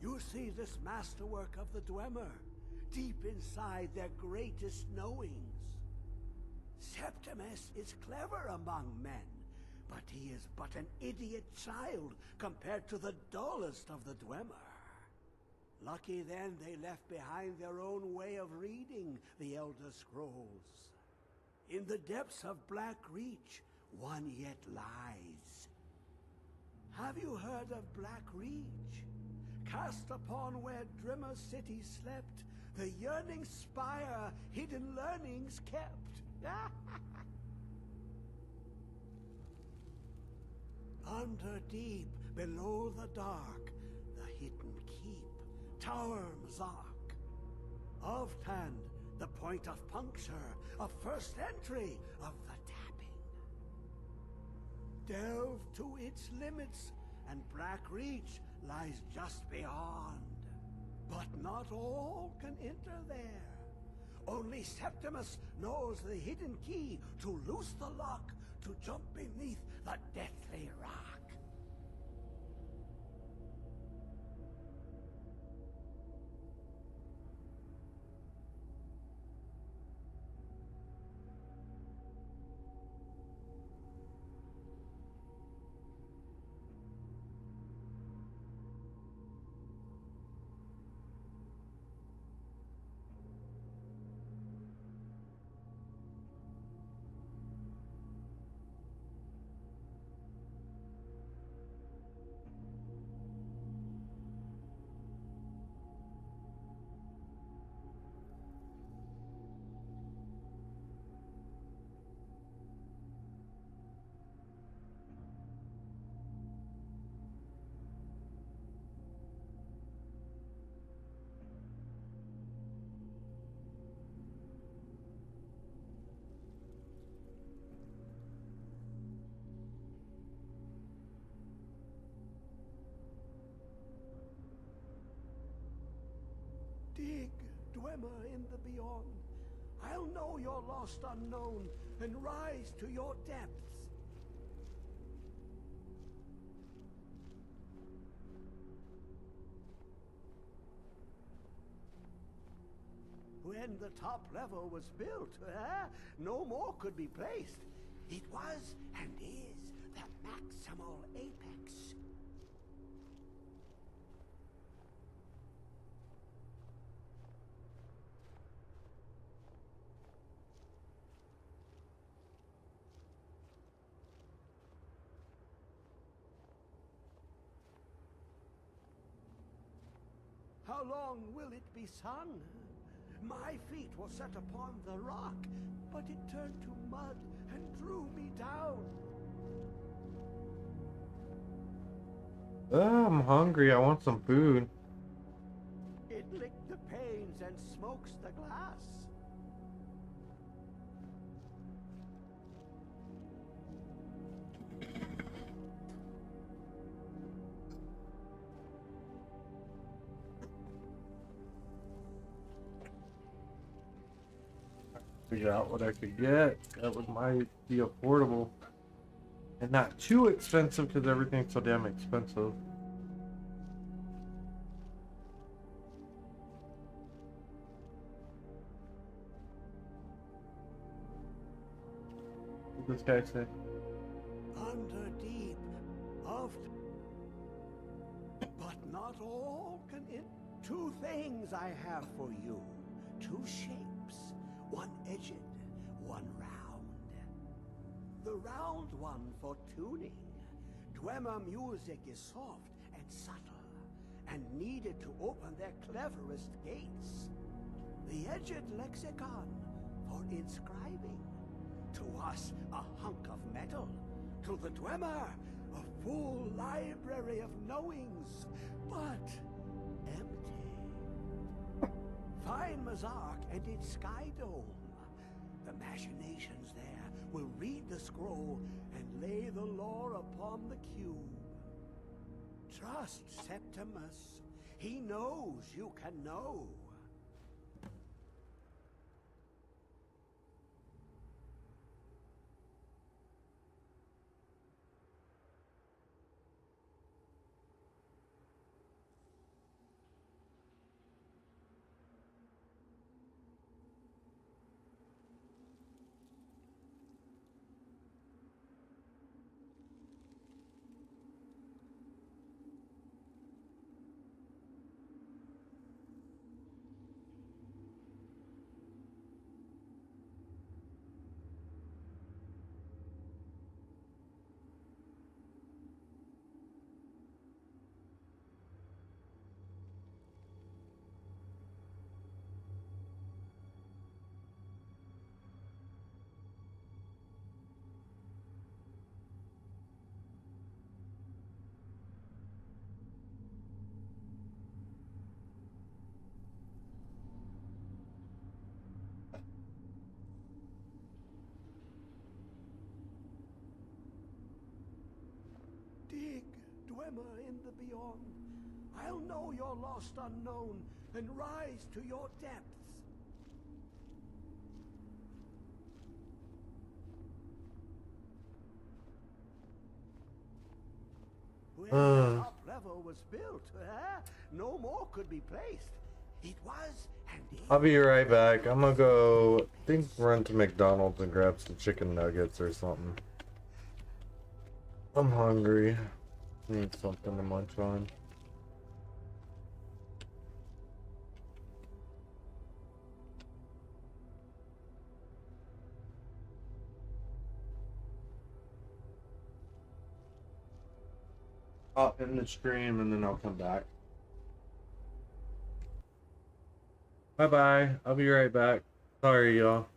You see this masterwork of the Dwemer, deep inside their greatest knowings. Septimus is clever among men, but he is but an idiot child compared to the dullest of the Dwemer. Lucky then they left behind their own way of reading the Elder Scrolls. In the depths of Black Reach, one yet lies. Have you heard of Black Reach? Cast upon where Drimmer City slept, the yearning spire hidden learnings kept. Under deep, below the dark, the hidden keep, Tower Mzark. Of-Tand, the point of puncture, of first entry of the tapping. Delve to its limits, and Black Reach lies just beyond. But not all can enter there. Only Septimus knows the hidden key to loose the lock, to jump beneath the deathly rock. Dig, Dwemer in the beyond. I'll know your lost unknown and rise to your depths. When the top level was built, no more could be placed. It was and is the maximal apex. How long will it be sung? My feet were set upon the rock, but it turned to mud and drew me down. I'm hungry. I want some food. It licked the panes and smokes the glass. Figure out what I could get that would might be affordable and not too expensive because everything's so damn expensive. What does this guy say? Under deep, of, but not all can it. Two things I have for you. Two shapes, one edged, one round. The round one for tuning. Dwemer music is soft and subtle, and needed to open their cleverest gates. The edged lexicon for inscribing. To us, a hunk of metal. To the Dwemer, a full library of knowings, but empty. Find Mazark and its sky dome. The machinations there will read the scroll and lay the lore upon the cube. Trust Septimus. He knows you can know. Dig, Dwemer, in the beyond. I'll know your lost unknown and rise to your depths. When the top level was built, no more could be placed. It was and is. I'll be right back. I'm gonna go, I think, run to McDonald's and grab some chicken nuggets or something. I'm hungry. Need something to munch on. I'll end the stream and then I'll come back. Bye bye. I'll be right back. Sorry, y'all.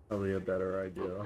Probably a better idea.